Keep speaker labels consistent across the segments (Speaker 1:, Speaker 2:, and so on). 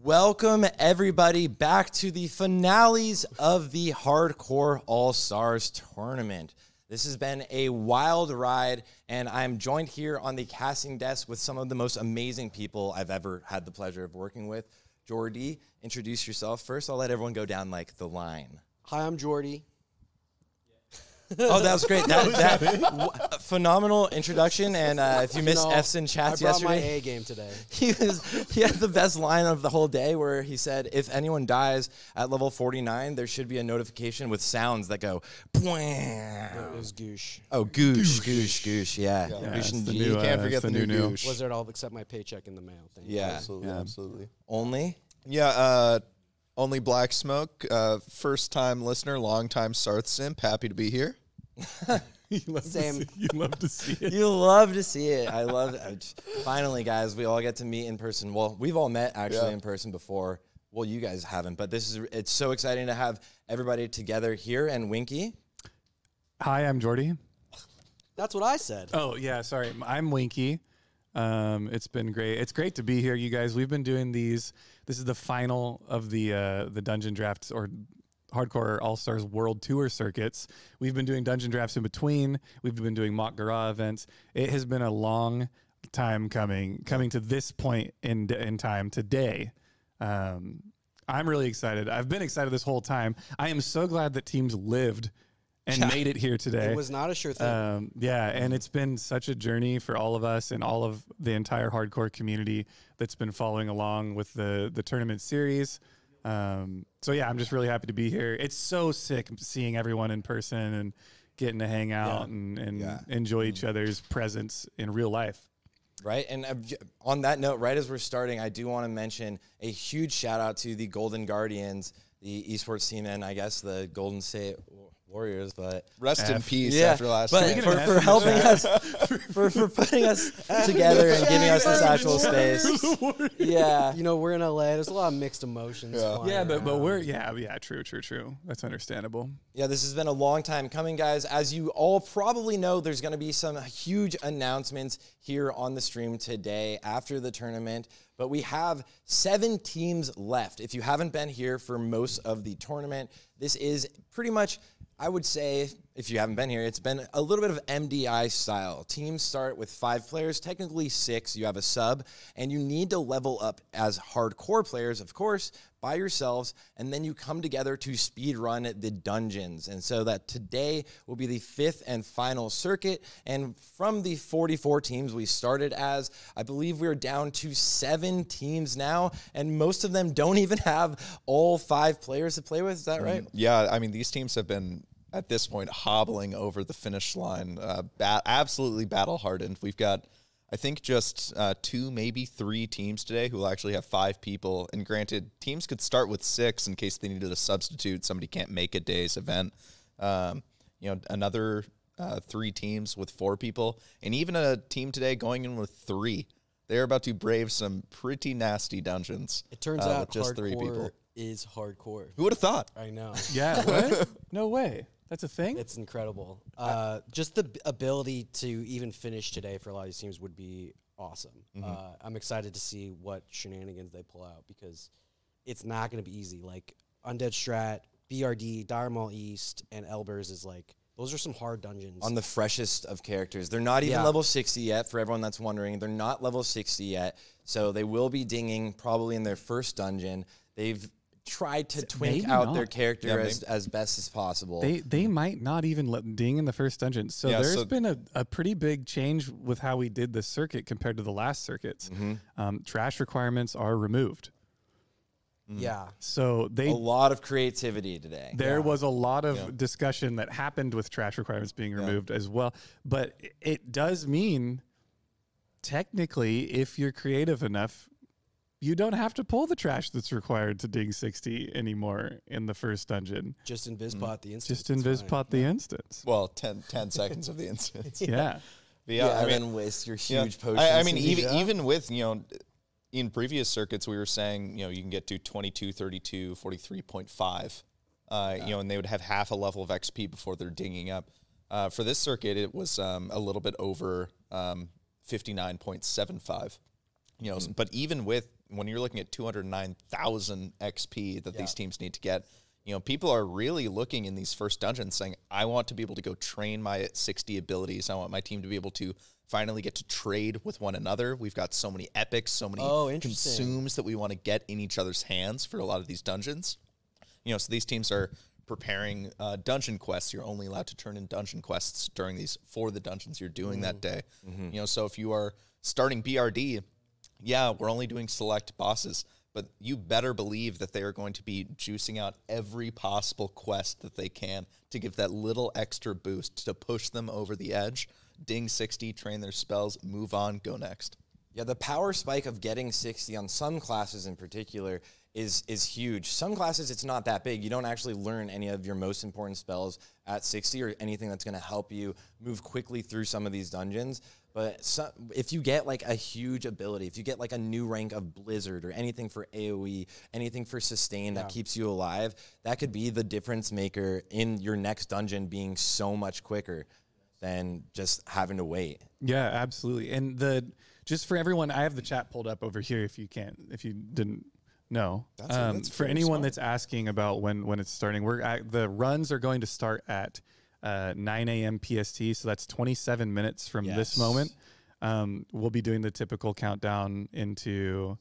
Speaker 1: Welcome, everybody, back to the finales of the Hardcore All-Stars Tournament. This has been a wild ride, and I'm joined here on the casting desk with some of the most amazing people I've ever had the pleasure of working with. Jordy, introduce yourself first. I'll let everyone go down, like, the line.
Speaker 2: Hi, I'm Jordy.
Speaker 1: Oh, that was great. That phenomenal introduction. And if you missed F's in chats yesterday,
Speaker 2: I brought my A game today.
Speaker 1: He had the best line of the whole day where he said, if anyone dies at level 49, there should be a notification with sounds that go,
Speaker 2: It was goosh.
Speaker 1: Oh, goosh. Yeah. Goosh and G.
Speaker 3: You can't forget the new goosh.
Speaker 2: Wizard, I'll accept my paycheck in the mail. Thank you.
Speaker 3: Absolutely.
Speaker 1: Only?
Speaker 3: Yeah, only Black Smoke, first-time listener, long-time Sarthe simp. Happy to be here.
Speaker 2: Same.
Speaker 4: You love to see it.
Speaker 1: You love to see it. I love it. Finally, guys, we all get to meet in person. Well, we've all met actually in person before. Well, you guys haven't, but it's so exciting to have everybody together here. And Winky.
Speaker 4: Hi, I'm Jordy.
Speaker 2: That's what I said.
Speaker 4: Oh, yeah, sorry. I'm Winky. It's been great. It's great to be here, you guys. We've been doing these. This is the final of the Dungeon Drafts or Hardcore All-Stars World Tour circuits. We've been doing dungeon drafts in between. We've been doing mock Garage events. It has been a long time coming to this point in time today. I'm really excited. I've been excited this whole time. I am so glad that teams lived and made it here today.
Speaker 2: It was not a sure thing.
Speaker 4: Yeah, and it's been such a journey for all of us and all of the entire hardcore community that's been following along with the tournament series. So yeah, I'm just really happy to be here. It's so sick seeing everyone in person and getting to hang out and enjoy each other's presence in real life.
Speaker 1: Right. And on that note, right as we're starting, I do want to mention a huge shout out to the Golden Guardians, the esports team, and I guess the Golden State Warriors, but
Speaker 3: rest in peace after last
Speaker 1: night.
Speaker 3: night.
Speaker 1: For helping us, for putting us together and giving us this actual space. Yeah.
Speaker 2: You know, we're in LA. There's a lot of mixed emotions.
Speaker 4: But we're, true. That's understandable.
Speaker 1: Yeah, this has been a long time coming, guys. As you all probably know, there's going to be some huge announcements here on the stream today after the tournament. But we have 7 teams left. If you haven't been here for most of the tournament, this is pretty much, I would say, if you haven't been here, it's been a little bit of MDI style. Teams start with 5 players, technically 6. You have a sub, and you need to level up as hardcore players, of course, by yourselves, and then you come together to speed run the dungeons. And so that today will be the 5th and final circuit. And from the 44 teams we started as, I believe we're down to 7 teams now, and most of them don't even have all 5 players to play with. Is that right?
Speaker 3: Yeah, I mean, these teams have been, at this point, hobbling over the finish line, absolutely battle-hardened. We've got, I think, just 2, maybe 3 teams today who will actually have 5 people. And granted, teams could start with 6 in case they needed a substitute. Somebody can't make a day's event. Another 3 teams with 4 people. And even a team today going in with 3. They're about to brave some pretty nasty dungeons.
Speaker 2: It turns out
Speaker 3: with just
Speaker 2: hardcore
Speaker 3: 3 people.
Speaker 2: is hardcore.
Speaker 3: Who would have thought?
Speaker 2: I know.
Speaker 4: Yeah, what? No way. That's a thing?
Speaker 2: It's incredible. Just the ability to even finish today for a lot of these teams would be awesome. I'm excited to see what shenanigans they pull out because it's not going to be easy. Like Undead Strat, BRD, Dire Maul East, and Elbers is like, those are some hard dungeons.
Speaker 1: On the freshest of characters. They're not even level 60 yet, for everyone that's wondering. They're not level 60 yet, so they will be dinging probably in their first dungeon. They've tried to twink out their character as best as possible.
Speaker 4: They might not even let ding in the first dungeon. So there's been a pretty big change with how we did this circuit compared to the last circuits. Trash requirements are removed.
Speaker 2: Yeah.
Speaker 4: So
Speaker 1: a lot of creativity today.
Speaker 4: There was a lot of discussion that happened with trash requirements being removed as well. But it does mean, technically, if you're creative enough, you don't have to pull the trash that's required to ding 60 anymore in the first dungeon.
Speaker 2: Just invis-pot the instance.
Speaker 4: Just invis-pot the instance.
Speaker 3: Well, 10 seconds of the instance.
Speaker 4: Yeah.
Speaker 3: I mean,
Speaker 1: then waste your huge potions.
Speaker 3: I mean, even with, in previous circuits, we were saying, you can get to 22, 32, 43.5, and they would have half a level of XP before they're dinging up. For this circuit, it was a little bit over 59.75. But even with when you're looking at 209,000 XP that these teams need to get, people are really looking in these first dungeons saying, I want to be able to go train my 60 abilities. I want my team to be able to finally get to trade with one another. We've got so many epics, so many consumes that we want to get in each other's hands for a lot of these dungeons. So these teams are preparing dungeon quests. You're only allowed to turn in dungeon quests for the dungeons you're doing that day. So if you are starting BRD, we're only doing select bosses, but you better believe that they are going to be juicing out every possible quest that they can to give that little extra boost to push them over the edge, ding 60, train their spells, move on, go next.
Speaker 1: Yeah, the power spike of getting 60 on some classes in particular is huge. Some classes, it's not that big. You don't actually learn any of your most important spells at 60 or anything that's going to help you move quickly through some of these dungeons. But if you get like a huge ability, if you get like a new rank of Blizzard or anything for AoE, anything for sustain that keeps you alive, that could be the difference maker in your next dungeon being so much quicker than just having to wait.
Speaker 4: Yeah, absolutely. And just for everyone, I have the chat pulled up over here if you didn't know.
Speaker 3: That's
Speaker 4: for anyone that's asking about when it's starting, the runs are going to start at 9 a.m. PST, so that's 27 minutes from this moment. We'll be doing the typical countdown into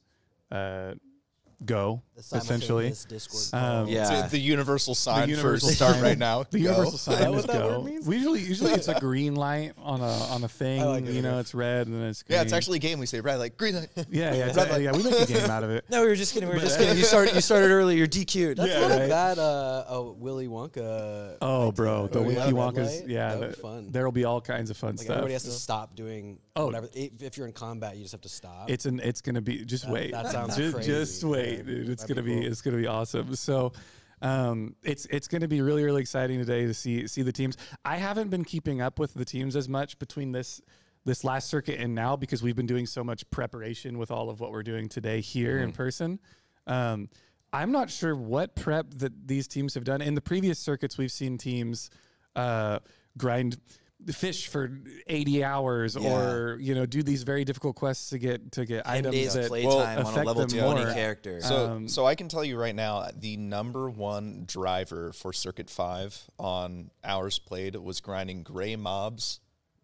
Speaker 4: go, essentially.
Speaker 2: Discord
Speaker 3: It's the universal sign for start right now.
Speaker 4: The universal sign is go.
Speaker 2: means?
Speaker 4: Usually it's a green light on a thing. It's red and then it's green.
Speaker 3: Yeah, it's actually a game. We say red light, green light.
Speaker 4: Yeah, we make a game out of it.
Speaker 1: No, we were just kidding. We were just kidding. You started early. You're DQ'd.
Speaker 2: That's not a bad Willy Wonka.
Speaker 4: Oh, bro, the Winky
Speaker 2: red
Speaker 4: Wonkas.
Speaker 2: light?
Speaker 4: Yeah,
Speaker 2: That'd be fun.
Speaker 4: There'll be all kinds of fun
Speaker 2: Like
Speaker 4: stuff.
Speaker 2: everybody has to stop doing whatever. If you're in combat, you just have to stop.
Speaker 4: It's gonna be wait.
Speaker 2: That sounds
Speaker 4: just,
Speaker 2: crazy.
Speaker 4: Just wait, dude. It's gonna be awesome. So, it's gonna be really, really exciting today to see the teams. I haven't been keeping up with the teams as much between this last circuit and now because we've been doing so much preparation with all of what we're doing today here in person. I'm not sure what prep that these teams have done. In the previous circuits, we've seen teams grind fish for 80 hours or do these very difficult quests to get items that
Speaker 1: playtime on a level
Speaker 4: them
Speaker 1: 20
Speaker 4: more.
Speaker 1: character.
Speaker 3: So I can tell you right now, the number one driver for Circuit 5 on hours played was grinding gray mobs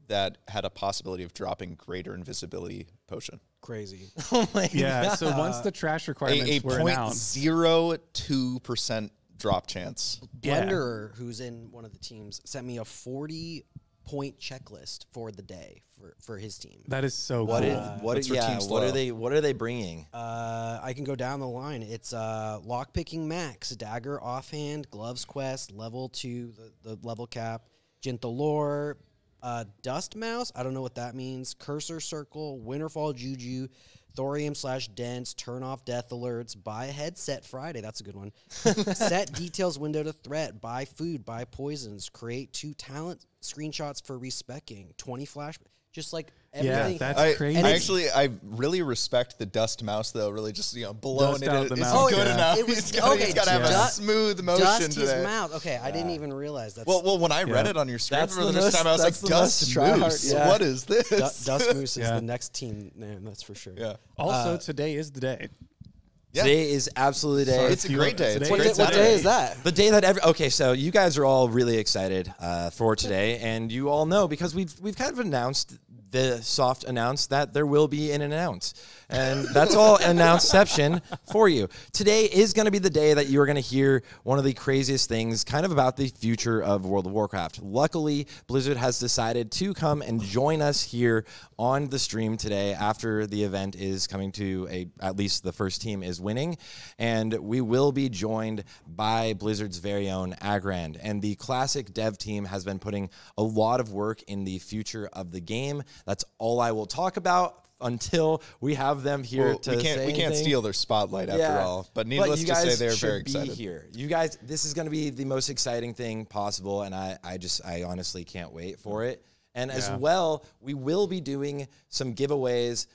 Speaker 3: that had a possibility of dropping greater invisibility potion.
Speaker 2: Crazy.
Speaker 1: Oh my God.
Speaker 4: So once the trash requirements were announced,
Speaker 3: 0.02% drop chance.
Speaker 2: Blenderer, who's in one of the teams, sent me a 40-point checklist for the day for his team.
Speaker 4: that is so
Speaker 1: What
Speaker 4: cool.
Speaker 1: are they bringing?
Speaker 2: I can go down the line. It's lockpicking max, dagger offhand, gloves quest, level 2, the level cap, gentle lore, dust mouse. I don't know what that means. Cursor circle, winterfall juju, thorium/dense, turn off death alerts, buy a headset Friday. That's a good one. Set details window to threat, buy food, buy poisons, create 2 talent screenshots for respecking, 20 flash. Just like everything.
Speaker 4: Yeah, that's crazy.
Speaker 3: I really respect the dust mouse though. Really, just blowing
Speaker 4: Dust
Speaker 3: it
Speaker 4: out
Speaker 3: in
Speaker 4: the
Speaker 3: is
Speaker 4: mouse,
Speaker 3: good
Speaker 4: yeah.
Speaker 3: enough.
Speaker 2: It was-
Speaker 3: He's got to have a
Speaker 2: Dust-
Speaker 3: smooth motion
Speaker 2: Dust
Speaker 3: today.
Speaker 2: his mouth. Okay, I didn't even realize that.
Speaker 3: Well, when I read it on your screen
Speaker 1: That's
Speaker 3: for the
Speaker 1: the
Speaker 3: first
Speaker 1: most-
Speaker 3: time, I was
Speaker 1: that's
Speaker 3: like,
Speaker 1: the most
Speaker 3: Dust
Speaker 1: try hard,
Speaker 3: Moose.
Speaker 1: yeah.
Speaker 3: What is this?
Speaker 2: Dust Moose is
Speaker 4: Yeah.
Speaker 2: the next team name, that's for sure.
Speaker 3: Yeah.
Speaker 4: Also, today is the day.
Speaker 3: Yeah.
Speaker 1: Today is absolutely the day.
Speaker 3: It's a great day. It's a
Speaker 4: Today-
Speaker 3: great
Speaker 2: What
Speaker 3: Saturday.
Speaker 2: day is that?
Speaker 1: The day that okay, so you guys are all really excited for today, and you all know because we've kind of announced that there will be an announce, and that's all announceception for you. Today is going to be the day that you are going to hear one of the craziest things, kind of about the future of World of Warcraft. Luckily, Blizzard has decided to come and join us here on the stream today after the event is coming to at least the first team is winning, and we will be joined by Blizzard's very own Agrand. And the classic dev team has been putting a lot of work in the future of the game. That's all I will talk about until we have them here to
Speaker 3: we can't
Speaker 1: say
Speaker 3: steal their spotlight after all. But needless
Speaker 1: you
Speaker 3: to say,
Speaker 1: guys
Speaker 3: they're
Speaker 1: should
Speaker 3: very
Speaker 1: be
Speaker 3: excited.
Speaker 1: here. You guys, this is going to be the most exciting thing possible, and I honestly can't wait for it. And as well, we will be doing some giveaways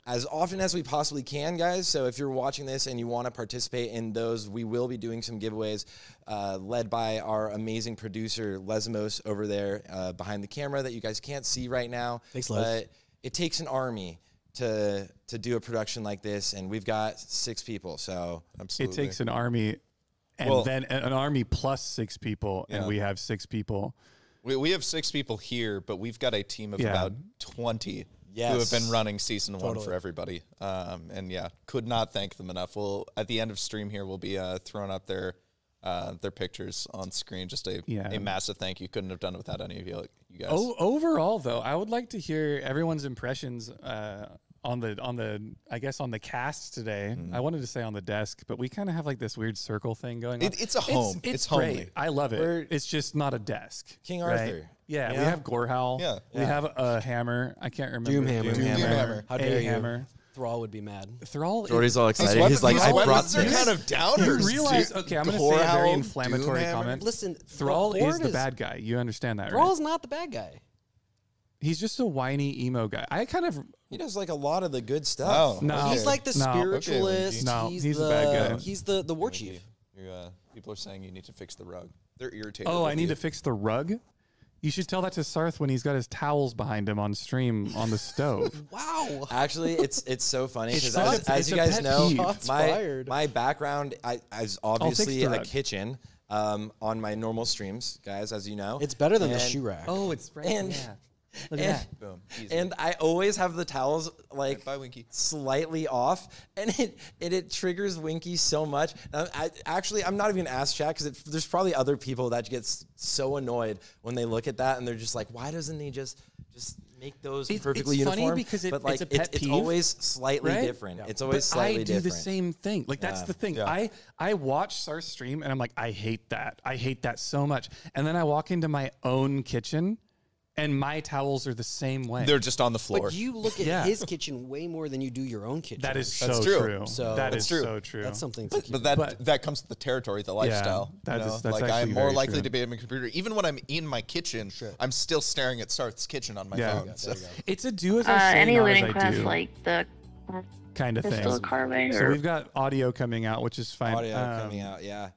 Speaker 1: as often as we possibly can, guys. So if you're watching this and you want to participate in those, we will be doing some giveaways led by our amazing producer, Lesmos, over there behind the camera that you guys can't see right now.
Speaker 2: Thanks, Les.
Speaker 1: But it takes an army to do a production like this, and we've got 6 people, so
Speaker 4: It takes an army, and then an army plus 6 people, and we have 6 people.
Speaker 3: We have 6 people here, but we've got a team of about 20 who have been running season 1 for everybody. And could not thank them enough. We'll at the end of stream here, we'll be throwing up their pictures on screen. Just a massive thank you. Couldn't have done it without any of you guys.
Speaker 4: Overall, though, I would like to hear everyone's impressions on the cast today. I wanted to say on the desk, but we kind of have like this weird circle thing going on.
Speaker 3: It's a home. It's homely.
Speaker 4: Great. I love it. It's just not a desk.
Speaker 1: King Arthur.
Speaker 4: Yeah, we have Gorehowl.
Speaker 3: Yeah.
Speaker 4: We have a hammer. I can't remember.
Speaker 2: Doomhammer. How dare you?
Speaker 4: Hammer.
Speaker 2: Thrall would be mad.
Speaker 4: Thrall.
Speaker 1: Jordy's all excited. He's like, I brought
Speaker 3: these weapons are kind of downers.
Speaker 4: You realize? Okay, I'm going to say a very inflammatory comment.
Speaker 2: Listen,
Speaker 4: Thrall is the bad guy. You understand that, right?
Speaker 2: Thrall's not the bad guy.
Speaker 4: He's just a whiny emo guy.
Speaker 1: He does like a lot of the good stuff.
Speaker 3: Oh,
Speaker 4: No.
Speaker 2: He's like the spiritualist.
Speaker 4: No,
Speaker 2: he's
Speaker 4: the bad guy.
Speaker 2: He's the war chief.
Speaker 3: People are saying you need to fix the rug. They're irritated.
Speaker 4: Oh, I need to fix the rug? You should tell that to Sarthe when he's got his towels behind him on stream on the stove.
Speaker 2: Wow.
Speaker 1: Actually, it's so funny because
Speaker 4: It's
Speaker 1: as you
Speaker 4: a
Speaker 1: guys
Speaker 4: pet
Speaker 1: know,
Speaker 4: peeve.
Speaker 1: my background is obviously
Speaker 4: the
Speaker 1: a
Speaker 4: rug.
Speaker 1: kitchen on my normal streams, guys, as you know.
Speaker 2: It's better than the shoe rack.
Speaker 4: Oh, it's right.
Speaker 1: And,
Speaker 4: Look at that.
Speaker 3: Boom. Easy.
Speaker 1: and I always have the towels like
Speaker 3: Bye, Winky.
Speaker 1: slightly off, and it triggers Winky so much. I'm not even asked chat because there's probably other people that get so annoyed when they look at that and they're just like, why doesn't he just make those perfectly
Speaker 4: it's
Speaker 1: uniform?
Speaker 4: funny because
Speaker 1: but like
Speaker 4: it's a pet
Speaker 1: it's
Speaker 4: peeve,
Speaker 1: always slightly
Speaker 4: right?
Speaker 1: different.
Speaker 2: Yeah.
Speaker 1: It's always
Speaker 4: But
Speaker 1: slightly
Speaker 4: I do
Speaker 1: different.
Speaker 4: the same thing. Like that's the thing.
Speaker 3: Yeah.
Speaker 4: I watch Sar's stream and I'm like, I hate that. I hate that so much. And then I walk into my own kitchen and my towels are the same way.
Speaker 3: They're just on the floor.
Speaker 2: But you look at his kitchen way more than you do your own kitchen.
Speaker 4: That is
Speaker 3: That's
Speaker 4: so
Speaker 3: true.
Speaker 4: true.
Speaker 2: So-
Speaker 4: That
Speaker 2: That's
Speaker 4: is
Speaker 3: true.
Speaker 4: so true.
Speaker 2: That's something to keep.
Speaker 3: But that comes with the territory, the lifestyle.
Speaker 4: that's
Speaker 3: like
Speaker 4: actually
Speaker 3: I'm more
Speaker 4: very
Speaker 3: likely
Speaker 4: true.
Speaker 3: to be in my computer. Even when I'm in my kitchen, I'm still staring at Sarth's kitchen on my phone. So.
Speaker 4: It's a do as I say,
Speaker 5: Any
Speaker 4: not
Speaker 5: looting
Speaker 4: as I
Speaker 5: class
Speaker 4: do
Speaker 5: like the
Speaker 4: kind of
Speaker 5: pistol
Speaker 4: thing.
Speaker 5: carbine
Speaker 4: So
Speaker 5: or
Speaker 4: we've got audio coming out, which is fine.
Speaker 1: Audio coming out, yeah.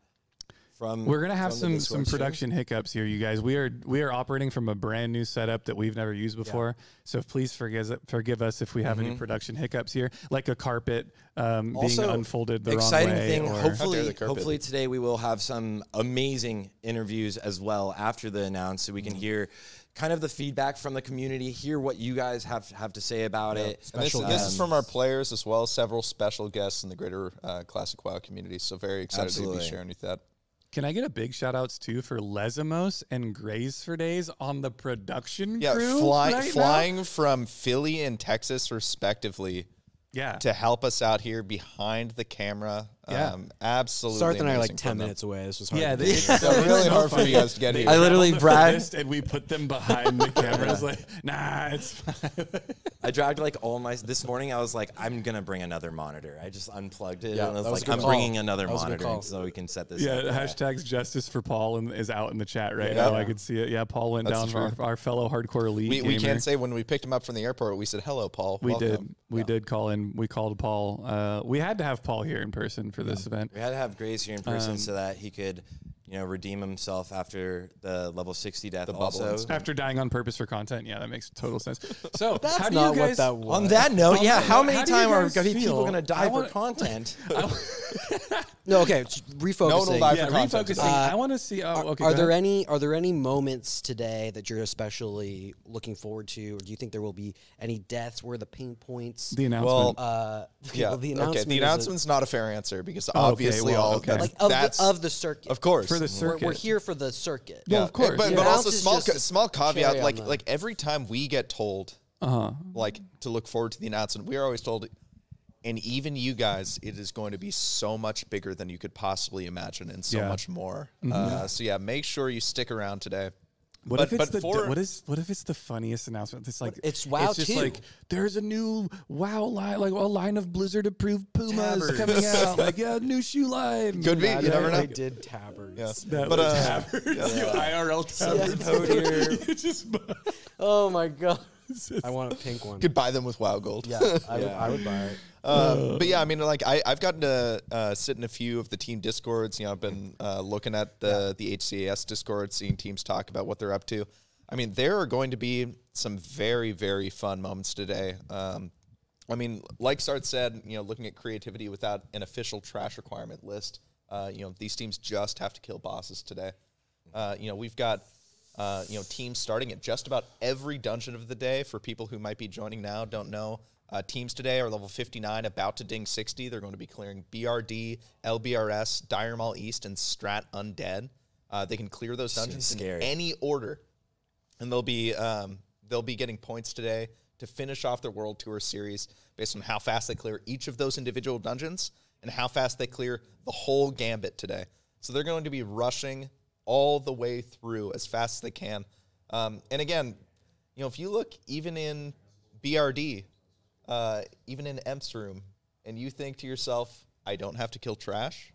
Speaker 4: We're gonna have
Speaker 1: from the
Speaker 4: some
Speaker 1: Discord stream.
Speaker 4: production hiccups here, you guys. We are operating from a brand new setup that we've never used before. So please forgive us if we have any production hiccups here, like a carpet being
Speaker 1: Also,
Speaker 4: unfolded the
Speaker 1: exciting
Speaker 4: wrong way.
Speaker 1: thing.
Speaker 4: or-
Speaker 1: Hopefully today we will have some amazing interviews as well after the announce, so we can hear kind of the feedback from the community, hear what you guys have to say about it.
Speaker 3: And this is from our players as well as several special guests in the greater Classic WoW community. So very excited to be sharing with that.
Speaker 4: Can I get a big shout outs too for Lesamos and Grays for Days on the production
Speaker 3: Yeah,
Speaker 4: crew?
Speaker 3: flying from Philly and Texas respectively.
Speaker 4: Yeah.
Speaker 3: To help us out here behind the camera.
Speaker 4: Yeah.
Speaker 3: Absolutely.
Speaker 2: Sarthe and I are like
Speaker 3: amazing
Speaker 2: 10
Speaker 3: from them.
Speaker 2: minutes away. This was hard.
Speaker 4: Yeah,
Speaker 2: to
Speaker 4: it's
Speaker 3: So really hard for you guys to get here.
Speaker 1: I literally
Speaker 4: held the
Speaker 1: bragged.
Speaker 4: furthest and we put them behind the cameras. Like, nah, it's fine.
Speaker 1: I dragged like all my. This morning I was like, I'm gonna bring another monitor. I just unplugged it
Speaker 2: Yeah,
Speaker 1: and I was
Speaker 2: that was
Speaker 1: like,
Speaker 2: a good
Speaker 1: I'm
Speaker 2: call.
Speaker 1: bringing another
Speaker 2: That was a good
Speaker 1: monitor
Speaker 2: call.
Speaker 1: so we can set this.
Speaker 4: Yeah,
Speaker 1: up.
Speaker 4: hashtags justice for Paul is out in the chat right
Speaker 3: Yeah.
Speaker 4: now. I could see it. Yeah, Paul went
Speaker 3: That's
Speaker 4: down.
Speaker 3: true.
Speaker 4: Our fellow hardcore elite.
Speaker 3: We
Speaker 4: gamer.
Speaker 3: can't say when we picked him up from the airport, we said, hello, Paul.
Speaker 4: We
Speaker 3: Welcome.
Speaker 4: did. We did call in. We called Paul. We had to have Paul here in person for this event.
Speaker 1: We had to have Grace here in person so that he could, redeem himself after the level 60 death.
Speaker 3: The bubble
Speaker 1: Also,
Speaker 3: incident.
Speaker 4: After dying on purpose for content, yeah, that makes total sense. So
Speaker 2: That's
Speaker 4: how do
Speaker 2: not
Speaker 4: you guys?
Speaker 2: what that was.
Speaker 1: on that note,
Speaker 4: On
Speaker 1: yeah,
Speaker 4: that
Speaker 1: how
Speaker 4: note,
Speaker 1: many
Speaker 4: how do you
Speaker 1: times are
Speaker 4: guys
Speaker 1: people
Speaker 4: feel?
Speaker 1: going to die
Speaker 4: I
Speaker 1: for
Speaker 4: wanna-
Speaker 1: content?
Speaker 2: No, okay. Refocusing.
Speaker 3: No one will die
Speaker 4: Yeah,
Speaker 3: for content.
Speaker 4: refocusing. I want to see. Oh, okay.
Speaker 2: Are
Speaker 4: go
Speaker 2: there
Speaker 4: ahead.
Speaker 2: any moments today that you're especially looking forward to, or do you think there will be any deaths? Where are the pain points?
Speaker 4: The announcement?
Speaker 3: Yeah.
Speaker 2: well, the
Speaker 3: okay.
Speaker 2: announcement.
Speaker 3: The
Speaker 2: is
Speaker 3: announcement's not a fair answer because
Speaker 4: okay,
Speaker 3: obviously
Speaker 4: well,
Speaker 3: all
Speaker 4: okay.
Speaker 3: that's,
Speaker 2: like
Speaker 3: that's
Speaker 2: of the circuit.
Speaker 3: of course
Speaker 4: For the
Speaker 2: We're
Speaker 4: circuit.
Speaker 2: here for the circuit.
Speaker 4: Well, of course.
Speaker 3: But,
Speaker 4: yeah.
Speaker 3: but also
Speaker 2: Announce is
Speaker 3: small
Speaker 2: just
Speaker 3: small
Speaker 2: cherry
Speaker 3: caveat,
Speaker 2: on
Speaker 3: like
Speaker 2: the-
Speaker 3: like every time we get told like to look forward to the announcement, we are always told, and even you guys, it is going to be so much bigger than you could possibly imagine and so
Speaker 4: Yeah.
Speaker 3: much more. So yeah, make sure you stick around today.
Speaker 4: What
Speaker 3: But-
Speaker 4: if it's
Speaker 3: but for-
Speaker 4: what if it's the funniest announcement? It's like
Speaker 2: It's WoW
Speaker 4: It's just
Speaker 2: 2.
Speaker 4: like there's a new WoW line, like a line of Blizzard approved Pumas
Speaker 1: Tabards.
Speaker 4: coming out. Like new shoe line.
Speaker 3: Could be, you never know.
Speaker 2: They did tabards.
Speaker 3: Yeah.
Speaker 4: That
Speaker 3: But,
Speaker 4: was tabards. IRL tabards. You just
Speaker 2: Oh my god. I want a pink one.
Speaker 3: Could buy them with WoW Gold.
Speaker 2: Yeah, I would buy it.
Speaker 3: But yeah, I mean, like I've gotten to sit in a few of the team discords. I've been looking at the HCAS Discord, seeing teams talk about what they're up to. I mean, there are going to be some very, very fun moments today. I mean, like Sarthe said, looking at creativity without an official trash requirement list, these teams just have to kill bosses today. We've got, teams starting at just about every dungeon of the day. For people who might be joining now, don't know, teams today are level 59, about to ding 60. They're going to be clearing BRD, LBRS, Dire Maul East, and Strat Undead. They can clear those dungeons in any order, and they'll be getting points today to finish off their World Tour series based on how fast they clear each of those individual dungeons and how fast they clear the whole gambit today. So they're going to be rushing all the way through as fast as they can. And again, if you look even in BRD, even in Emp's room, and you think to yourself, I don't have to kill trash,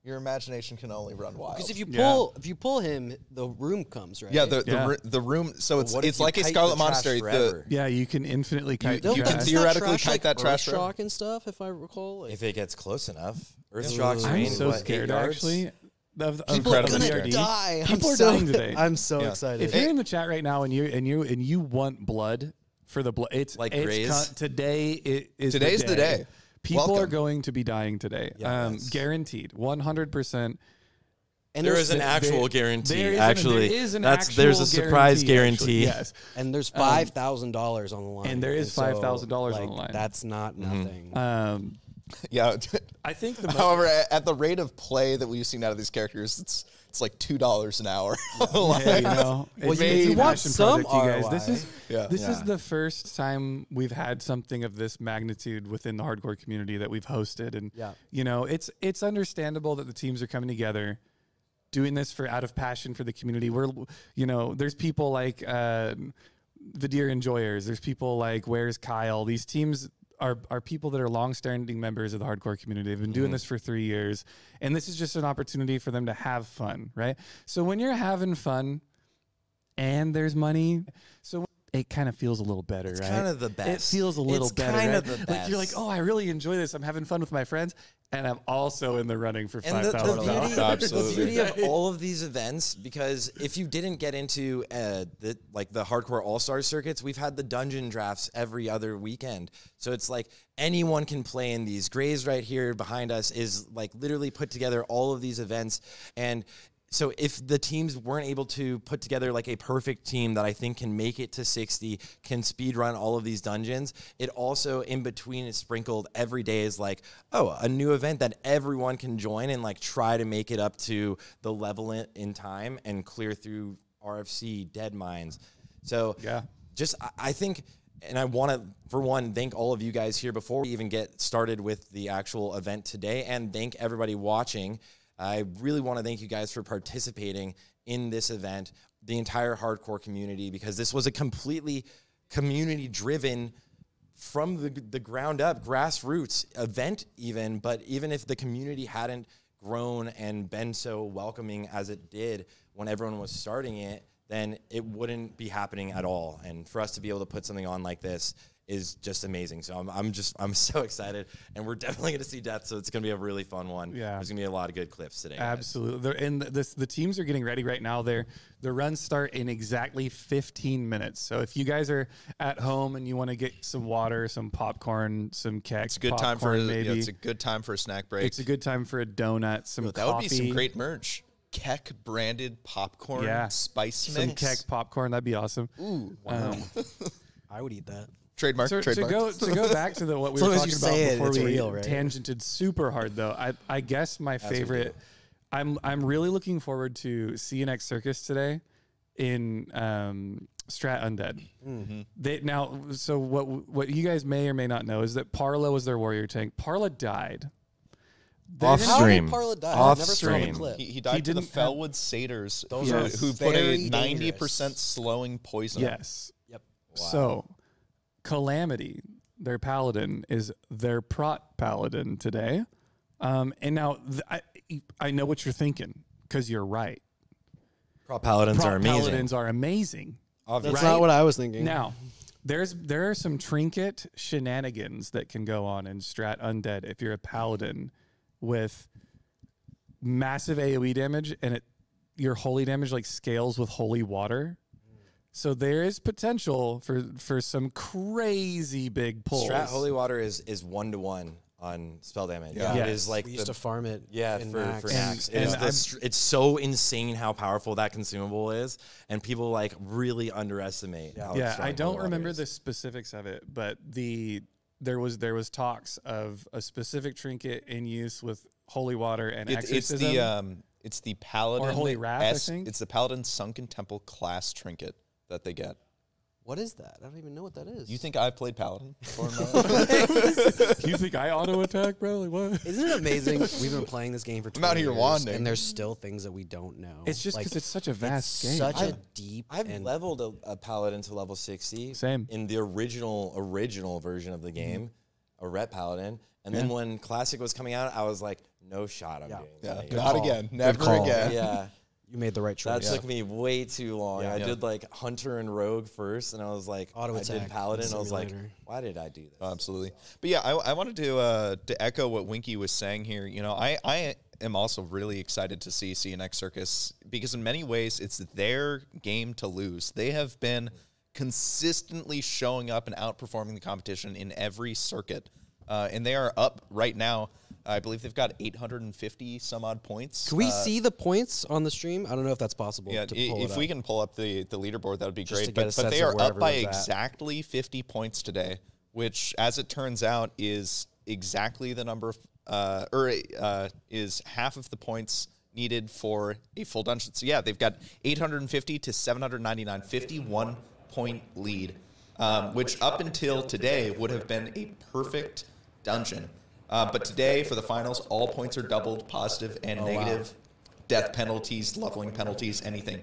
Speaker 3: your imagination can only run wild.
Speaker 2: Because if you pull him, the room comes, right?
Speaker 3: Yeah, the room. So it's like a Scarlet Monastery.
Speaker 4: You can infinitely kite.
Speaker 3: You can theoretically kite that trash
Speaker 2: shock and stuff, if I recall.
Speaker 1: If it gets close enough, Earthshock's
Speaker 4: I'm so scared actually.
Speaker 2: People are gonna die.
Speaker 4: People are dying today.
Speaker 2: I'm so excited.
Speaker 4: If you're in the chat right now and you want blood for the blood, it's
Speaker 1: like
Speaker 4: today.
Speaker 3: Today's the day.
Speaker 4: People are going to be dying today. Guaranteed, 100%.
Speaker 1: And there is an actual guarantee.
Speaker 4: There's
Speaker 1: a surprise guarantee.
Speaker 4: Yes,
Speaker 2: and there's $5,000 on the line.
Speaker 4: And there is $5,000 on the line.
Speaker 2: That's not nothing.
Speaker 3: Yeah,
Speaker 4: I think.
Speaker 3: However, at the rate of play that we've seen out of these characters, it's like $2 an hour.
Speaker 4: You want some
Speaker 2: ROI.
Speaker 4: you guys. This is the first time we've had something of this magnitude within the hardcore community that we've hosted, and it's understandable that the teams are coming together, doing this out of passion for the community. There's people like the Deer Enjoyers. There's people like Where's Kyle. These teams are people that are long-standing members of the hardcore community. They've been doing this for 3 years, and this is just an opportunity for them to have fun, right? So when you're having fun and there's money, so it kind of feels a little better, right? It's
Speaker 1: kind of the best.
Speaker 4: It feels a little better. It's kind of
Speaker 1: the best.
Speaker 4: Like you're like, oh, I really enjoy this. I'm having fun with my friends, and I'm also in the running for $5,000.
Speaker 1: The beauty of all of these events, because if you didn't get into the hardcore all-star circuits, we've had the dungeon drafts every other weekend. So it's like anyone can play in these. Gray's right here behind us is like literally put together all of these events. And so if the teams weren't able to put together like a perfect team that I think can make it to 60, can speed run all of these dungeons, it also in between is sprinkled every day is like, oh, a new event that everyone can join and like try to make it up to the level in time and clear through RFC, Dead Mines. So I think, and I want to, for one, thank all of you guys here before we even get started with the actual event today, and thank everybody watching. I really want to thank you guys for participating in this event, the entire hardcore community, because this was a completely community-driven, from the ground up, grassroots event even. But even if the community hadn't grown and been so welcoming as it did when everyone was starting it, then it wouldn't be happening at all. And for us to be able to put something on like this is just amazing. So I'm so excited, and we're definitely going to see death. So it's going to be a really fun one. Yeah, there's going to be a lot of good clips today.
Speaker 4: Absolutely. And the teams are getting ready right now. The runs start in exactly 15 minutes. So if you guys are at home and you want to get some water, some popcorn, some keks,
Speaker 3: it's a good time for it's a good time for a snack break.
Speaker 4: It's a good time for a donut, some coffee.
Speaker 3: That would be some great merch. Keck branded popcorn, spice mix.
Speaker 4: Some Keck popcorn, that'd be awesome.
Speaker 2: Ooh, wow. I would eat that.
Speaker 3: Trademark.
Speaker 4: To go back to what we were talking about before we tangented super hard, though. I guess my favorite. I'm really looking forward to CNX Circus today in Strat Undead. Mm-hmm. So what you guys may or may not know is that Parla was their warrior tank. Parla died.
Speaker 1: Off stream.
Speaker 2: How did Parla die?
Speaker 1: Off
Speaker 2: I've never
Speaker 1: stream.
Speaker 2: saw the clip.
Speaker 3: He died to the Fellwood Satyrs, who put a 90% slowing poison.
Speaker 4: Yes.
Speaker 2: Yep.
Speaker 4: Wow. So Calamity, their paladin, is their prot paladin today. And now I know what you're thinking, because you're right.
Speaker 1: Prot paladins are amazing.
Speaker 4: Paladins are amazing.
Speaker 2: That's not what I was thinking.
Speaker 4: Now, there are some trinket shenanigans that can go on in Strat Undead if you're a paladin with massive AoE damage and your holy damage like scales with holy water. So there is potential for some crazy big pulls.
Speaker 1: Strat Holy Water is 1-to-1 on spell damage.
Speaker 3: Yeah.
Speaker 1: It is like
Speaker 2: We used to farm it.
Speaker 1: Yeah,
Speaker 2: in
Speaker 1: for
Speaker 2: Max.
Speaker 1: Max.
Speaker 4: And
Speaker 1: It's so insane how powerful that consumable is, and people like really underestimate. How
Speaker 4: Yeah,
Speaker 1: strong
Speaker 4: I don't
Speaker 1: Holy Water
Speaker 4: remember
Speaker 1: is.
Speaker 4: the specifics of it, but there was talks of a specific trinket in use with holy water and exorcism.
Speaker 3: It's the paladin
Speaker 4: Or Holy Wrath, I think?
Speaker 3: It's the paladin sunken temple class trinket that they get.
Speaker 2: What is that? I don't even know what that is.
Speaker 3: You think I've played paladin before?
Speaker 4: You think I auto attack, bro? Like what?
Speaker 2: Isn't it amazing? We've been playing this game for 20
Speaker 3: I'm out here
Speaker 2: years,
Speaker 3: wanding.
Speaker 2: and there's still things that we don't know.
Speaker 4: It's just because it's such a vast game.
Speaker 2: such a deep.
Speaker 1: I've
Speaker 2: and
Speaker 1: leveled a paladin to level 60.
Speaker 4: Same.
Speaker 1: In the original version of the game, a ret paladin. And then when classic was coming out, I was like, no shot I'm doing that.
Speaker 3: Not
Speaker 2: call.
Speaker 3: again.
Speaker 2: Good
Speaker 3: Never
Speaker 2: call.
Speaker 3: again.
Speaker 1: Yeah.
Speaker 2: You made the right choice.
Speaker 1: That took me way too long.
Speaker 2: Yeah.
Speaker 1: I
Speaker 3: Yeah.
Speaker 1: did like Hunter and Rogue first, and I was like,
Speaker 2: Auto
Speaker 1: I did
Speaker 2: attack
Speaker 1: Paladin. I was like,
Speaker 2: simulator.
Speaker 1: why did I do this?
Speaker 3: Oh, absolutely. But yeah, I wanted to echo what Winky was saying here. You know, I am also really excited to see CNX Circus because in many ways it's their game to lose. They have been consistently showing up and outperforming the competition in every circuit. And they are up right now. I believe they've got 850 some odd points.
Speaker 2: Can we see the points on the stream? I don't know if that's possible.
Speaker 3: Yeah,
Speaker 2: to pull
Speaker 3: if
Speaker 2: it
Speaker 3: we
Speaker 2: up.
Speaker 3: can pull up the leaderboard, that would be
Speaker 2: Just to
Speaker 3: great.
Speaker 2: get a
Speaker 3: But
Speaker 2: sense
Speaker 3: they
Speaker 2: of
Speaker 3: are
Speaker 2: where
Speaker 3: up by
Speaker 2: everyone's at.
Speaker 3: exactly 50 points today, which, as it turns out, is exactly the number of, is half of the points needed for a full dungeon. So yeah, they've got 850 to 799, 51 point lead, which up until today would have been a perfect dungeon. But today, for the finals, all points are doubled, positive and negative. Death penalties, leveling penalties, anything.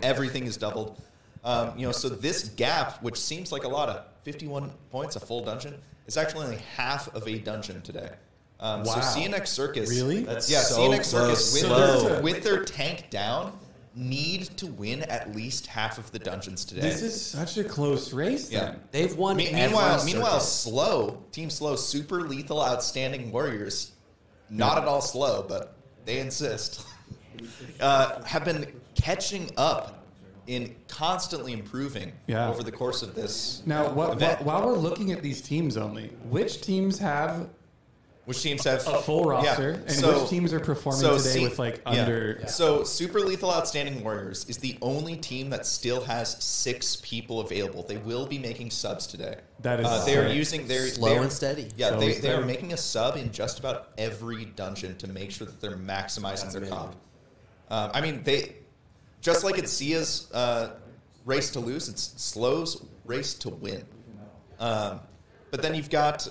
Speaker 3: Everything is doubled. So this gap, which seems like a lot of 51 points, a full dungeon, is actually only half of a dungeon today. So CNX Circus,
Speaker 4: Really?
Speaker 1: That's
Speaker 3: yeah,
Speaker 1: so
Speaker 3: CNX Circus
Speaker 1: close.
Speaker 3: with their tank down need to win at least half of the dungeons today.
Speaker 4: This is such a close race.
Speaker 3: Yeah.
Speaker 4: Then.
Speaker 2: They've won.
Speaker 3: Meanwhile,
Speaker 2: every circuit.
Speaker 3: Team Slow, super lethal, outstanding warriors, not at all slow, but they insist, have been catching up in constantly improving over the course of this
Speaker 4: Now,
Speaker 3: event.
Speaker 4: while we're looking at these teams only, which teams have
Speaker 3: Which teams have
Speaker 4: a full roster, and which teams are performing today with like under?
Speaker 3: Yeah. So Super Lethal Outstanding Warriors is the only team that still has 6 people available. They will be making subs today.
Speaker 4: That is
Speaker 3: they are
Speaker 4: sick.
Speaker 3: using their
Speaker 2: Slow and steady.
Speaker 3: Yeah,
Speaker 4: Slow and
Speaker 3: they are
Speaker 4: steady.
Speaker 3: making a sub in just about every dungeon to make sure that they're maximizing their comp. I mean, they just like it's Sia's race to lose, it's Slow's race to win. But then you've got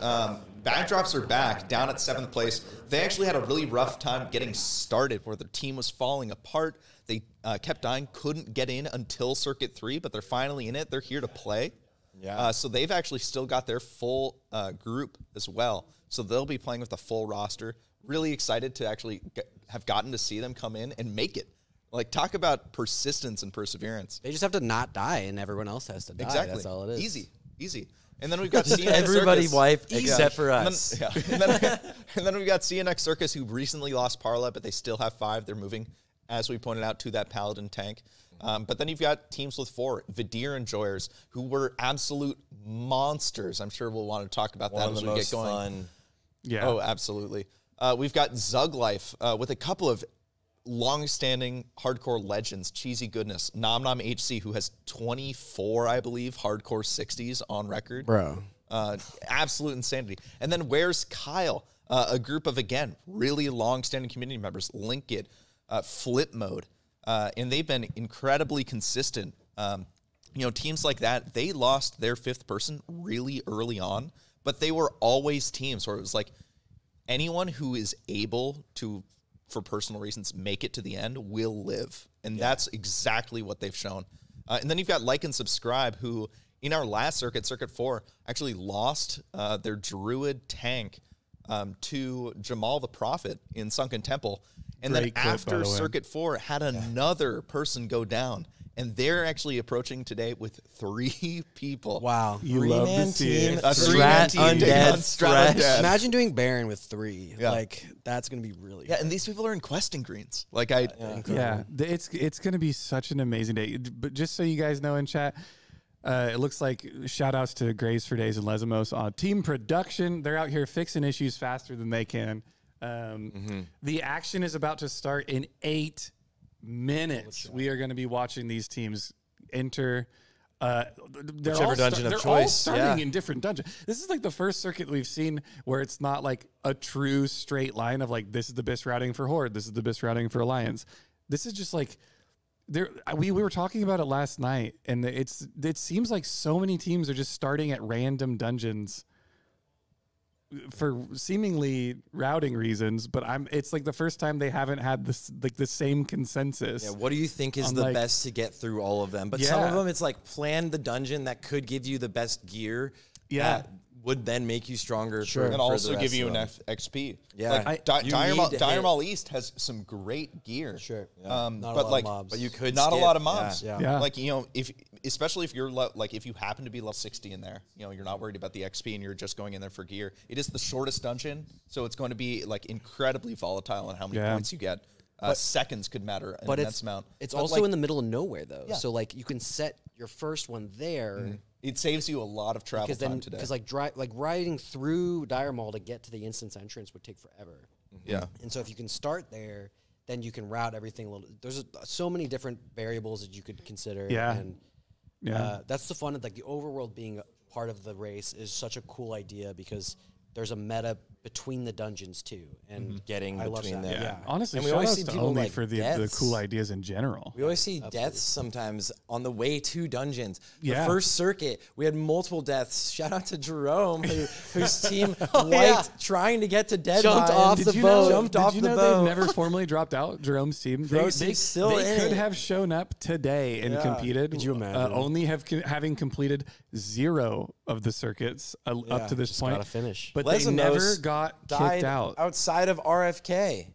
Speaker 3: Backdrops are back, down at 7th place. They actually had a really rough time getting started where the team was falling apart. They kept dying, couldn't get in until Circuit 3, but they're finally in it. They're here to play.
Speaker 1: Yeah.
Speaker 3: So they've actually still got their full group as well. So they'll be playing with a full roster. Really excited to actually have gotten to see them come in and make it. Like, talk about persistence and perseverance.
Speaker 2: They just have to not die, and everyone else has to die.
Speaker 3: Exactly.
Speaker 2: That's all it is.
Speaker 3: Easy. And then we've got CNX
Speaker 1: Everybody
Speaker 3: Circus.
Speaker 1: wipe except for
Speaker 3: And
Speaker 1: us.
Speaker 3: then, and then we've got CNX Circus, who recently lost Parla, but they still have 5. They're moving, as we pointed out, to that Paladin tank. But then you've got teams with 4, Vidir Enjoyers, who were absolute monsters. I'm sure we'll want to talk about
Speaker 1: One
Speaker 3: that
Speaker 1: of
Speaker 3: as
Speaker 1: the
Speaker 3: we
Speaker 1: most
Speaker 3: get going.
Speaker 1: fun.
Speaker 4: Yeah.
Speaker 3: Oh, absolutely. We've got Zug Life with a couple of long-standing hardcore legends, Cheesy Goodness, Nom Nom HC, who has 24, I believe, hardcore 60s on record.
Speaker 2: Bro.
Speaker 3: Absolute insanity. And then where's Kyle? A group of, again, really long-standing community members, Link It, Flip Mode, and they've been incredibly consistent. Teams like that, they lost their 5th person really early on, but they were always teams where it was like anyone who is able to, for personal reasons, make it to the end will live. And that's exactly what they've shown. And then you've got Like and Subscribe, who in our last circuit, Circuit 4, actually lost their Druid tank to Jamal the Prophet in Sunken Temple. And
Speaker 4: Great
Speaker 3: then
Speaker 4: clip, by
Speaker 3: after
Speaker 4: the way.
Speaker 3: Circuit 4, had another person go down and they're actually approaching today with 3 people.
Speaker 2: Wow.
Speaker 4: You love to
Speaker 1: Three-man
Speaker 4: see
Speaker 1: team,
Speaker 4: it.
Speaker 3: A
Speaker 1: Strat
Speaker 3: 3-man team taking
Speaker 1: Undead
Speaker 3: on Strat
Speaker 1: Fresh.
Speaker 3: Undead.
Speaker 2: Imagine doing Baron with 3.
Speaker 3: Yeah.
Speaker 2: Like, that's going to be really
Speaker 3: Yeah, and these people are in questing greens. Like I,
Speaker 4: Yeah, it's going to be such an amazing day. But just so you guys know in chat, it looks like shout outs to Graves for Days and Lesamos on team production. They're out here fixing issues faster than they can. The action is about to start in 8 minutes. We are going to be watching these teams enter.
Speaker 2: Whichever dungeon of
Speaker 4: they're
Speaker 2: choice.
Speaker 4: all starting in different dungeons. This is like the first circuit we've seen where it's not like a true straight line of like, this is the best routing for Horde, this is the best routing for Alliance. This is just like, we were talking about it last night, and it seems like so many teams are just starting at random dungeons for seemingly routing reasons, but it's like the first time they haven't had this like the same consensus.
Speaker 1: Yeah, what do you think is
Speaker 4: I'm
Speaker 1: the
Speaker 4: like-
Speaker 1: best to get through all of them? But some of
Speaker 4: Yeah.
Speaker 1: them, it's like plan the dungeon that could give you the best gear.
Speaker 4: Yeah.
Speaker 1: that would then make you stronger.
Speaker 2: Sure.
Speaker 1: for
Speaker 3: and
Speaker 1: the
Speaker 3: also
Speaker 1: rest
Speaker 3: give you
Speaker 1: of
Speaker 3: an
Speaker 1: them.
Speaker 3: XP.
Speaker 1: Yeah.
Speaker 3: like
Speaker 1: You need to
Speaker 3: Dire
Speaker 1: hit-
Speaker 3: Maul East has some great gear.
Speaker 2: Sure.
Speaker 3: Not
Speaker 2: Not a
Speaker 3: but
Speaker 2: lot
Speaker 3: like,
Speaker 2: of mobs.
Speaker 1: But you could
Speaker 3: not
Speaker 1: skip.
Speaker 3: a lot of mobs.
Speaker 2: Yeah.
Speaker 4: Yeah.
Speaker 3: Like especially if you're like if you happen to be level 60 in there, you're not worried about the XP and you're just going in there for gear. It is the shortest dungeon, so it's going to be like incredibly volatile in how many
Speaker 4: Yeah.
Speaker 3: points you get. Seconds could matter an
Speaker 2: But
Speaker 3: immense amount.
Speaker 2: it's
Speaker 3: But,
Speaker 2: also
Speaker 3: like,
Speaker 2: in the middle of nowhere, though.
Speaker 3: Yeah.
Speaker 2: So, like, you can set your first one there.
Speaker 3: it saves you a lot of travel
Speaker 2: Because
Speaker 3: time
Speaker 2: then,
Speaker 3: today.
Speaker 2: because like riding through Dire Maul to get to the instance entrance would take forever.
Speaker 3: yeah.
Speaker 2: And so if you can start there, then you can route everything a little. There's so many different variables that you could consider.
Speaker 4: Yeah.
Speaker 2: And
Speaker 4: Yeah.
Speaker 2: that's the fun of like the overworld being a part of the race is such a cool idea because there's a meta between the dungeons too, and
Speaker 1: Getting
Speaker 2: I love
Speaker 1: between
Speaker 2: that.
Speaker 1: them.
Speaker 2: Yeah.
Speaker 4: Honestly,
Speaker 1: And we
Speaker 4: shout
Speaker 1: always
Speaker 4: outs
Speaker 1: see
Speaker 4: to
Speaker 1: people
Speaker 4: Only
Speaker 1: like
Speaker 4: for the
Speaker 1: deaths.
Speaker 4: cool ideas in general.
Speaker 1: We always see deaths sometimes on the way to dungeons.
Speaker 4: Yeah.
Speaker 1: The first circuit, we had multiple deaths. Shout out to Jerome, whose team wiped
Speaker 2: yeah.
Speaker 1: trying to get to dead.
Speaker 2: Jumped
Speaker 1: Lion.
Speaker 2: off the boat.
Speaker 1: Jumped off
Speaker 4: Did
Speaker 1: the
Speaker 4: you know
Speaker 1: boat.
Speaker 4: they've never formally dropped out? Jerome's team.
Speaker 1: Jerome's team's still
Speaker 4: they
Speaker 1: in
Speaker 4: could
Speaker 1: it.
Speaker 4: have shown up today and
Speaker 1: Yeah.
Speaker 4: competed.
Speaker 2: Could you imagine?
Speaker 4: Only having completed 0 of the circuits up to this
Speaker 2: just
Speaker 4: point.
Speaker 2: gotta finish.
Speaker 4: But they
Speaker 1: Lesamos
Speaker 4: never got
Speaker 1: died
Speaker 4: kicked out.
Speaker 1: outside of RFK.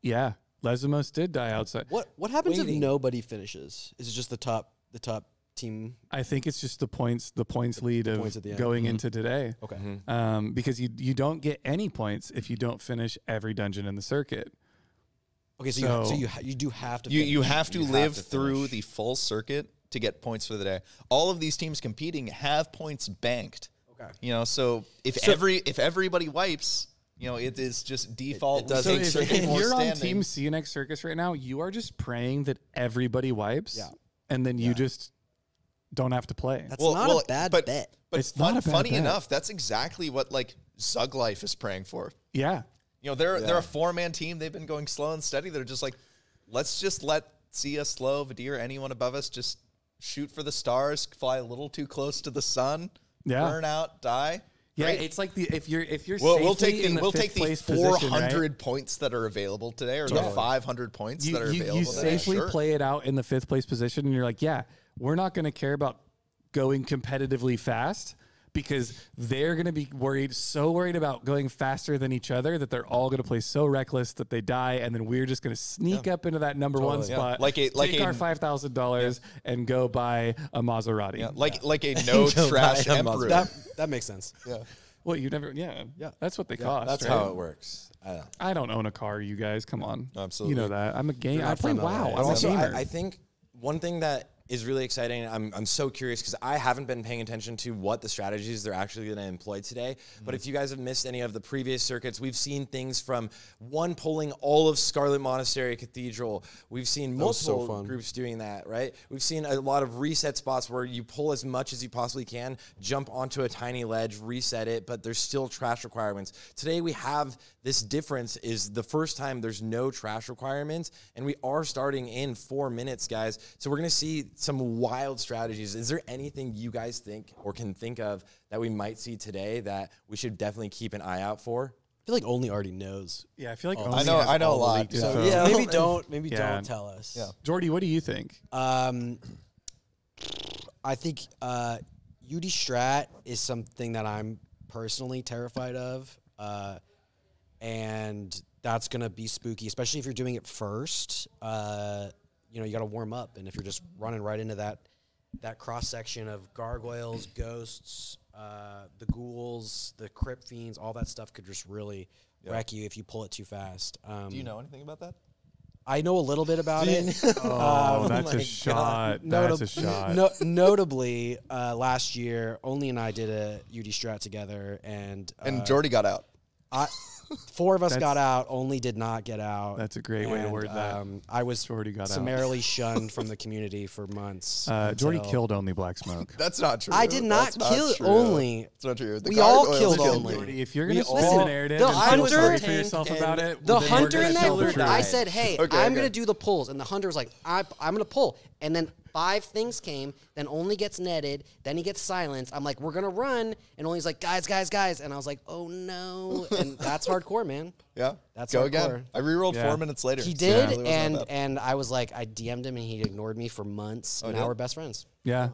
Speaker 4: Yeah, Lesamos did die outside.
Speaker 2: What happens if
Speaker 1: Waiting.
Speaker 2: nobody finishes? Is it just the top team?
Speaker 4: I think it's just the points lead of
Speaker 2: points at the end.
Speaker 4: going into today.
Speaker 2: Okay.
Speaker 4: Because you don't get any points if you don't finish every dungeon in the circuit.
Speaker 2: Okay,
Speaker 4: So-
Speaker 2: so you do have to.
Speaker 3: You
Speaker 2: finish.
Speaker 3: have to
Speaker 1: You have
Speaker 3: live
Speaker 1: to
Speaker 3: through
Speaker 1: finish.
Speaker 3: the full circuit to get points for the day. All of these teams competing have points banked.
Speaker 2: Okay.
Speaker 3: So if everybody wipes, it is just default.
Speaker 1: it does
Speaker 3: we
Speaker 4: So
Speaker 3: take
Speaker 1: Take
Speaker 4: if,
Speaker 3: circuit
Speaker 4: if
Speaker 3: more
Speaker 4: you're on
Speaker 3: standing.
Speaker 4: Team CNX Circus right now, you are just praying that everybody wipes,
Speaker 2: Yeah.
Speaker 4: and then you just don't have to play.
Speaker 2: That's not a bad
Speaker 3: but,
Speaker 2: bet.
Speaker 3: But
Speaker 4: It's not a bad
Speaker 3: funny
Speaker 4: bet.
Speaker 3: enough, that's exactly what like Zug Life is praying for.
Speaker 4: Yeah.
Speaker 3: They're a 4-man team. They've been going slow and steady. They're just like, let's just let Sia, Slow, Vadir, anyone above us just shoot for the stars, fly a little too close to the sun,
Speaker 4: Yeah.
Speaker 3: burn out, die.
Speaker 4: Yeah,
Speaker 3: Great.
Speaker 4: it's like if you're
Speaker 3: We'll
Speaker 4: safely
Speaker 3: take
Speaker 4: in
Speaker 3: the we'll
Speaker 4: fifth
Speaker 3: take the
Speaker 4: place
Speaker 3: 400
Speaker 4: position, right?
Speaker 3: points that are available today, or the 500 points that are available
Speaker 4: you
Speaker 3: today.
Speaker 4: safely
Speaker 3: Sure.
Speaker 4: play it out in the 5th place position, and you're like, yeah, we're not going to care about going competitively fast because they're going to be so worried about going faster than each other that they're all going to play so reckless that they die, and then we're just going to sneak up into that number one spot, take our $5,000 and go buy a Maserati.
Speaker 3: Yeah, like a no trash
Speaker 1: buy a
Speaker 3: emperor.
Speaker 2: That makes sense.
Speaker 3: yeah.
Speaker 4: Well, you never, yeah, that's what they cost.
Speaker 1: That's
Speaker 4: right?
Speaker 1: how it works.
Speaker 4: I don't own a car, you guys. Come on,
Speaker 3: Absolutely.
Speaker 4: You know that I'm a game. I
Speaker 2: not
Speaker 4: play
Speaker 2: from LA.
Speaker 4: WoW. I'm a
Speaker 1: Also,
Speaker 4: gamer.
Speaker 1: I think one thing that is really exciting. I'm so curious because I haven't been paying attention to what the strategies they're actually going to employ today. But if you guys have missed any of the previous circuits, we've seen things from one pulling all of Scarlet Monastery Cathedral. We've seen
Speaker 2: was so
Speaker 1: multiple
Speaker 2: fun.
Speaker 1: groups doing that, right? We've seen a lot of reset spots where you pull as much as you possibly can, jump onto a tiny ledge, reset it, but there's still trash requirements. Today we have this difference is the first time there's no trash requirements, and we are starting in 4 minutes, guys. So we're going to see some wild strategies. Is there anything you guys think or can think of that we might see today that we should definitely keep an eye out for?
Speaker 2: I feel like Only already knows.
Speaker 4: yeah, I feel like
Speaker 3: I
Speaker 4: Oni
Speaker 3: know-
Speaker 4: has
Speaker 3: I know
Speaker 4: all
Speaker 3: a
Speaker 4: the
Speaker 3: lot,
Speaker 4: leaked
Speaker 3: so-
Speaker 4: info.
Speaker 2: Yeah, maybe
Speaker 4: Yeah.
Speaker 2: don't tell us.
Speaker 3: Yeah.
Speaker 4: Jordy, what do you think?
Speaker 2: I think UD Strat is something that I'm personally terrified of, and that's gonna be spooky, especially if you're doing it first. you got to warm up. And if you're just running right into that cross section of gargoyles, ghosts, the ghouls, the crypt fiends, all that stuff could just really wreck you if you pull it too fast.
Speaker 3: Do you know anything about that?
Speaker 2: I know a little bit about it.
Speaker 4: Oh, that's a shot. That's a shot.
Speaker 2: Notably, last year, Only and I did a UD strat together, and
Speaker 3: Jordy got out.
Speaker 2: 4 of us got out. Only did not get out.
Speaker 4: That's a great way to word that.
Speaker 2: I was
Speaker 4: Jordy got
Speaker 2: summarily shunned from the community for months.
Speaker 4: Jordy killed Only Black Smoke.
Speaker 3: That's not true.
Speaker 2: I did not kill Only.
Speaker 3: It's not true.
Speaker 2: We all killed Only.
Speaker 4: Jordy, if you're going to spin the narrative
Speaker 2: the
Speaker 4: and feel
Speaker 2: hunter
Speaker 4: sorry for yourself about it,
Speaker 2: the
Speaker 4: then
Speaker 2: hunter
Speaker 4: we're
Speaker 2: in
Speaker 4: gonna tell the
Speaker 2: that,
Speaker 4: truth.
Speaker 2: I said, hey,
Speaker 3: Okay,
Speaker 2: I'm going to do the pulls. And the hunter was like, I'm going to pull. And then 5 things came, then Only gets netted, then he gets silenced. I'm like, we're going to run. And Only's like, guys. And I was like, oh, no. And that's hardcore, man.
Speaker 3: Yeah.
Speaker 2: That's
Speaker 3: Go
Speaker 2: hardcore.
Speaker 3: again. I rerolled 4 minutes later.
Speaker 2: He
Speaker 3: So
Speaker 2: did,
Speaker 3: it really wasn't that bad.
Speaker 2: and I was like, I DM'd him, and he ignored me for months. And now
Speaker 3: yeah?
Speaker 2: we're best friends.
Speaker 4: Yeah.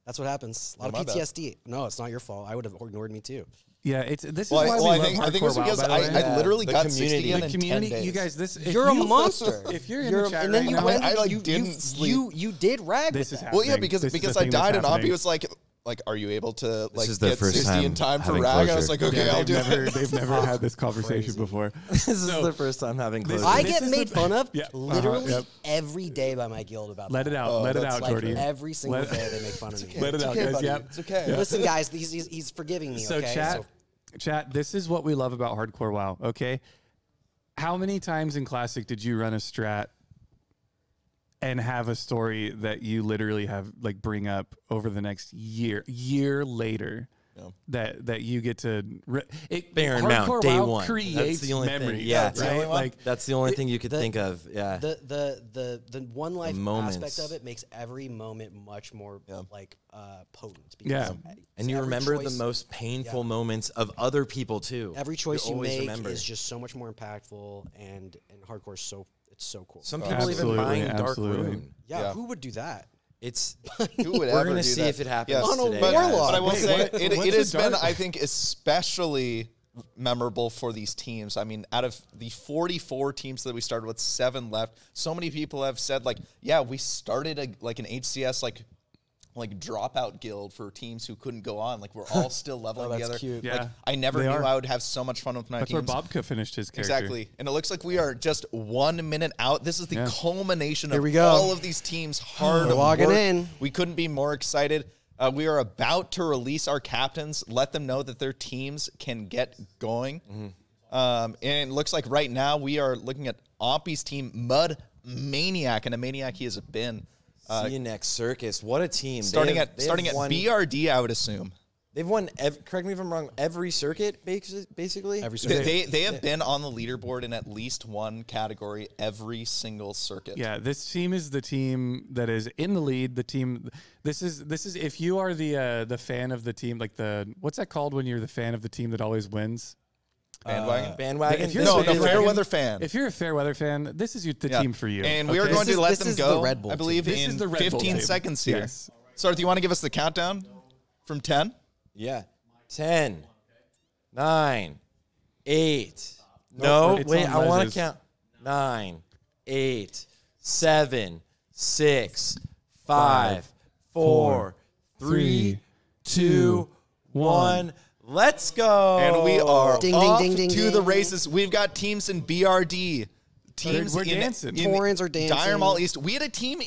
Speaker 2: That's what happens. A lot
Speaker 3: my
Speaker 2: of
Speaker 3: bad.
Speaker 2: PTSD. No, it's not your fault. I would have ignored me, too.
Speaker 4: Yeah, this is
Speaker 3: Well,
Speaker 4: why
Speaker 3: I
Speaker 4: we
Speaker 3: think
Speaker 4: love
Speaker 3: it's
Speaker 4: Hardcore WoW,
Speaker 3: because
Speaker 4: by the way.
Speaker 3: I literally
Speaker 1: The
Speaker 3: got
Speaker 1: community.
Speaker 3: 60 in
Speaker 4: The
Speaker 3: 10
Speaker 4: community,
Speaker 3: days.
Speaker 4: you guys, if
Speaker 2: You're a monster.
Speaker 4: If you're in the chat
Speaker 2: and then
Speaker 4: right
Speaker 2: you
Speaker 4: now,
Speaker 2: went.
Speaker 3: I, like,
Speaker 2: you,
Speaker 3: didn't sleep.
Speaker 2: You did rag
Speaker 4: this
Speaker 2: with
Speaker 4: is
Speaker 2: that.
Speaker 4: happening.
Speaker 3: Well, yeah,
Speaker 4: This is
Speaker 3: because
Speaker 4: the
Speaker 3: I
Speaker 4: thing that's
Speaker 3: died and
Speaker 4: happening.
Speaker 3: Obby was like, are you able to like
Speaker 1: is their
Speaker 3: get
Speaker 1: first
Speaker 3: 60 in
Speaker 1: time
Speaker 3: time for
Speaker 1: having
Speaker 3: rag? I was
Speaker 1: closure.
Speaker 3: like, okay,
Speaker 4: Yeah,
Speaker 3: I'll do it.
Speaker 4: they've never had this conversation before.
Speaker 1: This is the first time having closure.
Speaker 2: I
Speaker 4: This
Speaker 2: get
Speaker 4: is
Speaker 2: made
Speaker 4: the-
Speaker 2: fun of
Speaker 4: Yeah.
Speaker 2: literally
Speaker 4: Yep.
Speaker 2: every day by my guild about
Speaker 4: Let
Speaker 2: that.
Speaker 4: it out. Let it
Speaker 3: that's
Speaker 4: out,
Speaker 2: Like
Speaker 4: Jordy.
Speaker 2: every single
Speaker 4: Let-
Speaker 2: day they make fun of me.
Speaker 4: Let it
Speaker 3: It's
Speaker 4: out,
Speaker 3: okay,
Speaker 4: guys.
Speaker 3: buddy.
Speaker 4: Yep.
Speaker 3: It's okay.
Speaker 2: Listen, guys, he's forgiving me.
Speaker 4: So
Speaker 2: okay?
Speaker 4: chat, this is what we love about Hardcore WoW, okay? How many times in Classic did you run a strat and have a story that you literally have like bring up over the next year later? That you get to
Speaker 1: Baron
Speaker 4: Hardcore
Speaker 1: Mount, day
Speaker 4: WoW
Speaker 1: one.
Speaker 4: creates
Speaker 1: That's the only
Speaker 4: memories,
Speaker 1: thing. Yeah,
Speaker 4: right? Like
Speaker 1: that's the only thing you could think of. Yeah.
Speaker 2: The one life
Speaker 1: moments.
Speaker 2: aspect of it makes every moment much more like potent.
Speaker 4: Yeah.
Speaker 1: And you
Speaker 2: every
Speaker 1: remember
Speaker 2: choice-
Speaker 1: the most painful moments of other people too.
Speaker 2: Every choice you
Speaker 1: always
Speaker 2: make
Speaker 1: remember.
Speaker 2: is just so much more impactful, and hardcore is so cool.
Speaker 1: Some people even
Speaker 4: Absolutely,
Speaker 1: buying Dark
Speaker 4: absolutely.
Speaker 1: Rune.
Speaker 2: Yeah, who would do that?
Speaker 1: It's
Speaker 3: Who would
Speaker 1: we're
Speaker 3: ever
Speaker 1: gonna
Speaker 3: do
Speaker 1: see
Speaker 3: that?
Speaker 1: if it happens
Speaker 3: Yes.
Speaker 2: On a
Speaker 1: today.
Speaker 3: But,
Speaker 1: guys.
Speaker 2: warlock.
Speaker 3: but I will
Speaker 4: Wait,
Speaker 3: say
Speaker 4: what-
Speaker 3: it
Speaker 4: what's
Speaker 3: has
Speaker 4: a
Speaker 3: been,
Speaker 4: dark-
Speaker 3: I think, especially memorable for these teams. I mean, out of the 44 teams that we started with, 7 left. So many people have said, like, yeah, we started an HCS like dropout guild for teams who couldn't go on. Like, we're all still leveling
Speaker 2: that's
Speaker 3: together.
Speaker 2: cute.
Speaker 4: Yeah,
Speaker 3: Like, I never
Speaker 4: they
Speaker 3: knew
Speaker 4: are.
Speaker 3: I would have so much fun with my
Speaker 4: That's where
Speaker 3: teams.
Speaker 4: Bobka finished his character.
Speaker 3: Exactly. And it looks like we are just 1 minute out. This is the
Speaker 4: Yeah.
Speaker 3: culmination
Speaker 2: Here
Speaker 3: of
Speaker 2: we go.
Speaker 3: all of these teams' hard
Speaker 2: We're logging
Speaker 3: work.
Speaker 2: in.
Speaker 3: We couldn't be more excited. We are about to release our captains, let them know that their teams can get going. And it looks like right now we are looking at Oppie's team, Mud Maniac, and a maniac he has been.
Speaker 1: See you next circus. What a team!
Speaker 3: Starting
Speaker 1: They
Speaker 3: at
Speaker 1: have won-
Speaker 3: BRD, I would assume.
Speaker 1: They've won. Correct me if I'm wrong. Every circuit, basically.
Speaker 2: Every circuit.
Speaker 3: They have been on the leaderboard in at least one category every single circuit.
Speaker 4: Yeah, this team is the team that is in the lead. The team. This is if you are the fan of the team, like what's that called when you're the fan of the team that always wins?
Speaker 3: Bandwagon?
Speaker 1: Bandwagon.
Speaker 4: If you're
Speaker 3: No,
Speaker 4: a
Speaker 3: the
Speaker 4: fan-
Speaker 3: Fairweather fan.
Speaker 4: If you're a Fairweather fan, this is the
Speaker 3: Yeah.
Speaker 4: team for you.
Speaker 3: And we are
Speaker 4: okay?
Speaker 3: going
Speaker 2: This
Speaker 3: to
Speaker 2: is-
Speaker 3: let
Speaker 2: this
Speaker 3: them
Speaker 2: is the
Speaker 3: go,
Speaker 2: Red Bull
Speaker 3: I believe,
Speaker 4: team. This
Speaker 3: in
Speaker 4: is the Red Bull
Speaker 3: 15
Speaker 4: team.
Speaker 3: seconds here.
Speaker 4: Yes.
Speaker 3: Sarthe, do you want to give us the countdown from 10?
Speaker 1: Yeah. 10, 9, 8. No,
Speaker 4: it's
Speaker 1: wait.
Speaker 4: on
Speaker 1: I want to
Speaker 4: Les's.
Speaker 1: count. 9, 8, 7, 6, 5, 4, 3, 2, 1. Let's go.
Speaker 3: And we are
Speaker 2: Ding, ding,
Speaker 3: off
Speaker 2: ding, ding,
Speaker 3: to the
Speaker 2: ding.
Speaker 3: races. We've got teams in BRD. Teams
Speaker 4: We're
Speaker 3: in,
Speaker 4: dancing.
Speaker 3: in
Speaker 2: Torrens are dancing.
Speaker 3: Dire Mall East. We had a team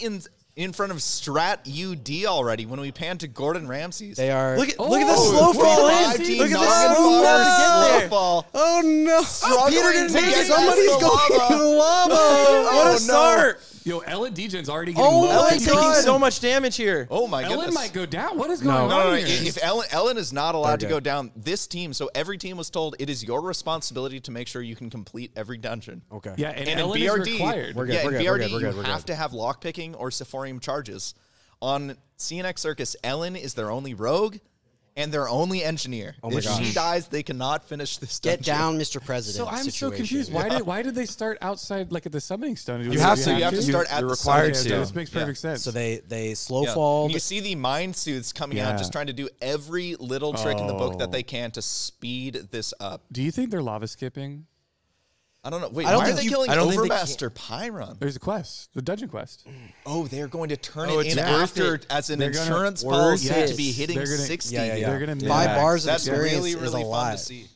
Speaker 3: in front of Strat UD already when we panned to Gordon Ramsay's.
Speaker 2: They are.
Speaker 1: Look at the slow fall in. Look at the slow fall to get there.
Speaker 3: Fall.
Speaker 2: Oh no!
Speaker 3: Struggling
Speaker 2: Peter
Speaker 3: to
Speaker 2: didn't
Speaker 3: get
Speaker 2: make it. Somebody's
Speaker 3: past the
Speaker 2: going
Speaker 3: lava.
Speaker 2: to the lava.
Speaker 1: What
Speaker 3: Oh,
Speaker 1: a
Speaker 3: no.
Speaker 1: start.
Speaker 4: Yo, Ellen Degen's already getting
Speaker 2: Oh
Speaker 4: low.
Speaker 2: my
Speaker 1: Ellen's taking
Speaker 2: God.
Speaker 1: so much damage here.
Speaker 3: Oh my
Speaker 4: Ellen
Speaker 3: goodness.
Speaker 4: might go down. What is going on
Speaker 3: No.
Speaker 4: here?
Speaker 3: If Ellen is not allowed to
Speaker 2: They're
Speaker 3: go down, this team, so every team was told it is your responsibility to make sure you can complete every dungeon.
Speaker 2: Okay.
Speaker 4: Yeah, and
Speaker 3: And
Speaker 4: Ellen
Speaker 3: in BRD,
Speaker 4: is required.
Speaker 2: We're good,
Speaker 3: yeah,
Speaker 2: we're
Speaker 3: in
Speaker 2: good,
Speaker 3: BRD,
Speaker 2: we're good, we're
Speaker 3: you
Speaker 2: good, we're
Speaker 3: have
Speaker 2: good.
Speaker 3: to have lockpicking or Sephorium charges. On CNX Circus, Ellen is their only rogue and their only engineer.
Speaker 2: Oh my
Speaker 3: if she
Speaker 2: gosh.
Speaker 3: dies, they cannot finish this
Speaker 2: Get
Speaker 3: dungeon.
Speaker 2: down, Mr. President.
Speaker 4: So I'm so
Speaker 2: situation.
Speaker 4: confused. Why did they start outside like at the summoning stone?
Speaker 3: You have to start at
Speaker 1: You're
Speaker 3: the
Speaker 1: required
Speaker 3: summit.
Speaker 1: to.
Speaker 4: This makes perfect sense.
Speaker 2: So they slow
Speaker 3: Yeah.
Speaker 2: fall.
Speaker 3: And you see the mind suits coming out,
Speaker 4: Yeah.
Speaker 3: just trying to do every little trick in the book
Speaker 4: Oh.
Speaker 3: that they can to speed this up.
Speaker 4: Do you think they're lava skipping?
Speaker 3: I don't know. Wait,
Speaker 2: I don't
Speaker 3: why are
Speaker 2: think
Speaker 3: they
Speaker 2: you-
Speaker 3: killing
Speaker 1: I don't think they
Speaker 3: Overmaster Pyron?
Speaker 4: There's a quest, the dungeon quest.
Speaker 3: Oh, they're going to turn
Speaker 1: Oh,
Speaker 3: it
Speaker 1: it's
Speaker 3: in
Speaker 1: worth
Speaker 3: after
Speaker 1: it.
Speaker 3: as an
Speaker 4: They're gonna-
Speaker 3: insurance
Speaker 1: Worth
Speaker 3: policy
Speaker 1: it.
Speaker 3: to be hitting
Speaker 4: They're gonna-
Speaker 3: 60.
Speaker 2: Yeah.
Speaker 4: They're gonna
Speaker 2: 5
Speaker 4: max.
Speaker 2: bars of
Speaker 3: That's
Speaker 2: experience
Speaker 3: really,
Speaker 2: is a
Speaker 3: really fun
Speaker 2: lot.
Speaker 3: to see.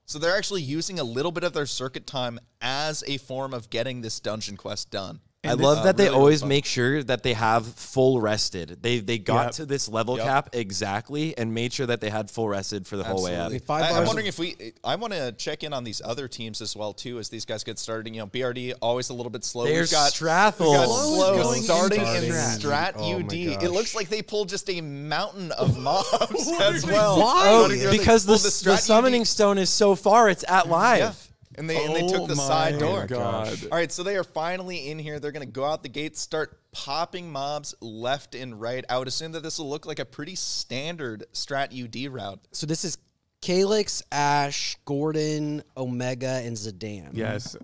Speaker 3: So they're actually using a little bit of their circuit time as a form of getting this dungeon quest done.
Speaker 1: I love that they
Speaker 3: really,
Speaker 1: always
Speaker 3: really fun.
Speaker 1: make sure that they have full rested. They got
Speaker 4: Yep.
Speaker 1: to this level cap exactly and made sure that they had full rested for the whole way up.
Speaker 3: Absolutely.
Speaker 2: 5
Speaker 3: I'm
Speaker 2: bars
Speaker 3: wondering if I want to check in on these other teams as well too as these guys get started. You know, BRD always a little bit slow.
Speaker 1: There's
Speaker 3: We've got
Speaker 1: Strathel.
Speaker 3: We've got
Speaker 1: Slow
Speaker 3: slow
Speaker 1: going
Speaker 3: starting
Speaker 2: into
Speaker 3: in
Speaker 2: Strat.
Speaker 3: Strat
Speaker 2: Oh my
Speaker 3: UD. It
Speaker 2: gosh.
Speaker 3: looks like they pulled just a mountain of mobs as well.
Speaker 2: Why?
Speaker 3: Oh,
Speaker 1: Because the
Speaker 3: Strat
Speaker 1: summoning
Speaker 3: UD.
Speaker 1: stone is so far, it's at live.
Speaker 3: Yeah. And they took the side door.
Speaker 4: God.
Speaker 3: All right, so they are finally in here. They're going to go out the gate, start popping mobs left and right. I would assume that this will look like a pretty standard Strat UD route.
Speaker 2: So this is Calyx, Ashe, Gordon, Omega, and Zidane.
Speaker 4: Yes.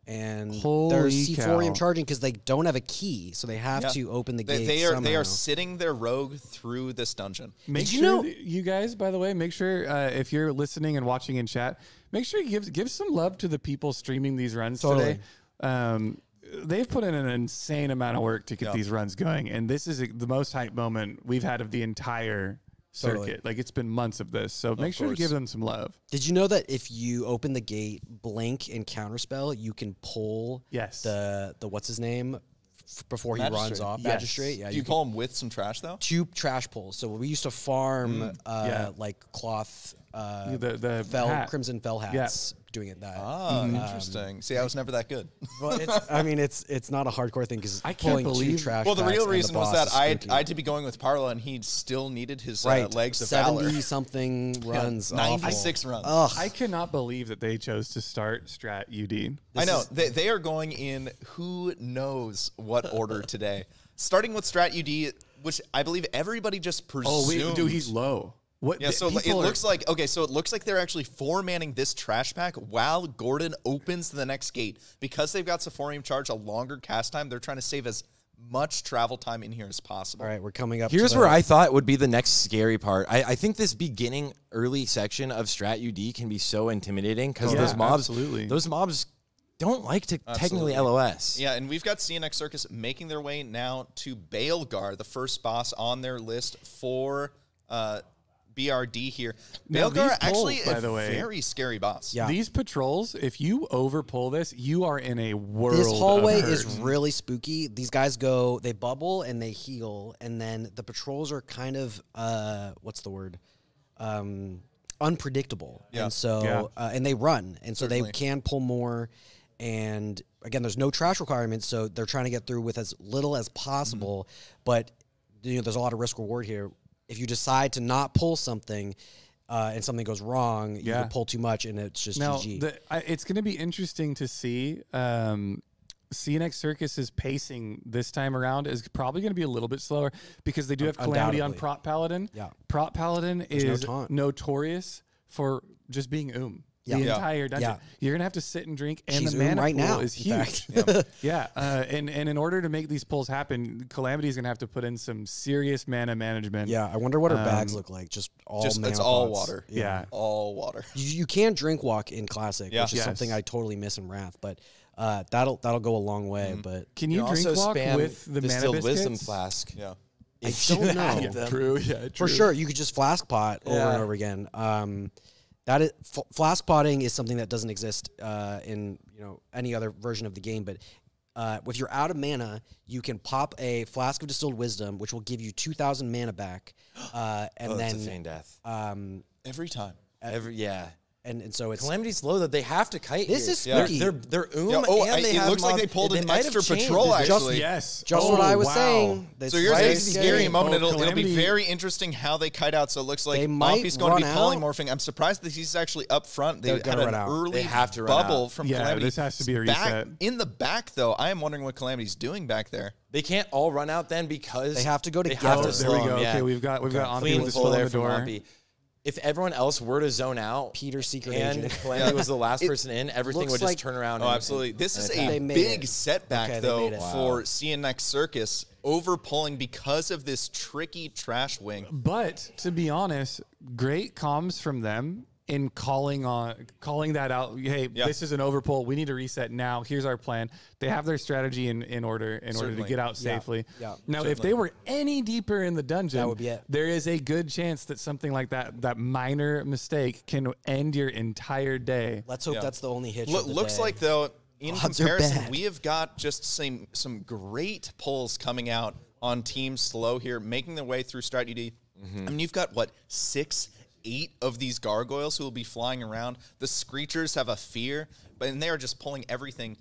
Speaker 2: And
Speaker 4: Holy
Speaker 2: they're C4ium
Speaker 4: cow.
Speaker 2: charging because they don't have a key, so they have
Speaker 3: Yeah.
Speaker 2: to open the gate.
Speaker 3: They
Speaker 2: somehow.
Speaker 3: are sitting their rogue through this dungeon.
Speaker 4: Make
Speaker 2: Did
Speaker 4: sure
Speaker 2: you know-
Speaker 4: you guys, by the way, make sure if you're listening and watching in chat, make sure you give some love to the people streaming these runs
Speaker 2: Totally.
Speaker 4: today. They've put in an insane amount of work to get
Speaker 3: Yeah.
Speaker 4: these runs going, and this is the most hype moment we've had of the entire circuit.
Speaker 2: Totally.
Speaker 4: Like it's been months of this, so make sure to
Speaker 3: course.
Speaker 4: give them some love.
Speaker 2: Did you know that if you open the gate, blink, and counterspell, you can pull
Speaker 4: Yes.
Speaker 2: the what's his name before he runs
Speaker 3: Magistrate.
Speaker 2: off?
Speaker 4: Yes.
Speaker 2: Magistrate. Yeah.
Speaker 3: Do you
Speaker 2: can-
Speaker 3: pull them with some trash though?
Speaker 2: 2 trash pulls. So we used to farm
Speaker 4: Yeah.
Speaker 2: like cloth,
Speaker 4: The
Speaker 2: fell
Speaker 4: hat.
Speaker 2: crimson fell hats. Doing it that.
Speaker 3: Ah, interesting. See, I was never that good.
Speaker 2: But it's, I mean, it's not a hardcore thing because
Speaker 4: I can't
Speaker 2: pulling 2
Speaker 4: believe-
Speaker 2: trash.
Speaker 3: Well, the
Speaker 2: packs
Speaker 3: real
Speaker 2: and
Speaker 3: reason was
Speaker 2: boss
Speaker 3: that
Speaker 2: is
Speaker 3: I
Speaker 2: spooky.
Speaker 3: had to be going with Parla, and he still needed his
Speaker 2: right
Speaker 3: legs of valor.
Speaker 2: 70 something runs.
Speaker 3: 96 runs.
Speaker 2: Ugh.
Speaker 4: I cannot believe that they chose to start Strat UD.
Speaker 3: I know. They are going in who knows what order today. Starting with Strat UD, which I believe everybody just presumed.
Speaker 4: Oh wait, dude, he's low. What?
Speaker 3: Yeah, so it looks like, okay, so it looks like they're actually four-manning this trash pack while Gordon opens the next gate. Because they've got Sephorium Charge, a longer cast time, they're trying to save as much travel time in here as possible.
Speaker 2: All right, we're coming up.
Speaker 1: Here's
Speaker 2: to
Speaker 1: where I thought would be the next scary part. I think this beginning early section of Strat UD can be so intimidating because
Speaker 4: Yeah,
Speaker 1: those mobs,
Speaker 4: absolutely.
Speaker 1: those mobs don't like to technically LOS.
Speaker 3: Yeah, and we've got CNX Circus making their way now to Baelgar, the first boss on their list for BRD here.
Speaker 4: Now,
Speaker 3: Baelgar,
Speaker 4: these
Speaker 3: actually
Speaker 4: polls, by
Speaker 3: a
Speaker 4: the way-
Speaker 3: very scary boss.
Speaker 2: Yeah.
Speaker 4: These patrols, if you overpull this, you are in a world.
Speaker 2: This hallway
Speaker 4: of
Speaker 2: is
Speaker 4: hurt.
Speaker 2: really spooky. These guys go, they bubble and they heal, and then the patrols are kind of what's the word? Unpredictable.
Speaker 3: Yeah.
Speaker 2: And so
Speaker 4: Yeah.
Speaker 2: and they run, and so
Speaker 3: Certainly.
Speaker 2: they can pull more. And again, there's no trash requirements, so they're trying to get through with as little as possible. But there's a lot of risk reward here. If you decide to not pull something, and something goes wrong, you
Speaker 4: Yeah.
Speaker 2: can pull too much, and it's just
Speaker 4: Now,
Speaker 2: GG.
Speaker 4: it's going to be interesting to see. CNX Circus's pacing this time around is probably going to be a little bit slower because they do have Calamity on
Speaker 2: Undoubtedly.
Speaker 4: Prop Paladin.
Speaker 2: Yeah.
Speaker 4: Prop Paladin
Speaker 2: no
Speaker 4: is
Speaker 2: taunt.
Speaker 4: notorious for just being the
Speaker 2: Yeah.
Speaker 4: entire dungeon.
Speaker 2: Yeah.
Speaker 4: You're going to have to sit and drink, and
Speaker 2: She's
Speaker 4: the mana
Speaker 2: right
Speaker 4: pool
Speaker 2: now,
Speaker 4: is
Speaker 2: in
Speaker 4: huge.
Speaker 2: fact.
Speaker 4: Yeah, and in order to make these pulls happen, Calamity is going to have to put in some serious mana management.
Speaker 2: Yeah, I wonder what her bags look like. Just all
Speaker 3: Just
Speaker 2: mana
Speaker 3: it's all
Speaker 2: pots.
Speaker 3: water.
Speaker 4: Yeah.
Speaker 3: All water.
Speaker 2: You can drink walk in Classic,
Speaker 3: Yeah.
Speaker 2: which is
Speaker 4: Yes.
Speaker 2: something I totally miss in Wrath, but that'll go a long way. But
Speaker 4: Can you drink
Speaker 1: also
Speaker 4: walk
Speaker 1: spam
Speaker 4: with the mana
Speaker 1: distilled wisdom
Speaker 4: biscuits?
Speaker 1: flask.
Speaker 3: Yeah.
Speaker 2: I don't know.
Speaker 1: them.
Speaker 4: True. Yeah.
Speaker 2: For
Speaker 4: True.
Speaker 2: sure, you could just flask pot over
Speaker 1: Yeah.
Speaker 2: and over again. That is flask potting is something that doesn't exist in any other version of the game. But if you're out of mana, you can pop a flask of distilled wisdom, which will give you 2,000 mana back, and
Speaker 1: Oh, that's a
Speaker 2: then
Speaker 1: feign death.
Speaker 3: Every time.
Speaker 2: and so it's
Speaker 1: Calamity's low that they have to kite.
Speaker 2: This
Speaker 1: here.
Speaker 2: is spooky.
Speaker 1: They're
Speaker 3: Yeah,
Speaker 1: and they
Speaker 3: it
Speaker 1: have
Speaker 3: looks like
Speaker 1: mobs-
Speaker 3: they pulled an
Speaker 1: might have
Speaker 3: extra
Speaker 1: changed.
Speaker 3: patrol,
Speaker 1: It's just-
Speaker 3: actually.
Speaker 4: Yes.
Speaker 2: just what I was
Speaker 4: wow.
Speaker 2: saying.
Speaker 3: So
Speaker 2: That's
Speaker 3: here's
Speaker 2: right
Speaker 3: a
Speaker 2: at the
Speaker 3: scary
Speaker 2: beginning.
Speaker 3: moment.
Speaker 4: Oh,
Speaker 3: It'll be
Speaker 4: Calamity.
Speaker 3: very interesting how they kite out. So it looks like
Speaker 2: They might
Speaker 3: Moppy's going to be
Speaker 2: run out.
Speaker 3: polymorphing. I'm surprised that he's actually up front. They
Speaker 2: They're
Speaker 3: had
Speaker 2: gonna
Speaker 3: an
Speaker 2: run out.
Speaker 3: early
Speaker 1: They have to run
Speaker 3: bubble
Speaker 1: out.
Speaker 3: from
Speaker 4: Yeah,
Speaker 3: Calamity.
Speaker 4: this has to be a
Speaker 3: Back-
Speaker 4: reset.
Speaker 3: in the back, though, I am wondering what Calamity's doing back there.
Speaker 1: They can't all run out then because
Speaker 2: They have to go
Speaker 1: they
Speaker 2: together.
Speaker 1: have to
Speaker 2: Oh,
Speaker 1: slow
Speaker 4: there we go.
Speaker 1: them, yeah.
Speaker 4: Okay, we've got on
Speaker 1: Clean
Speaker 4: the
Speaker 1: pull there
Speaker 4: the
Speaker 1: from
Speaker 4: door.
Speaker 1: Moppy. If everyone else were to zone out,
Speaker 2: Peter Secret
Speaker 1: and
Speaker 2: Agent.
Speaker 1: Calamity was the last
Speaker 3: It
Speaker 1: person in, everything
Speaker 2: looks
Speaker 1: would just
Speaker 2: like-
Speaker 1: turn around.
Speaker 3: Oh,
Speaker 1: and-
Speaker 3: absolutely. This is
Speaker 1: attack.
Speaker 3: a
Speaker 2: They made
Speaker 3: big
Speaker 2: it.
Speaker 3: setback,
Speaker 2: Okay, they
Speaker 3: though,
Speaker 2: made it.
Speaker 3: for CNX Circus overpulling because of this tricky trash wing.
Speaker 4: But to be honest, great comms from them in calling that out. Hey, this is an overpull. We need to reset now. Here's our plan. They have their strategy in order to get out safely.
Speaker 2: Yeah.
Speaker 4: Now, if they were any deeper in the dungeon,
Speaker 2: that would be it.
Speaker 4: There is a good chance that something like that minor mistake can end your entire day.
Speaker 2: Let's hope that's the only hitch. of the
Speaker 3: Looks
Speaker 2: day.
Speaker 3: like, though, in
Speaker 2: Odds are
Speaker 3: comparison,
Speaker 2: bad.
Speaker 3: we have got just some great pulls coming out on Team Slow here, making their way through Strat UD. I mean, you've got, 6-8 of these gargoyles who will be flying around. The Screechers have a fear, and they are just pulling everything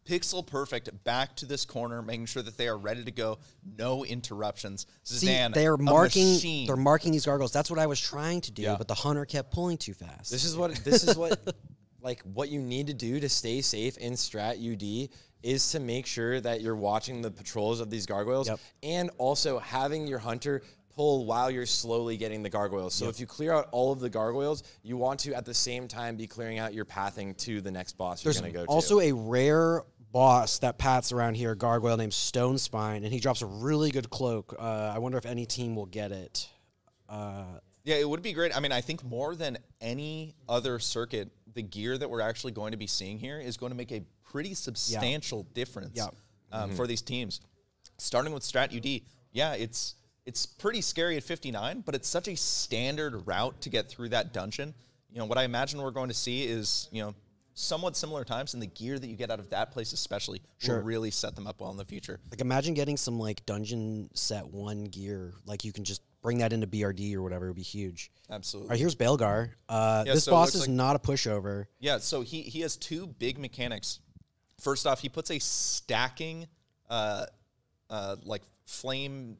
Speaker 3: pixel perfect back to this corner, making sure that they are ready to go. No interruptions. Zidane,
Speaker 2: they're marking.
Speaker 3: machine.
Speaker 2: They're marking these gargoyles. That's what I was trying to do, but the hunter kept pulling too fast.
Speaker 1: This is what like what you need to do to stay safe in Strat UD is to make sure that you're watching the patrols of these gargoyles and also having your hunter pull while you're slowly getting the gargoyles. So if you clear out all of the gargoyles, you want to at the same time be clearing out your pathing to the next boss you're going to go to.
Speaker 2: Also a rare boss that pats around here, a gargoyle named Stone Spine, and he drops a really good cloak. I wonder if any team will get it.
Speaker 3: Yeah, it would be great. I mean, I think more than any other circuit, the gear that we're actually going to be seeing here is going to make a pretty substantial difference for these teams. Starting with Strat UD, it's pretty scary at 59, but it's such a standard route to get through that dungeon. You know, what I imagine we're going to see is, somewhat similar times, and the gear that you get out of that place especially will really set them up well in the future.
Speaker 2: Like, imagine getting some, dungeon set 1 gear. Like, you can just bring that into BRD or whatever. It would be huge.
Speaker 3: Absolutely.
Speaker 2: All right, here's Belgar. This boss is not a pushover.
Speaker 3: Yeah, so he has 2 big mechanics. First off, he puts a stacking, flame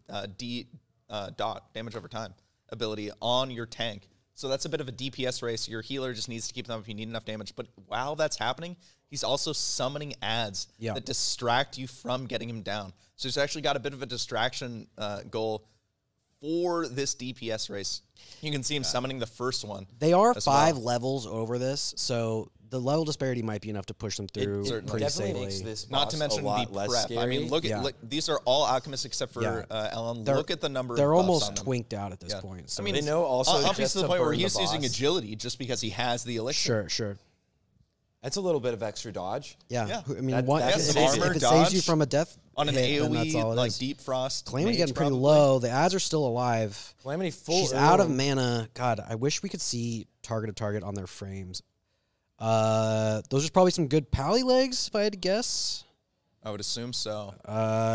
Speaker 3: dot, damage over time, ability on your tank. So that's a bit of a DPS race. Your healer just needs to keep them up if you need enough damage. But while that's happening, he's also summoning ads that distract you from getting him down. So he's actually got a bit of a distraction goal for this DPS race. You can see him summoning the first one.
Speaker 2: They are 5 levels over this, so the level disparity might be enough to push them through
Speaker 1: It
Speaker 2: pretty
Speaker 1: definitely
Speaker 2: safely.
Speaker 1: makes this
Speaker 3: Not to
Speaker 1: boss
Speaker 3: mention
Speaker 1: a lot
Speaker 3: the
Speaker 1: less
Speaker 3: prep.
Speaker 1: scary.
Speaker 3: I mean, look, these are all alchemists except for Ellen. Look at the number.
Speaker 2: They're
Speaker 3: of buffs
Speaker 2: almost
Speaker 3: on them.
Speaker 2: twinked out at this point. So
Speaker 3: I mean,
Speaker 1: They know also
Speaker 3: up
Speaker 1: just
Speaker 3: to the
Speaker 1: to
Speaker 3: point where
Speaker 1: burn the
Speaker 3: he's using
Speaker 1: boss.
Speaker 3: agility just because he has the elixir.
Speaker 2: sure.
Speaker 1: That's a little bit of extra dodge.
Speaker 2: Yeah. I mean,
Speaker 1: that's
Speaker 2: if
Speaker 3: armor
Speaker 2: it saves you
Speaker 3: dodge
Speaker 2: from a death
Speaker 3: on an
Speaker 2: hit, then that's all
Speaker 3: AoE
Speaker 2: it
Speaker 3: like
Speaker 2: is.
Speaker 3: deep frost.
Speaker 2: Calamity's
Speaker 3: mage
Speaker 2: getting pretty
Speaker 3: probably.
Speaker 2: low. The ads are still alive.
Speaker 1: Calamity full.
Speaker 2: She's out of mana. God, I wish we could see target on their frames. Those are probably some good pally legs, if I had to guess.
Speaker 3: I would assume so.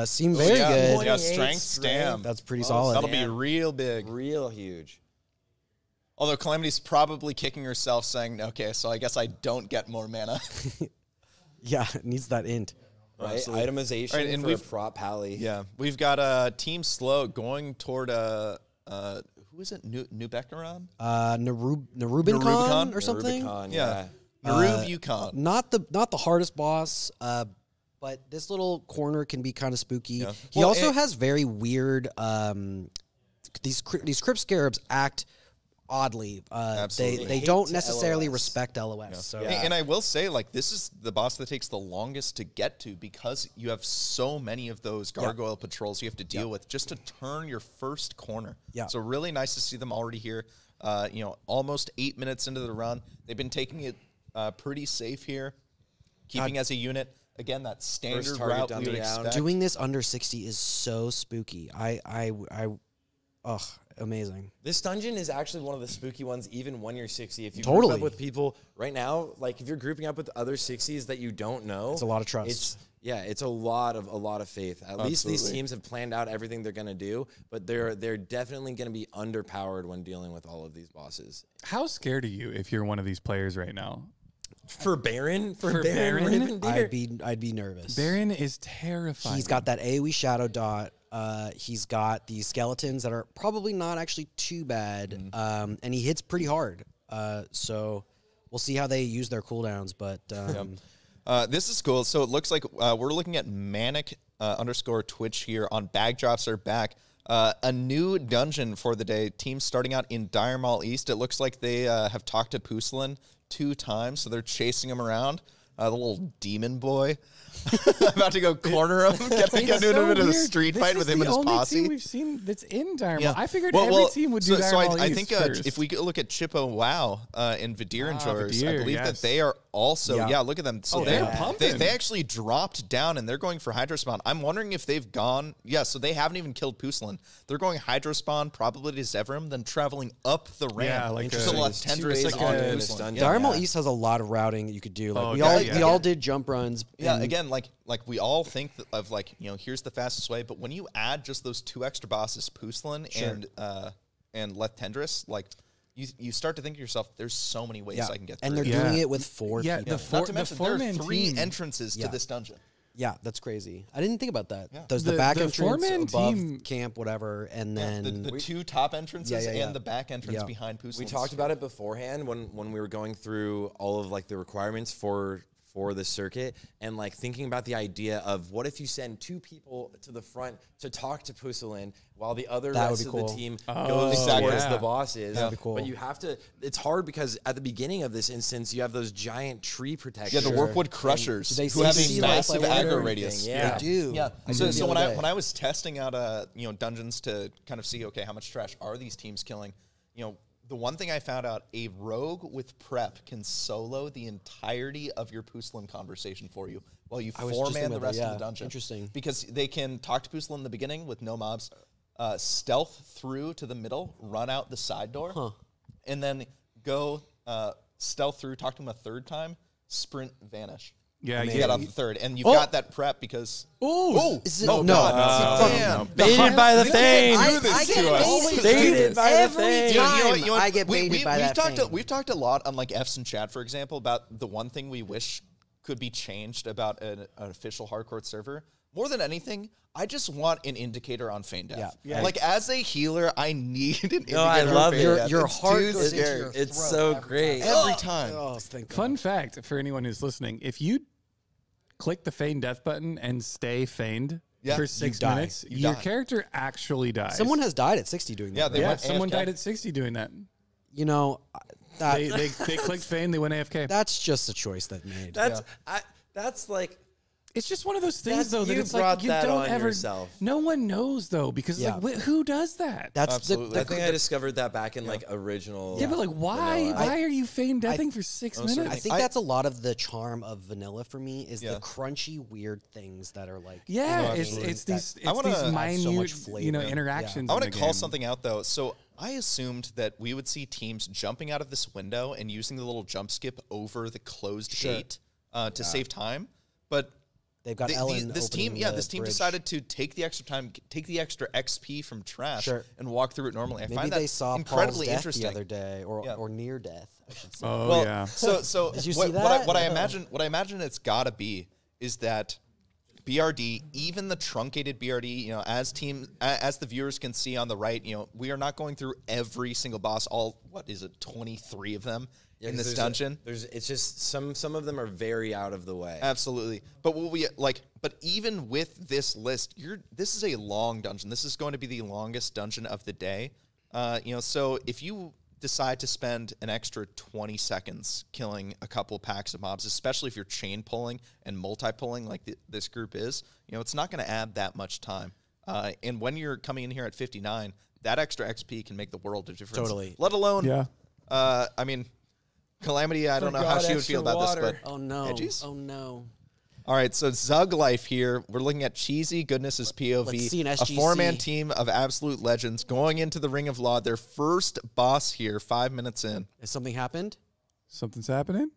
Speaker 2: Seem very good.
Speaker 3: Yeah,
Speaker 1: 28
Speaker 3: strength stam.
Speaker 2: That's pretty solid.
Speaker 3: That'll be real big.
Speaker 1: Real huge.
Speaker 3: Although Calamity's probably kicking herself saying, okay, so I guess I don't get more mana.
Speaker 2: Yeah, it needs that int.
Speaker 1: Right?
Speaker 3: Absolutely.
Speaker 1: Itemization
Speaker 3: Right, and
Speaker 1: for a
Speaker 3: we've-
Speaker 1: prop pally.
Speaker 3: Yeah, we've got Team Slow going toward who is it? Nubekaran?
Speaker 2: Nerubincon or something.
Speaker 1: Rubicon,
Speaker 3: Yeah, Narub Yukon.
Speaker 2: Not the hardest boss, but this little corner can be kind of spooky.
Speaker 3: Yeah.
Speaker 2: He
Speaker 3: Well,
Speaker 2: also has very weird. These crypt scarabs act oddly.
Speaker 3: Absolutely.
Speaker 2: They
Speaker 1: Hate
Speaker 2: don't
Speaker 1: to
Speaker 2: necessarily
Speaker 1: LOS.
Speaker 2: respect LOS. So
Speaker 1: Yeah.
Speaker 3: And I will say, this is the boss that takes the longest to get to because you have so many of those gargoyle patrols you have to deal with just to turn your first corner.
Speaker 2: Yeah.
Speaker 3: So really nice to see them already here. Almost 8 minutes into the run. They've been taking it pretty safe here, keeping as a unit. Again, that standard
Speaker 1: First target
Speaker 3: route
Speaker 1: dummy
Speaker 3: we would
Speaker 1: down.
Speaker 3: expect.
Speaker 2: doing this under 60 is so spooky. Amazing.
Speaker 1: This dungeon is actually one of the spooky ones, even when you're 60. If you
Speaker 2: Totally.
Speaker 1: group up with people right now, like if you're grouping up with other 60s that you don't know,
Speaker 2: It's a lot of trust.
Speaker 1: It's a lot of faith. At least these
Speaker 3: Absolutely.
Speaker 1: teams have planned out everything they're gonna do, but they're definitely gonna be underpowered when dealing with all of these bosses.
Speaker 4: How scared are you if you're one of these players right now?
Speaker 1: For Baron,
Speaker 4: For Baron?
Speaker 1: Rivendare?
Speaker 2: I'd be nervous.
Speaker 4: Baron is terrifying.
Speaker 2: He's got that AoE shadow dot. He's got these skeletons that are probably not actually too bad, and he hits pretty hard. So we'll see how they use their cooldowns. But
Speaker 3: This is cool. So it looks like we're looking at Manic _ Twitch here on Bag Drops Are Back. A new dungeon for the day. Team starting out in Dire Mall East. It looks like they have talked to Pusselin 2 times, so they're chasing him around. the little demon boy, about to go corner him, get into a bit of a street fight with him and his posse.
Speaker 4: Team we've seen that's in Dire
Speaker 3: Yeah.
Speaker 4: Maul. I figured every team would do Dire Maul
Speaker 3: I
Speaker 4: East
Speaker 3: think
Speaker 4: first.
Speaker 3: if we look at Chippo Wow and Vidir enjoyers, I
Speaker 4: Vidir,
Speaker 3: believe
Speaker 4: yes.
Speaker 3: that they are also
Speaker 2: Yeah.
Speaker 3: look at them. So
Speaker 4: they're pumping.
Speaker 3: they actually dropped down and they're going for Hydrospawn. I'm wondering if they've gone so they haven't even killed Puslan. They're going Hydrospawn probably to Zevram, then traveling up the ramp.
Speaker 4: Yeah, like
Speaker 3: to
Speaker 4: a-
Speaker 3: let
Speaker 1: It's two
Speaker 3: Tendris
Speaker 1: ways
Speaker 3: on
Speaker 1: to do
Speaker 3: Puslan.
Speaker 1: this dungeon.
Speaker 2: Dire Maul East has a lot of routing that you could do. Like we all did jump runs.
Speaker 3: Yeah,
Speaker 2: and-
Speaker 3: again, like we all think of here's the fastest way, but when you add just those 2 extra bosses, Puslan and Let Tendris, like you start to think to yourself, there's so many ways I can get through.
Speaker 2: and they're
Speaker 3: it.
Speaker 2: doing it with 4
Speaker 4: Yeah,
Speaker 2: people.
Speaker 3: Not to mention there are
Speaker 4: four-man
Speaker 3: 3
Speaker 4: team-
Speaker 3: entrances to this dungeon.
Speaker 2: Yeah, that's crazy. I didn't think about that.
Speaker 3: Yeah.
Speaker 2: There's the
Speaker 4: The-
Speaker 2: back
Speaker 4: the
Speaker 2: entrance
Speaker 4: four-man
Speaker 2: above
Speaker 4: team-
Speaker 2: camp, whatever, and then
Speaker 3: The 2 top entrances
Speaker 2: Yeah.
Speaker 3: and the back entrance
Speaker 2: Yeah.
Speaker 3: behind Puslan.
Speaker 1: We talked about it beforehand when we were going through all of like the requirements for the circuit, and like thinking about the idea of what if you send 2 people to the front to talk to Puslan while the other
Speaker 2: That would
Speaker 1: rest
Speaker 2: be
Speaker 1: of
Speaker 2: cool.
Speaker 1: the team
Speaker 4: Oh,
Speaker 1: goes
Speaker 3: exactly.
Speaker 1: towards
Speaker 4: Yeah.
Speaker 1: the bosses.
Speaker 2: That'd be cool.
Speaker 1: But you have to. It's hard because at the beginning of this instance, you have those giant tree protectors.
Speaker 3: Yeah, the Warpwood Crushers,
Speaker 2: Do they
Speaker 3: who have
Speaker 2: see
Speaker 3: a
Speaker 2: like
Speaker 3: massive
Speaker 2: water
Speaker 3: aggro
Speaker 2: and
Speaker 3: radius.
Speaker 1: everything? Yeah.
Speaker 2: They do.
Speaker 3: Yeah.
Speaker 2: I
Speaker 3: So,
Speaker 2: did the
Speaker 3: so when
Speaker 2: other
Speaker 3: I
Speaker 2: day.
Speaker 3: when I was testing out dungeons to kind of see how much trash are these teams killing, the one thing I found out, a rogue with prep can solo the entirety of your Puslan conversation for you while you
Speaker 2: was just
Speaker 3: four-man
Speaker 2: thinking
Speaker 3: the
Speaker 2: about
Speaker 3: rest
Speaker 2: that,
Speaker 3: of
Speaker 2: yeah.
Speaker 3: the dungeon.
Speaker 2: Interesting.
Speaker 3: Because they can talk to Puslan in the beginning with no mobs, stealth through to the middle, run out the side door, and then go stealth through, talk to him a 3rd time, sprint, vanish.
Speaker 4: Yeah,
Speaker 3: You
Speaker 4: yeah.
Speaker 3: get out the 3rd, and you've got that prep because...
Speaker 4: Ooh.
Speaker 2: Is it,
Speaker 3: Oh,
Speaker 2: no.
Speaker 3: God.
Speaker 2: Damn.
Speaker 1: Baited by the thing.
Speaker 2: I get
Speaker 1: Baited by the
Speaker 2: every
Speaker 1: thing.
Speaker 2: time. I get baited by that thing.
Speaker 3: We've talked a lot on like F's and chat, for example, about the one thing we wish could be changed about an official hardcore server. More than anything, I just want an indicator on feign death.
Speaker 2: Yeah.
Speaker 3: Like as a healer, I need an indicator.
Speaker 1: I love
Speaker 3: on
Speaker 1: it.
Speaker 3: feign death.
Speaker 2: Your
Speaker 3: It's
Speaker 2: heart
Speaker 3: too
Speaker 2: goes into
Speaker 3: scary.
Speaker 2: your
Speaker 1: It's
Speaker 2: throat
Speaker 1: so
Speaker 2: every
Speaker 1: great.
Speaker 2: time.
Speaker 3: Every time.
Speaker 2: Oh, thank God.
Speaker 4: Fun fact for anyone who's listening: if you click the feign death button and stay feigned
Speaker 3: Yeah,
Speaker 4: for
Speaker 3: you
Speaker 4: 6
Speaker 2: die.
Speaker 4: minutes,
Speaker 3: You
Speaker 4: your
Speaker 3: die.
Speaker 4: character actually dies.
Speaker 2: Someone has died at 60 doing that.
Speaker 3: Yeah, they
Speaker 4: yeah,
Speaker 3: went
Speaker 4: someone
Speaker 3: AFK.
Speaker 4: died at 60 doing that.
Speaker 2: You know, that,
Speaker 4: They clicked feign, they went AFK.
Speaker 2: that's just a choice they made.
Speaker 1: That's like.
Speaker 4: It's just one of those things,
Speaker 1: That's-
Speaker 4: though, that
Speaker 1: you
Speaker 4: it's like
Speaker 1: brought
Speaker 4: you
Speaker 1: that
Speaker 4: don't
Speaker 1: on
Speaker 4: ever.
Speaker 1: yourself.
Speaker 4: No one knows though, because
Speaker 2: Yeah.
Speaker 4: like who does that?
Speaker 2: That's
Speaker 3: Absolutely.
Speaker 1: I think I discovered that back in like original.
Speaker 4: yeah, but like why?
Speaker 1: vanilla.
Speaker 4: Why are you feign deathing for 6 minutes?
Speaker 2: I think that's a lot of the charm of vanilla for me is
Speaker 3: Yeah.
Speaker 2: the crunchy weird things that are like
Speaker 4: yeah,
Speaker 2: in the
Speaker 4: it's
Speaker 2: game
Speaker 4: it's
Speaker 2: that-
Speaker 4: these
Speaker 3: I
Speaker 4: it's
Speaker 3: wanna
Speaker 4: these
Speaker 3: add
Speaker 4: minute
Speaker 2: so much
Speaker 4: flavor.
Speaker 2: flavor.
Speaker 4: Interactions.
Speaker 3: I want
Speaker 4: in
Speaker 3: to
Speaker 4: the
Speaker 3: call
Speaker 4: game.
Speaker 3: something out though. So I assumed that we would see teams jumping out of this window and using the little jump skip over the closed gate to save time, but
Speaker 2: they've got
Speaker 3: this
Speaker 2: Ellen.
Speaker 3: team,
Speaker 2: opening the
Speaker 3: this team
Speaker 2: bridge.
Speaker 3: decided to take the extra time, take the extra XP from trash,
Speaker 2: Sure.
Speaker 3: and walk through it normally. I
Speaker 2: Maybe
Speaker 3: find
Speaker 2: they
Speaker 3: that
Speaker 2: saw
Speaker 3: incredibly
Speaker 2: Paul's death
Speaker 3: interesting.
Speaker 2: the other day, or
Speaker 3: Yeah.
Speaker 2: or near death. I should say.
Speaker 4: Oh
Speaker 3: Well,
Speaker 4: yeah.
Speaker 3: so
Speaker 2: Did you
Speaker 3: what,
Speaker 2: see
Speaker 3: what I,
Speaker 2: that?
Speaker 3: what I imagine, what I imagine it's got to be is that BRD, even the truncated BRD, as the viewers can see on the right, we are not going through every single boss. All what is it, 23 of them in
Speaker 1: 'cause
Speaker 3: this
Speaker 1: there's
Speaker 3: dungeon?
Speaker 1: It's just some of them are very out of the way.
Speaker 3: Absolutely. But what we like, but even with this list, this is a long dungeon. This is going to be the longest dungeon of the day. So if you decide to spend an extra 20 seconds killing a couple packs of mobs, especially if you're chain pulling and multi-pulling like this group is, it's not going to add that much time. And when you're coming in here at 59, that extra XP can make the world of difference.
Speaker 2: Totally.
Speaker 3: Let alone,
Speaker 4: Yeah.
Speaker 3: I mean, Calamity, I don't know how
Speaker 1: Forgot
Speaker 3: she would feel about
Speaker 1: extra
Speaker 3: this,
Speaker 1: water.
Speaker 3: but
Speaker 2: Oh no!
Speaker 3: Edgies?
Speaker 2: Oh no!
Speaker 3: all right, so Zug Life here. We're looking at Cheesy Goodness' POV.
Speaker 2: Let's see an
Speaker 3: a
Speaker 2: SGC.
Speaker 3: 4-man team of absolute legends going into the Ring of Law. Their first boss here, 5 minutes in.
Speaker 2: Has something happened?
Speaker 4: Something's happening.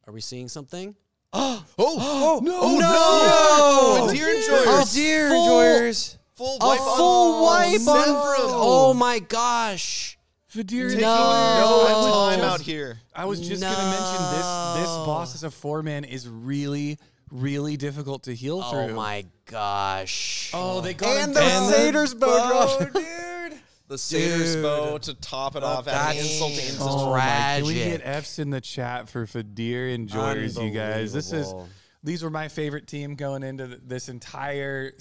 Speaker 2: Are we seeing something?
Speaker 3: No!
Speaker 2: No!
Speaker 3: Dear enjoyers.
Speaker 1: Dear enjoyers.
Speaker 3: Full
Speaker 2: A
Speaker 3: wipe
Speaker 2: full wipe on.
Speaker 3: Zevram.
Speaker 2: Oh my gosh!
Speaker 4: Vadir,
Speaker 3: Taking
Speaker 2: No.
Speaker 3: no time out here.
Speaker 4: I was just gonna mention this boss as a 4-man is really, really difficult to heal
Speaker 2: Oh
Speaker 4: through.
Speaker 2: my gosh!
Speaker 4: Oh, they got
Speaker 2: And
Speaker 4: him
Speaker 2: the
Speaker 4: down.
Speaker 2: Satyr's bow drop.
Speaker 1: dude.
Speaker 3: The Satyr's bow to top it off.
Speaker 2: that's
Speaker 3: Adding insult to insult.
Speaker 4: Oh my, can we
Speaker 2: Tragic.
Speaker 4: get F's in the chat for Vadir enjoyers, you guys? This is
Speaker 2: Unbelievable.
Speaker 4: these were my favorite team going into this entire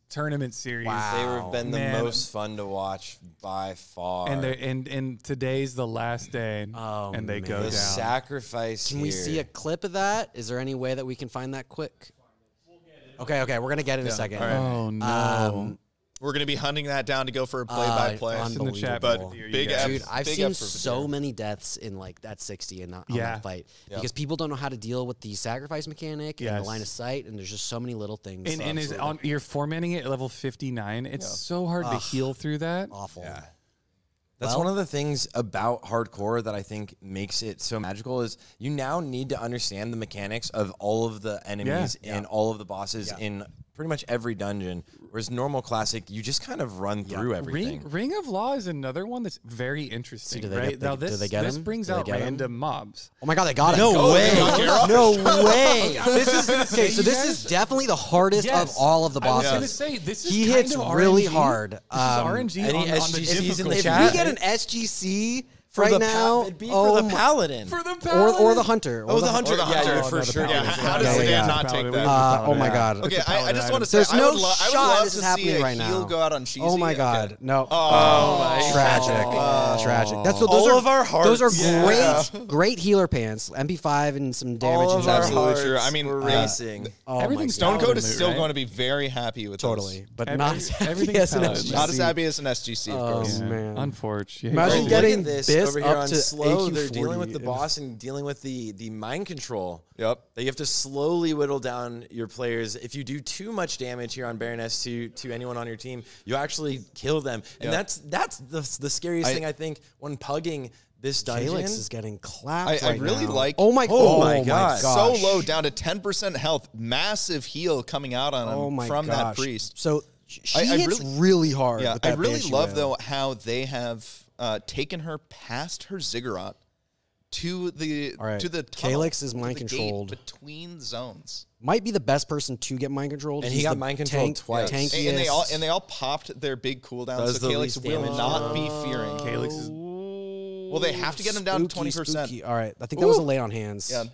Speaker 4: tournament series.
Speaker 1: They've been the
Speaker 4: Man.
Speaker 1: most fun to watch by far.
Speaker 4: And today's the last day,
Speaker 2: Oh,
Speaker 4: and they
Speaker 2: man.
Speaker 4: go
Speaker 1: the
Speaker 4: down.
Speaker 1: sacrifice.
Speaker 2: Can we see a clip of that? Is there any way that we can find that quick? Okay, we're gonna get it in a second.
Speaker 3: All right.
Speaker 4: Oh no!
Speaker 3: We're going to be hunting that down to go for a play-by-play.
Speaker 4: in the chat,
Speaker 3: But
Speaker 4: you
Speaker 3: big
Speaker 4: guys.
Speaker 2: Dude, I've
Speaker 3: big
Speaker 2: seen
Speaker 3: effort
Speaker 2: so
Speaker 3: there.
Speaker 2: many deaths in like that 60 and on
Speaker 4: Yeah.
Speaker 2: that fight
Speaker 3: Yep.
Speaker 2: because people don't know how to deal with the sacrifice mechanic and
Speaker 4: Yes.
Speaker 2: the line of sight, and there's just so many little things.
Speaker 4: And is on you're formatting it at level 59. It's so hard to heal through that.
Speaker 2: Awful.
Speaker 1: Yeah. That's
Speaker 2: Well-
Speaker 1: one of the things about hardcore that I think makes it so magical is you now need to understand the mechanics of all of the enemies and all of the bosses in pretty much every dungeon. Whereas normal classic, you just kind of run through everything.
Speaker 4: Ring of Law is another one that's very interesting.
Speaker 2: do they
Speaker 4: right
Speaker 2: get-
Speaker 4: now,
Speaker 2: do
Speaker 4: this
Speaker 2: they get
Speaker 4: this
Speaker 2: him?
Speaker 4: brings
Speaker 2: Do they
Speaker 4: out
Speaker 2: get him?
Speaker 4: random mobs.
Speaker 2: Oh my god, they got it.
Speaker 1: No way.
Speaker 2: No way.
Speaker 4: This is
Speaker 2: Okay, so this is definitely the hardest of all of the
Speaker 4: I was
Speaker 2: bosses.
Speaker 4: gonna say this is
Speaker 2: He
Speaker 4: kind
Speaker 2: hits
Speaker 4: of
Speaker 2: really
Speaker 4: RNG.
Speaker 2: hard.
Speaker 4: This is RNG
Speaker 1: any
Speaker 4: on the
Speaker 1: SGCs in the
Speaker 4: difficulty.
Speaker 2: If
Speaker 1: chat?
Speaker 2: we get an SGC
Speaker 1: For
Speaker 2: right
Speaker 1: the
Speaker 2: now,
Speaker 1: it'd be
Speaker 2: oh
Speaker 1: for the
Speaker 2: my-
Speaker 1: paladin.
Speaker 4: For the
Speaker 2: or
Speaker 4: paladin.
Speaker 2: the hunter.
Speaker 1: Oh, the hunter.
Speaker 3: or the
Speaker 1: Yeah,
Speaker 3: hunter.
Speaker 1: you're
Speaker 4: Oh,
Speaker 1: for
Speaker 4: no, the
Speaker 1: sure.
Speaker 4: paladin.
Speaker 3: Yeah, how does
Speaker 2: Yeah,
Speaker 3: Zidane
Speaker 2: yeah.
Speaker 3: not take
Speaker 4: Paladin.
Speaker 3: that?
Speaker 2: oh my
Speaker 1: Yeah.
Speaker 2: god.
Speaker 3: Okay, I just want to say,
Speaker 2: There's
Speaker 3: I
Speaker 2: no
Speaker 3: would, I would
Speaker 2: shot
Speaker 3: love
Speaker 2: this
Speaker 3: to
Speaker 2: is
Speaker 3: see
Speaker 2: happening
Speaker 3: a
Speaker 2: right
Speaker 3: heel
Speaker 2: now.
Speaker 3: go out on Cheesy.
Speaker 2: Oh my
Speaker 3: Okay.
Speaker 2: god. No.
Speaker 3: Oh, my
Speaker 2: Tragic. Tragic. That's what
Speaker 1: All
Speaker 2: those are.
Speaker 1: of our hearts.
Speaker 2: Those are
Speaker 3: Yeah.
Speaker 2: great healer pants. MP5 and some damage.
Speaker 1: All
Speaker 2: and
Speaker 1: of our
Speaker 3: absolutely
Speaker 1: hearts
Speaker 3: true. I mean,
Speaker 1: were racing.
Speaker 2: Oh
Speaker 4: Everything's
Speaker 2: my
Speaker 3: Stone
Speaker 2: god.
Speaker 3: Cold is
Speaker 4: Paladin
Speaker 3: still
Speaker 4: loot, right?
Speaker 3: going to be very happy with
Speaker 2: Totally,
Speaker 3: this.
Speaker 2: but
Speaker 4: Every-
Speaker 2: not as happy
Speaker 4: everything's
Speaker 2: as an
Speaker 4: paladin.
Speaker 2: SGC.
Speaker 3: Not as happy as an SGC, of
Speaker 2: Oh,
Speaker 3: course.
Speaker 2: man.
Speaker 4: Unfortunately.
Speaker 2: Imagine
Speaker 1: Look
Speaker 2: getting
Speaker 1: at this
Speaker 2: this
Speaker 1: over here
Speaker 2: up
Speaker 1: on
Speaker 2: to
Speaker 1: slow. They're
Speaker 2: AQ40
Speaker 1: dealing with the
Speaker 2: and-
Speaker 1: boss and dealing with the mind control.
Speaker 3: Yep.
Speaker 1: That you have to slowly whittle down your players. If you do too much damage here on Baroness to anyone on your team, you actually kill them. And
Speaker 3: Yeah.
Speaker 1: that's the scariest thing I think when pugging this dungeon.
Speaker 2: Calyx is getting clapped.
Speaker 3: I
Speaker 2: right
Speaker 3: really
Speaker 2: now.
Speaker 3: like-
Speaker 2: Oh my!
Speaker 1: Oh my gosh.
Speaker 3: So
Speaker 2: gosh.
Speaker 3: low, down to 10% health. Massive heal coming out on him
Speaker 2: Oh my
Speaker 3: from that
Speaker 2: gosh.
Speaker 3: priest.
Speaker 2: So she
Speaker 3: I
Speaker 2: hits really hard.
Speaker 3: Yeah,
Speaker 2: with
Speaker 3: I
Speaker 2: that
Speaker 3: really
Speaker 2: Banshee
Speaker 3: love,
Speaker 2: wail.
Speaker 3: though, how they have taken her past her ziggurat to the
Speaker 2: All right.
Speaker 3: to the tunnel,
Speaker 2: Calyx is
Speaker 3: to
Speaker 2: mind
Speaker 3: the gate
Speaker 2: controlled.
Speaker 3: between zones.
Speaker 2: Might be the best person to get mind controlled.
Speaker 1: And
Speaker 2: He's
Speaker 1: he got
Speaker 2: the
Speaker 1: mind controlled twice.
Speaker 2: Tankiest.
Speaker 3: And they all popped their big cooldown,
Speaker 1: Does
Speaker 3: so
Speaker 1: the
Speaker 3: Calyx
Speaker 1: least
Speaker 3: will
Speaker 1: damage.
Speaker 3: not be fearing.
Speaker 4: Calyx is
Speaker 3: Well, they have to get him down to 20%.
Speaker 2: Spooky. All right, I think that was a lay on hands.
Speaker 3: Yeah.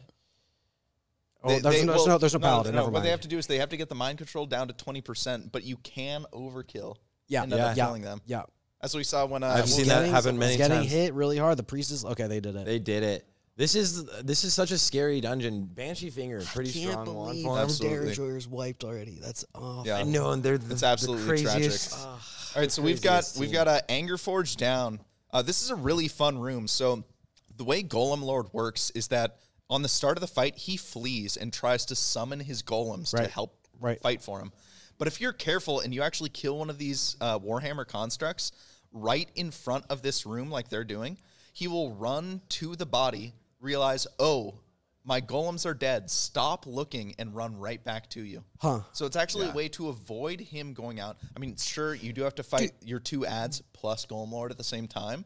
Speaker 2: Oh, there's no paladin. Never
Speaker 3: What
Speaker 2: mind.
Speaker 3: they have to do is they have to get the mind control down to 20%, but you can overkill.
Speaker 2: Yeah,
Speaker 3: and end up killing them.
Speaker 2: Yeah.
Speaker 3: As we saw when
Speaker 1: I've seen that happen many
Speaker 2: getting
Speaker 1: times.
Speaker 2: hit really hard. The priest is okay. They did it.
Speaker 1: They did it. This is such a scary dungeon. Banshee Finger, pretty
Speaker 2: Can't
Speaker 1: strong one
Speaker 2: believe
Speaker 1: for him.
Speaker 3: Absolutely.
Speaker 2: Joyer's wiped already. That's awful.
Speaker 3: Yeah.
Speaker 1: I know, and they're the,
Speaker 3: It's absolutely
Speaker 1: the craziest.
Speaker 3: tragic. All right, so we've got Anger Forge down. This is a really fun room. So the way Golem Lord works is that on the start of the fight, he flees and tries to summon his golems to
Speaker 2: Right.
Speaker 3: help
Speaker 2: Right.
Speaker 3: fight for him. But if you're careful and you actually kill one of these Warhammer constructs right in front of this room like they're doing, he will run to the body, realize, oh, my golems are dead. Stop looking and run right back to you.
Speaker 2: Huh.
Speaker 3: So it's actually a way to avoid him going out. I mean, sure, you do have to fight your two ads plus Golem Lord at the same time,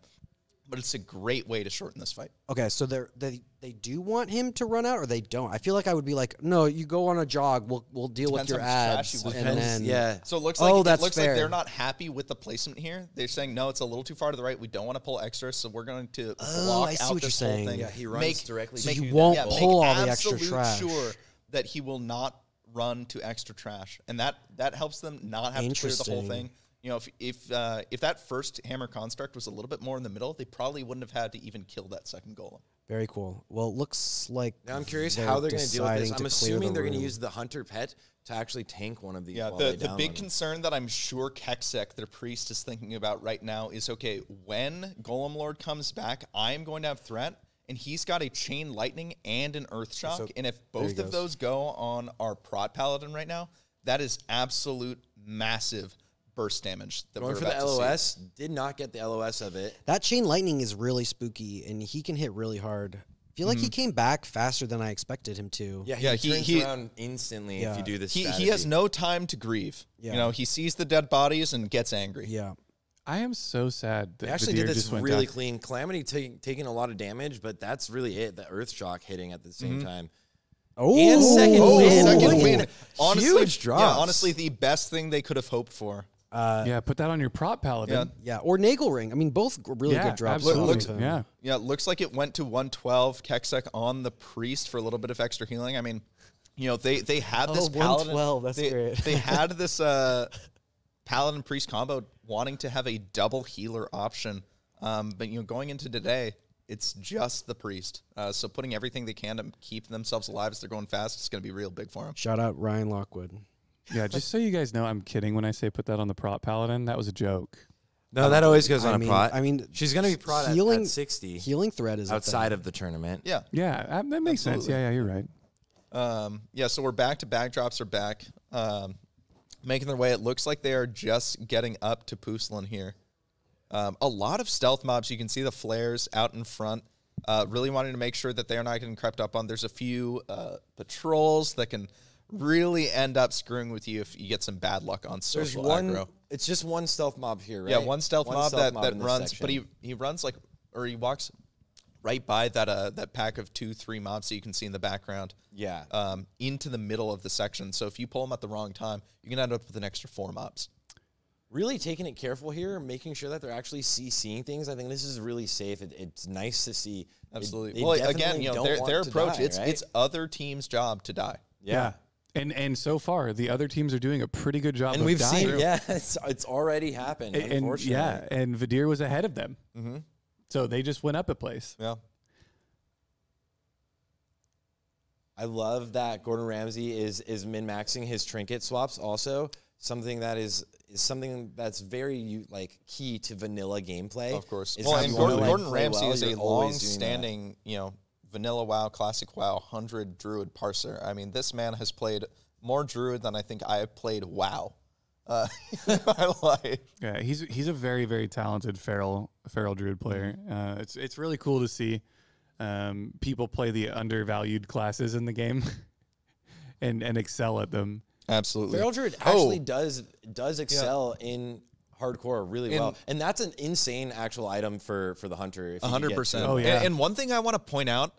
Speaker 3: but it's a great way to shorten this fight.
Speaker 2: Okay, so they do want him to run out, or they don't. I feel like I would be like, no, you go on a jog. We'll deal with
Speaker 3: Depends
Speaker 2: your
Speaker 3: how much trash
Speaker 2: ads,
Speaker 3: you want.
Speaker 2: and
Speaker 1: Depends,
Speaker 2: then
Speaker 1: yeah.
Speaker 3: So it looks
Speaker 2: Oh,
Speaker 3: like
Speaker 2: that's
Speaker 3: it looks
Speaker 2: fair.
Speaker 3: like they're not happy with the placement here. They're saying no, it's a little too far to the right. We don't want to pull extra, so we're going to block
Speaker 2: I see
Speaker 3: out
Speaker 2: what
Speaker 3: this
Speaker 2: you're
Speaker 3: whole
Speaker 2: saying.
Speaker 3: thing.
Speaker 1: Yeah, he runs directly
Speaker 2: So
Speaker 1: to
Speaker 2: you
Speaker 1: the
Speaker 2: won't
Speaker 1: goal.
Speaker 2: pull all
Speaker 3: Make
Speaker 2: the extra
Speaker 3: absolute
Speaker 2: trash.
Speaker 3: sure that he will not run to extra trash, and that helps them not have to clear the whole
Speaker 2: Interesting.
Speaker 3: thing. You know, if that first hammer construct was a little bit more in the middle, they probably wouldn't have had to even kill that second golem.
Speaker 2: Very cool. Well, it looks like
Speaker 1: Now I'm curious how they're going to deal with this.
Speaker 2: deciding to
Speaker 1: I'm
Speaker 2: clear
Speaker 1: assuming
Speaker 2: the
Speaker 1: they're going to
Speaker 2: room.
Speaker 1: use the hunter pet to actually tank one of these.
Speaker 3: Yeah,
Speaker 1: while
Speaker 3: the
Speaker 1: they down
Speaker 3: big
Speaker 1: them.
Speaker 3: concern that I'm sure Keksek, their priest, is thinking about right now is, okay, when Golem Lord comes back, I'm going to have threat, and he's got a Chain Lightning and an Earth Shock,
Speaker 2: So-
Speaker 3: and if
Speaker 2: there he
Speaker 3: both of
Speaker 2: goes.
Speaker 3: those go on our Prot Paladin right now, that is absolute massive burst damage that
Speaker 1: Going
Speaker 3: we're
Speaker 1: for the
Speaker 3: about to see.
Speaker 1: LOS, did not get the LOS of it.
Speaker 2: that chain lightning is really spooky, and he can hit really hard. I feel like he came back faster than I expected him to.
Speaker 1: Yeah,
Speaker 3: Yeah,
Speaker 1: he
Speaker 3: he-
Speaker 1: turns around instantly
Speaker 2: Yeah.
Speaker 1: if you do this.
Speaker 3: He has
Speaker 1: strategy.
Speaker 3: no time to grieve.
Speaker 2: Yeah.
Speaker 3: You know, he sees the dead bodies and gets angry.
Speaker 2: Yeah.
Speaker 4: I am so sad that
Speaker 1: They actually
Speaker 4: the
Speaker 1: did
Speaker 4: deer
Speaker 1: this
Speaker 4: just went
Speaker 1: really
Speaker 4: down.
Speaker 1: clean. Calamity taking a lot of damage, but that's really it. The Earth Shock hitting at the same time.
Speaker 2: Oh,
Speaker 1: And second
Speaker 3: Oh,
Speaker 1: win.
Speaker 3: second
Speaker 1: Ooh.
Speaker 3: win. Honestly,
Speaker 1: Huge drops.
Speaker 3: Yeah, honestly, the best thing they could have hoped for.
Speaker 4: Yeah, put that on your prop paladin.
Speaker 2: Yeah, or Nagel Ring. I mean, both really
Speaker 4: Yeah,
Speaker 2: good drops.
Speaker 4: absolutely.
Speaker 2: from him.
Speaker 4: Yeah.
Speaker 3: Yeah, it looks like it went to 112. Keksek on the priest for a little bit of extra healing. I mean, you know, they had this
Speaker 2: 112,
Speaker 3: paladin.
Speaker 2: that's great.
Speaker 3: They had this paladin priest combo wanting to have a double healer option, but you know, going into today, it's just the priest. So putting everything they can to keep themselves alive as they're going fast, it's going to be real big for them.
Speaker 2: Shout out Ryan Lockwood.
Speaker 4: Yeah, just so you guys know, I'm kidding when I say put that on the prop paladin. That was a joke.
Speaker 1: No, that always goes on
Speaker 2: I
Speaker 1: a
Speaker 2: mean,
Speaker 1: prot.
Speaker 2: I mean,
Speaker 1: she's going to be prot at 60
Speaker 2: Healing thread is
Speaker 1: outside of the tournament.
Speaker 3: Yeah.
Speaker 4: Yeah, that makes sense. Yeah, you're right.
Speaker 3: Yeah, so we're back to backdrops are back. Making their way. It looks like they are just getting up to Puslan here. A lot of stealth mobs. You can see the flares out in front. Really wanting to make sure that they're not getting crept up on. There's a few patrols that can really end up screwing with you if you get some bad luck on social aggro.
Speaker 1: It's just one stealth mob here, right?
Speaker 3: Yeah, one stealth mob that runs,
Speaker 1: section.
Speaker 3: but he runs like, or he walks right by that pack of 2-3 mobs that you can see in the background.
Speaker 1: Yeah.
Speaker 3: Into the middle of the section. So if you pull them at the wrong time, you can end up with an extra 4 mobs.
Speaker 1: Really taking it careful here, making sure that they're actually CCing things. I think this is really safe. It's nice to see.
Speaker 3: Absolutely.
Speaker 1: They
Speaker 3: well,
Speaker 1: definitely
Speaker 3: again, you know,
Speaker 1: don't want
Speaker 3: their
Speaker 1: to
Speaker 3: approach,
Speaker 1: die, right?
Speaker 3: it's other teams' job to die.
Speaker 1: Yeah.
Speaker 4: And so far, the other teams are doing a pretty good job
Speaker 1: And
Speaker 4: of
Speaker 1: we've
Speaker 4: dying.
Speaker 1: seen, it's already happened, unfortunately.
Speaker 4: And Vadir was ahead of them.
Speaker 3: Mm-hmm.
Speaker 4: So they just went up a place.
Speaker 3: Yeah.
Speaker 1: I love that Gordon Ramsay is min-maxing his trinket swaps also. Something that is something that's very key to vanilla gameplay.
Speaker 3: Of course.
Speaker 1: Is
Speaker 3: Well,
Speaker 1: how
Speaker 3: and
Speaker 1: you wanna,
Speaker 3: Gordon
Speaker 1: play
Speaker 3: Ramsay
Speaker 1: well,
Speaker 3: is a
Speaker 1: you're always doing that.
Speaker 3: long-standing, you know, vanilla WoW, classic WoW, 100 Druid parser. I mean, this man has played more Druid than I think I have played WoW in my life.
Speaker 4: Yeah, he's a very, very talented feral Druid player. It's really cool to see people play the undervalued classes in the game and excel at them.
Speaker 3: Absolutely.
Speaker 1: Feral Druid actually does excel in hardcore really well, and that's an insane actual item for the hunter.
Speaker 3: 100%.
Speaker 4: Oh, yeah.
Speaker 3: And one thing I want to point out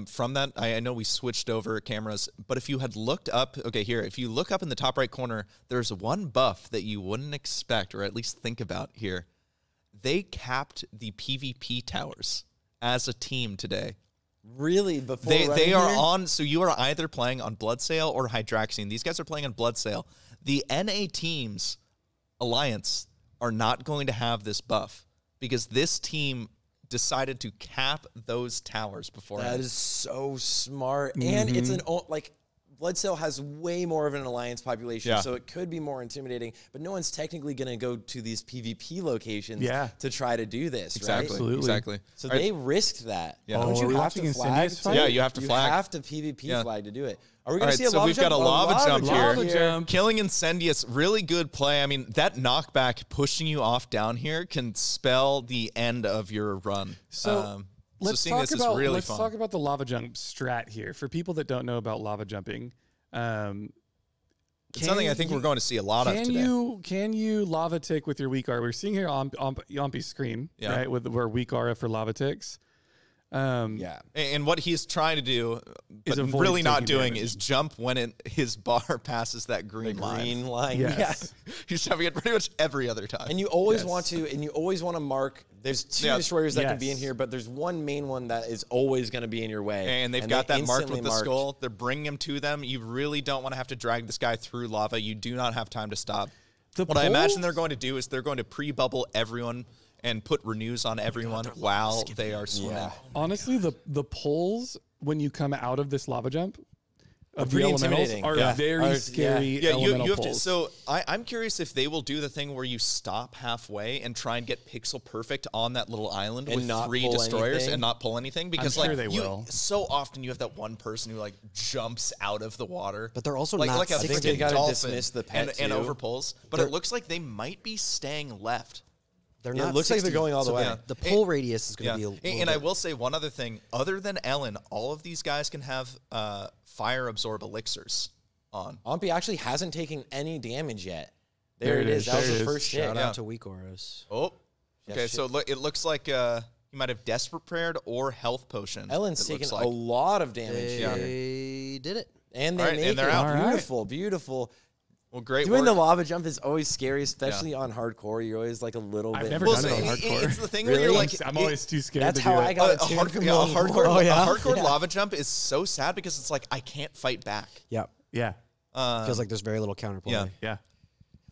Speaker 3: from that, I know we switched over cameras, but if you had looked up, if you look up in the top right corner, there's one buff that you wouldn't expect, or at least think about here. They capped the PvP towers as a team today.
Speaker 1: Really, before
Speaker 3: they are on. So you are either playing on Bloodsail or Hydraxian. These guys are playing on Bloodsail. The NA teams alliance are not going to have this buff because this team decided to cap those towers before.
Speaker 1: That is so smart, and it's Bloodsail has way more of an alliance population, so it could be more intimidating. But no one's technically going to go to these PvP locations to try to do this.
Speaker 3: Exactly.
Speaker 1: Right?
Speaker 4: Absolutely.
Speaker 3: Exactly.
Speaker 1: So they risked that.
Speaker 3: Yeah.
Speaker 1: Don't
Speaker 4: Oh,
Speaker 1: you
Speaker 4: are we
Speaker 1: have
Speaker 4: watching
Speaker 1: to flag?
Speaker 4: Insidious fight?
Speaker 3: Yeah, you have to flag.
Speaker 1: You have to PvP flag to do it. Are we going to see a
Speaker 3: so
Speaker 1: lava
Speaker 3: we've
Speaker 1: jump?
Speaker 3: got a lava jump here.
Speaker 4: Lava jump.
Speaker 3: Killing Incendious, really good play. I mean, that knockback pushing you off down here can spell the end of your run.
Speaker 4: So let's
Speaker 3: seeing
Speaker 4: talk
Speaker 3: this
Speaker 4: about
Speaker 3: is really fun.
Speaker 4: talk about the lava jump strat here for people that don't know about lava jumping.
Speaker 3: It's something I think we're going to see a lot of today.
Speaker 4: Can you lava tick with your weak aura? We're seeing here on Yompy's screen, right, with where weak aura for lava ticks.
Speaker 3: And what he's trying to do, but
Speaker 4: avoid
Speaker 3: really not
Speaker 4: taking
Speaker 3: doing,
Speaker 4: damage.
Speaker 3: is jump when his bar passes that green line.
Speaker 1: Green line.
Speaker 4: Yes.
Speaker 1: Yeah.
Speaker 3: He's jumping it pretty much every other time.
Speaker 1: And you always want to, mark. There's two destroyers that can be in
Speaker 4: Yes.
Speaker 1: here, but there's one main one that is always going to be in your way.
Speaker 3: And they've got that marked
Speaker 1: instantly
Speaker 3: with the skull. They're bringing him to them. You really don't want to have to drag this guy through lava. You do not have time to stop. What I imagine they're going to do is they're going to pre-bubble everyone and put renews on everyone while they are swimming.
Speaker 1: Yeah.
Speaker 4: Honestly, the pulls when you come out of this lava jump of the
Speaker 1: pretty
Speaker 4: elementals
Speaker 1: intimidating.
Speaker 4: are very scary.
Speaker 3: Yeah, you
Speaker 4: elemental
Speaker 3: have to.
Speaker 4: pulls.
Speaker 3: So I'm curious if they will do the thing where you stop halfway and try and get pixel perfect on that little island
Speaker 1: And
Speaker 3: with
Speaker 1: not
Speaker 3: 3
Speaker 1: pull
Speaker 3: destroyers
Speaker 1: anything.
Speaker 3: and not pull anything, because
Speaker 4: sure
Speaker 3: like
Speaker 4: they
Speaker 3: you,
Speaker 4: will.
Speaker 3: so often you have that one person who like jumps out of the water,
Speaker 2: But they're also
Speaker 3: like
Speaker 2: not
Speaker 3: a
Speaker 2: 60.
Speaker 3: freaking
Speaker 1: They gotta
Speaker 3: dolphin
Speaker 1: dismiss the pet
Speaker 3: and
Speaker 1: too.
Speaker 3: overpulls. But it looks like they might be staying left.
Speaker 2: They're
Speaker 1: Yeah,
Speaker 2: not
Speaker 1: it looks like they're
Speaker 2: 60,
Speaker 1: going all the
Speaker 2: so
Speaker 1: way.
Speaker 2: The pull radius is going
Speaker 3: Yeah,
Speaker 2: to be a little
Speaker 3: and I
Speaker 2: bit-
Speaker 3: will say one other thing. Other than Ellen, all of these guys can have fire absorb elixirs on.
Speaker 1: Ompy actually hasn't taken any damage yet. There
Speaker 4: There
Speaker 1: it
Speaker 4: it
Speaker 1: is.
Speaker 4: is.
Speaker 1: That was
Speaker 4: There
Speaker 1: the
Speaker 4: it is.
Speaker 1: first hit.
Speaker 2: Shout
Speaker 3: Yeah.
Speaker 2: out to weak auras.
Speaker 3: Oh, okay.
Speaker 1: shit.
Speaker 3: So it looks like he might have desperate prayed or health potion.
Speaker 1: Ellen's
Speaker 3: it
Speaker 1: taken
Speaker 3: looks like.
Speaker 1: a lot of damage
Speaker 2: They
Speaker 1: here.
Speaker 2: did it.
Speaker 1: And they
Speaker 3: All right,
Speaker 1: make
Speaker 3: and they're
Speaker 1: it.
Speaker 3: out.
Speaker 4: All right.
Speaker 1: Beautiful, beautiful.
Speaker 3: Well, great
Speaker 1: Doing
Speaker 3: work.
Speaker 1: the lava jump is always scary, especially on hardcore. You're always like a little
Speaker 4: I've
Speaker 1: bit.
Speaker 4: never
Speaker 3: Well,
Speaker 4: done it on
Speaker 3: so
Speaker 4: hardcore.
Speaker 3: it's the thing where
Speaker 1: Really?
Speaker 3: you're like,
Speaker 4: I'm always too scared
Speaker 1: That's
Speaker 4: to
Speaker 1: how
Speaker 4: do
Speaker 1: I
Speaker 4: it.
Speaker 1: got
Speaker 3: a
Speaker 1: it too.
Speaker 3: hardcore,
Speaker 1: from
Speaker 3: yeah, a
Speaker 1: going
Speaker 3: hardcore,
Speaker 1: forward.
Speaker 2: yeah.
Speaker 3: a hardcore
Speaker 2: Yeah.
Speaker 3: lava jump is so sad because it's like I can't fight back.
Speaker 2: Yeah.
Speaker 4: Yeah.
Speaker 2: Feels like there's very little counterplay.
Speaker 3: Yeah.
Speaker 4: Yeah.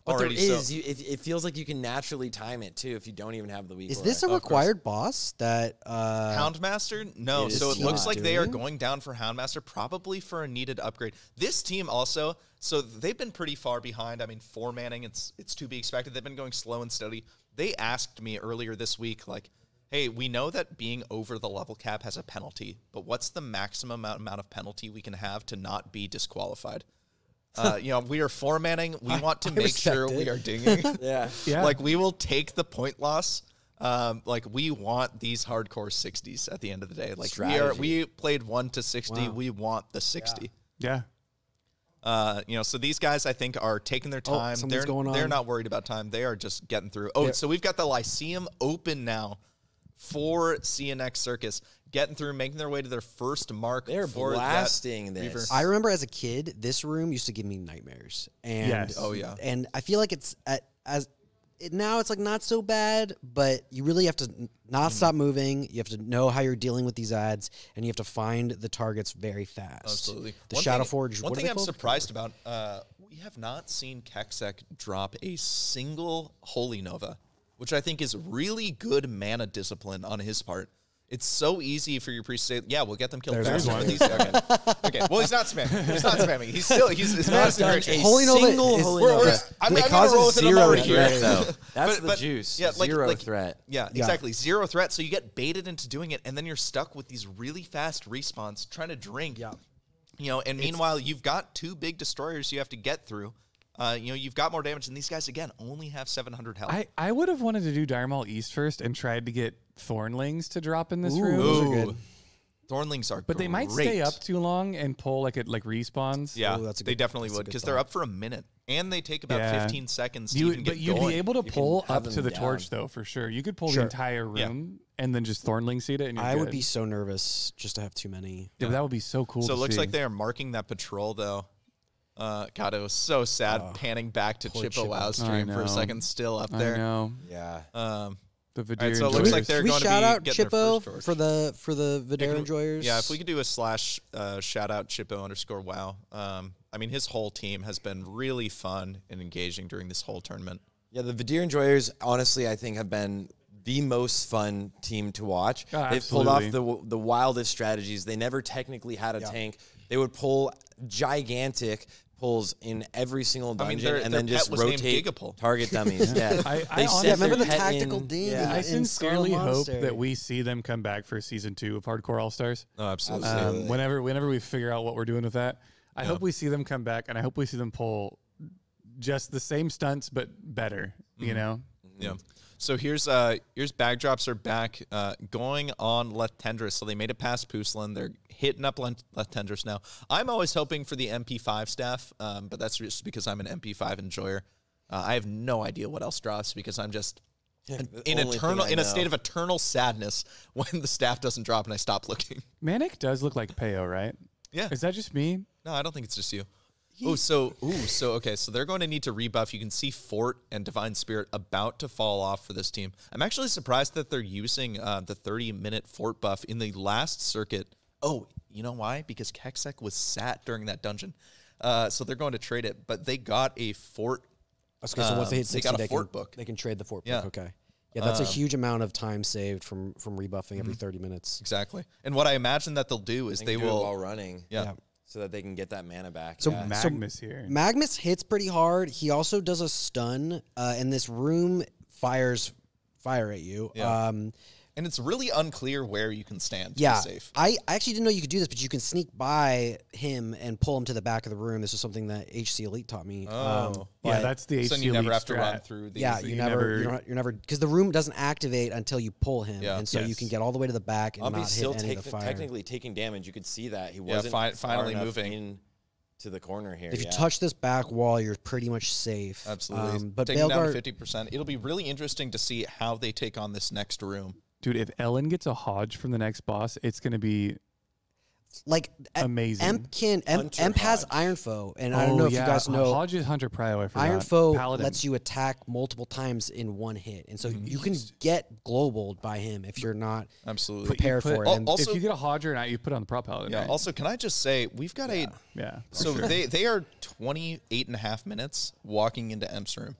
Speaker 1: But there
Speaker 3: Alrighty,
Speaker 1: is.
Speaker 3: so-
Speaker 1: It feels like you can naturally time it too if you don't even have the weak.
Speaker 2: Is this a
Speaker 3: course.
Speaker 2: required boss that
Speaker 3: Houndmaster? No.
Speaker 1: It is
Speaker 3: So it looks
Speaker 1: not.
Speaker 3: like they are
Speaker 2: Doing?
Speaker 3: going down for Houndmaster, probably for a needed upgrade. This team also, so they've been pretty far behind. I mean, 4-manning, it's to be expected. They've been going slow and steady. They asked me earlier this week, like, hey, we know that being over the level cap has a penalty, but what's the maximum amount of penalty we can have to not be disqualified? We are 4-manning. We want to make
Speaker 2: respect
Speaker 3: sure
Speaker 2: it.
Speaker 3: we are dinging.
Speaker 1: Yeah.
Speaker 4: Yeah.
Speaker 3: Like, we will take the point loss. We want these hardcore 60s at the end of the day. Like,
Speaker 1: Strategy.
Speaker 3: we played 1 to 60.
Speaker 2: Wow.
Speaker 3: We want the 60.
Speaker 4: Yeah.
Speaker 3: So these guys, I think, are taking their time.
Speaker 2: something's going
Speaker 3: They're
Speaker 2: on.
Speaker 3: not worried about time. They are just getting through. Oh, so we've got the Lyceum open now for CNX Circus, getting through, making their way to their first mark.
Speaker 1: They're
Speaker 3: for that
Speaker 1: blasting this.
Speaker 3: Reaver.
Speaker 2: I remember as a kid, this room used to give me nightmares. And
Speaker 4: Yes.
Speaker 3: Oh, yeah.
Speaker 2: And I feel like now it's like not so bad, but you really have to not stop moving. You have to know how you're dealing with these ads, and you have to find the targets very fast.
Speaker 3: Absolutely.
Speaker 2: The
Speaker 3: One
Speaker 2: Shadow
Speaker 3: thing-
Speaker 2: Forge.
Speaker 3: One
Speaker 2: what are
Speaker 3: thing
Speaker 2: they
Speaker 3: I'm
Speaker 2: called?
Speaker 3: surprised about, we have not seen Keksek drop a single Holy Nova, which I think is really good mana discipline on his part. It's so easy for your priest to say, yeah, we'll get them killed
Speaker 2: There's
Speaker 3: faster
Speaker 4: one.
Speaker 3: with these. Okay. Well, he's not spamming. He's not spamming. His mana's
Speaker 1: Done
Speaker 3: great.
Speaker 1: a
Speaker 2: Holy Nova
Speaker 1: single
Speaker 2: is-
Speaker 1: Holy
Speaker 3: We're-
Speaker 1: Nova.
Speaker 3: we're- I'm
Speaker 1: It
Speaker 3: gonna roll
Speaker 1: causes
Speaker 3: with it. I'm
Speaker 1: zero
Speaker 3: already
Speaker 1: threat,
Speaker 3: here.
Speaker 1: though. That's
Speaker 3: But-
Speaker 1: the juice.
Speaker 3: yeah,
Speaker 1: Zero threat.
Speaker 3: Yeah, exactly. Zero threat. So you get baited into doing it, and then you're stuck with these really fast respawns trying to drink.
Speaker 2: Yeah.
Speaker 3: And meanwhile, you've got 2 big destroyers you have to get through. You've got more damage, and these guys, again, only have 700 health.
Speaker 4: I would have wanted to do Darmal East first and tried to get Thornlings to drop in this room.
Speaker 2: those are good.
Speaker 3: Thornlings are
Speaker 4: But they might stay up too long and pull like it respawns.
Speaker 3: Yeah,
Speaker 2: Oh, that's a
Speaker 3: they
Speaker 2: good-
Speaker 3: definitely
Speaker 2: that's a
Speaker 3: would
Speaker 2: good
Speaker 3: because they're
Speaker 2: thought.
Speaker 3: up for a minute, and they take about
Speaker 4: Yeah.
Speaker 3: 15 seconds to
Speaker 4: You,
Speaker 3: even get
Speaker 4: but you'd
Speaker 3: going.
Speaker 4: be able to
Speaker 1: You
Speaker 4: pull
Speaker 1: can have
Speaker 4: up to
Speaker 1: them
Speaker 4: the
Speaker 1: down.
Speaker 4: torch though, for sure. You could pull the
Speaker 2: Sure.
Speaker 4: entire room and then just Thornling seed it. And you're
Speaker 2: I would
Speaker 4: good.
Speaker 2: be so nervous just to have too many.
Speaker 4: Yeah, but that would be so cool.
Speaker 3: So
Speaker 4: to
Speaker 3: it looks
Speaker 4: see.
Speaker 3: like they are marking that patrol, though. God, it was so sad panning back to
Speaker 2: poor
Speaker 3: Chippo
Speaker 2: Chippo.
Speaker 3: Wow stream for
Speaker 4: know.
Speaker 3: a second, still up
Speaker 4: I
Speaker 3: there.
Speaker 4: know
Speaker 1: Yeah.
Speaker 4: the
Speaker 3: All right,
Speaker 4: Vidirian
Speaker 3: so it looks like
Speaker 4: Joyers.
Speaker 3: they're
Speaker 2: Can we
Speaker 3: going to
Speaker 2: shout
Speaker 3: be
Speaker 2: out
Speaker 3: getting their
Speaker 2: Chippo
Speaker 3: first torch.
Speaker 2: for the Vidar enjoyers?
Speaker 3: Yeah, if we could do a / shout out Chippo_wow. I mean, his whole team has been really fun and engaging during this whole tournament.
Speaker 1: Yeah, the Vidir Enjoyers, honestly, I think have been the most fun team to watch.
Speaker 4: Oh,
Speaker 1: They've pulled off
Speaker 4: absolutely.
Speaker 1: the wildest strategies. They never technically had a tank. They would pull gigantic pulls in every single
Speaker 3: I mean,
Speaker 1: dungeon
Speaker 3: their
Speaker 1: and then
Speaker 3: pet
Speaker 1: just
Speaker 3: was named
Speaker 1: rotate
Speaker 3: Gigapull.
Speaker 1: target dummies. Yeah,
Speaker 4: I
Speaker 1: They
Speaker 4: honestly-
Speaker 1: set
Speaker 2: Yeah, remember
Speaker 1: their
Speaker 2: the
Speaker 1: pet
Speaker 2: tactical
Speaker 1: in-
Speaker 2: ding?
Speaker 1: Yeah.
Speaker 4: I
Speaker 2: in
Speaker 4: sincerely
Speaker 2: Scarlet
Speaker 4: hope
Speaker 2: Monastery.
Speaker 4: that we see them come back for season 2 of Hardcore All Stars.
Speaker 3: Oh, absolutely.
Speaker 1: Absolutely.
Speaker 4: Whenever we figure out what we're doing with that, I hope we see them come back, and I hope we see them pull just the same stunts but better. You know,
Speaker 3: Yeah. So here's Bagdrops are back going on Letendris. So they made it past Puslan. They're hitting up Letendris now. I'm always hoping for the MP5 staff, but that's just because I'm an MP5 enjoyer. I have no idea what else drops because I'm just in
Speaker 1: only thing I
Speaker 3: a
Speaker 1: know.
Speaker 3: state of eternal sadness when the staff doesn't drop and I stop looking.
Speaker 4: Manic does look like Peo, right?
Speaker 3: Yeah.
Speaker 4: Is that just me?
Speaker 3: No, I don't think it's just you. Okay, so they're going to need to rebuff. You can see Fort and Divine Spirit about to fall off for this team. I'm actually surprised that they're using the 30-minute Fort buff in the last circuit. Oh, you know why? Because Keksek was sat during that dungeon. So they're going to trade it, but they got a Fort.
Speaker 2: Okay, so once they hit 60,
Speaker 3: got a Fort
Speaker 2: can,
Speaker 3: book.
Speaker 2: they can trade the Fort
Speaker 3: Yeah.
Speaker 2: book. Okay. Yeah, that's a huge amount of time saved from rebuffing every 30 minutes.
Speaker 3: Exactly. And what I imagine that they'll do is
Speaker 1: They
Speaker 3: they
Speaker 1: can do it
Speaker 3: will.
Speaker 1: while running.
Speaker 3: Yeah.
Speaker 1: So that they can get that mana back.
Speaker 2: So
Speaker 1: yeah.
Speaker 4: Magnus here.
Speaker 2: Magnus hits pretty hard. He also does a stun, and this room fires fire at you.
Speaker 3: Yeah. And it's really unclear where you can stand to
Speaker 2: Yeah,
Speaker 3: be safe.
Speaker 2: I actually didn't know you could do this, but you can sneak by him and pull him to the back of the room. This is something that HC Elite taught me.
Speaker 3: Oh.
Speaker 4: Yeah,
Speaker 2: but
Speaker 4: that's the
Speaker 3: So
Speaker 4: HC
Speaker 3: you never
Speaker 4: Elite
Speaker 3: have to run
Speaker 4: strat.
Speaker 3: through the.
Speaker 2: yeah,
Speaker 3: the-
Speaker 2: you
Speaker 4: never-
Speaker 2: you're never because the room doesn't activate until you pull him,
Speaker 3: Yeah.
Speaker 2: and so you
Speaker 4: Yes.
Speaker 2: can get all the way to the back and
Speaker 1: Obviously,
Speaker 2: not
Speaker 1: still
Speaker 2: hit any of the fire.
Speaker 1: technically taking damage. You could see that he
Speaker 3: Yeah,
Speaker 1: wasn't
Speaker 3: finally
Speaker 1: far enough
Speaker 3: moving.
Speaker 1: in to the corner here.
Speaker 2: If you
Speaker 1: yeah.
Speaker 2: touch this back wall, you're pretty much safe.
Speaker 3: Absolutely.
Speaker 2: But
Speaker 3: Taking down
Speaker 2: Baelgar,
Speaker 3: to 50%. It'll be really interesting to see how they take on this next room.
Speaker 4: Dude, if Ellen gets a Hodge from the next boss, it's going to be
Speaker 2: like
Speaker 4: Amazing.
Speaker 2: Emp has Iron Foe, and I don't know if you guys know.
Speaker 4: Hodge is Hunter Prio. I forgot.
Speaker 2: Iron Foe
Speaker 4: Paladin.
Speaker 2: lets you attack multiple times in one hit, and so you can get globaled by him if you're not
Speaker 3: Absolutely
Speaker 2: prepared for it. And
Speaker 3: Also,
Speaker 4: if you get a Hodge or not, you put it on the Prop Paladin.
Speaker 3: yeah.
Speaker 4: Right?
Speaker 3: Also, can I just say we've got a
Speaker 4: Yeah.
Speaker 3: so they are 28.5 minutes walking into Emp's room.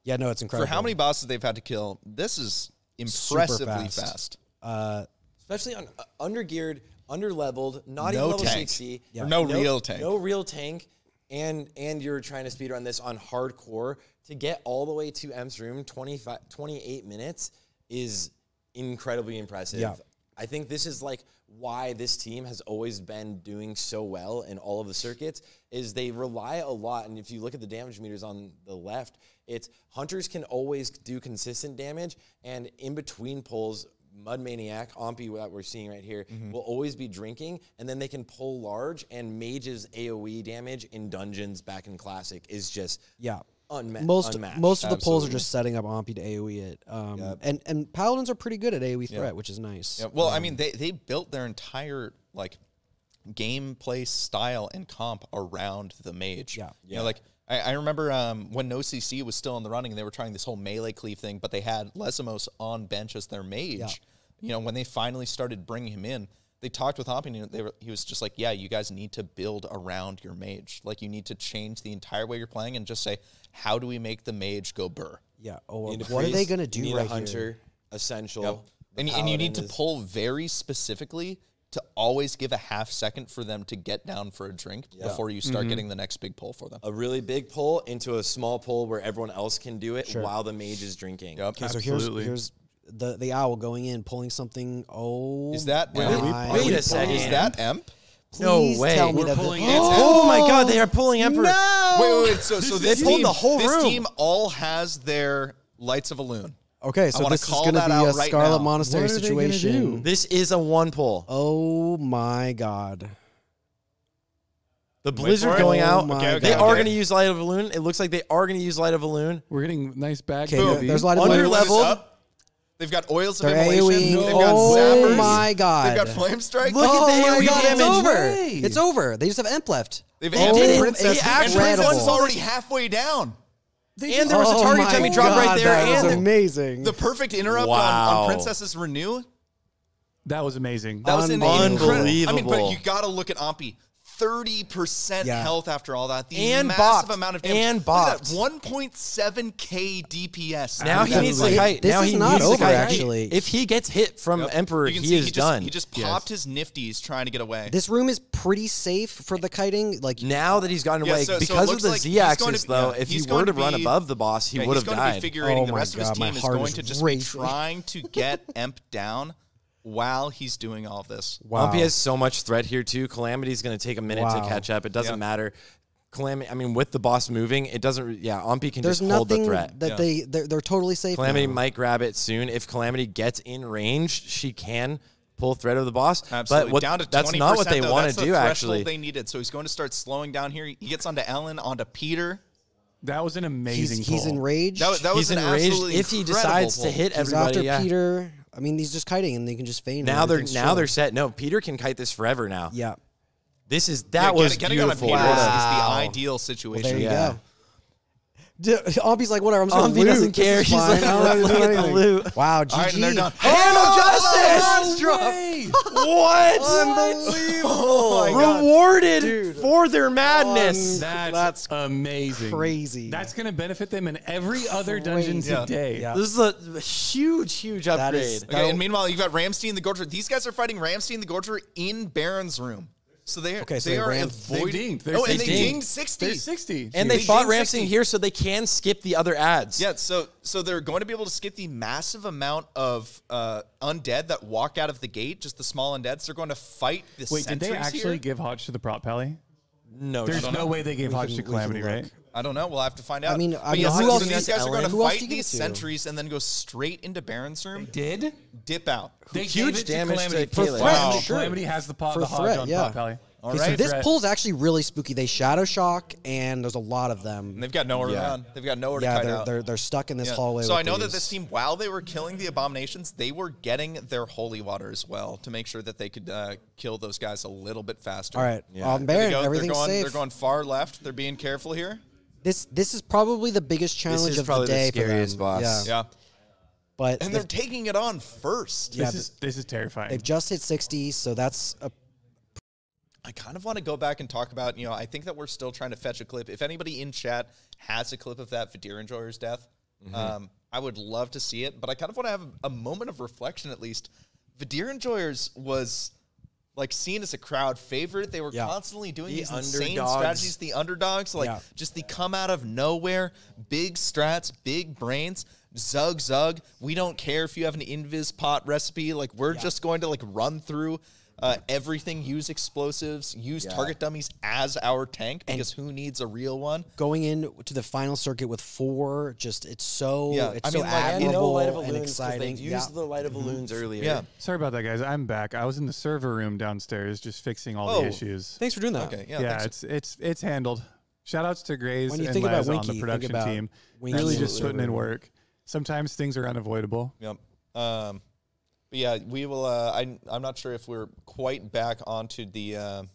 Speaker 2: yeah, no, it's incredible.
Speaker 3: For how many bosses they've had to kill, this is impressively
Speaker 2: fast.
Speaker 3: fast.
Speaker 1: Especially on undergeared, underleveled, not
Speaker 3: No
Speaker 1: even level
Speaker 3: tank.
Speaker 1: 60.
Speaker 3: Or no real tank.
Speaker 1: No real tank. And you're trying to speedrun this on hardcore. To get all the way to M's room, 28 minutes is incredibly impressive.
Speaker 2: Yeah.
Speaker 1: I think this is like why this team has always been doing so well in all of the circuits is they rely a lot. And if you look at the damage meters on the left, it's hunters can always do consistent damage, and in between pulls, Mud Maniac, Ompi that we're seeing right here, will always be drinking, and then they can pull large, and Mage's AoE damage in dungeons back in Classic is just unmatched.
Speaker 2: Most of the pulls are
Speaker 3: Absolutely.
Speaker 2: just setting up Ompi to AoE it. And Paladins are pretty good at AoE threat, which is nice.
Speaker 3: Yeah, well, I mean, they built their entire like gameplay style and comp around the mage.
Speaker 2: Yeah.
Speaker 3: You know, like I remember when No CC was still in the running, they were trying this whole melee cleave thing, but they had Lesimos on bench as their mage.
Speaker 2: Yeah.
Speaker 3: You know, when they finally started bringing him in, they talked with Hopping, and he was just like, yeah, you guys need to build around your mage. Like, you need to change the entire way you're playing and just say, how do we make the mage go burr?
Speaker 2: Yeah. Oh,
Speaker 1: Need a
Speaker 2: what are they
Speaker 1: priest,
Speaker 2: going to do
Speaker 1: need
Speaker 2: right
Speaker 1: a hunter,
Speaker 2: here?
Speaker 1: essential.
Speaker 3: Yep.
Speaker 1: The
Speaker 3: And you
Speaker 1: paladin
Speaker 3: need to
Speaker 1: is-
Speaker 3: pull very specifically to always give a half second for them to get down for a drink before you start getting the next big pull for them.
Speaker 1: a really big pull into a small pull where everyone else can do it while the mage is drinking.
Speaker 3: Yep.
Speaker 2: Okay, so
Speaker 4: Absolutely.
Speaker 2: here's the owl going in, pulling something. Oh,
Speaker 3: Is that
Speaker 1: Wait a second.
Speaker 3: Is that Emp?
Speaker 1: No
Speaker 2: Please
Speaker 1: way.
Speaker 2: tell me
Speaker 1: We're
Speaker 2: that
Speaker 4: pulling
Speaker 2: the,
Speaker 4: it.
Speaker 1: Oh my god, they are pulling Emperor.
Speaker 2: No!
Speaker 3: Wait. So this
Speaker 1: pulled
Speaker 3: team,
Speaker 1: the whole
Speaker 3: this
Speaker 1: room.
Speaker 3: team all has their Lights of Illusion.
Speaker 2: Okay, so
Speaker 3: wanna
Speaker 2: this is
Speaker 3: call
Speaker 2: going to
Speaker 3: that
Speaker 2: be
Speaker 3: out
Speaker 2: a
Speaker 3: right
Speaker 2: Scarlet
Speaker 3: now.
Speaker 2: Monastery
Speaker 4: What are they gonna
Speaker 2: situation.
Speaker 4: do?
Speaker 1: This is a one pull.
Speaker 2: Oh my god.
Speaker 1: The blizzard
Speaker 3: for it.
Speaker 1: going
Speaker 2: Oh
Speaker 1: out.
Speaker 2: my
Speaker 1: They
Speaker 2: God.
Speaker 1: are going to use Light of Balloon. It looks like they are going to use Light of Balloon.
Speaker 4: We're getting nice back.
Speaker 2: Okay,
Speaker 4: POV.
Speaker 2: there's a lot of
Speaker 1: Under
Speaker 2: players.
Speaker 1: level.
Speaker 3: They've got Oils of
Speaker 2: They're
Speaker 3: Immolation.
Speaker 2: AoEing.
Speaker 3: They've got
Speaker 2: Oh
Speaker 3: Zappers.
Speaker 2: my god.
Speaker 3: They've got Flame Strike.
Speaker 1: Look at
Speaker 2: Oh
Speaker 1: the
Speaker 2: my
Speaker 1: AoE
Speaker 2: god,
Speaker 1: damage.
Speaker 2: it's over.
Speaker 4: Way.
Speaker 2: It's over. They just have Emp left.
Speaker 3: They've
Speaker 1: They
Speaker 3: ended
Speaker 1: did.
Speaker 3: Princess.
Speaker 1: They
Speaker 3: And
Speaker 1: actually
Speaker 3: Princess
Speaker 2: incredible.
Speaker 3: is already halfway down.
Speaker 1: And there was a target time he dropped right there.
Speaker 2: That was
Speaker 1: And
Speaker 2: amazing.
Speaker 3: The perfect interrupt
Speaker 1: Wow.
Speaker 3: on Princess's Renew.
Speaker 4: That was amazing.
Speaker 3: That was
Speaker 1: Unbelievable.
Speaker 3: incredible. I mean, but you got to look at Ompi. 30%
Speaker 2: Yeah.
Speaker 3: health after all that. The
Speaker 1: And
Speaker 3: massive
Speaker 1: bopped.
Speaker 3: amount of damage.
Speaker 1: And
Speaker 3: Look at
Speaker 1: bopped.
Speaker 3: that, 1.7k DPS.
Speaker 1: now he
Speaker 2: That's
Speaker 1: needs
Speaker 2: like-
Speaker 1: the kite.
Speaker 2: this
Speaker 1: Now
Speaker 2: is
Speaker 1: he
Speaker 2: not
Speaker 1: needs the
Speaker 2: over,
Speaker 1: kite.
Speaker 2: actually.
Speaker 1: If he gets hit from
Speaker 3: Yep.
Speaker 1: Emperor,
Speaker 3: You can
Speaker 1: he
Speaker 3: see
Speaker 1: is done.
Speaker 3: He just popped his nifties trying to get away.
Speaker 2: This room is pretty safe for the kiting. Like
Speaker 1: Now that he's gotten
Speaker 3: Yeah,
Speaker 1: away,
Speaker 3: so it
Speaker 1: because of
Speaker 3: looks
Speaker 1: the
Speaker 3: like
Speaker 1: Z
Speaker 3: he's going
Speaker 1: axis,
Speaker 3: to-
Speaker 1: though,
Speaker 3: yeah,
Speaker 1: if he
Speaker 3: he's
Speaker 1: were
Speaker 3: going
Speaker 1: to
Speaker 3: to
Speaker 1: run
Speaker 3: be-
Speaker 1: above the boss, he
Speaker 3: Yeah,
Speaker 1: would
Speaker 3: he's
Speaker 1: have
Speaker 3: going to be
Speaker 1: died.
Speaker 3: figurating
Speaker 2: Oh
Speaker 3: the
Speaker 2: my
Speaker 3: rest of his
Speaker 2: God, my
Speaker 3: team is
Speaker 2: heart
Speaker 3: going
Speaker 2: is
Speaker 3: to just
Speaker 2: racing.
Speaker 3: be trying to get Emp down while he's doing all this.
Speaker 2: wow.
Speaker 1: Lumpy has so much threat here too. Calamity's going to take a minute
Speaker 2: Wow.
Speaker 1: to catch up. It doesn't
Speaker 3: Yep.
Speaker 1: matter. Calamity. I mean, with the boss moving, it doesn't. Yeah, Ompi can
Speaker 2: There's
Speaker 1: just hold the
Speaker 2: nothing
Speaker 1: threat.
Speaker 2: that they're totally safe.
Speaker 1: Calamity
Speaker 2: now.
Speaker 1: might grab it soon. If Calamity gets in range, she can pull threat of the boss.
Speaker 3: Absolutely.
Speaker 1: But what,
Speaker 3: down to 20%,
Speaker 1: that's not what they
Speaker 3: though.
Speaker 1: want
Speaker 3: That's
Speaker 1: to
Speaker 3: the
Speaker 1: do,
Speaker 3: threshold
Speaker 1: actually.
Speaker 3: they needed. So he's going to start slowing down here. He gets onto Ellen, onto Peter.
Speaker 4: That was an amazing
Speaker 2: He's
Speaker 4: pull.
Speaker 2: enraged.
Speaker 3: That was
Speaker 1: He's
Speaker 3: an
Speaker 1: enraged
Speaker 3: absolutely
Speaker 1: if he
Speaker 3: incredible
Speaker 1: decides to
Speaker 3: pull.
Speaker 1: hit
Speaker 2: He's
Speaker 1: everybody.
Speaker 2: after
Speaker 1: Yeah.
Speaker 2: Peter. I mean, he's just kiting, and they can just feign.
Speaker 1: Now
Speaker 2: and
Speaker 1: they're
Speaker 2: everything's
Speaker 1: set. No, Peter can kite this forever now.
Speaker 2: Yeah.
Speaker 1: This is
Speaker 3: Yeah,
Speaker 1: was
Speaker 3: getting on a
Speaker 1: beautiful.
Speaker 3: Peter
Speaker 1: What a-
Speaker 3: is the ideal situation.
Speaker 2: There you
Speaker 1: Yeah.
Speaker 2: go. Ompy's like, whatever. I'm just gonna
Speaker 1: Ompi
Speaker 2: loot.
Speaker 1: doesn't
Speaker 2: This
Speaker 1: care.
Speaker 2: is
Speaker 1: He's
Speaker 2: fine.
Speaker 1: like,
Speaker 2: I don't have to
Speaker 1: look
Speaker 2: do
Speaker 1: at the
Speaker 2: anything.
Speaker 1: loot.
Speaker 2: Wow,
Speaker 3: All right, and they're
Speaker 2: GG.
Speaker 3: done.
Speaker 1: Hand of justice! What?
Speaker 2: Unbelievable.
Speaker 3: Oh my God.
Speaker 1: Rewarded for their madness.
Speaker 4: That's amazing.
Speaker 2: Crazy.
Speaker 4: That's going to benefit them in every other dungeon
Speaker 2: Crazy.
Speaker 4: today.
Speaker 2: Yeah.
Speaker 1: This is a huge
Speaker 2: That
Speaker 1: upgrade.
Speaker 2: is-
Speaker 3: Okay, and meanwhile, you've got Ramstein the Gorger. These guys are fighting Ramstein the Gorger in Baron's room. So they,
Speaker 2: Okay, so
Speaker 3: they
Speaker 2: they
Speaker 3: are
Speaker 2: ram-
Speaker 4: They
Speaker 3: avoiding.
Speaker 4: dinged. They're
Speaker 3: Oh, and they
Speaker 4: 60.
Speaker 3: dinged 60.
Speaker 4: They're 60.
Speaker 1: And they
Speaker 3: They
Speaker 1: fought
Speaker 3: dinged
Speaker 1: Ramstein
Speaker 3: 60.
Speaker 1: here so they can skip the other ads.
Speaker 3: Yeah, so they're going to be able to skip the massive amount of undead that walk out of the gate, just the small undeads. They're going to fight the
Speaker 4: Wait, did they
Speaker 3: sentries
Speaker 4: actually
Speaker 3: here.
Speaker 4: give Hodge to the prop pally?
Speaker 1: No,
Speaker 4: There's
Speaker 1: shit.
Speaker 4: no way they gave Hodge to Calamity,
Speaker 2: look.
Speaker 4: right?
Speaker 3: I don't know. We'll have to find out.
Speaker 2: I mean,
Speaker 3: But yeah,
Speaker 2: who
Speaker 3: so
Speaker 2: else
Speaker 3: these
Speaker 2: do you-
Speaker 3: guys are going to
Speaker 2: Who else do
Speaker 3: fight
Speaker 2: you give
Speaker 3: these
Speaker 2: it to?
Speaker 3: sentries and then go straight into Baron's room,
Speaker 4: Did?
Speaker 3: dip out.
Speaker 4: They
Speaker 1: Huge
Speaker 4: gave it
Speaker 1: damage
Speaker 4: Calamity
Speaker 1: to Caleb.
Speaker 2: threat,
Speaker 4: Wow.
Speaker 2: sure.
Speaker 4: Calamity has the pot,
Speaker 2: For
Speaker 4: the Hodge
Speaker 2: threat,
Speaker 4: on
Speaker 2: yeah.
Speaker 4: prop pally.
Speaker 3: All
Speaker 2: Okay, so
Speaker 3: right.
Speaker 2: this pool's actually really spooky. They shadow shock, and there's a lot of them.
Speaker 3: And they've got nowhere to run. They've got nowhere to
Speaker 2: Yeah,
Speaker 3: kite out.
Speaker 2: they're stuck in this hallway.
Speaker 3: So
Speaker 2: with
Speaker 3: I know that
Speaker 2: these.
Speaker 3: this team, while they were killing the abominations, they were getting their holy water as well to make sure that they could kill those guys a little bit faster.
Speaker 2: All right,
Speaker 1: Yeah.
Speaker 2: Baron, everything's safe.
Speaker 3: They're going far left. They're being careful here.
Speaker 2: This is probably the biggest challenge
Speaker 1: is
Speaker 2: of the
Speaker 1: probably the
Speaker 2: day
Speaker 1: scariest
Speaker 2: for them.
Speaker 1: boss.
Speaker 3: Yeah.
Speaker 2: But
Speaker 3: And they're taking it on first.
Speaker 2: Yeah,
Speaker 4: This is terrifying.
Speaker 2: they've just hit 60, so that's a
Speaker 3: I kind of want to go back and talk about, I think that we're still trying to fetch a clip. If anybody in chat has a clip of that Vidir Enjoyer's death, I would love to see it. But I kind of want to have a moment of reflection at least. Vidir Enjoyers was seen as a crowd favorite. They were constantly doing these insane
Speaker 1: underdogs.
Speaker 3: strategies. The underdogs, just the come out of nowhere, big strats, big brains. Zug. We don't care if you have an invis pot recipe. We're just going to run through everything, use explosives, use target dummies as our tank, because who needs a real one?
Speaker 2: going into the final circuit with 4. It's so
Speaker 3: no
Speaker 2: admirable
Speaker 1: light of
Speaker 2: and
Speaker 1: balloons, 'cause
Speaker 2: exciting.
Speaker 1: They've used the light of balloons earlier.
Speaker 3: Yeah.
Speaker 4: Sorry about that, guys. I'm back. I was in the server room downstairs just fixing all the issues.
Speaker 2: Thanks for doing that.
Speaker 3: Okay. Yeah.
Speaker 4: Yeah,
Speaker 3: thanks.
Speaker 4: it's handled. Shout outs to Grays
Speaker 2: When you
Speaker 4: and
Speaker 2: think about
Speaker 4: Les on
Speaker 2: Winky,
Speaker 4: the
Speaker 2: think
Speaker 4: production
Speaker 2: about
Speaker 4: team.
Speaker 2: Winky
Speaker 4: Really
Speaker 2: and
Speaker 4: just putting in
Speaker 2: server.
Speaker 4: work. Sometimes things are unavoidable.
Speaker 3: Yep. But yeah, we will. I'm not sure if we're quite back onto the.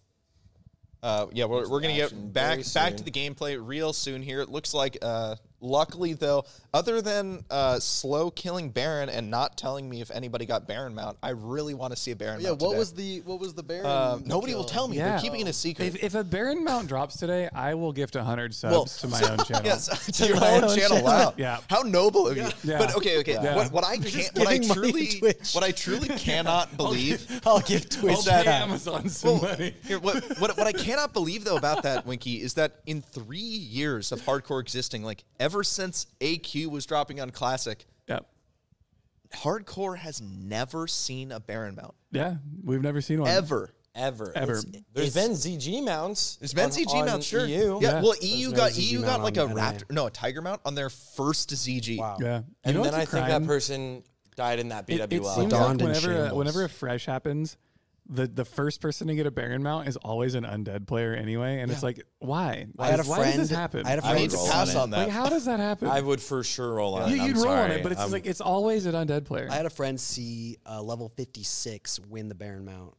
Speaker 3: We're gonna get back to the gameplay real soon here. It looks like. Luckily, though, other than slow killing Baron and not telling me if anybody got Baron mount, I really want to see a Baron mount.
Speaker 5: What
Speaker 3: today.
Speaker 5: was the Baron?
Speaker 3: Nobody will tell me.
Speaker 4: Yeah.
Speaker 3: They're keeping it a secret.
Speaker 4: If a Baron mount drops today, I will gift 100 subs to my own channel.
Speaker 3: Yes, to your own channel. Wow.
Speaker 4: Yeah.
Speaker 3: How noble of you.
Speaker 4: Yeah.
Speaker 3: But okay.
Speaker 4: Yeah.
Speaker 3: What I truly cannot believe.
Speaker 2: I'll give Twitch
Speaker 4: I'll
Speaker 2: that.
Speaker 4: pay Amazon some money.
Speaker 3: Here, what I cannot believe though about that, Winky, is that in 3 years of hardcore existing, ever since AQ was dropping on Classic,
Speaker 4: Yep.
Speaker 3: hardcore has never seen a Baron mount.
Speaker 4: Yeah, we've never seen one.
Speaker 3: Ever.
Speaker 1: Ever.
Speaker 4: Ever.
Speaker 1: There's been ZG mounts.
Speaker 3: There's been
Speaker 1: on-
Speaker 3: CG
Speaker 1: on
Speaker 3: mounts, sure.
Speaker 1: EU.
Speaker 3: Yeah, well,
Speaker 2: There's
Speaker 3: EU
Speaker 2: no
Speaker 3: got
Speaker 2: ZG
Speaker 3: EU got
Speaker 2: mount
Speaker 3: a
Speaker 2: on NA.
Speaker 3: Raptor, no, a Tiger mount on their first ZG.
Speaker 2: Wow.
Speaker 4: Yeah. You
Speaker 1: And
Speaker 4: know
Speaker 1: then
Speaker 4: what's a
Speaker 1: I think
Speaker 4: crime?
Speaker 1: that person died in that
Speaker 4: It
Speaker 1: BWL.
Speaker 4: seems
Speaker 2: Dawned
Speaker 4: like
Speaker 2: in shambles.
Speaker 4: whenever a fresh happens, the first person to get a Baron mount is always an undead player anyway, and it's like, why?
Speaker 2: I had a
Speaker 4: Why
Speaker 2: friend.
Speaker 4: does this happen?
Speaker 2: I had a
Speaker 3: I
Speaker 2: friend.
Speaker 3: need to
Speaker 1: roll
Speaker 3: pass
Speaker 1: on
Speaker 3: on that.
Speaker 4: Like, how does that happen?
Speaker 1: I would for sure roll on it. I'm
Speaker 4: You'd roll on
Speaker 1: sorry.
Speaker 4: it, but it's like it's always an undead player.
Speaker 2: I had a friend see level 56 win the Baron mount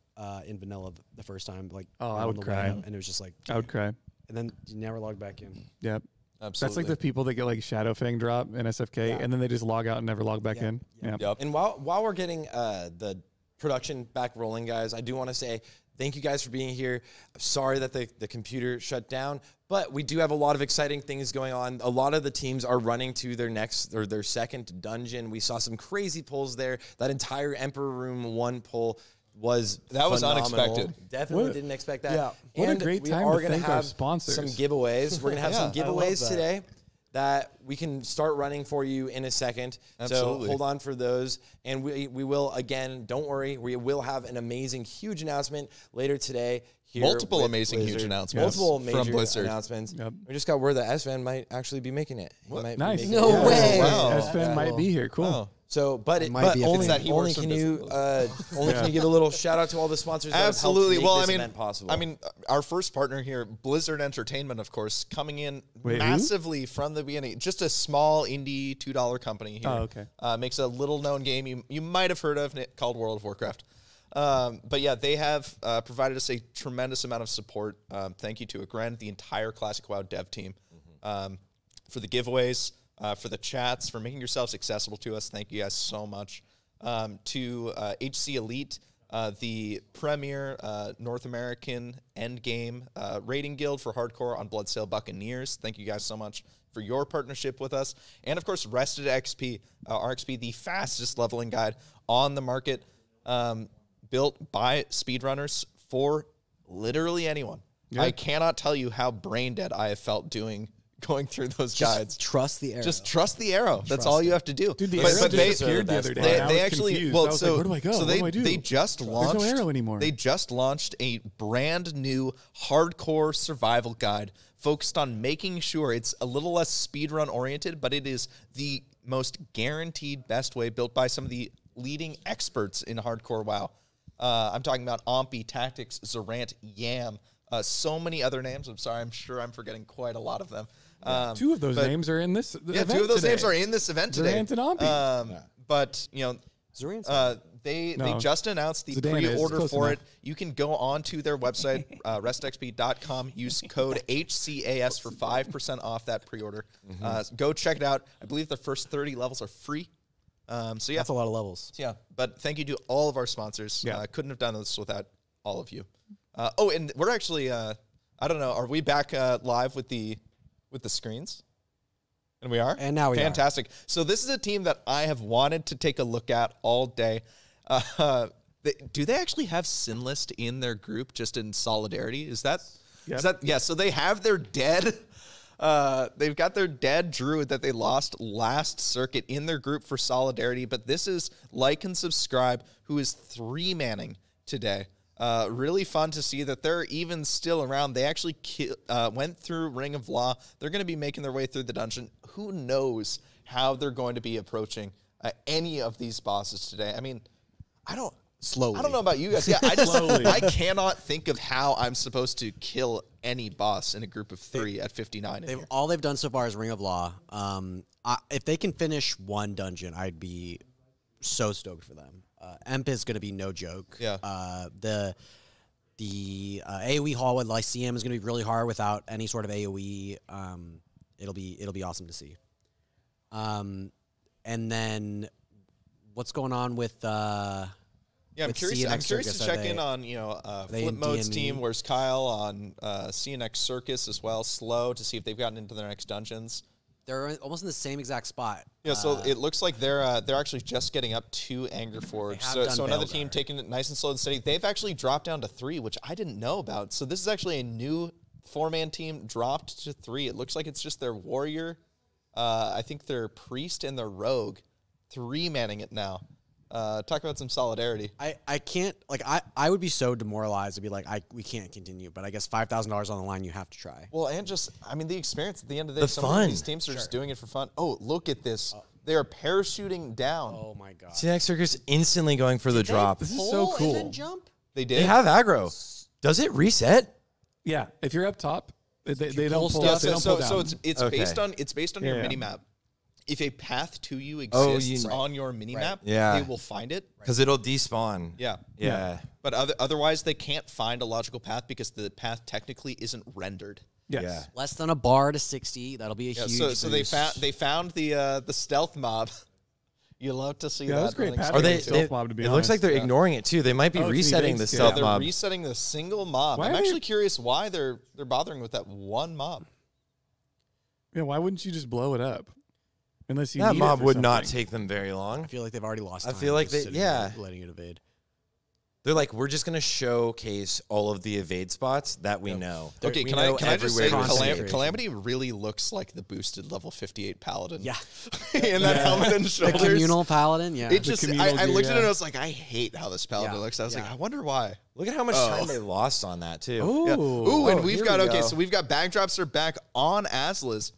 Speaker 2: in vanilla the first time.
Speaker 4: I
Speaker 2: on
Speaker 4: would
Speaker 2: the way
Speaker 4: cry.
Speaker 2: up, and it was just like,
Speaker 4: I would cry.
Speaker 2: and then you never log back in.
Speaker 4: Yep.
Speaker 3: Absolutely.
Speaker 4: That's like the people that get Shadow Fang drop in SFK,
Speaker 2: Yeah.
Speaker 4: and then they just log out and never log back in. Yeah.
Speaker 3: Yep.
Speaker 1: And while we're getting the production back rolling, guys, I do want to say thank you guys for being here. I'm sorry that the computer shut down, but we do have a lot of exciting things going on. A lot of the teams are running to their next or their second dungeon. We saw some crazy pulls there. That entire Emperor Room 1 pull was phenomenal.
Speaker 3: unexpected.
Speaker 1: Definitely
Speaker 4: What-
Speaker 1: didn't expect that.
Speaker 2: Yeah.
Speaker 4: What a
Speaker 1: And
Speaker 4: great
Speaker 1: we
Speaker 4: time
Speaker 1: are
Speaker 4: to
Speaker 1: gonna
Speaker 4: thank our
Speaker 1: have
Speaker 4: sponsors.
Speaker 1: some giveaways. We're gonna have some
Speaker 2: I love
Speaker 1: giveaways
Speaker 2: that.
Speaker 1: today that we can start running for you in a second.
Speaker 3: Absolutely.
Speaker 1: So hold on for those. And we will, again, don't worry, we will have an amazing, huge announcement later today. Here
Speaker 3: Multiple
Speaker 1: with
Speaker 3: amazing, huge
Speaker 1: Blizzard.
Speaker 3: announcements
Speaker 1: Multiple
Speaker 3: from
Speaker 1: major
Speaker 3: Blizzard.
Speaker 1: announcements.
Speaker 4: Yep.
Speaker 1: We just got word that S-Van might actually be making it. He might be
Speaker 4: Nice.
Speaker 1: making
Speaker 2: No
Speaker 1: it.
Speaker 2: way.
Speaker 3: Wow.
Speaker 4: S-Fan might be here. Cool.
Speaker 3: Oh.
Speaker 1: So, but
Speaker 2: might be if
Speaker 1: only,
Speaker 2: it's
Speaker 3: that he
Speaker 1: only
Speaker 3: works
Speaker 1: can
Speaker 3: with
Speaker 1: you only can you give a little shout out to all the sponsors that
Speaker 3: Absolutely.
Speaker 1: have helped
Speaker 3: Well,
Speaker 1: make
Speaker 3: I
Speaker 1: this
Speaker 3: mean,
Speaker 1: event possible.
Speaker 3: our first partner here, Blizzard Entertainment, of course, coming in
Speaker 4: Wait, who?
Speaker 3: massively from the beginning. Just a small indie $2 company here.
Speaker 4: Oh, okay.
Speaker 3: Makes a little known game you might have heard of called World of Warcraft. But yeah, they have provided us a tremendous amount of support. Thank you to Agren, the entire Classic WoW dev team, for the giveaways, for the chats, for making yourselves accessible to us. Thank you guys so much. To HC Elite, the premier North American endgame rating guild for hardcore on Bloodsail Buccaneers. Thank you guys so much for your partnership with us. And of course, Rested XP, RXP, the fastest leveling guide on the market, built by speedrunners for literally anyone.
Speaker 4: Yeah.
Speaker 3: I cannot tell you how brain dead I have felt going through those guides.
Speaker 2: Trust the arrow.
Speaker 3: Just trust the arrow. That's all you have to do.
Speaker 4: Dude, the
Speaker 3: But-
Speaker 4: arrow
Speaker 3: but they-
Speaker 4: disappeared the other day. and I
Speaker 3: they
Speaker 4: was
Speaker 3: actually
Speaker 4: confused.
Speaker 3: well
Speaker 4: I was
Speaker 3: so
Speaker 4: like, where do I go?
Speaker 3: so
Speaker 4: What
Speaker 3: they
Speaker 4: do I do?
Speaker 3: they just launched
Speaker 4: There's no arrow anymore.
Speaker 3: They just launched a brand new hardcore survival guide focused on making sure it's a little less speedrun oriented, but it is the most guaranteed best way, built by some of the leading experts in hardcore WoW, I'm talking about Ompi, Tactics, Zarant, Yam, so many other names. I'm sorry, I'm sure I'm forgetting quite a lot of them.
Speaker 4: Two of those names are in this event
Speaker 3: two of those
Speaker 4: today.
Speaker 3: names are in this event today.
Speaker 4: Zarant and Ompi.
Speaker 3: But, you know,
Speaker 2: Zarant's
Speaker 3: they
Speaker 4: No.
Speaker 3: just announced the
Speaker 4: Zidane is.
Speaker 3: pre-order
Speaker 4: Close
Speaker 3: for
Speaker 4: enough.
Speaker 3: it. You can go on to their website, restxp.com, use code HCAS for 5% off that pre-order. Go check it out. I believe the first 30 levels are free. So yeah,
Speaker 2: That's a lot of levels.
Speaker 3: yeah. But thank you to all of our sponsors.
Speaker 4: Yeah.
Speaker 3: Couldn't have done this without all of you. Oh, and we're actually, I don't know, are we back live with the screens? And we are?
Speaker 2: And now we are.
Speaker 3: Fantastic. So this is a team that I have wanted to take a look at all day. Do they actually have Sinlist in their group just in solidarity? Is that yeah, so they have their dead they've got their dead druid that they lost last circuit in their group for solidarity, but this is Like and Subscribe, who is 3-manning today. Really fun to see that they're even still around. They actually went through Ring of Law. They're going to be making their way through the dungeon. Who knows how they're going to be approaching any of these bosses today? I mean, I don't know about you guys. Yeah, I cannot think of how I'm supposed to kill any boss in a group of 3 at 59.
Speaker 2: All they've done so far is Ring of Law. If they can finish one dungeon, I'd be so stoked for them. Emp is going to be no joke.
Speaker 3: Yeah.
Speaker 2: The AoE haul with Lyceum is going to be really hard without any sort of AoE. It'll be awesome to see. And then what's going on with
Speaker 3: Yeah, I'm
Speaker 2: with
Speaker 3: curious. I'm
Speaker 2: CNX
Speaker 3: curious
Speaker 2: Circus,
Speaker 3: to
Speaker 2: are
Speaker 3: check in on
Speaker 2: they
Speaker 3: Flip
Speaker 2: in
Speaker 3: Mode's
Speaker 2: DME?
Speaker 3: team. Where's Kyle on CNX Circus as well? Slow to see if they've gotten into their next dungeons.
Speaker 2: They're almost in the same exact spot.
Speaker 3: Yeah, so it looks like they're actually just getting up to Anger Forge.
Speaker 2: have done
Speaker 3: So another
Speaker 2: Baelgar.
Speaker 3: team taking it nice and slow and steady. They've actually dropped down to 3, which I didn't know about. So this is actually a new 4-man team dropped to 3. It looks like it's just their warrior. I think their priest and their rogue 3-manning it now. Talk about some solidarity.
Speaker 2: I can't, like, I would be so demoralized to be like, we can't continue, but I guess $5,000 on the line, you have to try.
Speaker 3: Well, and just, I mean, the experience at the end of the day,
Speaker 1: The
Speaker 3: some
Speaker 1: fun.
Speaker 3: of these teams are just doing it for fun. Oh, look at this. They are parachuting down.
Speaker 2: Oh my God.
Speaker 1: CNX Circus instantly going for the drop.
Speaker 4: This is so
Speaker 2: Pull
Speaker 4: cool.
Speaker 2: and then jump?
Speaker 3: They did.
Speaker 1: They have aggro. Does it reset?
Speaker 4: Yeah, if you're up top, they
Speaker 2: pull
Speaker 4: don't pull.
Speaker 2: stuff?
Speaker 4: They don't
Speaker 3: so
Speaker 4: pull down.
Speaker 3: it's
Speaker 1: Okay.
Speaker 3: based on your
Speaker 4: Yeah.
Speaker 3: mini map. If a path to you
Speaker 1: Oh,
Speaker 3: exists
Speaker 1: you-
Speaker 3: on your mini map,
Speaker 1: Yeah.
Speaker 3: they will find it.
Speaker 1: Because it'll despawn.
Speaker 3: Yeah.
Speaker 1: Yeah.
Speaker 3: But otherwise, they can't find a logical path because the path technically isn't rendered.
Speaker 4: Yes.
Speaker 1: Yeah.
Speaker 2: Less than a bar to 60. That'll be a
Speaker 3: Yeah,
Speaker 2: huge
Speaker 3: so
Speaker 2: boost.
Speaker 3: they found the stealth mob. You love to see
Speaker 4: Yeah,
Speaker 3: that.
Speaker 4: that was great
Speaker 3: running
Speaker 4: pattern.
Speaker 1: Are they?
Speaker 4: Stealth mob, to be
Speaker 1: it looks
Speaker 4: honest.
Speaker 1: like they're
Speaker 3: Yeah.
Speaker 1: ignoring it too. They might be
Speaker 4: Oh, it's an
Speaker 1: resetting
Speaker 4: evade
Speaker 1: the
Speaker 4: scale.
Speaker 1: stealth
Speaker 3: they're
Speaker 1: mob.
Speaker 3: resetting the single mob.
Speaker 4: Why
Speaker 3: I'm
Speaker 4: are
Speaker 3: actually
Speaker 4: they-
Speaker 3: curious why they're bothering with that one mob.
Speaker 4: Yeah, why wouldn't you just blow it up? Unless you
Speaker 1: That
Speaker 4: need
Speaker 1: mob
Speaker 4: it for
Speaker 1: would not
Speaker 4: something.
Speaker 1: take them very long.
Speaker 2: I feel like they've already lost
Speaker 1: I
Speaker 2: time
Speaker 1: feel like
Speaker 2: just
Speaker 1: they-
Speaker 2: sitting
Speaker 1: yeah.
Speaker 2: there letting it evade.
Speaker 1: They're like, we're just going to showcase all of the evade spots that we know.
Speaker 3: Okay,
Speaker 1: We
Speaker 3: can I
Speaker 1: know
Speaker 3: just say
Speaker 1: everywhere to
Speaker 2: Calamity-
Speaker 1: save.
Speaker 3: Calamity really looks like the boosted level 58 paladin.
Speaker 2: Yeah.
Speaker 3: in that helmet and
Speaker 2: The
Speaker 3: shoulders.
Speaker 2: communal paladin, yeah.
Speaker 3: It just
Speaker 4: communal
Speaker 3: I
Speaker 4: gear,
Speaker 3: looked at it
Speaker 4: yeah.
Speaker 3: and I was like, I hate how this paladin
Speaker 2: Yeah,
Speaker 3: looks. I was like,
Speaker 2: yeah.
Speaker 3: I wonder why.
Speaker 1: Look at how much time they lost on that too.
Speaker 4: Ooh.
Speaker 3: Yeah. Ooh, and
Speaker 1: Oh,
Speaker 3: we've
Speaker 1: here
Speaker 3: got
Speaker 1: we
Speaker 3: okay,
Speaker 1: go.
Speaker 3: so we've got backdrops are back on Aslas.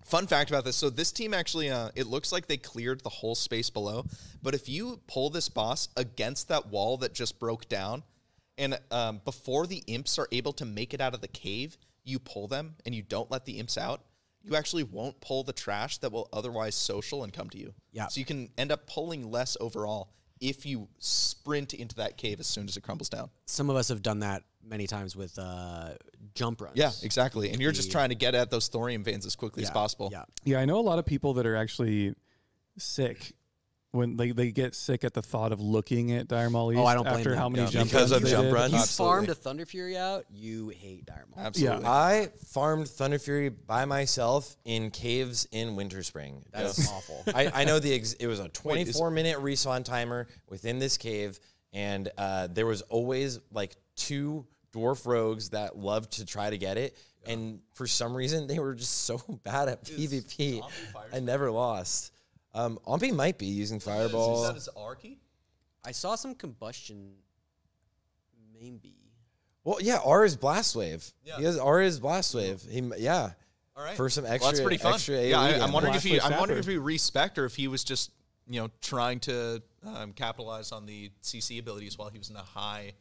Speaker 3: Fun fact about this: so this team actually, it looks like they cleared the whole space below. But if you pull this boss against that wall that just broke down, and before the imps are able to make it out of the cave, you pull them and you don't let the imps out, you actually won't pull the trash that will otherwise social and come to you.
Speaker 2: Yeah.
Speaker 3: So you can end up pulling less overall if you sprint into that cave as soon as it crumbles down.
Speaker 2: Some of us have done that many times with jump runs.
Speaker 3: Yeah, exactly. And you're just trying to get at those thorium veins as quickly as
Speaker 2: Yeah,
Speaker 3: possible.
Speaker 2: Yeah.
Speaker 4: Yeah, I know a lot of people that are actually sick when they get sick at the thought of looking at Dire Maul East
Speaker 2: Oh, I don't blame
Speaker 4: after
Speaker 2: them.
Speaker 4: how many
Speaker 3: Yeah.
Speaker 4: jump
Speaker 1: Because
Speaker 4: runs
Speaker 1: of
Speaker 4: they
Speaker 1: jump
Speaker 4: did.
Speaker 1: runs?
Speaker 2: You
Speaker 3: Absolutely.
Speaker 2: farmed a Thunder Fury out, you hate Dire Maul.
Speaker 3: Absolutely.
Speaker 1: I farmed Thunder Fury by myself in caves in Winter Spring.
Speaker 2: That's awful.
Speaker 1: I know it was a 24-minute respawn timer within this cave, and there was always like 2 dwarf rogues that loved to try to get it, and for some reason they were just so bad at PvP. I never lost. Ompi might be using Fireball.
Speaker 3: his Arky?
Speaker 2: I saw some combustion, maybe.
Speaker 1: Well, yeah, R is Blast Wave.
Speaker 3: Yeah.
Speaker 1: He has R is Blast Wave. Yeah.
Speaker 3: All right.
Speaker 1: For some
Speaker 3: Well,
Speaker 1: extra,
Speaker 3: that's pretty fun.
Speaker 1: extra
Speaker 3: Yeah,
Speaker 1: AoE
Speaker 3: I'm wondering if
Speaker 4: Blast Wave
Speaker 3: I'm wondering
Speaker 4: Sapper.
Speaker 3: if he respec or if he was just trying to capitalize on the CC abilities while he was in a high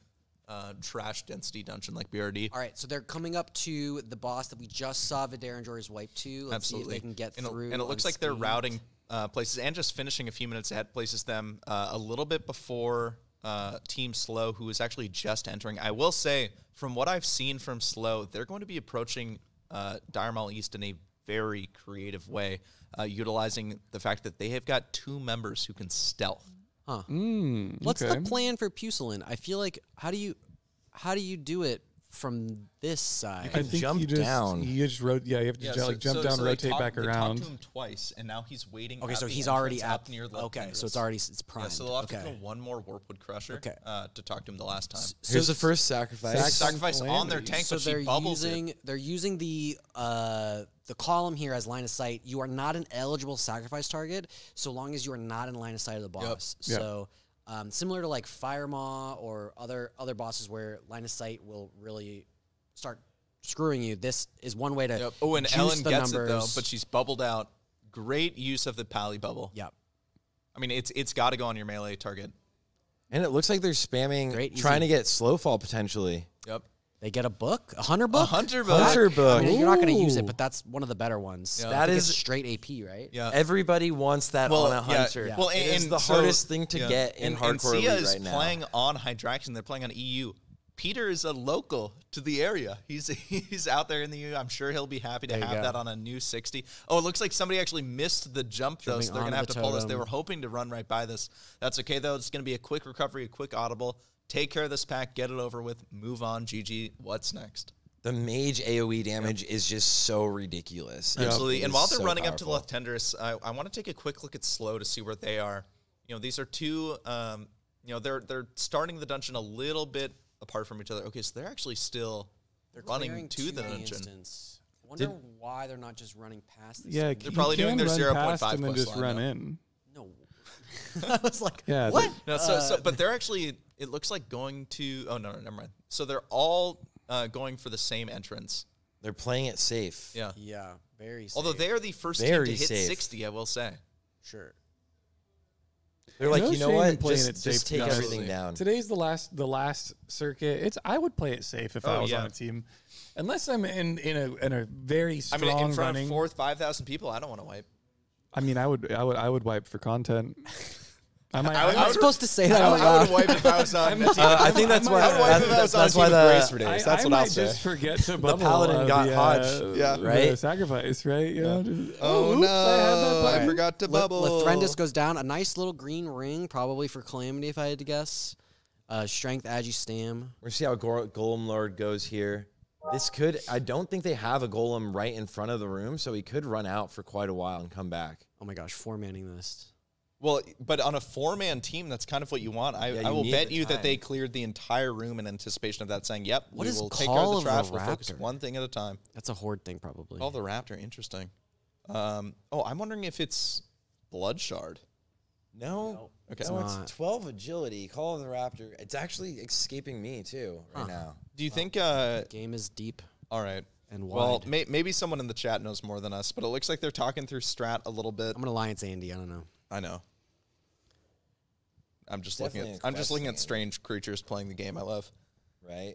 Speaker 3: trash density dungeon like BRD.
Speaker 2: All right, so they're coming up to the boss that we just saw Vidair and Jory's wipe to. Let's see if they can get through.
Speaker 3: And it looks like they're routing places and just finishing a few minutes ahead places them a little bit before Team Slow, who is actually just entering. I will say, from what I've seen from Slow, they're going to be approaching Dire Mall East in a very creative way, utilizing the fact that they have got 2 members who can stealth.
Speaker 2: Huh. What's the plan for Pusilin? I feel like how do you do it from this side?
Speaker 1: I think jump down.
Speaker 4: You just you have to jump down, rotate back around.
Speaker 3: They talked to him twice, and now he's waiting.
Speaker 2: Okay,
Speaker 3: at
Speaker 2: so
Speaker 3: the
Speaker 2: he's already
Speaker 3: entrance near left
Speaker 2: okay,
Speaker 3: entrance.
Speaker 2: so it's primed.
Speaker 3: Yeah, so they'll have to kill one more Warpwood Crusher to talk to him the last time.
Speaker 1: Here's the first sacrifice.
Speaker 3: Sacrifice on their tank,
Speaker 2: so
Speaker 3: but she bubbles it.
Speaker 2: they're using the column here as line of sight. You are not an eligible sacrifice target so long as you are not in line of sight of the boss.
Speaker 4: Yep.
Speaker 2: So similar to like Fire Maw or other bosses where line of sight will really start screwing you. This is one way to
Speaker 3: Oh, and
Speaker 2: juice
Speaker 3: Ellen
Speaker 2: the
Speaker 3: gets
Speaker 2: numbers.
Speaker 3: it though, but she's bubbled out. Great use of the Pally bubble.
Speaker 2: Yep.
Speaker 3: I mean, it's got to go on your melee target.
Speaker 1: And it looks like they're spamming, trying to get slow fall potentially.
Speaker 3: Yep.
Speaker 2: They get a book, a hunter book.
Speaker 3: Hunter book.
Speaker 1: Hunter book.
Speaker 2: I mean, you're not going to use
Speaker 1: Ooh.
Speaker 2: it, but that's one of the better ones.
Speaker 3: Yeah.
Speaker 1: That is
Speaker 2: straight AP, right?
Speaker 3: Yeah.
Speaker 1: Everybody wants that on a hunter.
Speaker 2: Yeah.
Speaker 3: Well,
Speaker 1: it is
Speaker 3: and
Speaker 1: the
Speaker 3: so-
Speaker 1: hardest thing to get in
Speaker 3: and
Speaker 1: hardcore
Speaker 3: Sia
Speaker 1: Elite
Speaker 3: is
Speaker 1: right now.
Speaker 3: playing on Hydraction. They're playing on EU. Peter is a local to the area. He's out there in the EU. I'm sure he'll be happy to
Speaker 2: There you
Speaker 3: have
Speaker 2: go.
Speaker 3: that on a new 60. Oh, it looks like somebody actually missed the jump, though, so they're going to have to pull this. They were hoping to run right by this. That's okay, though. It's going to be a quick recovery, a quick audible. Take care of this pack, get it over with, move on, GG. What's next?
Speaker 1: The mage AoE damage is just so ridiculous.
Speaker 3: Absolutely.
Speaker 1: It
Speaker 3: And
Speaker 1: is
Speaker 3: while they're
Speaker 1: so
Speaker 3: running up to
Speaker 1: powerful.
Speaker 3: Left Tenders, I want to take a quick look at Slow to see where they are. You know, these are two, they're starting the dungeon a little bit apart from each other. Okay, so they're actually still running
Speaker 2: clearing
Speaker 3: to the
Speaker 2: the
Speaker 3: dungeon.
Speaker 2: instance. I wonder why they're not just running past this.
Speaker 4: Yeah,
Speaker 2: thing.
Speaker 3: They're probably doing their 0.5
Speaker 4: and then
Speaker 3: quest
Speaker 4: just
Speaker 3: line,
Speaker 4: run
Speaker 3: though.
Speaker 4: in.
Speaker 2: No. I was like,
Speaker 4: Yeah,
Speaker 2: what?
Speaker 3: No, but they're actually, it looks like going to, oh, no, never mind. So they're all going for the same entrance.
Speaker 1: They're playing it safe.
Speaker 3: Yeah.
Speaker 2: Yeah, very safe.
Speaker 3: Although they are the first
Speaker 1: Very
Speaker 3: team to hit
Speaker 1: safe.
Speaker 3: 60, I will say.
Speaker 2: Sure.
Speaker 1: They're like,
Speaker 4: No
Speaker 1: you know
Speaker 4: shame in
Speaker 1: what?
Speaker 4: playing it
Speaker 1: Just
Speaker 4: safe,
Speaker 1: take
Speaker 4: guys.
Speaker 1: everything down.
Speaker 4: Today's the last circuit. I would play it safe if I was on a team, unless I'm in a very
Speaker 3: I
Speaker 4: strong
Speaker 3: mean, in front
Speaker 4: running.
Speaker 3: of 5,000 people, I don't want to wipe.
Speaker 4: I mean, I would wipe for content. I might.
Speaker 3: I would-
Speaker 2: I'm supposed to say that
Speaker 3: I
Speaker 2: out
Speaker 3: would
Speaker 2: loud.
Speaker 3: have wiped if I was on the team.
Speaker 1: I think that's why.
Speaker 3: I would wipe if I was on a
Speaker 1: That's
Speaker 3: team
Speaker 1: why
Speaker 3: with Grace
Speaker 1: the
Speaker 3: for days.
Speaker 4: I
Speaker 3: That's what
Speaker 4: might
Speaker 3: I'll say.
Speaker 4: just forget to bubble.
Speaker 1: paladin got Hodge,
Speaker 3: Yeah.
Speaker 1: right?
Speaker 4: The sacrifice, right? You know, just,
Speaker 3: Oh,
Speaker 4: oops,
Speaker 3: no.
Speaker 4: I had that
Speaker 3: I
Speaker 4: button.
Speaker 3: forgot to bubble.
Speaker 2: Lathrendis goes down. A nice little green ring, probably for Calamity, if I had to guess. Strength, Agi, Stam.
Speaker 1: We're gonna see how Golem Lord goes here. This could. I don't think they have a golem right in front of the room, so he could run out for quite a while and come back.
Speaker 2: Oh my gosh, 4-manning this.
Speaker 3: Well, but on a 4-man team, that's kind of what you want. I
Speaker 1: you
Speaker 3: will
Speaker 1: need
Speaker 3: bet
Speaker 1: the
Speaker 3: you that
Speaker 1: time.
Speaker 3: they cleared the entire room in anticipation of that, saying, yep,
Speaker 2: What
Speaker 3: we
Speaker 2: is
Speaker 3: will take care of
Speaker 2: Call
Speaker 3: the
Speaker 2: of the
Speaker 3: trash. We'll focus
Speaker 2: Raptor?
Speaker 3: one thing at a time.
Speaker 2: That's a horde thing, probably.
Speaker 3: Call of the Raptor, interesting. I'm wondering if it's Blood Shard.
Speaker 1: No,
Speaker 3: Okay.
Speaker 1: no,
Speaker 2: It's not.
Speaker 1: it's 12 agility. Call of the Raptor. It's actually escaping me too right now.
Speaker 3: Do you think,
Speaker 2: Game is deep
Speaker 3: all right.
Speaker 2: and wide.
Speaker 3: Well, maybe someone in the chat knows more than us, but it looks like they're talking through strat a little bit.
Speaker 2: I'm going to Alliance Andy. I don't know.
Speaker 3: I know. I'm just
Speaker 1: Definitely
Speaker 3: looking
Speaker 1: a
Speaker 3: at
Speaker 1: quest game.
Speaker 3: strange creatures playing the game I love.
Speaker 1: Right.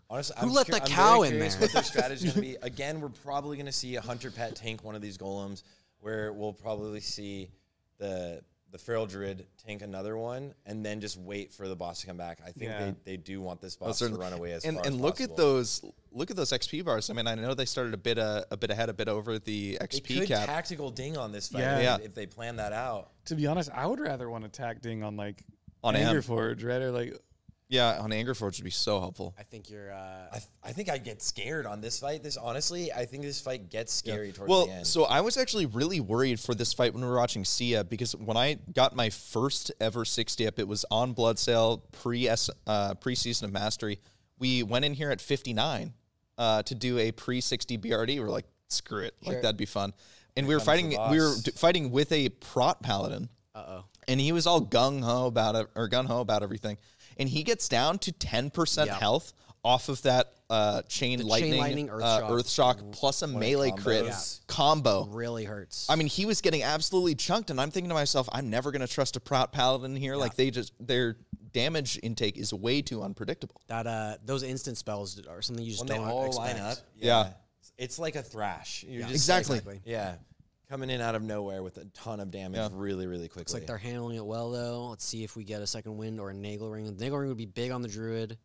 Speaker 1: Honestly,
Speaker 2: Who
Speaker 1: I'm
Speaker 2: let
Speaker 1: cur-
Speaker 2: the
Speaker 1: I'm
Speaker 2: cow
Speaker 1: very
Speaker 2: in
Speaker 1: curious
Speaker 2: there?
Speaker 1: What their strategy is going to be. Again, we're probably going to see a hunter pet tank one of these golems, where we'll probably see the feral druid tank another one, and then just wait for the boss to come back. I think
Speaker 4: Yeah.
Speaker 1: they do want this boss to run away as far as
Speaker 3: and look at
Speaker 1: possible.
Speaker 3: those XP bars. I mean, I know they started a bit ahead, a bit over the
Speaker 1: They
Speaker 3: XP
Speaker 1: could
Speaker 3: cap.
Speaker 1: tactical ding on this fight
Speaker 4: Yeah.
Speaker 1: if they plan that out.
Speaker 4: To be honest, I would rather want to tack ding on like
Speaker 3: On
Speaker 4: Anger
Speaker 3: Am.
Speaker 4: Forge, right? Or like
Speaker 3: Yeah, on Angerforge would be so helpful.
Speaker 2: I think you're...
Speaker 1: I think I'd get scared on this fight. Honestly, I think this fight gets scary towards
Speaker 3: Well,
Speaker 1: the end.
Speaker 3: so I was actually really worried for this fight when we were watching Sia, because when I got my first ever 60 up, it was on Blood Sale pre-season of Mastery. We went in here at 59 to do a pre-60 BRD. We're like, screw it, like that'd be fun. And we were fighting. We were fighting with a prot paladin. And he was all gung ho about it, or gun ho about everything. And he gets down to 10% health off of that chain
Speaker 2: The
Speaker 3: lightning,
Speaker 2: chain lightning,
Speaker 3: earth shock plus a melee crit combo.
Speaker 2: Really hurts.
Speaker 3: I mean, he was getting absolutely chunked, and I'm thinking to myself, I'm never going to trust a paladin here. Like their damage intake is way too unpredictable.
Speaker 2: That those instant spells are something you just
Speaker 1: When they
Speaker 2: don't
Speaker 1: all
Speaker 2: expect.
Speaker 1: line up,
Speaker 3: Yeah.
Speaker 1: it's like a thrash. You're just
Speaker 3: Exactly.
Speaker 1: coming in out of nowhere with a ton of damage really, really quickly.
Speaker 2: Looks like they're handling it well, though. Let's see if we get a second wind or a Nagel Ring. The Nagel Ring would be big on the Druid.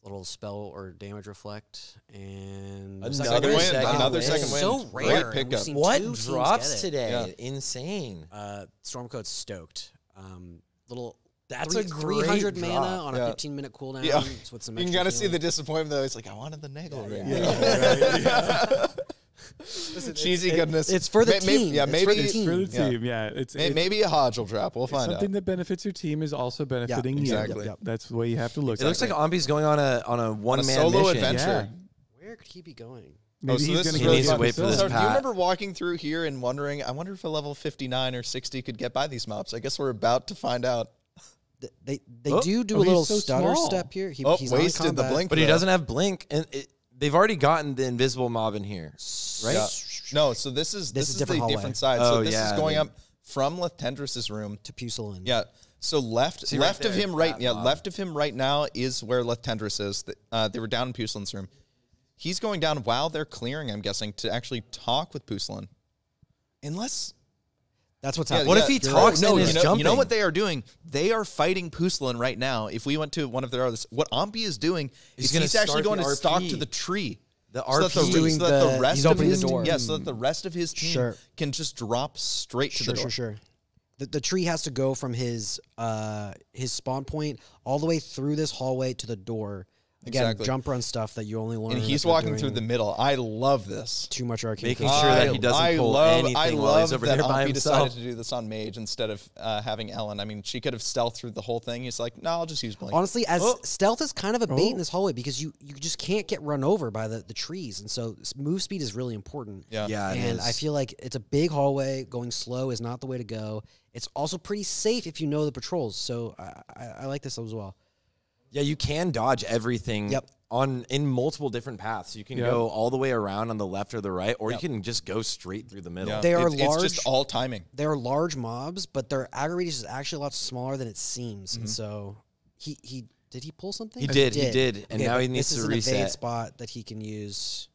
Speaker 2: Little spell or damage reflect. And
Speaker 1: Another
Speaker 3: second win.
Speaker 2: So
Speaker 3: Great
Speaker 2: rare. and
Speaker 3: pickup.
Speaker 2: we've seen
Speaker 1: What
Speaker 2: 2 teams
Speaker 1: drops
Speaker 2: get it.
Speaker 1: today? Insane.
Speaker 2: Stormcoat's stoked. Little
Speaker 1: That's a
Speaker 2: 300
Speaker 1: great
Speaker 2: mana
Speaker 1: drop.
Speaker 2: on a 15-minute cooldown.
Speaker 3: Yeah.
Speaker 2: With some
Speaker 3: You can
Speaker 2: extra
Speaker 3: kind of see
Speaker 2: healing.
Speaker 3: the disappointment, though. It's like, I wanted the Nagel ring. Cheesy goodness.
Speaker 2: It's for the team.
Speaker 3: Yeah,
Speaker 2: It's
Speaker 3: maybe
Speaker 2: for the team.
Speaker 4: For the team, it's
Speaker 3: maybe a Hodgel drop. We'll find out.
Speaker 4: something that benefits your team is also benefiting you.
Speaker 3: exactly.
Speaker 4: That's the way you have to look
Speaker 1: It
Speaker 4: at
Speaker 1: looks like Ampi's going on a one-man
Speaker 3: solo
Speaker 1: mission.
Speaker 3: adventure.
Speaker 2: Where could he be going?
Speaker 4: Maybe
Speaker 3: so
Speaker 4: he's
Speaker 3: this
Speaker 4: going
Speaker 3: is
Speaker 4: to
Speaker 3: really
Speaker 1: needs to wait for this
Speaker 3: So do you
Speaker 1: Pat.
Speaker 3: remember walking through here and wondering, I wonder if a level 59 or 60 could get by these mobs? I guess we're about to find out.
Speaker 2: They
Speaker 1: Oh.
Speaker 2: do a
Speaker 4: he's
Speaker 2: little
Speaker 4: so
Speaker 2: stutter
Speaker 4: small.
Speaker 2: step here. He's
Speaker 3: wasted
Speaker 2: on
Speaker 3: the
Speaker 2: combat.
Speaker 3: blink.
Speaker 1: But he
Speaker 3: though.
Speaker 1: doesn't have blink, and they've already gotten the invisible mob in here, right?
Speaker 3: Yeah. No, so this is
Speaker 2: This is
Speaker 3: the
Speaker 2: different hallway.
Speaker 3: different side.
Speaker 1: Oh,
Speaker 3: So this
Speaker 1: yeah,
Speaker 3: is going
Speaker 1: they-
Speaker 3: up from Lethendris's room.
Speaker 2: To Pucelin.
Speaker 3: Yeah. So left
Speaker 1: See, right
Speaker 3: left of
Speaker 1: there,
Speaker 3: him right
Speaker 1: that
Speaker 3: yeah,
Speaker 1: mob.
Speaker 3: left of him right now is where Lethendris is. They were down in Pucelin's room. He's going down while they're clearing, I'm guessing, to actually talk with Pucelin. Unless
Speaker 2: That's what's
Speaker 3: Yeah,
Speaker 2: happening.
Speaker 1: What if
Speaker 3: yeah.
Speaker 1: he talks
Speaker 3: No,
Speaker 1: and is
Speaker 3: you know
Speaker 1: jumping?
Speaker 3: what they are doing? They are fighting Pucelin right now. If we went to one of their others, what Ampi is doing is
Speaker 1: gonna
Speaker 3: he's actually
Speaker 1: start
Speaker 3: going
Speaker 1: the
Speaker 3: to stalk
Speaker 1: RP.
Speaker 3: to the tree.
Speaker 1: The
Speaker 3: So that
Speaker 1: RP.
Speaker 2: doing
Speaker 3: so that the
Speaker 2: the-
Speaker 3: rest
Speaker 2: he's
Speaker 3: of
Speaker 2: opening
Speaker 3: his
Speaker 2: the door.
Speaker 3: Yeah, so that the rest of his team
Speaker 2: Sure.
Speaker 3: can just drop straight to the door.
Speaker 2: Sure. The tree has to go from his spawn point all the way through this hallway to the door. Again,
Speaker 3: Exactly.
Speaker 2: jump run stuff that you only learn.
Speaker 3: And he's
Speaker 2: if you're
Speaker 3: walking through
Speaker 2: doing
Speaker 3: the middle. I love this.
Speaker 2: too much arcane.
Speaker 1: Making
Speaker 2: control.
Speaker 1: sure that he doesn't pull anything
Speaker 3: I
Speaker 1: while he's
Speaker 3: love
Speaker 1: over
Speaker 3: that
Speaker 1: there by
Speaker 3: Ampi
Speaker 1: himself.
Speaker 3: decided to do this on Mage instead of having Ellen. I mean, she could have stealthed through the whole thing. He's like, no, I'll just use Blink.
Speaker 2: Honestly, as stealth is kind of a bait
Speaker 4: Oh.
Speaker 2: in this hallway because you just can't get run over by the trees, and so move speed is really important.
Speaker 3: Yeah.
Speaker 1: Yeah, it
Speaker 2: and
Speaker 1: is.
Speaker 2: I feel like it's a big hallway. Going slow is not the way to go. It's also pretty safe if you know the patrols. So I like this as well.
Speaker 1: Yeah, you can dodge everything
Speaker 2: Yep.
Speaker 1: in multiple different paths. You can
Speaker 4: Yep.
Speaker 1: go all the way around on the left or the right, or you can just go straight through the middle.
Speaker 3: Yeah.
Speaker 2: They are
Speaker 3: It's
Speaker 2: large.
Speaker 3: just all timing.
Speaker 2: They're large mobs, but their aggro radius is actually a lot smaller than it seems.
Speaker 3: Mm-hmm.
Speaker 2: And so he did he pull something?
Speaker 1: He did, and now
Speaker 2: but
Speaker 1: he needs
Speaker 2: this
Speaker 1: to
Speaker 2: is an evade
Speaker 1: reset.
Speaker 2: spot that he can use.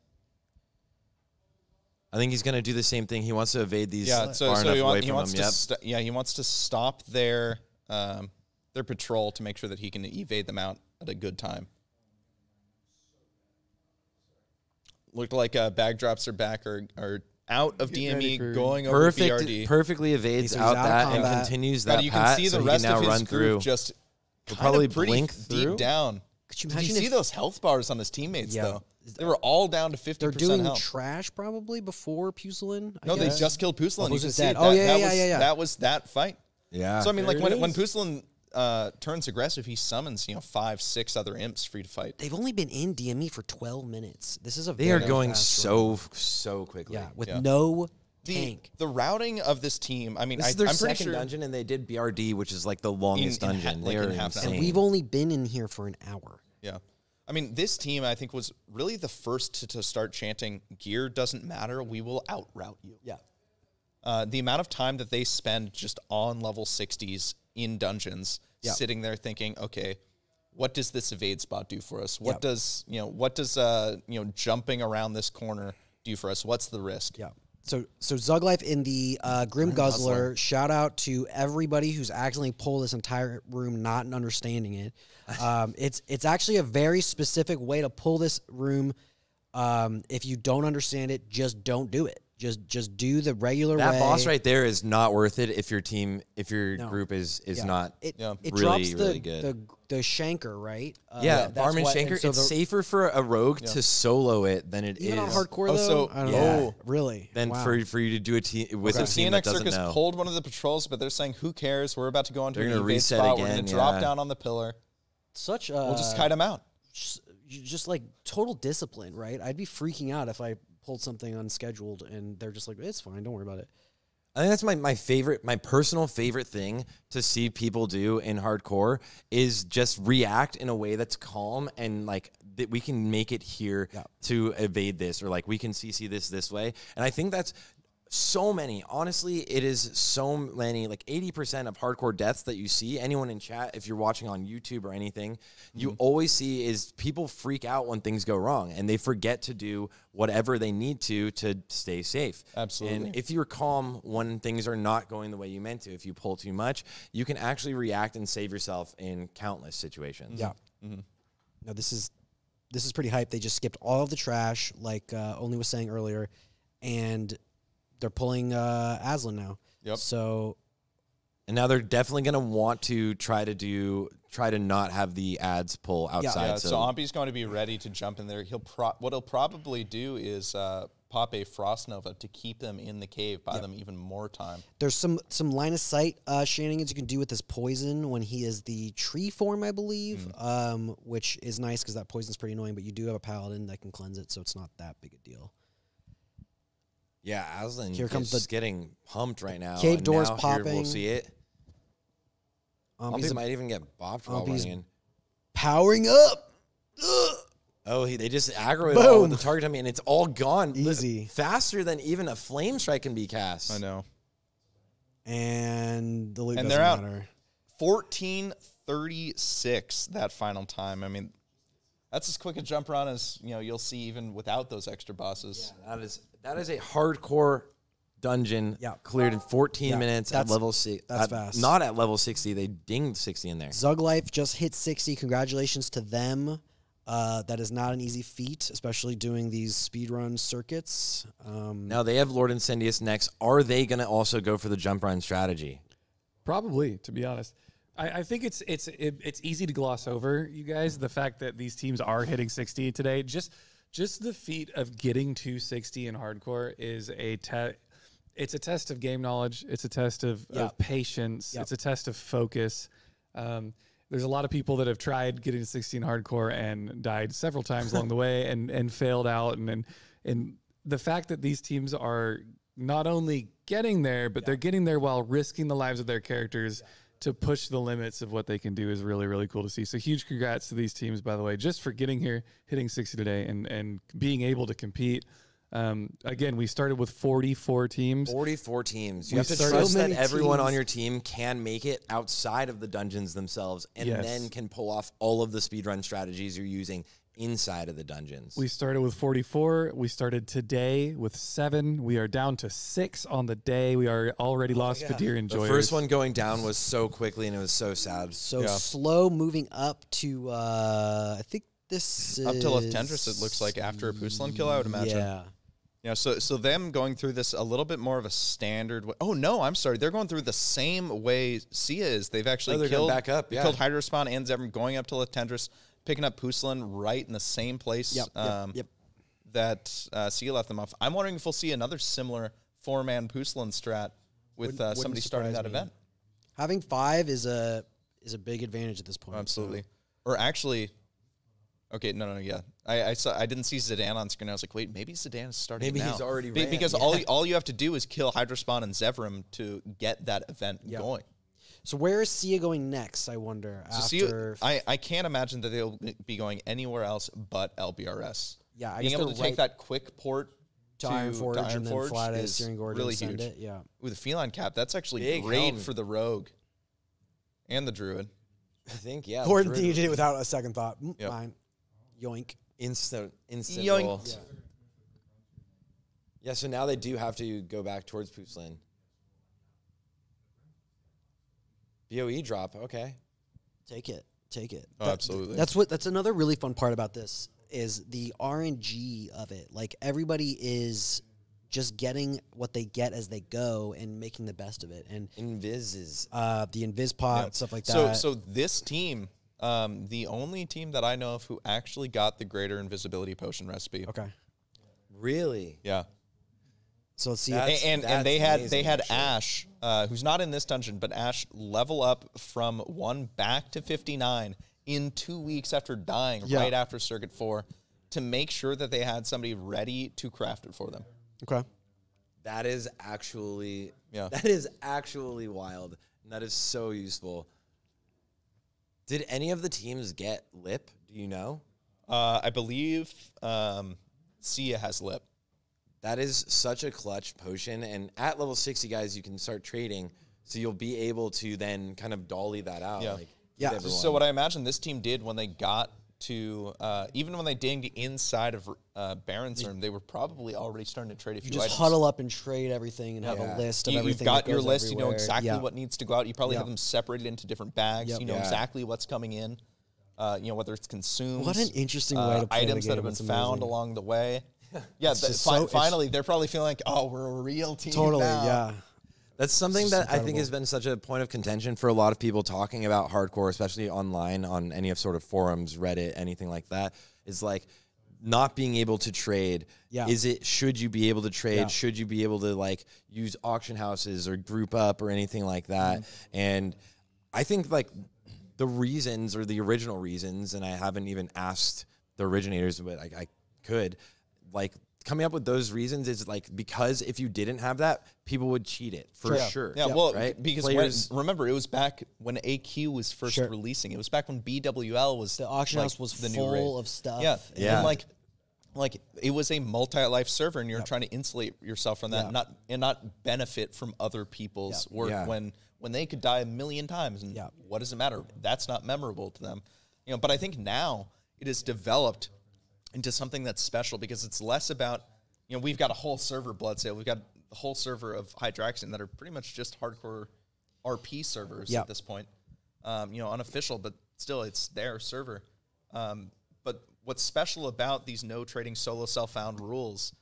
Speaker 1: I think he's going to do the same thing. He wants to evade these
Speaker 3: Yeah,
Speaker 1: far
Speaker 3: so
Speaker 1: enough
Speaker 3: he,
Speaker 1: away
Speaker 3: he
Speaker 1: from
Speaker 3: wants
Speaker 1: them.
Speaker 3: to
Speaker 1: Yep.
Speaker 3: he wants to stop their patrol to make sure that he can evade them out at a good time. Looked like bag drops are back or out of
Speaker 4: Get ready
Speaker 3: DME
Speaker 4: for-
Speaker 3: going over BRD.
Speaker 1: Perfectly evades
Speaker 2: He's
Speaker 1: out
Speaker 2: out of
Speaker 1: that and
Speaker 2: combat.
Speaker 1: continues
Speaker 3: But
Speaker 1: that
Speaker 3: you can
Speaker 1: path,
Speaker 3: see
Speaker 1: so
Speaker 3: the
Speaker 1: he
Speaker 3: rest
Speaker 1: can now
Speaker 3: of his
Speaker 1: run
Speaker 3: group
Speaker 1: through.
Speaker 3: just
Speaker 1: He'll
Speaker 3: kind
Speaker 1: probably
Speaker 3: of pretty
Speaker 1: blink
Speaker 3: deep
Speaker 1: through.
Speaker 3: down.
Speaker 2: Could you
Speaker 3: Did you
Speaker 2: imagine
Speaker 3: see
Speaker 2: if
Speaker 3: those health bars on his teammates
Speaker 2: Yeah.
Speaker 3: though? They were all down to 50%
Speaker 2: they're doing
Speaker 3: health.
Speaker 2: trash probably before Pucelin? I
Speaker 3: No, they
Speaker 2: guess?
Speaker 3: just killed Pucelin. You
Speaker 2: Pucelin's
Speaker 3: can see
Speaker 2: dead.
Speaker 3: it.
Speaker 2: Oh,
Speaker 3: That-
Speaker 2: yeah,
Speaker 3: that
Speaker 2: yeah,
Speaker 3: was-
Speaker 2: yeah.
Speaker 3: That was that fight.
Speaker 1: Yeah.
Speaker 3: So I mean, like
Speaker 4: There it
Speaker 3: when
Speaker 4: is.
Speaker 3: Pucelin turns aggressive, he summons 5, 6 other imps for you to fight.
Speaker 2: They've only been in DME for 12 minutes. This is a
Speaker 1: They are
Speaker 2: very
Speaker 1: going
Speaker 2: fast run.
Speaker 1: so quickly.
Speaker 2: Yeah, with
Speaker 3: Yeah.
Speaker 2: no tank.
Speaker 3: The routing of this team. I mean,
Speaker 1: This is their
Speaker 3: I'm pretty
Speaker 1: second
Speaker 3: sure
Speaker 1: dungeon, and they did BRD, which is like the longest
Speaker 3: in
Speaker 1: dungeon.
Speaker 3: like
Speaker 1: They
Speaker 3: in
Speaker 1: are
Speaker 3: half an hour.
Speaker 1: insane.
Speaker 2: And we've only been in here for an hour.
Speaker 3: Yeah. I mean, this team, I think, was really the first to start chanting, gear doesn't matter, we will out-route you.
Speaker 2: Yeah.
Speaker 3: The amount of time that they spend just on level 60s in dungeons, sitting there thinking, okay, what does this evade spot do for us? What does jumping around this corner do for us? What's the risk?
Speaker 2: Yeah. So Zuglife in the Grim Guzzler, shout out to everybody who's accidentally pulled this entire room not understanding it. It's actually a very specific way to pull this room. If you don't understand it, just don't do it. Just do the regular way.
Speaker 1: That boss right there is not worth it if your group is not
Speaker 2: It
Speaker 1: really,
Speaker 2: drops
Speaker 1: really good.
Speaker 2: the Shanker, right?
Speaker 1: Yeah,
Speaker 2: that's
Speaker 1: Varmin
Speaker 2: what-
Speaker 1: Shanker,
Speaker 2: and so
Speaker 1: it's
Speaker 2: the-
Speaker 1: safer for a rogue to solo it than it
Speaker 2: even on
Speaker 1: is
Speaker 2: hardcore
Speaker 3: Oh,
Speaker 2: though.
Speaker 3: so-
Speaker 2: I don't
Speaker 1: yeah.
Speaker 2: know. Really?
Speaker 1: than
Speaker 2: Wow.
Speaker 1: for you to do a team with
Speaker 3: So
Speaker 1: a team that
Speaker 3: TNX
Speaker 1: doesn't
Speaker 3: Circus
Speaker 1: know.
Speaker 3: pulled one of the patrols, but they're saying, who cares? We're about to go into
Speaker 1: They're
Speaker 3: an
Speaker 1: gonna
Speaker 3: evade
Speaker 1: reset
Speaker 3: spot. We're
Speaker 1: again,
Speaker 3: going to drop
Speaker 1: yeah.
Speaker 3: down on the pillar.
Speaker 2: Such
Speaker 3: We'll just kite them out.
Speaker 2: just like total discipline, right? I'd be freaking out if I pulled something unscheduled and they're just like, it's fine, don't worry about it.
Speaker 1: I think that's my personal favorite thing to see people do in hardcore is just react in a way that's calm and like that we can make it here to evade this, or like we can CC this way. And I think that's so many. Honestly, it is so many, like 80% of hardcore deaths that you see, anyone in chat, if you're watching on YouTube or anything, you always see is people freak out when things go wrong and they forget to do whatever they need to stay safe.
Speaker 3: Absolutely.
Speaker 1: And if you're calm when things are not going the way you meant to, if you pull too much, you can actually react and save yourself in countless situations.
Speaker 2: Yeah. No, this is pretty hype. They just skipped all of the trash, like Only was saying earlier, and they're pulling Aslan now.
Speaker 3: Yep.
Speaker 2: So,
Speaker 1: and now they're definitely going to want to try to not have the ads pull outside.
Speaker 3: Yeah, so Ompy's going to be ready to jump in there. What he'll probably do is pop a Frost Nova to keep them in the cave, buy them even more time.
Speaker 2: There's some line of sight shenanigans you can do with this poison when he is the tree form, I believe, which is nice because that poison's pretty annoying, but you do have a paladin that can cleanse it, so it's not that big a deal.
Speaker 1: Yeah, Aslan
Speaker 2: Here comes
Speaker 1: is getting pumped right now.
Speaker 2: Cave
Speaker 1: and
Speaker 2: doors
Speaker 1: now
Speaker 2: popping.
Speaker 1: Here we'll see it.
Speaker 2: Ompy's
Speaker 1: Ompy might even get bopped while
Speaker 2: Ompy's
Speaker 1: running in.
Speaker 2: powering up.
Speaker 1: Oh, they just aggro it all with
Speaker 2: Boom.
Speaker 1: the target. I mean, it's all gone.
Speaker 2: Easy.
Speaker 1: Faster than even a flame strike can be cast.
Speaker 3: I know.
Speaker 2: And the loot
Speaker 3: And
Speaker 2: doesn't
Speaker 3: they're out.
Speaker 2: matter.
Speaker 3: 14:36 that final time. I mean, that's as quick a jump run as you'll see even without those extra bosses.
Speaker 1: Yeah, that is a hardcore dungeon cleared in 14 minutes at level 6.
Speaker 2: That's fast.
Speaker 1: Not at level 60. They dinged 60 in there.
Speaker 2: Zug Life just hit 60. Congratulations to them. That is not an easy feat, especially doing these speedrun circuits.
Speaker 1: Now they have Lord Incendius next. Are they going to also go for the jump run strategy?
Speaker 4: Probably, to be honest. I think it's easy to gloss over, you guys, the fact that these teams are hitting 60 today. Just the feat of getting to 60 in hardcore is it's a test of game knowledge. It's a test of patience. It's a test of focus. There's a lot of people that have tried getting to 60 in hardcore and died several times along the way and failed out. And the fact that these teams are not only getting there, but they're getting there while risking the lives of their characters to push the limits of what they can do is really, really cool to see. So huge congrats to these teams, by the way, just for getting here, hitting 60 today, and being able to compete. Again, we started with 44 teams.
Speaker 1: 44 teams. You
Speaker 2: We
Speaker 1: have to
Speaker 2: started
Speaker 1: trust
Speaker 2: so
Speaker 1: that
Speaker 2: many
Speaker 1: everyone on
Speaker 2: teams.
Speaker 1: your team can make it outside of the dungeons themselves and
Speaker 4: Yes.
Speaker 1: then can pull off all of the speedrun strategies you're using inside of the dungeons.
Speaker 4: We started with 44. We started today with 7. We are down to 6 on the day. We are already lost Fadir and
Speaker 1: The
Speaker 4: Joyers.
Speaker 1: first one going down was so quickly and it was so sad.
Speaker 2: So slow moving up to, I think this is...
Speaker 3: Up to Latendris, it looks like after a Puslan kill, I would imagine.
Speaker 2: Yeah.
Speaker 3: So them going through this a little bit more of a standard way. Oh, no, I'm sorry. They're going through the same way Sia is. They've actually
Speaker 1: they're going
Speaker 3: killed,
Speaker 1: back up,
Speaker 3: they killed Hydraspawn and Zevram, going up to Latendris, picking up Puslan right in the same place that Sia left them off. I'm wondering if we'll see another similar 4-man Puslan strat with somebody starting that event.
Speaker 2: Having 5 is a big advantage at this point.
Speaker 3: Absolutely. Or actually... Okay, no, yeah. I didn't see Zidane on screen. I was like, wait, maybe Zidane is starting
Speaker 1: Maybe
Speaker 3: now.
Speaker 1: he's already ran,
Speaker 3: because all you have to do is kill Hydraspawn and Zevram to get that event going.
Speaker 2: So where is Sia going next, I wonder?
Speaker 3: So
Speaker 2: after
Speaker 3: I can't imagine that they'll be going anywhere else but LBRS.
Speaker 2: Yeah, I
Speaker 3: Being
Speaker 2: guess
Speaker 3: able to
Speaker 2: they're
Speaker 3: take that quick port
Speaker 2: to Iron Forge and then
Speaker 3: Forge
Speaker 2: flat as
Speaker 3: is
Speaker 2: Searing Gorge
Speaker 3: really
Speaker 2: and send
Speaker 3: huge.
Speaker 2: it. Yeah.
Speaker 3: With a feline cap, that's actually
Speaker 1: Big
Speaker 3: great
Speaker 1: helm.
Speaker 3: for the rogue and the druid.
Speaker 1: I think, yeah.
Speaker 2: Gordon
Speaker 1: Druid-
Speaker 2: did it without a second thought.
Speaker 3: Yep.
Speaker 2: Fine. Yoink.
Speaker 1: Instant
Speaker 3: Yoink.
Speaker 1: roll. Yeah, so now they do have to go back towards Puslan. BOE drop, okay.
Speaker 2: Take it.
Speaker 3: Oh, absolutely.
Speaker 2: That's another really fun part about this is the RNG of it. Like everybody is just getting what they get as they go and making the best of it. And
Speaker 1: Invises.
Speaker 2: the Invis pot, stuff like that.
Speaker 3: So this team, the only team that I know of who actually got the greater invisibility potion recipe.
Speaker 2: Okay.
Speaker 1: Really?
Speaker 3: Yeah.
Speaker 2: So let's see.
Speaker 1: That's-
Speaker 3: And they had
Speaker 1: amazing, actually.
Speaker 3: Ash, who's not in this dungeon, but Ash level up from 1 back to 59 in 2 weeks after dying, right after Circuit 4, to make sure that they had somebody ready to craft it for them.
Speaker 2: Okay.
Speaker 1: That is actually
Speaker 3: Yeah.
Speaker 1: That is actually wild. And that is so useful. Did any of the teams get lip? Do you know?
Speaker 3: I believe Sia has lip.
Speaker 1: That is such a clutch potion, and at level 60, guys, you can start trading, so you'll be able to then kind of dolly that out.
Speaker 3: Yeah.
Speaker 1: Like,
Speaker 2: Yeah.
Speaker 1: give everyone-
Speaker 3: So what I imagine this team did when they got to, even when they dinged inside of Baron's room, they were probably already starting to trade a few
Speaker 2: You just
Speaker 3: items.
Speaker 2: huddle up and trade everything and have
Speaker 1: Yeah.
Speaker 2: a list of
Speaker 3: You've
Speaker 2: everything.
Speaker 3: got
Speaker 2: that
Speaker 3: your
Speaker 2: goes
Speaker 3: list. You know
Speaker 2: everywhere.
Speaker 3: exactly
Speaker 2: Yeah.
Speaker 3: what needs to go out. You probably
Speaker 2: Yeah.
Speaker 3: have them separated into different bags.
Speaker 2: Yep.
Speaker 3: You know
Speaker 1: Yeah.
Speaker 3: exactly what's coming in. You know, whether it's consumed.
Speaker 2: What an interesting way to play
Speaker 3: items
Speaker 2: the
Speaker 3: that
Speaker 2: game.
Speaker 3: have been
Speaker 2: It's
Speaker 3: found
Speaker 2: amazing.
Speaker 3: along the way. Yeah,
Speaker 2: just so- it's-
Speaker 3: finally they're probably feeling like, oh, we're a real team.
Speaker 2: Totally,
Speaker 3: now.
Speaker 2: yeah.
Speaker 1: That's something
Speaker 2: It's
Speaker 1: that
Speaker 2: just
Speaker 1: I think
Speaker 2: incredible.
Speaker 1: has been such a point of contention for a lot of people talking about hardcore, especially online on any of sort of forums, Reddit, anything like that, is like not being able to trade.
Speaker 2: Yeah.
Speaker 1: Should you be able to trade?
Speaker 2: Yeah.
Speaker 1: Should you be able to like use auction houses or group up or anything like that? And I think like the reasons or the original reasons, and I haven't even asked the originators, but I could, like, coming up with those reasons is like because if you didn't have that, people would cheat it for sure.
Speaker 3: Yeah, well,
Speaker 1: right?
Speaker 3: because
Speaker 1: Players-
Speaker 3: remember, it was back when AQ was first
Speaker 2: Sure.
Speaker 3: releasing. It was back when BWL was
Speaker 2: The auction
Speaker 3: like,
Speaker 2: house was
Speaker 3: the new
Speaker 2: full
Speaker 3: raid.
Speaker 2: of stuff.
Speaker 3: Yeah,
Speaker 1: Yeah.
Speaker 3: And like it was a multi-life server, and you're trying to insulate yourself from that,
Speaker 2: Yeah.
Speaker 3: not benefit from other people's work
Speaker 1: Yeah.
Speaker 3: when they could die a million times. And
Speaker 2: Yeah.
Speaker 3: what does it matter? That's not memorable to them, you know. But I think now it has developed into something that's special because it's less about, you know, we've got a whole server blood sale. We've got the whole server of Hydraxian that are pretty much just hardcore RP servers
Speaker 2: Yeah.
Speaker 3: at this point. You know, unofficial, but still it's their server. But what's special about these no trading solo self-found rules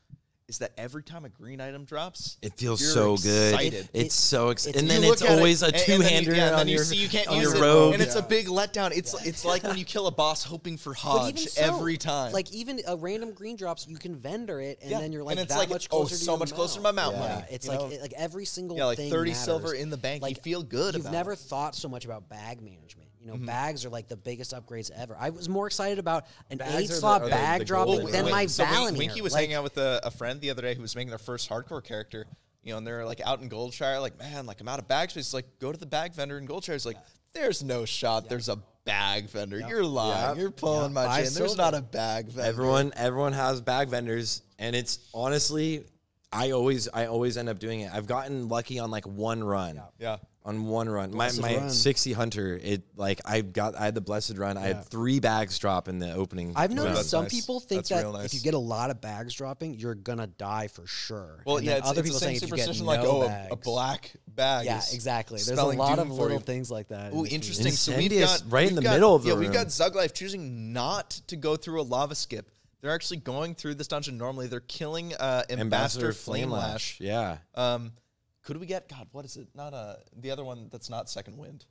Speaker 3: is that every time a green item drops,
Speaker 1: It feels
Speaker 3: you're
Speaker 1: so good.
Speaker 3: excited.
Speaker 1: It's so exciting. And
Speaker 3: You
Speaker 1: then
Speaker 3: look
Speaker 1: it's
Speaker 3: at it,
Speaker 1: always a
Speaker 3: and then you-
Speaker 1: two-hander
Speaker 3: yeah, and then
Speaker 1: on
Speaker 3: you
Speaker 1: your,
Speaker 3: see you can't
Speaker 1: on
Speaker 3: use
Speaker 1: your
Speaker 3: it,
Speaker 1: rogue.
Speaker 3: and it's a big letdown. It's like when you kill a boss hoping for
Speaker 2: But
Speaker 3: Hodge
Speaker 2: even so,
Speaker 3: every time.
Speaker 2: Like even a random green drops, you can vendor it, and
Speaker 3: Yeah,
Speaker 2: then you're
Speaker 3: and
Speaker 2: like
Speaker 3: it's
Speaker 2: that
Speaker 3: like,
Speaker 2: much
Speaker 3: oh,
Speaker 2: closer.
Speaker 3: so
Speaker 2: to
Speaker 3: much
Speaker 2: your
Speaker 3: closer to my mount
Speaker 2: Yeah,
Speaker 3: money,
Speaker 2: it's
Speaker 3: you
Speaker 2: like
Speaker 3: know?
Speaker 2: like every single
Speaker 3: Yeah, like
Speaker 2: thing
Speaker 3: 30
Speaker 2: matters.
Speaker 3: silver in the bank, you feel good
Speaker 2: You've
Speaker 3: about
Speaker 2: never
Speaker 3: it.
Speaker 2: thought so much about bag management. You know, bags are like the biggest upgrades ever. I was more excited about an
Speaker 1: Bags are
Speaker 2: 8-slot
Speaker 1: the
Speaker 2: bag
Speaker 1: golden
Speaker 2: dropping
Speaker 1: one.
Speaker 2: than my
Speaker 3: so
Speaker 2: Valinor.
Speaker 3: Winky was
Speaker 2: Like,
Speaker 3: hanging out with a friend the other day who was making their first hardcore character, you know, and they're like out in Goldshire, like, man, like I'm out of bag space. Like, go to the bag vendor in Goldshire. It's like, there's no shot. There's a bag vendor. You're lying. You're pulling my
Speaker 2: Buy
Speaker 3: chin. There's
Speaker 2: silver.
Speaker 3: not a bag vendor.
Speaker 1: Everyone has bag vendors, and it's honestly, I always end up doing it. I've gotten lucky on like one run.
Speaker 3: Yeah.
Speaker 1: On one run. My
Speaker 2: Blessed
Speaker 1: my
Speaker 2: run.
Speaker 1: 60 hunter, I had the blessed run. I had 3 bags drop in the opening.
Speaker 2: I've noticed
Speaker 3: that's
Speaker 2: some
Speaker 3: nice.
Speaker 2: people think
Speaker 3: That's
Speaker 2: that
Speaker 3: real nice.
Speaker 2: if you get a lot of bags dropping, you're gonna die for sure.
Speaker 3: Well,
Speaker 2: And
Speaker 3: yeah,
Speaker 2: then
Speaker 3: it's,
Speaker 2: other
Speaker 3: it's
Speaker 2: people
Speaker 3: the same
Speaker 2: saying if you get
Speaker 3: superstition,
Speaker 2: no
Speaker 3: like, oh, a
Speaker 2: bags,
Speaker 3: black bag.
Speaker 2: Yeah,
Speaker 3: is
Speaker 2: exactly. There's a
Speaker 3: spelling
Speaker 2: lot
Speaker 3: doom
Speaker 2: of
Speaker 3: for
Speaker 2: little
Speaker 3: you.
Speaker 2: things like that.
Speaker 3: Ooh, interesting. So we've
Speaker 1: Incendious,
Speaker 3: got
Speaker 1: right in
Speaker 3: we've
Speaker 1: the
Speaker 3: got-
Speaker 1: middle of the
Speaker 3: yeah, we've got
Speaker 1: room.
Speaker 3: Zuglife choosing not to go through a lava skip. They're actually going through this dungeon normally. They're killing Ambassador Flamelash.
Speaker 1: Yeah.
Speaker 3: Could we get what is it? Not the other one that's not Second Wind.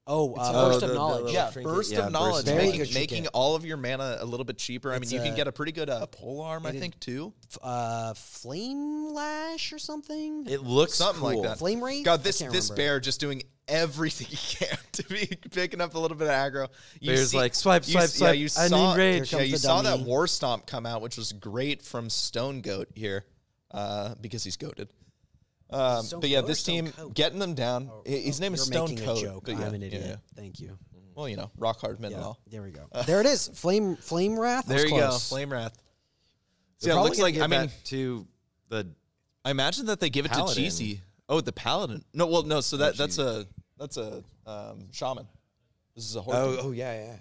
Speaker 2: Burst
Speaker 1: the
Speaker 2: of knowledge.
Speaker 1: little
Speaker 3: Yeah,
Speaker 1: trinket.
Speaker 3: Burst
Speaker 1: Yeah,
Speaker 3: of Knowledge,
Speaker 2: Very
Speaker 3: making,
Speaker 2: good trinket.
Speaker 3: making all of your mana a little bit cheaper. I mean,
Speaker 2: It's
Speaker 3: you can
Speaker 2: a-
Speaker 3: get a pretty good pole arm, I think, too.
Speaker 2: Flame lash or something.
Speaker 1: It looks
Speaker 3: Something like
Speaker 1: cool.
Speaker 3: that.
Speaker 2: Flame Wraith?
Speaker 3: God,
Speaker 2: I
Speaker 3: this
Speaker 2: can't
Speaker 3: this
Speaker 2: remember.
Speaker 3: bear just doing everything he can to be picking up a little bit of aggro.
Speaker 1: Bear's like, swipe,
Speaker 3: you
Speaker 1: swipe,
Speaker 3: s-
Speaker 1: swipe.
Speaker 3: Yeah, you
Speaker 1: I need
Speaker 3: saw,
Speaker 1: rage.
Speaker 2: Here
Speaker 3: yeah,
Speaker 2: comes
Speaker 3: you
Speaker 2: the
Speaker 3: saw that
Speaker 2: dummy.
Speaker 3: War Stomp come out, which was great from Stone Goat here, because he's goated.
Speaker 2: Stone
Speaker 3: But yeah,
Speaker 2: Goat or
Speaker 3: this
Speaker 2: Stone
Speaker 3: team
Speaker 2: Coat?
Speaker 3: getting them down. His name is
Speaker 2: You're
Speaker 3: Stone
Speaker 2: making
Speaker 3: Coat.
Speaker 2: a joke.
Speaker 3: But yeah,
Speaker 2: I'm an idiot.
Speaker 3: yeah.
Speaker 2: Thank you.
Speaker 3: Well, you know, rock hard Minwell.
Speaker 2: There we go. There it is. Flame Wrath.
Speaker 3: There
Speaker 2: That's
Speaker 3: you go,
Speaker 2: close.
Speaker 3: Flame Wrath. So
Speaker 1: They're
Speaker 3: yeah, it
Speaker 1: probably
Speaker 3: looks
Speaker 1: gonna
Speaker 3: like
Speaker 1: give
Speaker 3: I mean,
Speaker 1: that to the
Speaker 3: I imagine that they give it
Speaker 1: Paladin.
Speaker 3: to Cheesy. Oh, the Paladin. No, well, no. So that's
Speaker 1: Cheesy.
Speaker 3: a shaman. This is a horde.
Speaker 1: oh yeah.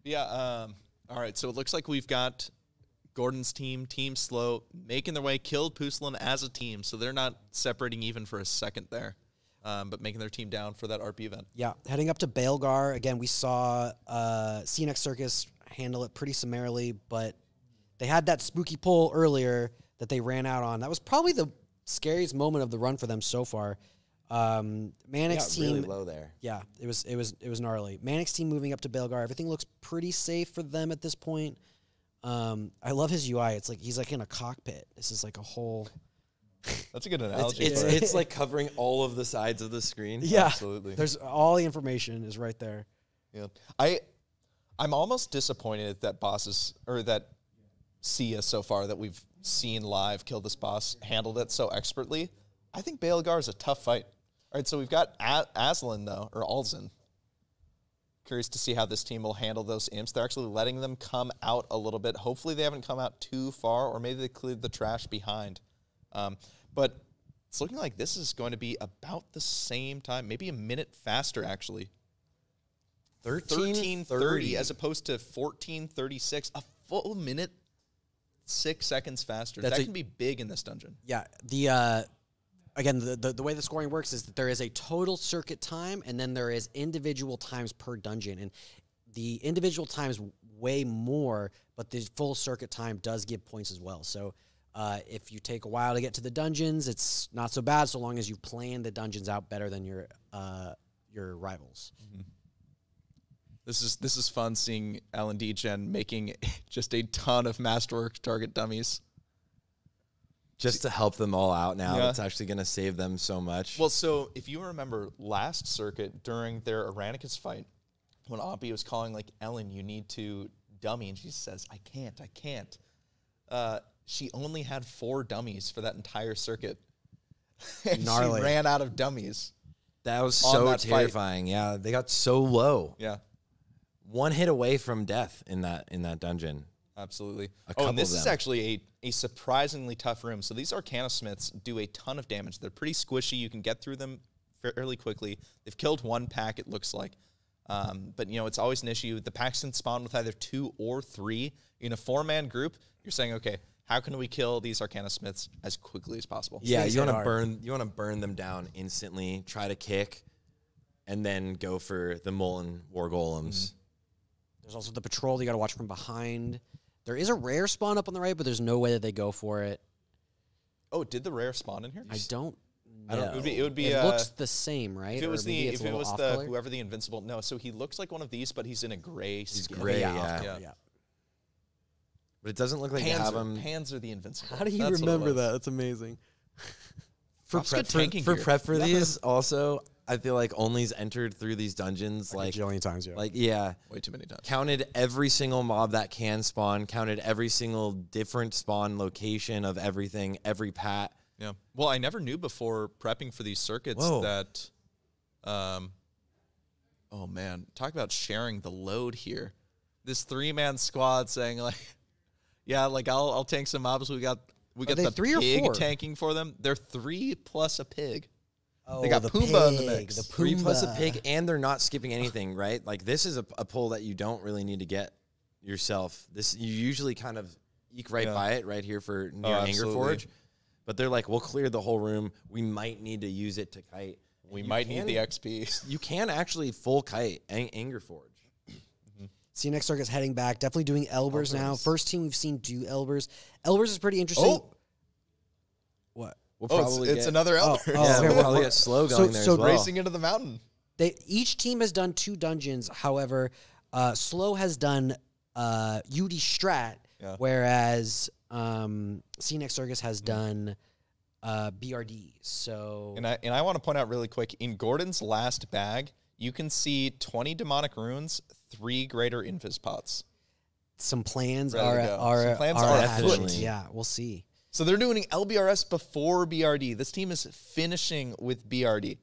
Speaker 3: Yeah. All right. So it looks like we've got Gordon's team, Team Slow, making their way, killed Puslan as a team. So they're not separating even for a second there, but making their team down for that RP event.
Speaker 2: Yeah, heading up to Baelgar. Again, we saw CNX Circus handle it pretty summarily, but they had that spooky pull earlier that they ran out on. That was probably the scariest moment of the run for them so far. Manic's team,
Speaker 1: really low there.
Speaker 2: yeah, it was gnarly. Manic's team moving up to Baelgar. Everything looks pretty safe for them at this point. I love his UI. It's like he's like in a cockpit. This is like a whole.
Speaker 3: That's a good analogy.
Speaker 1: It's
Speaker 3: for it.
Speaker 1: it's like covering all of the sides of the screen.
Speaker 2: Yeah,
Speaker 3: Absolutely.
Speaker 2: There's all the information is right there.
Speaker 3: Yeah. I'm almost disappointed that bosses or that Sia so far that we've seen live kill this boss handled it so expertly. I think Baelgar is a tough fight. All right, so we've got Aslan, though, or Alzin. Curious to see how this team will handle those imps. They're actually letting them come out a little bit. Hopefully they haven't come out too far, or maybe they cleared the trash behind. But it's looking like this is going to be about the same time, maybe a minute faster, actually. 13:30 as opposed to 14:36. A full minute, 6 seconds faster. That can be big in this dungeon.
Speaker 2: Yeah, again, the way the scoring works is that there is a total circuit time, and then there is individual times per dungeon. And the individual times way more, but the full circuit time does give points as well. So if you take a while to get to the dungeons, it's not so bad so long as you plan the dungeons out better than your rivals.
Speaker 3: Mm-hmm. This is fun seeing L&D Gen making just a ton of Masterwork target dummies.
Speaker 1: Just to help them all out now. That's actually going to save them so much.
Speaker 3: Well, so if you remember last circuit during their Aranicus fight, when Oppie was calling like, Ellen, you need to dummy, and she says, I can't. She only had 4 dummies for that entire circuit. And
Speaker 2: Gnarly.
Speaker 3: she ran out of dummies.
Speaker 1: That was so
Speaker 3: that
Speaker 1: terrifying. Yeah, they got so low.
Speaker 3: Yeah.
Speaker 1: 1 hit away from death in that dungeon.
Speaker 3: Absolutely.
Speaker 1: And
Speaker 3: this is actually a surprisingly tough room. So these Arcana Smiths do a ton of damage. They're pretty squishy. You can get through them fairly quickly. They've killed 1 pack, it looks like. But, it's always an issue. The packs can spawn with either 2 or 3. In a 4-man group, you're saying, okay, how can we kill these Arcana Smiths as quickly as possible?
Speaker 1: Yeah, you want to burn them down instantly, try to kick, and then go for the Molten War Golems.
Speaker 2: Mm-hmm. There's also the patrol you got to watch from behind. There is a rare spawn up on the right, but there's no way that they go for it.
Speaker 3: Oh, did the rare spawn in here?
Speaker 2: I don't know.
Speaker 3: It would be.
Speaker 2: It looks the same, right?
Speaker 3: If it was
Speaker 2: color?
Speaker 3: whoever the invincible. No, so he looks like one of these, but he's in a gray skin.
Speaker 1: Gray,
Speaker 2: yeah.
Speaker 1: But it doesn't look like they have them.
Speaker 3: Hands are the invincible.
Speaker 2: How do you remember that? That's amazing.
Speaker 1: For prep for these, also, I feel like Only's entered through these dungeons
Speaker 2: like a jillion times,
Speaker 3: way too many times.
Speaker 1: Counted every single mob that can spawn, counted every single different spawn location of everything, every pat.
Speaker 3: Yeah. Well, I never knew before prepping for these circuits that, oh man, talk about sharing the load here. This 3-man squad saying like, yeah, like I'll tank some mobs. We got the
Speaker 2: 3 or
Speaker 3: pig
Speaker 2: 4?
Speaker 3: tanking for them. They're 3 plus a pig.
Speaker 2: Oh,
Speaker 3: they got
Speaker 2: the
Speaker 3: Pumbaa in the
Speaker 2: pig,
Speaker 3: mix.
Speaker 2: the
Speaker 1: 3 plus a
Speaker 2: Pumbaa.
Speaker 1: pig, and they're not skipping anything, right? Like this is a pull that you don't really need to get yourself. This you usually kind of eke right by it right here for near Anger Forge. But they're like, we'll clear the whole room. We might need to use it to kite.
Speaker 3: We might need the XP.
Speaker 1: You can actually full kite Anger Forge.
Speaker 2: See, next circuit's heading back. Definitely doing Elbers now. First team we've seen do Elbers. Elbers is pretty interesting.
Speaker 3: Oh.
Speaker 2: What?
Speaker 1: We'll probably
Speaker 3: it's another Elder.
Speaker 1: Yeah,
Speaker 2: okay.
Speaker 1: we'll probably get slow going there
Speaker 2: so
Speaker 1: as well.
Speaker 3: Racing into the mountain.
Speaker 2: Each team has done 2 dungeons. However, Slow has done UD Strat, whereas CNX Circus has done BRD. So
Speaker 3: And I want to point out really quick, in Gordon's last bag, you can see 20 demonic runes, 3 greater invis pots.
Speaker 2: some plans
Speaker 3: Ready to
Speaker 2: are
Speaker 3: go. Some plans
Speaker 2: are
Speaker 3: are
Speaker 2: afoot.
Speaker 1: definitely.
Speaker 2: Yeah, we'll see.
Speaker 3: So they're doing LBRS before BRD. This team is finishing with BRD,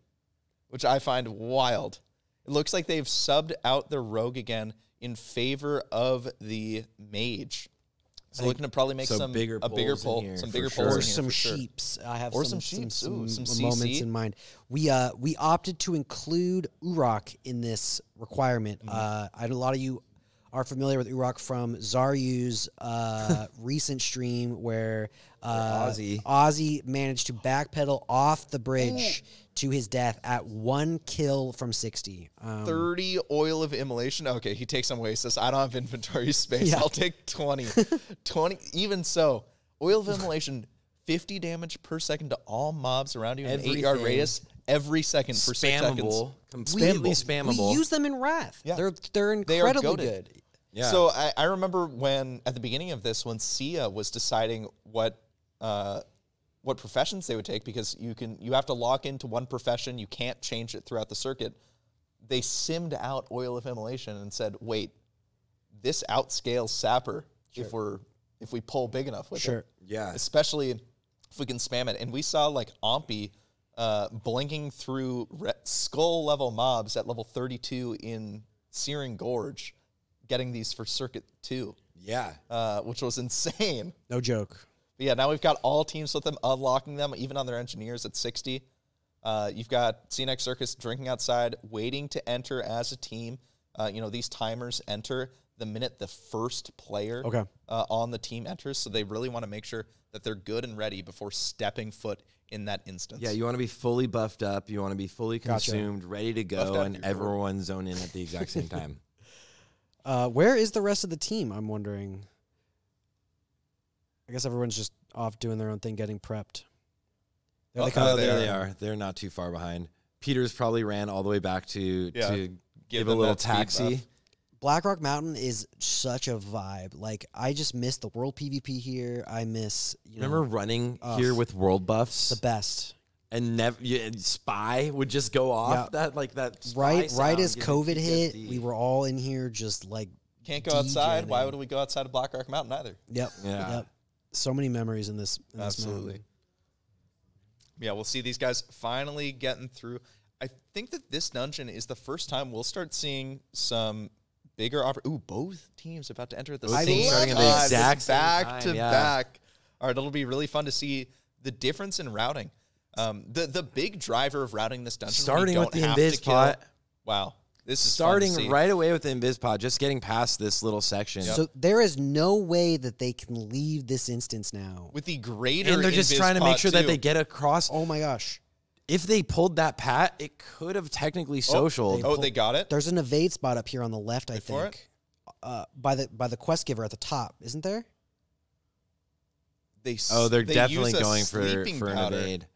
Speaker 3: which I find wild. It looks like they've subbed out their rogue again in favor of the mage. So looking to probably make
Speaker 1: so
Speaker 3: a
Speaker 1: bigger
Speaker 3: bigger
Speaker 1: pulls
Speaker 3: pull,
Speaker 1: in here,
Speaker 3: some
Speaker 1: for
Speaker 3: bigger
Speaker 1: sure.
Speaker 3: pulls
Speaker 2: Or
Speaker 3: in here
Speaker 2: some
Speaker 3: for sure.
Speaker 2: sheeps. I have
Speaker 3: Or
Speaker 2: some
Speaker 3: some sheeps. Ooh, some
Speaker 2: moments
Speaker 3: CC.
Speaker 2: in mind. We opted to include Urok in this requirement. I know a lot of you are familiar with Urok from Zaryu's recent stream where Ozzy managed to backpedal off the bridge to his death at 1 kill from 60.
Speaker 3: 30 oil of immolation. Okay, he takes some Oasis. I don't have inventory space.
Speaker 2: Yeah.
Speaker 3: I'll take 20. 20. Even so, oil of immolation, 50 damage per second to all mobs around you in an 8-yard
Speaker 1: Everything.
Speaker 3: radius every second for 6 seconds.
Speaker 1: Spammable, completely spammable.
Speaker 2: We use them in Wrath.
Speaker 3: Yeah.
Speaker 2: They're
Speaker 3: They are
Speaker 2: incredibly
Speaker 3: goated.
Speaker 2: good.
Speaker 1: Yeah.
Speaker 3: So I remember when, at the beginning of this, when Sia was deciding what professions they would take, because you have to lock into one profession, you can't change it throughout the circuit. They simmed out oil of immolation and said, wait, this outscales Sapper if we pull big enough with it.
Speaker 1: Yeah.
Speaker 3: Especially if we can spam it. And we saw like Ompy blinking through skull-level mobs at level 32 in Searing Gorge, getting these for Circuit 2.
Speaker 1: Yeah.
Speaker 3: Which was insane.
Speaker 2: No joke.
Speaker 3: But yeah, now we've got all teams with them, unlocking them, even on their engineers at 60. You've got CNX Circus drinking outside, waiting to enter as a team. These timers enter the minute the first player on the team enters, so they really want to make sure that they're good and ready before stepping foot in that instance.
Speaker 1: Yeah, you want to be fully buffed up. You want to be fully consumed, ready to go, and everyone zone in at the exact same time.
Speaker 2: Where is the rest of the team? I'm wondering. I guess everyone's just off doing their own thing, getting prepped.
Speaker 1: There they are. They're not too far behind. Peter's probably ran all the way back to give a little taxi.
Speaker 2: Blackrock Mountain is such a vibe. Like, I just miss the world PvP here. I miss,
Speaker 1: remember running here with world buffs?
Speaker 2: The best.
Speaker 1: And Spy would just go off that
Speaker 2: right as COVID hit, we were all in here just like
Speaker 3: can't go outside. Why would we go outside of Blackrock Mountain either?
Speaker 2: Yep. So many memories in this.
Speaker 3: Absolutely. Yeah, we'll see these guys finally getting through. I think that this dungeon is the first time we'll start seeing some bigger both teams about to enter at the same
Speaker 1: starting
Speaker 3: time.
Speaker 1: at the exact
Speaker 3: back to back. All right, it'll be really fun to see the difference in routing. The big driver of routing this dungeon,
Speaker 1: starting with the invis pot.
Speaker 3: Wow, this is
Speaker 1: starting right away with the invis pod, just getting past this little section.
Speaker 2: So there is no way that they can leave this instance now
Speaker 3: with the greater.
Speaker 1: And they're just trying to make sure that they get across.
Speaker 2: Oh my gosh!
Speaker 1: If they pulled that pat, it could have technically socialed.
Speaker 3: They got it.
Speaker 2: There's an evade spot up here on the left, I think. By the quest giver at the top, isn't there?
Speaker 3: They're
Speaker 1: definitely going for an evade.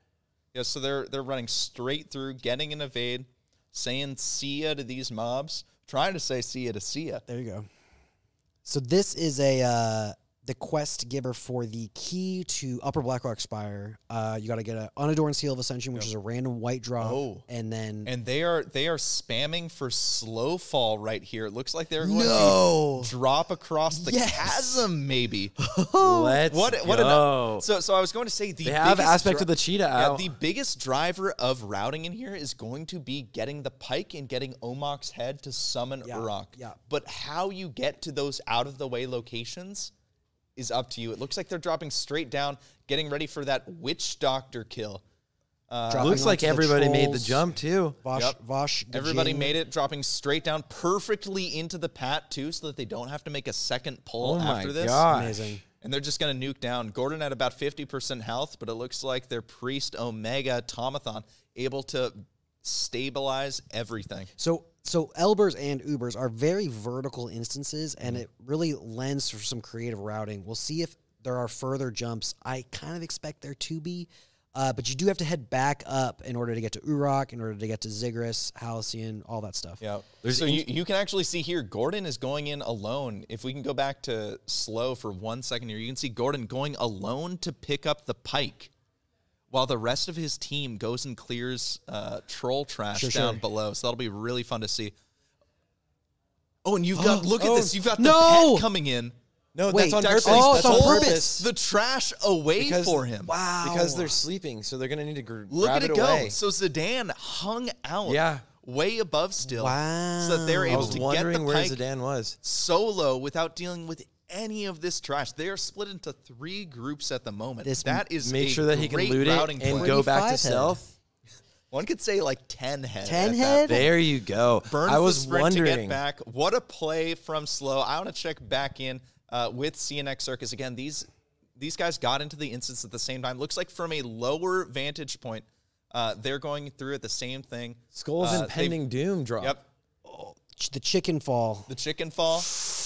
Speaker 3: Yeah, so they're running straight through, getting an evade, saying see ya to these mobs, trying to say see ya to see ya.
Speaker 2: There you go. So this is the quest giver for the key to Upper Blackrock Spire. You got to get an Unadorned Seal of Ascension, which is a random white drop, and
Speaker 3: they are spamming for slow fall right here. It looks like they're going to drop across the chasm, maybe.
Speaker 1: Let's go.
Speaker 3: So I was going to say
Speaker 1: they have aspect of the cheetah out.
Speaker 3: The biggest driver of routing in here is going to be getting the pike and getting Omok's head to summon Urok.
Speaker 2: Yeah.
Speaker 3: But how you get to those out of the way locations is up to you. It looks like they're dropping straight down, getting ready for that witch doctor kill.
Speaker 1: Looks like everybody made the jump too.
Speaker 2: Vosh,
Speaker 3: everybody made it, dropping straight down perfectly into the pat too, so that they don't have to make a second pull after this.
Speaker 2: Amazing.
Speaker 3: And they're just going to nuke down. Gordon at about 50% health, but it looks like their Priest Omega Automathon able to stabilize everything.
Speaker 2: So Elbers and Ubers are very vertical instances, and it really lends for some creative routing. We'll see if there are further jumps. I kind of expect there to be, but you do have to head back up in order to get to Urok, in order to get to Ziggurat, Halcyon, all that stuff.
Speaker 3: Yeah. So you can actually see here, Gordon is going in alone. If we can go back to slow for 1 second here, you can see Gordon going alone to pick up the pike, while the rest of his team goes and clears troll trash down below. So that'll be really fun to see. Oh, and you've got, look at this. You've got the pet coming in.
Speaker 1: No, that's on purpose.
Speaker 2: That's on purpose.
Speaker 3: The trash away for him.
Speaker 2: Wow.
Speaker 1: Because they're sleeping, so they're going to need to grab
Speaker 3: Look at it go.
Speaker 1: away.
Speaker 3: So Zidane hung out way above still.
Speaker 2: Wow.
Speaker 3: So that they're able to get the
Speaker 1: wondering where
Speaker 3: pike
Speaker 1: Zidane was.
Speaker 3: solo without dealing with any of this trash. They are split into 3 groups at the moment. That is
Speaker 1: make sure that he can loot it and go back to stealth.
Speaker 3: One could say like 10 head.
Speaker 2: 10 head?
Speaker 1: There you go.
Speaker 3: Burns
Speaker 1: I was
Speaker 3: the sprint
Speaker 1: wondering.
Speaker 3: to get back. What a play from Slow. I want to check back in with CNX Circus. Again, these guys got into the instance at the same time. Looks like from a lower vantage point, they're going through at the same thing.
Speaker 1: Skull's impending doom drop.
Speaker 3: Yep.
Speaker 2: The chicken fall.
Speaker 3: The chicken fall.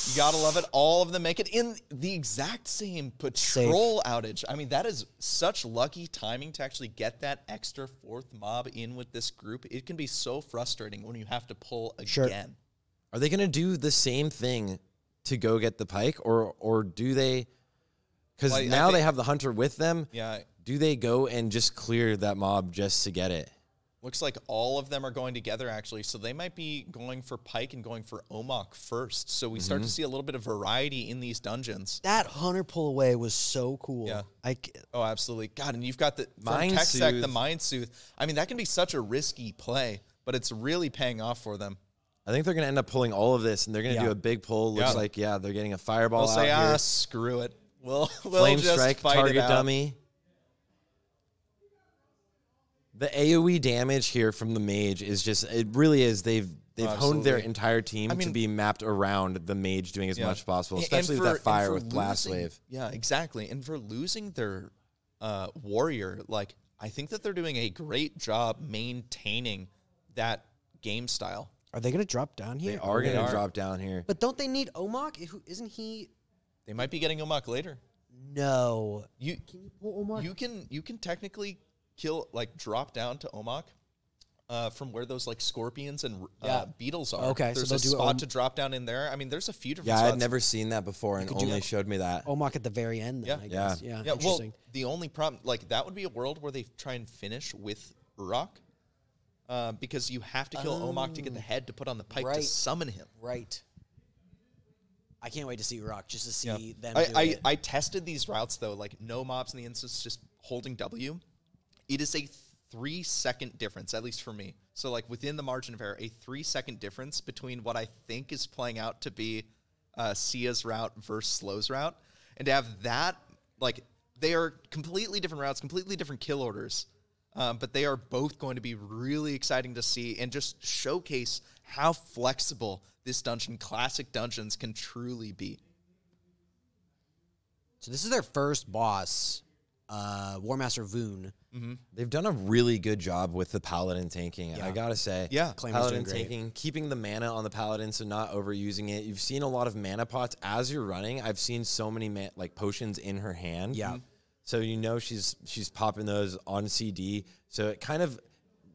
Speaker 3: You got to love it. All of them make it in the exact same patrol outage. I mean, that is such lucky timing to actually get that extra 4th mob in with this group. It can be so frustrating when you have to pull again.
Speaker 2: Sure.
Speaker 1: Are they going to do the same thing to go get the pike, or do they? Because now they have the hunter with them.
Speaker 3: Yeah.
Speaker 1: Do they go and just clear that mob just to get it?
Speaker 3: Looks like all of them are going together, actually. So they might be going for Pike and going for Omok first. So we start to see a little bit of variety in these dungeons.
Speaker 2: That Hunter pull away was so cool.
Speaker 3: Yeah.
Speaker 2: Like,
Speaker 3: Oh, absolutely. God, and you've got the
Speaker 1: Mind
Speaker 3: Tech Sec,
Speaker 1: Soothe.
Speaker 3: the Mind Soothe. I mean, that can be such a risky play, but it's really paying off for them.
Speaker 1: I think they're going to end up pulling all of this, and they're going to
Speaker 2: Yeah.
Speaker 1: do a big pull. Looks
Speaker 3: Yeah.
Speaker 1: like, they're getting a fireball
Speaker 3: They'll
Speaker 1: out
Speaker 3: say,
Speaker 1: here.
Speaker 3: screw it. We'll
Speaker 1: Flame
Speaker 3: just
Speaker 1: strike,
Speaker 3: fight
Speaker 1: target
Speaker 3: it out.
Speaker 1: dummy. The AoE damage here from the mage is just, it really is, they've honed their
Speaker 3: Absolutely.
Speaker 1: entire team
Speaker 3: I
Speaker 1: to
Speaker 3: mean-
Speaker 1: be mapped around the mage doing as
Speaker 3: Yeah.
Speaker 1: much as possible,
Speaker 3: And
Speaker 1: especially
Speaker 3: for-
Speaker 1: with that
Speaker 3: and
Speaker 1: fire
Speaker 3: for
Speaker 1: with Blast
Speaker 3: losing-
Speaker 1: Wave.
Speaker 3: Yeah, exactly. And for losing their warrior, like, I think that they're doing a great job maintaining that game style.
Speaker 2: are they going to drop down here?
Speaker 1: They are going
Speaker 3: They
Speaker 1: to
Speaker 3: are.
Speaker 1: drop down here.
Speaker 2: But don't they need Omok? Isn't he?
Speaker 3: They might be getting Omok later.
Speaker 2: No.
Speaker 3: You
Speaker 2: Can you pull Omok?
Speaker 3: you can technically kill, like, drop down to Omok from where those, like, scorpions and
Speaker 2: Yeah.
Speaker 3: beetles are.
Speaker 2: Okay, so
Speaker 3: there's
Speaker 2: they'll
Speaker 3: a
Speaker 2: do
Speaker 3: spot to drop down in there. I mean, there's a few different
Speaker 1: Yeah,
Speaker 3: spots.
Speaker 1: I'd never seen that before, and
Speaker 2: could do
Speaker 1: only
Speaker 2: that.
Speaker 1: showed me that.
Speaker 2: Omok at the very end. Then,
Speaker 3: Yeah.
Speaker 2: I guess.
Speaker 1: Yeah.
Speaker 2: Yeah.
Speaker 3: Yeah, well,
Speaker 2: Interesting.
Speaker 3: the only problem, like, that would be a world where they try and finish with Urok, because you have to kill Omok to get the head to put on the pike to
Speaker 2: Right.
Speaker 3: summon him.
Speaker 2: Right. I can't wait to see Rock just to see
Speaker 3: Yeah.
Speaker 2: them do it.
Speaker 3: I tested these routes, though, like, no mobs in the instance, just holding W. It is a 3-second difference, at least for me. So, like, within the margin of error, a 3-second difference between what I think is playing out to be Sia's route versus Slow's route. And to have that, like, they are completely different routes, completely different kill orders. But they are both going to be really exciting to see and just showcase how flexible this dungeon, classic dungeons, can truly be.
Speaker 2: So this is their first boss, Warmaster Voon.
Speaker 1: They've done a really good job with the paladin tanking.
Speaker 2: Yeah.
Speaker 1: I gotta say,
Speaker 3: Yeah.
Speaker 2: Claimer's
Speaker 1: paladin
Speaker 2: doing great.
Speaker 1: tanking, keeping the mana on the paladin, so not overusing it. You've seen a lot of mana pots as you're running. I've seen so many like potions in her hand.
Speaker 2: Yeah.
Speaker 1: So you know she's popping those on CD. So it kind of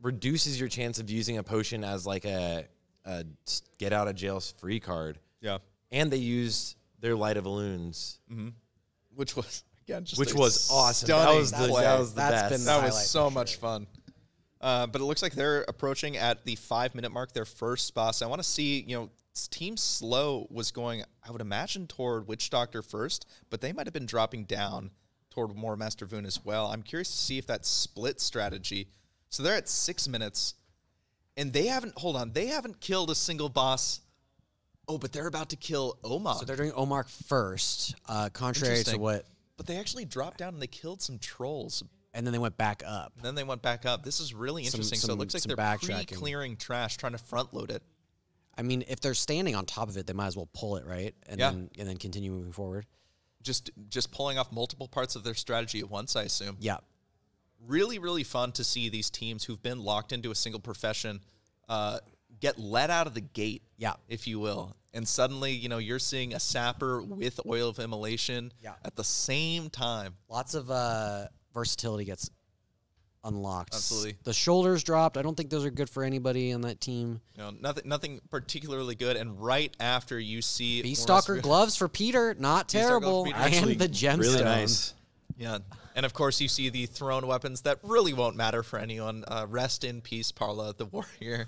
Speaker 1: reduces your chance of using a potion as like a get out of jail free card.
Speaker 3: Yeah.
Speaker 1: And they used their Light of Loons,
Speaker 3: Which was, again, just
Speaker 1: which
Speaker 3: a
Speaker 1: was awesome.
Speaker 3: stunning
Speaker 1: That was the
Speaker 3: play.
Speaker 1: best.
Speaker 2: That's been the
Speaker 3: That was
Speaker 2: highlight
Speaker 3: so
Speaker 2: for
Speaker 3: much
Speaker 2: sure.
Speaker 3: fun. But it looks like they're approaching at the 5-minute mark, their first boss. I want to see, Team Slow was going, I would imagine, toward Witch Doctor first, but they might have been dropping down toward more Master Voon as well. I'm curious to see if that split strategy. So they're at 6 minutes, and they haven't killed a single boss. Oh, but they're about to kill Omok.
Speaker 2: So they're doing Omar first, contrary to
Speaker 3: Interesting.
Speaker 2: what,
Speaker 3: But they actually dropped down and they killed some trolls.
Speaker 2: and then they went back up.
Speaker 3: And then they went back up. This is really interesting. So it looks like
Speaker 2: some
Speaker 3: they're
Speaker 2: backtracking.
Speaker 3: pre-clearing trash, trying to front load it.
Speaker 2: I mean, if they're standing on top of it, they might as well pull it, right? And
Speaker 3: Yeah.
Speaker 2: then continue moving forward.
Speaker 3: Just pulling off multiple parts of their strategy at once, I assume.
Speaker 2: Yeah.
Speaker 3: Really, really fun to see these teams who've been locked into a single profession get let out of the gate,
Speaker 2: Yeah.
Speaker 3: if you will. And suddenly, you're seeing a sapper with Oil of Immolation
Speaker 2: Yeah.
Speaker 3: at the same time.
Speaker 2: Lots of versatility gets unlocked.
Speaker 3: Absolutely.
Speaker 2: The shoulders dropped. I don't think those are good for anybody on that team.
Speaker 3: Nothing particularly good. And right after you see
Speaker 2: Beastalker gloves for Peter, not
Speaker 3: Beastalker
Speaker 2: terrible.
Speaker 3: gloves for
Speaker 2: And
Speaker 3: Peter.
Speaker 2: the gemstone.
Speaker 1: Really nice.
Speaker 3: Yeah, and of course you see the thrown weapons that really won't matter for anyone. Rest in peace, Parla, the warrior.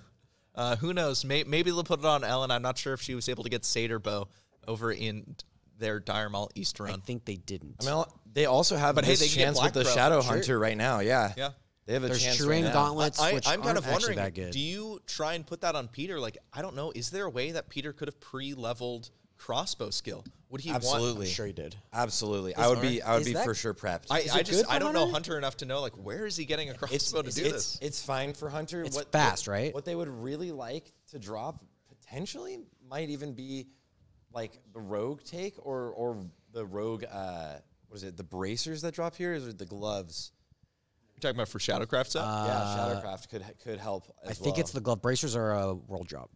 Speaker 3: Who knows? Maybe they'll put it on Ellen. I'm not sure if she was able to get Satyr Bow over in their Dire Maul East
Speaker 2: I
Speaker 3: run.
Speaker 2: think they didn't.
Speaker 1: I mean, they also have
Speaker 3: But hey,
Speaker 1: this
Speaker 3: they can get
Speaker 1: chance with the
Speaker 3: Black Belt.
Speaker 1: Shadow
Speaker 3: Sure.
Speaker 1: Hunter right now. Yeah.
Speaker 3: Yeah.
Speaker 1: They have a
Speaker 2: There's
Speaker 1: chance
Speaker 2: terrain
Speaker 1: right now.
Speaker 2: gauntlets, which
Speaker 3: I'm kind
Speaker 2: aren't
Speaker 3: of
Speaker 2: actually
Speaker 3: wondering,
Speaker 2: that good.
Speaker 3: do you try and put that on Peter? Like, I don't know. Is there a way that Peter could have pre-leveled crossbow skill? Would he
Speaker 1: Absolutely.
Speaker 2: I'm sure he did.
Speaker 1: Absolutely. I would be
Speaker 2: Is that-
Speaker 1: for sure prepped.
Speaker 3: I don't know Hunter enough to know, like, where is he getting a crossbow to do this?
Speaker 1: It's fine for Hunter.
Speaker 2: It's fast, right?
Speaker 1: What they would really like to drop potentially might even be like the rogue take or the rogue what is it, the bracers that drop here, or is it the gloves?
Speaker 3: You're talking about for Shadowcraft set?
Speaker 1: Yeah, Shadowcraft could help as
Speaker 2: I think
Speaker 1: well.
Speaker 2: it's the glove bracers are a world drop.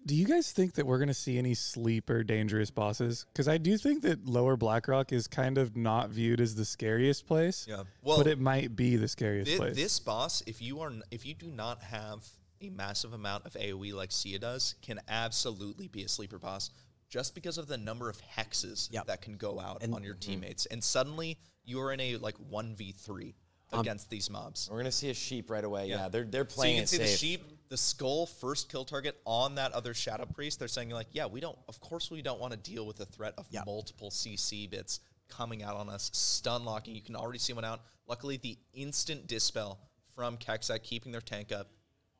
Speaker 4: Do you guys think that we're going to see any sleeper dangerous bosses? Because I do think that Lower Blackrock is kind of not viewed as the scariest place.
Speaker 3: Yeah. Well,
Speaker 4: but it might be the scariest place.
Speaker 3: This boss, if you do not have a massive amount of AoE like Sia does, can absolutely be a sleeper boss just because of the number of hexes
Speaker 2: Yep.
Speaker 3: that can go out on your teammates. And suddenly you are in a like 1v3. against these mobs.
Speaker 1: We're gonna see a sheep right away. Yeah, they're
Speaker 3: So
Speaker 1: playing
Speaker 3: you can
Speaker 1: it
Speaker 3: see
Speaker 1: safe.
Speaker 3: the sheep, the skull, first kill target on that other Shadow Priest. They're saying like, yeah, of course we don't want to deal with the threat of multiple CC bits coming out on us, stun locking. You can already see one out. Luckily, the instant dispel from Kexak, keeping their tank up.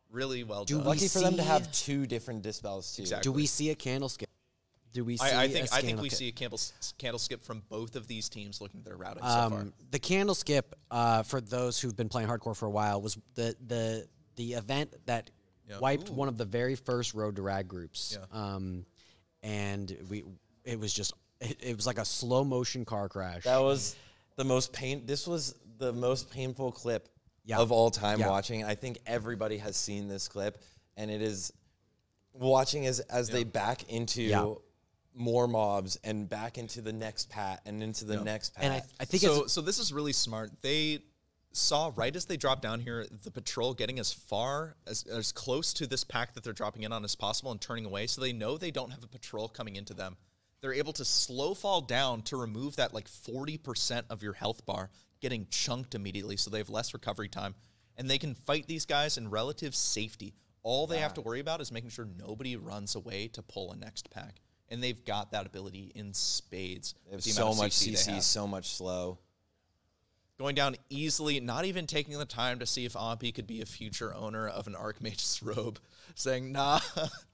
Speaker 3: Really well done.
Speaker 1: Lucky for them to have 2 different dispels too.
Speaker 3: Exactly.
Speaker 2: Do we see a candle skip? Do we see
Speaker 3: I think we
Speaker 2: skip?
Speaker 3: see a candle skip from both of these teams looking at their routing so far.
Speaker 2: The candle skip, for those who've been playing hardcore for a while, was the event that wiped one of the very first Road to Rag groups.
Speaker 3: Yeah.
Speaker 2: And it was like a slow motion car crash.
Speaker 1: That was the most This was the most painful clip of all time watching. I think everybody has seen this clip, and it is watching as they back into more mobs and back into the next pat and into the next pat.
Speaker 2: And I think
Speaker 3: so this is really smart. They saw right as they dropped down here, the patrol getting as far as close to this pack that they're dropping in on as possible and turning away, so they know they don't have a patrol coming into them. They're able to slow fall down to remove that like 40% of your health bar getting chunked immediately, so they have less recovery time, and they can fight these guys in relative safety. All they have to worry about is making sure nobody runs away to pull a next pack, and they've got that ability in spades.
Speaker 1: They have so much CC, so much slow.
Speaker 3: Going down easily, not even taking the time to see if Ampi could be a future owner of an Archmage's robe, saying, nah,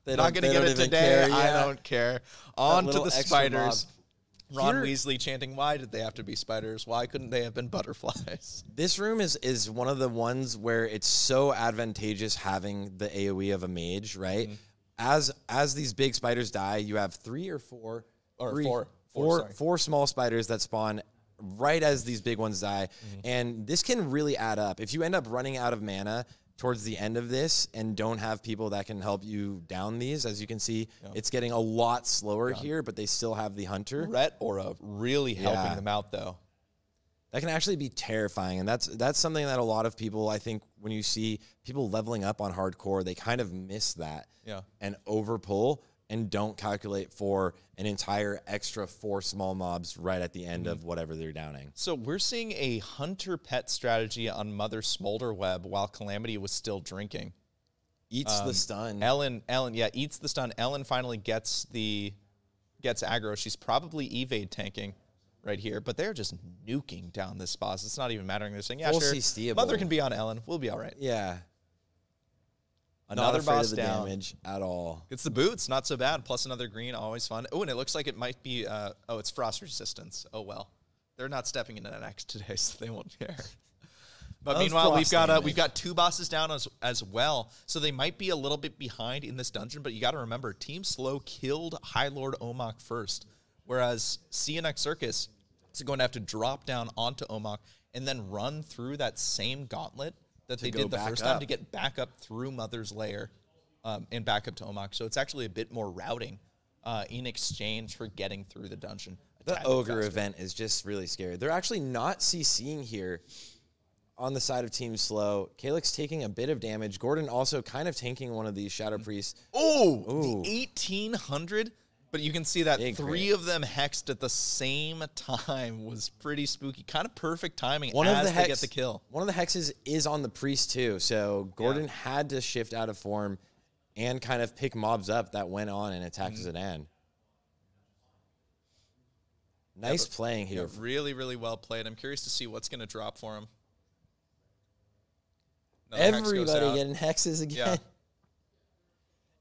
Speaker 3: they're not going to get it today. I don't care. On to the spiders. Ron Weasley chanting, why did they have to be spiders? Why couldn't they have been butterflies?
Speaker 1: This room is one of the ones where it's so advantageous having the AoE of a mage, right? As these big spiders die, you have 3 or 4 four small spiders that spawn right as these big ones die. And this can really add up. If you end up running out of mana towards the end of this and don't have people that can help you down these, as you can see, it's getting a lot slower here, but they still have the hunter.
Speaker 3: Ret Aura really helping them out, though.
Speaker 1: That can actually be terrifying, and that's something that a lot of people, I think, when you see people leveling up on hardcore, they kind of miss that and overpull and don't calculate for an entire extra 4 small mobs right at the end of whatever they're downing.
Speaker 3: So we're seeing a hunter pet strategy on Mother Smolderweb while Calamity was still drinking.
Speaker 1: Eats the stun.
Speaker 3: Ellen, eats the stun. Ellen finally gets aggro. She's probably evade tanking right here, but they're just nuking down this boss. It's not even mattering. They're saying, yeah,
Speaker 1: Full
Speaker 3: sure,
Speaker 1: CC-able.
Speaker 3: Mother can be on Ellen. We'll be all right.
Speaker 1: Yeah.
Speaker 3: Another
Speaker 1: Not afraid
Speaker 3: boss
Speaker 1: of the
Speaker 3: down.
Speaker 1: damage at all.
Speaker 3: It's the boots, not so bad. Plus another green, always fun. Oh, and it looks like it might be, it's frost resistance. Oh, well. They're not stepping into an X today, so they won't care. But meanwhile, we've got 2 bosses down as well, so they might be a little bit behind in this dungeon, but you got to remember, Team Slow killed High Lord Omok first, whereas CNX Circus is going to have to drop down onto Omok and then run through that same gauntlet that they did the first time to get back up through Mother's Lair and back up to Omok. So it's actually a bit more routing in exchange for getting through the dungeon.
Speaker 1: The Ogre event is just really scary. They're actually not CCing here on the side of Team Slow. Calyx taking a bit of damage. Gordon also kind of tanking one of these Shadow Priests.
Speaker 3: Oh, the 1800? But you can see that
Speaker 1: Big
Speaker 3: 3 of them hexed at the same time was pretty spooky. Kind of perfect timing
Speaker 1: They
Speaker 3: get the kill.
Speaker 1: One of the hexes is on the priest too, so Gordon had to shift out of form and kind of pick mobs up that went on and attacked Zidane. Nice playing here.
Speaker 3: Really, really well played. I'm curious to see what's going to drop for him.
Speaker 1: Everybody getting hexes again.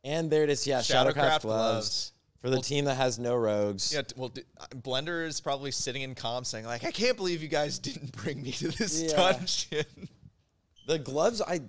Speaker 1: And there it is. Yeah, Shadowcraft gloves. For the team that has no rogues.
Speaker 3: Yeah, well, Blender is probably sitting in calm saying, like, I can't believe you guys didn't bring me to this dungeon.
Speaker 1: The gloves, I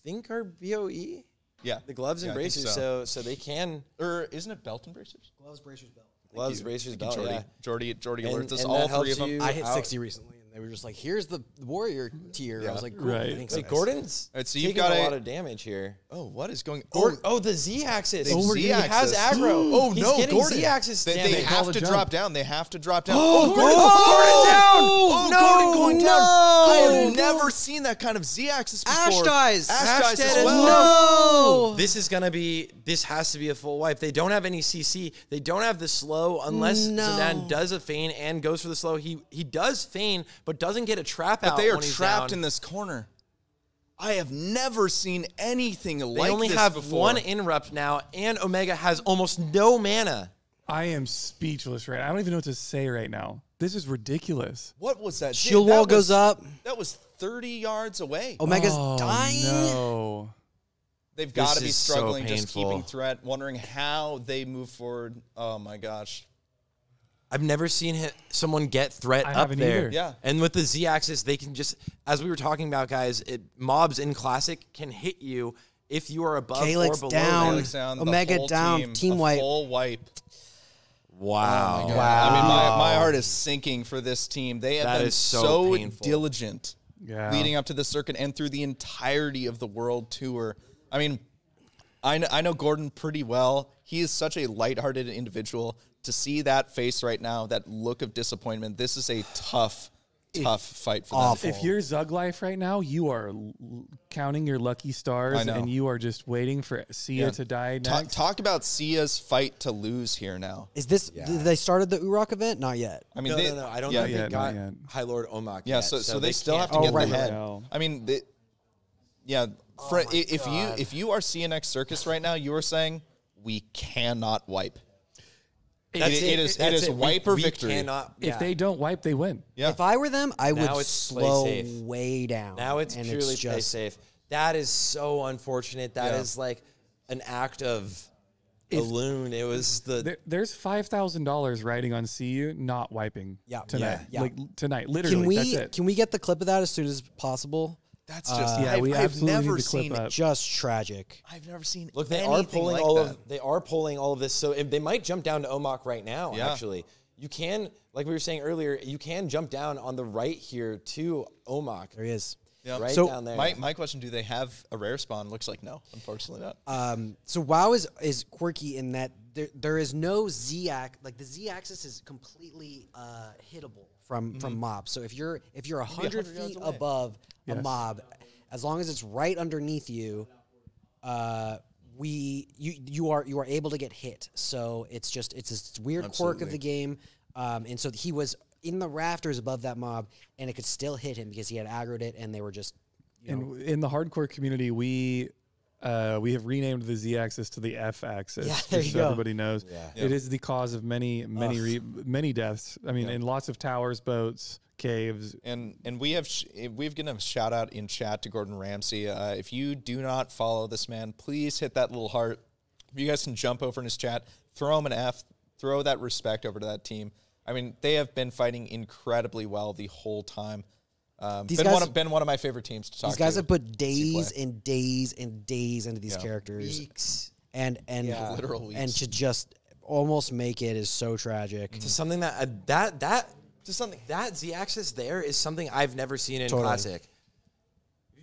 Speaker 1: think, are BOE.
Speaker 3: Yeah.
Speaker 1: The gloves and bracers, so they can.
Speaker 3: Or isn't it belt and bracers?
Speaker 2: Gloves, bracers, belt.
Speaker 1: Gloves, bracers, belt,
Speaker 3: Jordy alerts us,
Speaker 1: and
Speaker 3: all
Speaker 1: that
Speaker 3: 3 of them.
Speaker 1: helps
Speaker 2: I hit 60 recently, and they were just like, here's the warrior tier. I was like, cool, thanks.
Speaker 1: Wait, Gordon's
Speaker 3: Right, so
Speaker 1: taking
Speaker 3: you've got
Speaker 1: a lot of damage here.
Speaker 3: Oh, what is going on?
Speaker 1: Oh, the Z-axis.
Speaker 3: He
Speaker 1: has aggro.
Speaker 3: Oh,
Speaker 1: He's
Speaker 3: no,
Speaker 1: getting
Speaker 3: Gordon.
Speaker 1: Z-axis damage.
Speaker 3: They have to drop down. They have to drop down.
Speaker 1: Oh,
Speaker 3: Gordon down!
Speaker 1: Oh,
Speaker 3: Gordon going down. I have never seen that kind of Z-axis before.
Speaker 2: Ash dies.
Speaker 3: Ash dies
Speaker 1: dead
Speaker 3: as
Speaker 1: as
Speaker 3: well.
Speaker 1: No! This has to be a full wipe. They don't have any CC. They don't have the slow unless Zidane does a feign and goes for the slow. He does feign, but doesn't get a trap
Speaker 3: But
Speaker 1: out.
Speaker 3: they are
Speaker 1: when he's
Speaker 3: trapped
Speaker 1: down.
Speaker 3: in this corner. I have never seen anything like this
Speaker 1: They only have
Speaker 3: before.
Speaker 1: one interrupt now, and Omega has almost no mana.
Speaker 4: I am speechless right now. I don't even know what to say right now. This is ridiculous.
Speaker 3: What was that?
Speaker 2: Shield
Speaker 3: Dude, that
Speaker 2: wall goes
Speaker 3: was-
Speaker 2: up.
Speaker 3: That was 30 yards away.
Speaker 2: Omega's
Speaker 4: Oh,
Speaker 2: dying.
Speaker 4: No.
Speaker 3: They've got to
Speaker 1: This
Speaker 3: be
Speaker 1: is so
Speaker 3: struggling, just
Speaker 1: painful.
Speaker 3: keeping threat, wondering how they move forward. Oh my gosh.
Speaker 1: I've never seen someone get threat
Speaker 4: I
Speaker 1: up
Speaker 4: haven't
Speaker 1: there.
Speaker 4: either.
Speaker 3: Yeah.
Speaker 1: And with the Z-axis, they can just, as we were talking about, guys, mobs in Classic can hit you if you are above
Speaker 2: Calyx
Speaker 1: or below
Speaker 2: down.
Speaker 1: them.
Speaker 3: Alex down, the
Speaker 2: Omega
Speaker 3: whole
Speaker 2: down, team
Speaker 3: a
Speaker 2: wipe.
Speaker 3: full wipe.
Speaker 1: Wow.
Speaker 3: Oh my God. I mean, my heart is sinking for this team. They have
Speaker 1: That
Speaker 3: been
Speaker 1: is so painful.
Speaker 3: diligent
Speaker 4: Yeah.
Speaker 3: leading up to the circuit and through the entirety of the World Tour. I mean, I know Gordon pretty well. He is such a lighthearted individual. To see that face right now, that look of disappointment, this is a tough fight for them.
Speaker 2: Awful.
Speaker 4: If you're Zug Life right now, you are counting your lucky stars
Speaker 3: I know.
Speaker 4: and you are just waiting for Sia to die next.
Speaker 3: Talk about Sia's fight to lose here now.
Speaker 2: Is this? Did they started the Urok event? Not yet.
Speaker 3: I mean,
Speaker 1: No. I don't
Speaker 3: yeah,
Speaker 1: think
Speaker 4: yeah,
Speaker 1: they got
Speaker 4: not yet.
Speaker 1: High Lord Omak
Speaker 3: Yeah,
Speaker 1: yet,
Speaker 3: so they still have
Speaker 1: can't
Speaker 3: to get
Speaker 2: right,
Speaker 3: the head.
Speaker 4: right.
Speaker 3: I mean, if you are CNX Circus right now, you are saying we cannot wipe.
Speaker 1: That's
Speaker 3: It is
Speaker 1: That's
Speaker 3: wipe or
Speaker 1: we
Speaker 3: victory.
Speaker 1: Cannot,
Speaker 4: If
Speaker 1: yeah.
Speaker 4: they don't wipe, they win.
Speaker 3: Yeah.
Speaker 2: If I were them, I would
Speaker 1: Now it's play
Speaker 2: slow
Speaker 1: safe.
Speaker 2: way down.
Speaker 1: Now it's
Speaker 2: and
Speaker 1: purely
Speaker 2: it's
Speaker 1: play
Speaker 2: just
Speaker 1: safe. That is so unfortunate. That
Speaker 3: Yeah.
Speaker 1: is like an act of a loon. It was
Speaker 4: There's $5,000 riding on CU not wiping
Speaker 2: Yeah.
Speaker 4: tonight.
Speaker 2: Yeah.
Speaker 4: Like tonight, literally.
Speaker 2: Can
Speaker 4: that's
Speaker 2: we
Speaker 4: it.
Speaker 2: can we get the clip of that as soon as possible?
Speaker 3: That's just
Speaker 4: yeah, we
Speaker 3: I've
Speaker 4: absolutely
Speaker 3: never
Speaker 4: need the clip
Speaker 3: seen
Speaker 4: up.
Speaker 2: Just tragic.
Speaker 3: I've never seen
Speaker 1: Look, they are
Speaker 3: anything
Speaker 1: pulling
Speaker 3: like
Speaker 1: all
Speaker 3: that.
Speaker 1: of they are pulling all of this. So if they might jump down to Omok right now.
Speaker 3: Yeah.
Speaker 1: Actually, you can, like we were saying earlier, you can jump down on the right here to Omok.
Speaker 2: There he is.
Speaker 3: Yeah.
Speaker 1: Right
Speaker 2: So
Speaker 1: down there.
Speaker 3: My question: do they have a rare spawn? Looks like no, unfortunately not.
Speaker 2: So WoW is quirky in that there is no Z-axis. Like the Z-axis is completely hittable from mobs. So if you're 100
Speaker 3: yards
Speaker 2: feet
Speaker 3: away.
Speaker 2: above a
Speaker 4: Yes.
Speaker 2: mob, as long as it's right underneath you, you are able to get hit. So it's this weird quirk of
Speaker 3: Absolutely.
Speaker 2: the game. And so he was in the rafters above that mob, and it could still hit him because he had aggroed it, and they were just.
Speaker 4: In the hardcore community, we have renamed the Z-axis to the F-axis.
Speaker 2: Yeah, there
Speaker 4: just
Speaker 2: you
Speaker 4: so
Speaker 2: go.
Speaker 4: everybody knows.
Speaker 3: Yeah.
Speaker 4: It is the cause of many deaths. I mean, in lots of towers, boats, caves.
Speaker 3: And we've given a shout out in chat to Gordon Ramsay. If you do not follow this man, please hit that little heart. If you guys can jump over in his chat, throw him an F, throw that respect over to that team. I mean, they have been fighting incredibly well the whole time.
Speaker 2: These
Speaker 3: Been
Speaker 2: guys-
Speaker 3: one of my favorite teams to talk to.
Speaker 2: These guys have put
Speaker 3: see
Speaker 2: days
Speaker 3: play.
Speaker 2: and days and days into these
Speaker 3: Yeah.
Speaker 2: characters,
Speaker 1: Weeks.
Speaker 2: and
Speaker 3: Literal weeks.
Speaker 2: and to just almost make it is so tragic.
Speaker 1: To something that Z-axis there is something I've never seen in
Speaker 2: Totally.
Speaker 1: Classic.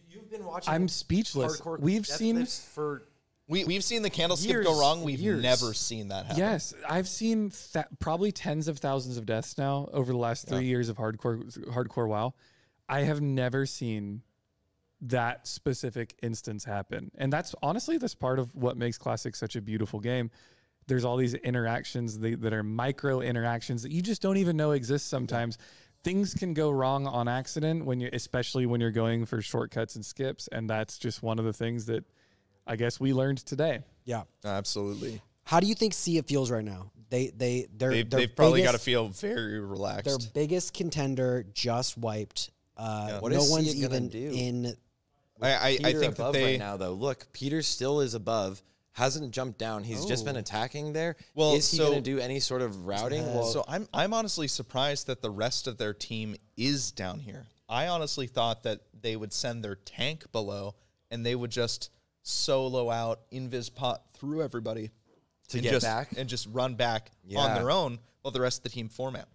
Speaker 1: You've been watching.
Speaker 4: I'm speechless.
Speaker 1: hardcore
Speaker 4: We've
Speaker 1: death
Speaker 4: seen.
Speaker 1: clips for.
Speaker 3: We've seen the candlestick
Speaker 1: Years
Speaker 3: go wrong.
Speaker 1: and
Speaker 3: We've
Speaker 1: years.
Speaker 3: never seen that happen.
Speaker 4: Yes, I've seen probably tens of thousands of deaths now over the last 3 years of hardcore WoW. I have never seen that specific instance happen, and that's part of what makes Classic such a beautiful game. There's all these interactions that are micro interactions that you just don't even know exist sometimes. Things can go wrong on accident especially when you're going for shortcuts and skips, and that's just one of the things that I guess we learned today.
Speaker 2: Yeah.
Speaker 3: Absolutely.
Speaker 2: How do you think Sia feels right now? They've
Speaker 3: Probably got to feel very relaxed.
Speaker 2: Their biggest contender just wiped.
Speaker 1: What
Speaker 2: no
Speaker 1: is
Speaker 2: one's
Speaker 1: Sia gonna
Speaker 2: even
Speaker 1: do?
Speaker 2: in.
Speaker 3: I
Speaker 1: Peter
Speaker 3: think that
Speaker 1: above
Speaker 3: they
Speaker 1: right now though. Look, Peter still is above. Hasn't jumped down. He's just been attacking there.
Speaker 3: Well,
Speaker 1: is he
Speaker 3: so-
Speaker 1: going to do any sort of routing? Well,
Speaker 3: So I'm honestly surprised that the rest of their team is down here. I honestly thought that they would send their tank below and they would just solo out invis pot through everybody
Speaker 1: To
Speaker 3: and
Speaker 1: get
Speaker 3: just,
Speaker 1: back?
Speaker 3: and just run back on
Speaker 1: Yeah.
Speaker 3: their own while the rest of the team format.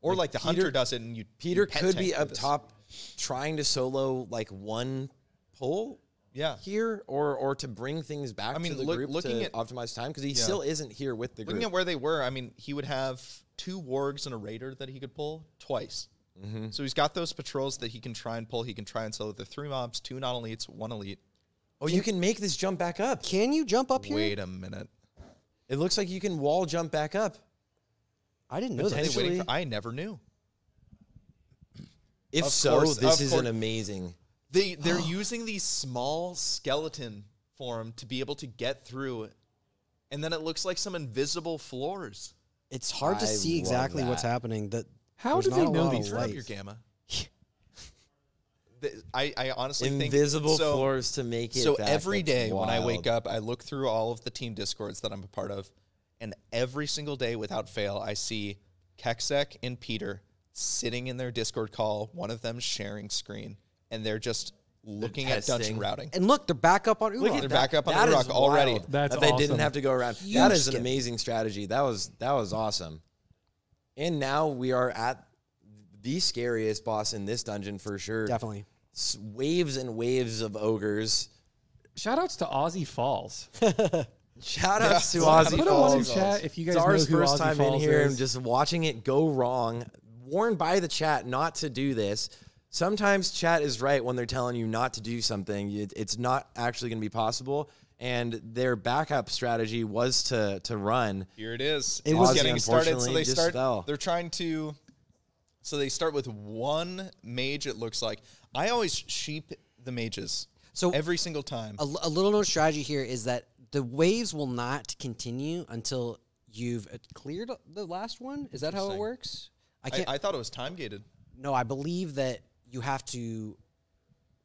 Speaker 3: Or like the hunter does it and you
Speaker 1: Peter
Speaker 3: you pet
Speaker 1: could
Speaker 3: tank
Speaker 1: be up
Speaker 3: Invis.
Speaker 1: top trying to solo like one pull
Speaker 3: Yeah.
Speaker 1: here or to bring things back
Speaker 3: I mean,
Speaker 1: to the
Speaker 3: look-
Speaker 1: group
Speaker 3: looking
Speaker 1: to
Speaker 3: at-
Speaker 1: optimize time because he
Speaker 3: Yeah.
Speaker 1: still isn't here with the
Speaker 3: Looking
Speaker 1: group.
Speaker 3: at where they were, I mean, he would have 2 wargs and a raider that he could pull twice.
Speaker 1: Mm-hmm.
Speaker 3: So he's got those patrols that he can try and pull. He can try and solo the 3 mobs, 2 non-elites, 1 elite.
Speaker 1: Oh, you can make this jump back up.
Speaker 2: Can you jump up here?
Speaker 3: Wait a minute.
Speaker 1: It looks like you can wall jump back up.
Speaker 2: I didn't know
Speaker 3: Are
Speaker 2: that.
Speaker 3: they waiting
Speaker 1: Potentially.
Speaker 3: for, I never knew.
Speaker 1: If
Speaker 3: Of
Speaker 1: so,
Speaker 3: course,
Speaker 1: this
Speaker 3: of
Speaker 1: is
Speaker 3: course.
Speaker 1: an amazing.
Speaker 3: They're using these small skeleton form to be able to get through, and then it looks like some invisible floors.
Speaker 2: It's hard to
Speaker 1: I
Speaker 2: see
Speaker 1: love
Speaker 2: exactly what's
Speaker 1: that.
Speaker 2: happening.
Speaker 4: How
Speaker 2: There's
Speaker 4: do they
Speaker 2: not a
Speaker 4: know
Speaker 2: lot
Speaker 4: these?
Speaker 2: of
Speaker 3: Turn up
Speaker 2: light.
Speaker 3: your gamma. I honestly
Speaker 1: Invisible
Speaker 3: think so.
Speaker 1: floors to make it.
Speaker 3: So
Speaker 1: back.
Speaker 3: every
Speaker 1: That's
Speaker 3: day when I wake
Speaker 1: wild.
Speaker 3: up, I look through all of the team discords that I'm a part of, and every single day without fail, I see Keksek and Peter sitting in their Discord call, one of them sharing screen, and they're just looking at dungeon
Speaker 1: testing.
Speaker 3: routing.
Speaker 2: And look, they're back up on
Speaker 1: Look
Speaker 2: Urok.
Speaker 1: at
Speaker 3: They're
Speaker 1: that.
Speaker 3: back up on
Speaker 1: That
Speaker 3: Urok
Speaker 1: is
Speaker 3: already.
Speaker 1: wild
Speaker 4: That's
Speaker 1: that they didn't
Speaker 4: awesome.
Speaker 1: have to go around.
Speaker 2: Huge
Speaker 1: That is an
Speaker 2: skin.
Speaker 1: amazing strategy. That was awesome. And now we are at the scariest boss in this dungeon for sure.
Speaker 2: Definitely.
Speaker 1: Waves and waves of ogres.
Speaker 4: Shout outs to Aussie Falls.
Speaker 1: Shout outs to
Speaker 3: Yeah.
Speaker 1: Aussie
Speaker 4: Put a one in
Speaker 1: Falls.
Speaker 4: chat if you guys
Speaker 1: It's
Speaker 4: know
Speaker 1: ours
Speaker 4: who
Speaker 1: first
Speaker 4: Aussie
Speaker 1: time
Speaker 4: Falls
Speaker 1: in here
Speaker 4: is.
Speaker 1: and just watching it go wrong. Warned by the chat not to do this. Sometimes chat is right when they're telling you not to do something. It's not actually going to be possible. And their backup strategy was to run.
Speaker 3: Here it is.
Speaker 2: It
Speaker 3: It's
Speaker 2: was-
Speaker 3: getting started. So
Speaker 1: unfortunately,
Speaker 3: they
Speaker 1: just
Speaker 3: start.
Speaker 1: fell.
Speaker 3: They're trying to. So they start with one mage. It looks like I always sheep the mages.
Speaker 2: So
Speaker 3: every single time.
Speaker 2: A little known strategy here is that the waves will not continue until you've cleared the last one. Is that how it
Speaker 3: Interesting.
Speaker 2: works? I can't.
Speaker 3: I thought it was time gated.
Speaker 2: No, I believe that you have to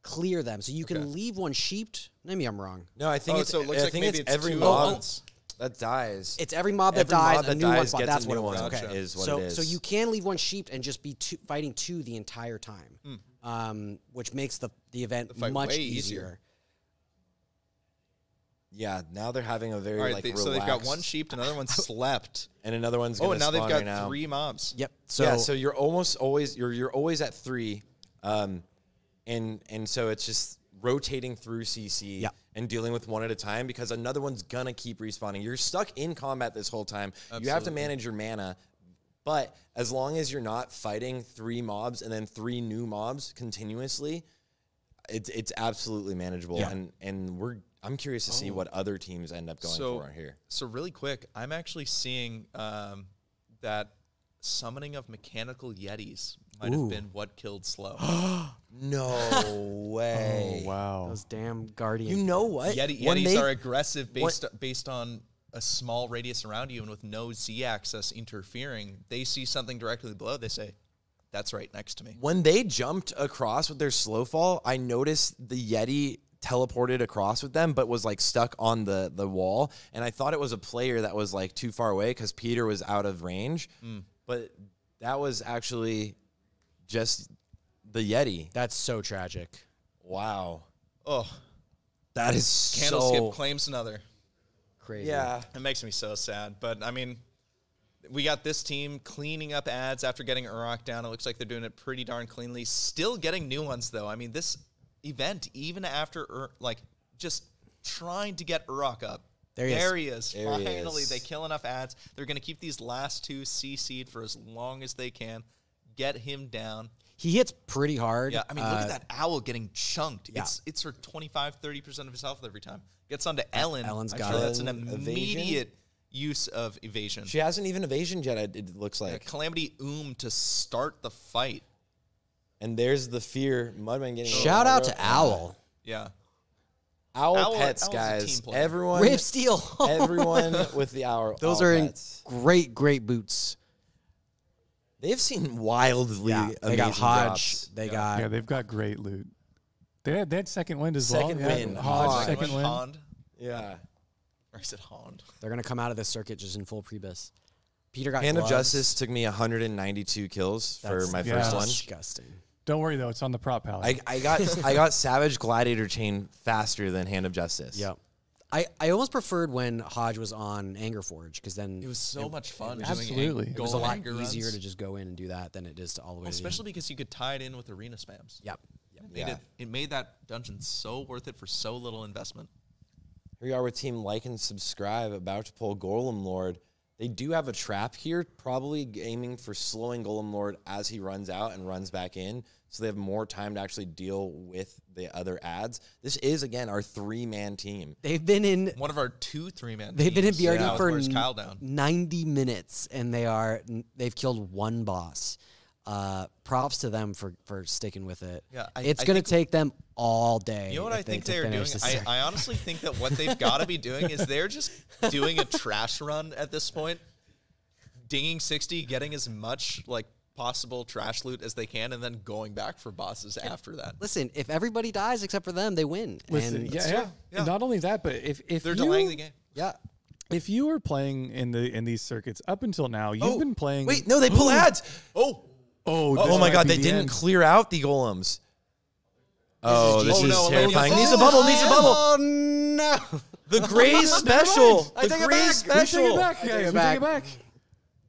Speaker 2: clear them. So you
Speaker 3: Okay.
Speaker 2: can leave one sheeped. Maybe I'm wrong.
Speaker 1: No, I think
Speaker 3: Oh,
Speaker 1: it's,
Speaker 3: so it looks
Speaker 1: I
Speaker 3: like
Speaker 1: think
Speaker 3: maybe
Speaker 1: it's
Speaker 3: it's
Speaker 1: every
Speaker 3: two
Speaker 1: mob
Speaker 3: ones.
Speaker 1: that dies.
Speaker 2: It's every mob that
Speaker 1: Every
Speaker 2: dies,
Speaker 1: mob
Speaker 2: a
Speaker 1: that
Speaker 2: new one
Speaker 1: dies
Speaker 2: spawns.
Speaker 1: gets
Speaker 2: That's
Speaker 1: a
Speaker 2: what
Speaker 1: new
Speaker 2: it was.
Speaker 1: one,
Speaker 2: Okay.
Speaker 1: is what
Speaker 2: so,
Speaker 1: it is.
Speaker 2: so you can leave one sheeped and just be fighting two the entire time, which makes the event
Speaker 3: The fight
Speaker 2: much
Speaker 3: way
Speaker 2: easier.
Speaker 3: easier.
Speaker 1: Yeah, now they're having a very
Speaker 3: All right,
Speaker 1: like
Speaker 3: so they've got
Speaker 1: relaxed-
Speaker 3: one sheep, another one slept.
Speaker 1: and another one's
Speaker 3: Oh,
Speaker 1: going
Speaker 3: and
Speaker 1: to
Speaker 3: now they've
Speaker 1: spawn
Speaker 3: got
Speaker 1: right now.
Speaker 3: 3 mobs.
Speaker 2: Yep. So,
Speaker 1: Yeah, so you're almost always you're always at 3, and so it's just rotating through CC
Speaker 2: Yeah.
Speaker 1: and dealing with one at a time because another one's gonna keep respawning. You're stuck in combat this whole time. You have to
Speaker 3: Absolutely.
Speaker 1: manage your mana, but as long as you're not fighting 3 mobs and then 3 new mobs continuously, it's absolutely manageable.
Speaker 2: Yeah.
Speaker 1: And I'm curious to see what other teams end up going for here.
Speaker 3: So really quick, I'm actually seeing that summoning of mechanical yetis might have been what killed Slow.
Speaker 1: No way.
Speaker 4: Oh, wow.
Speaker 2: those damn guardians.
Speaker 1: You know what? When
Speaker 3: Yetis
Speaker 1: they-
Speaker 3: are aggressive based on a small radius around you, and with no Z axis interfering, they see something directly below. They say, "That's right next to me."
Speaker 1: When they jumped across with their slow fall, I noticed the Yeti teleported across with them, but was like stuck on the wall. And I thought it was a player that was like too far away because Peter was out of range. But that was actually just the Yeti.
Speaker 2: That's so tragic.
Speaker 1: Wow.
Speaker 3: Oh,
Speaker 1: That is
Speaker 3: Candleskip
Speaker 1: so...
Speaker 3: claims another.
Speaker 2: Crazy.
Speaker 1: Yeah.
Speaker 3: It makes me so sad. But I mean, we got this team cleaning up ads after getting Urok down. It looks like they're doing it pretty darn cleanly. Still getting new ones though. I mean, this event, even after just trying to get Urok up.
Speaker 2: There he
Speaker 3: is.
Speaker 1: There he
Speaker 3: Finally,
Speaker 1: is.
Speaker 3: they kill enough ads. They're going to keep these last 2 CC'd for as long as they can. Get him down.
Speaker 2: He hits pretty hard.
Speaker 3: Yeah, I mean, look at that owl getting chunked.
Speaker 2: yeah.
Speaker 3: It's for 25, 30% of his health every time. Gets onto Ellen.
Speaker 2: Ellen's
Speaker 3: I'm
Speaker 2: got
Speaker 3: sure
Speaker 2: it.
Speaker 3: that's an
Speaker 1: Evasion?
Speaker 3: immediate use of evasion.
Speaker 1: She hasn't even evasioned yet, it looks like.
Speaker 3: Calamity to start the fight.
Speaker 1: And there's the fear. Mudman getting...
Speaker 2: Shout out to Owl.
Speaker 3: Yeah.
Speaker 1: Owl pets,
Speaker 3: Owl's a
Speaker 1: guys.
Speaker 3: team player.
Speaker 1: Everyone...
Speaker 2: Rave Steel.
Speaker 1: Everyone with the owl.
Speaker 2: Those
Speaker 1: owl
Speaker 2: are
Speaker 1: pets.
Speaker 2: great boots.
Speaker 1: They've seen wildly
Speaker 2: Yeah,
Speaker 1: amazing
Speaker 2: they got Hodge.
Speaker 1: drops.
Speaker 2: They got
Speaker 4: Yeah, they've got great loot. They had second wind as
Speaker 1: Second
Speaker 4: well.
Speaker 1: wind.
Speaker 4: Hodge,
Speaker 1: Hodge.
Speaker 4: second wind.
Speaker 3: Hond.
Speaker 1: Yeah.
Speaker 3: Or is it Hond?
Speaker 2: They're gonna come out of this circuit just in full prebus. Peter got
Speaker 1: Hand of
Speaker 2: gloves.
Speaker 1: Justice took me 192 kills for
Speaker 2: That's
Speaker 1: my
Speaker 4: yeah.
Speaker 1: first one.
Speaker 2: disgusting.
Speaker 4: Don't worry though, it's on the prop palette.
Speaker 1: I got Savage Gladiator Chain faster than Hand of Justice.
Speaker 2: Yep. I almost preferred when Hodge was on Anger Forge because then
Speaker 3: It was so much fun. doing
Speaker 4: Absolutely.
Speaker 2: it was a lot
Speaker 3: anger
Speaker 2: easier
Speaker 3: runs.
Speaker 2: to just go in and do that than it is to all the way.
Speaker 3: Well,
Speaker 2: to the
Speaker 3: especially
Speaker 2: end.
Speaker 3: because you could tie it in with arena spams.
Speaker 2: Yep.
Speaker 3: It made that dungeon so worth it for so little investment.
Speaker 1: Here we are with Team Like and Subscribe, about to pull Golem Lord. They do have a trap here, probably aiming for slowing Golem Lord as he runs out and runs back in, so they have more time to actually deal with the other ads. This is, again, our 3-man team.
Speaker 2: They've been in
Speaker 3: One of our 2 3-man
Speaker 2: they've been in
Speaker 3: teams.
Speaker 2: BRD
Speaker 3: Yeah,
Speaker 2: for
Speaker 3: where's Kyle down?
Speaker 2: 90 minutes and they've killed one boss. props to them for sticking with it.
Speaker 3: Yeah,
Speaker 2: it's going to take them all day.
Speaker 3: You know what I think they're doing?
Speaker 2: I
Speaker 3: I honestly think that what they've got to be doing is they're just doing a trash run at this point, dinging 60, getting as much like possible trash loot as they can, and then going back for bosses after that.
Speaker 2: Listen, if everybody dies except for them, they win.
Speaker 4: Listen,
Speaker 2: and
Speaker 4: yeah. And not only that, but if
Speaker 3: They're delaying the game.
Speaker 2: yeah.
Speaker 4: If you were playing in these circuits up until now, you've been playing.
Speaker 1: Wait, no, they pull ads.
Speaker 4: Oh,
Speaker 1: Oh my God, they didn't clear out the golems. This is terrifying. Needs a bubble. Needs a bubble.
Speaker 2: Oh no!
Speaker 1: The gray special.
Speaker 2: I
Speaker 1: The
Speaker 2: take it
Speaker 1: gray
Speaker 2: back.
Speaker 1: special.
Speaker 4: Take it back.
Speaker 2: take
Speaker 4: Yeah,
Speaker 2: it
Speaker 4: take
Speaker 2: back.
Speaker 4: it back.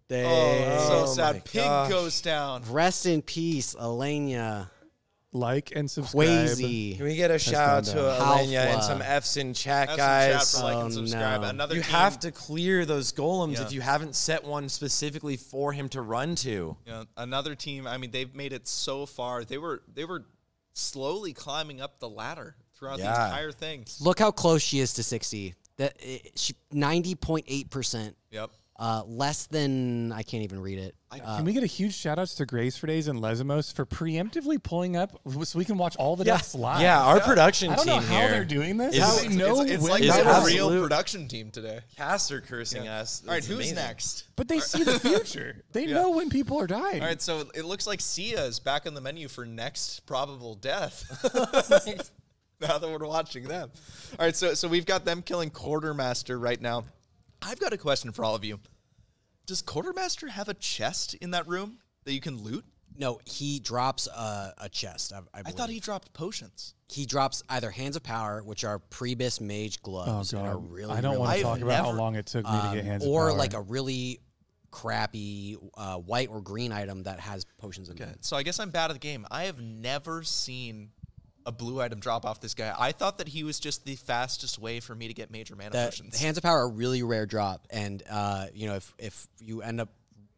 Speaker 3: So
Speaker 1: my
Speaker 3: sad. Pig
Speaker 1: gosh.
Speaker 3: goes down.
Speaker 2: Rest in peace, Elenia.
Speaker 4: Like and subscribe.
Speaker 2: Crazy.
Speaker 1: Can we get a shout out to
Speaker 2: down.
Speaker 1: Alenia and
Speaker 2: Half-wa.
Speaker 1: some F's in chat,
Speaker 3: Have some
Speaker 1: guys?
Speaker 3: chat for like and
Speaker 2: Oh,
Speaker 3: subscribe.
Speaker 2: no.
Speaker 3: Another
Speaker 1: You
Speaker 3: team,
Speaker 1: have to clear those golems
Speaker 3: Yeah.
Speaker 1: if you haven't set one specifically for him to run to.
Speaker 3: you know, another team. I mean, they've made it so far. They were slowly climbing up the ladder throughout the entire thing.
Speaker 2: Look how close she is to 60. She 90.8%.
Speaker 3: Yep.
Speaker 2: Less than I can't even read it.
Speaker 4: Can we get a huge shout outs to Grace for Days and Lesamos for preemptively pulling up so we can watch all the deaths live?
Speaker 1: Yeah, our production
Speaker 4: I don't know
Speaker 1: team
Speaker 4: how
Speaker 1: here.
Speaker 4: they're doing this.
Speaker 1: Is-
Speaker 4: Do they know
Speaker 3: it's
Speaker 4: when
Speaker 3: like
Speaker 1: Is
Speaker 3: a
Speaker 1: it
Speaker 3: real
Speaker 1: absolute-
Speaker 3: production team today.
Speaker 1: Casts are cursing us.
Speaker 3: All right,
Speaker 1: It's
Speaker 3: who's
Speaker 1: amazing.
Speaker 3: next?
Speaker 4: But they see the future. They know when people are dying.
Speaker 3: All right, so it looks like Sia is back on the menu for next probable death. Now that we're watching them. All right, so we've got them killing Quartermaster right now. I've got a question for all of you. Does Quartermaster have a chest in that room that you can loot?
Speaker 2: No, he drops a chest. I
Speaker 3: I thought he dropped potions.
Speaker 2: He drops either Hands of Power, which are Prebis Mage
Speaker 4: Oh,
Speaker 2: gloves, and are
Speaker 4: God.
Speaker 2: really,
Speaker 4: I don't
Speaker 2: really
Speaker 4: want to
Speaker 3: I've
Speaker 4: talk about how
Speaker 3: never-
Speaker 4: long it took me to get hands of
Speaker 2: or
Speaker 4: power.
Speaker 2: like a really crappy white or green item that has potions in
Speaker 3: Okay,
Speaker 2: it.
Speaker 3: so I guess I'm bad at the game. I have never seen a blue item drop off this guy. I thought that he was just the fastest way for me to get major mana
Speaker 2: The
Speaker 3: potions.
Speaker 2: Hands of Power are a really rare drop, and if you end up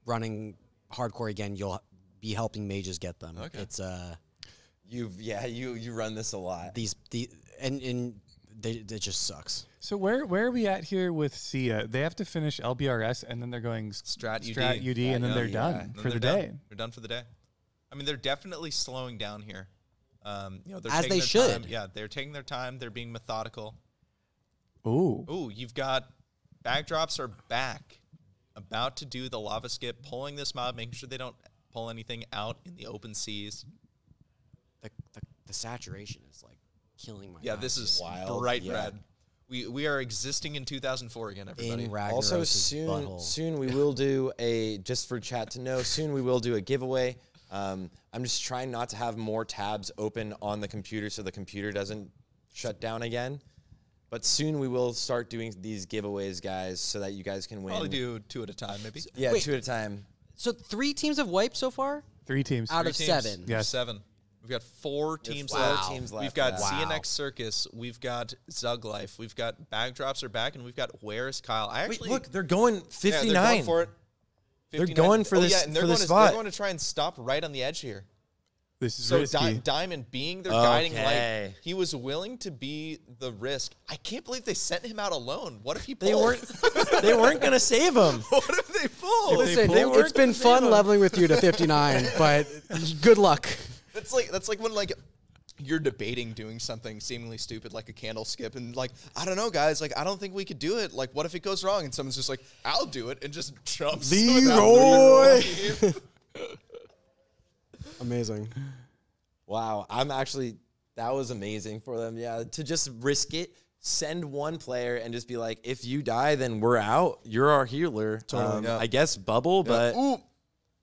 Speaker 2: running hardcore again, you'll be helping mages get them.
Speaker 3: Okay.
Speaker 2: It's
Speaker 1: You run this a lot.
Speaker 2: and it just sucks.
Speaker 4: So where are we at here with Sia? They have to finish LBRS and then they're going
Speaker 3: Strat
Speaker 4: UD and then they're done
Speaker 3: And
Speaker 4: for the
Speaker 3: they're
Speaker 4: day.
Speaker 3: done. They're done for the day. I mean, they're definitely slowing down here. They're
Speaker 2: As
Speaker 3: taking
Speaker 2: they
Speaker 3: their
Speaker 2: should.
Speaker 3: time. Yeah, they're taking their time. They're being methodical.
Speaker 4: Ooh.
Speaker 3: Ooh, you've got backdrops are back, about to do the lava skip, pulling this mob, making sure they don't pull anything out in the open seas.
Speaker 2: The saturation is like killing my
Speaker 3: Yeah,
Speaker 2: eyes.
Speaker 3: this is
Speaker 1: Wild,
Speaker 3: bright
Speaker 1: yeah.
Speaker 3: red. We are existing in 2004 again, everybody.
Speaker 2: in Ragnaros'
Speaker 1: Also,
Speaker 2: butthole.
Speaker 1: soon we will do just for chat to know, soon we will do a giveaway. I'm just trying not to have more tabs open on the computer so the computer doesn't shut down again. But soon we will start doing these giveaways, guys, so that you guys can win.
Speaker 3: Probably do 2 at a time, maybe.
Speaker 1: Yeah,
Speaker 2: Wait.
Speaker 1: 2 at a time.
Speaker 2: So 3 teams have wiped so far
Speaker 4: 3 teams.
Speaker 2: out of
Speaker 3: Three teams.
Speaker 2: 7.
Speaker 4: Yes.
Speaker 3: 7. We've got 4 teams
Speaker 1: four
Speaker 3: left.
Speaker 1: teams left,
Speaker 3: We've got
Speaker 1: yeah.
Speaker 3: CNX Circus. We've got Zug Life. We've got Backdrops are back, and we've got Where is Kyle? I
Speaker 1: Wait,
Speaker 3: actually
Speaker 1: look, they're going 59.
Speaker 3: Yeah, they're going for it.
Speaker 1: They're
Speaker 3: 59.
Speaker 1: going for this-
Speaker 3: and they're
Speaker 1: for
Speaker 3: going
Speaker 1: this
Speaker 3: to,
Speaker 1: spot.
Speaker 3: They're going to try and stop right on the edge here.
Speaker 4: This is
Speaker 3: So
Speaker 4: risky.
Speaker 3: Diamond being their guiding
Speaker 1: Okay.
Speaker 3: light, he was willing to be the risk. I can't believe they sent him out alone. What if he
Speaker 1: They
Speaker 3: pulled?
Speaker 1: weren't going to save him.
Speaker 3: What if they pulled?
Speaker 2: Listen,
Speaker 1: they weren't
Speaker 2: it's been
Speaker 1: gonna save
Speaker 2: fun
Speaker 1: him.
Speaker 2: leveling with you to 59, but good luck.
Speaker 3: That's like when like you're debating doing something seemingly stupid like a candle skip and like I don't know guys, like I don't think we could do it. Like what if it goes wrong and someone's just like I'll do it and just jumps.
Speaker 1: Leroy.
Speaker 2: Amazing.
Speaker 1: Wow, that was amazing for them. Yeah, to just risk it, send one player and just be like, if you die, then we're out. You're our healer.
Speaker 3: Yeah.
Speaker 1: I guess bubble, but
Speaker 3: Ooh.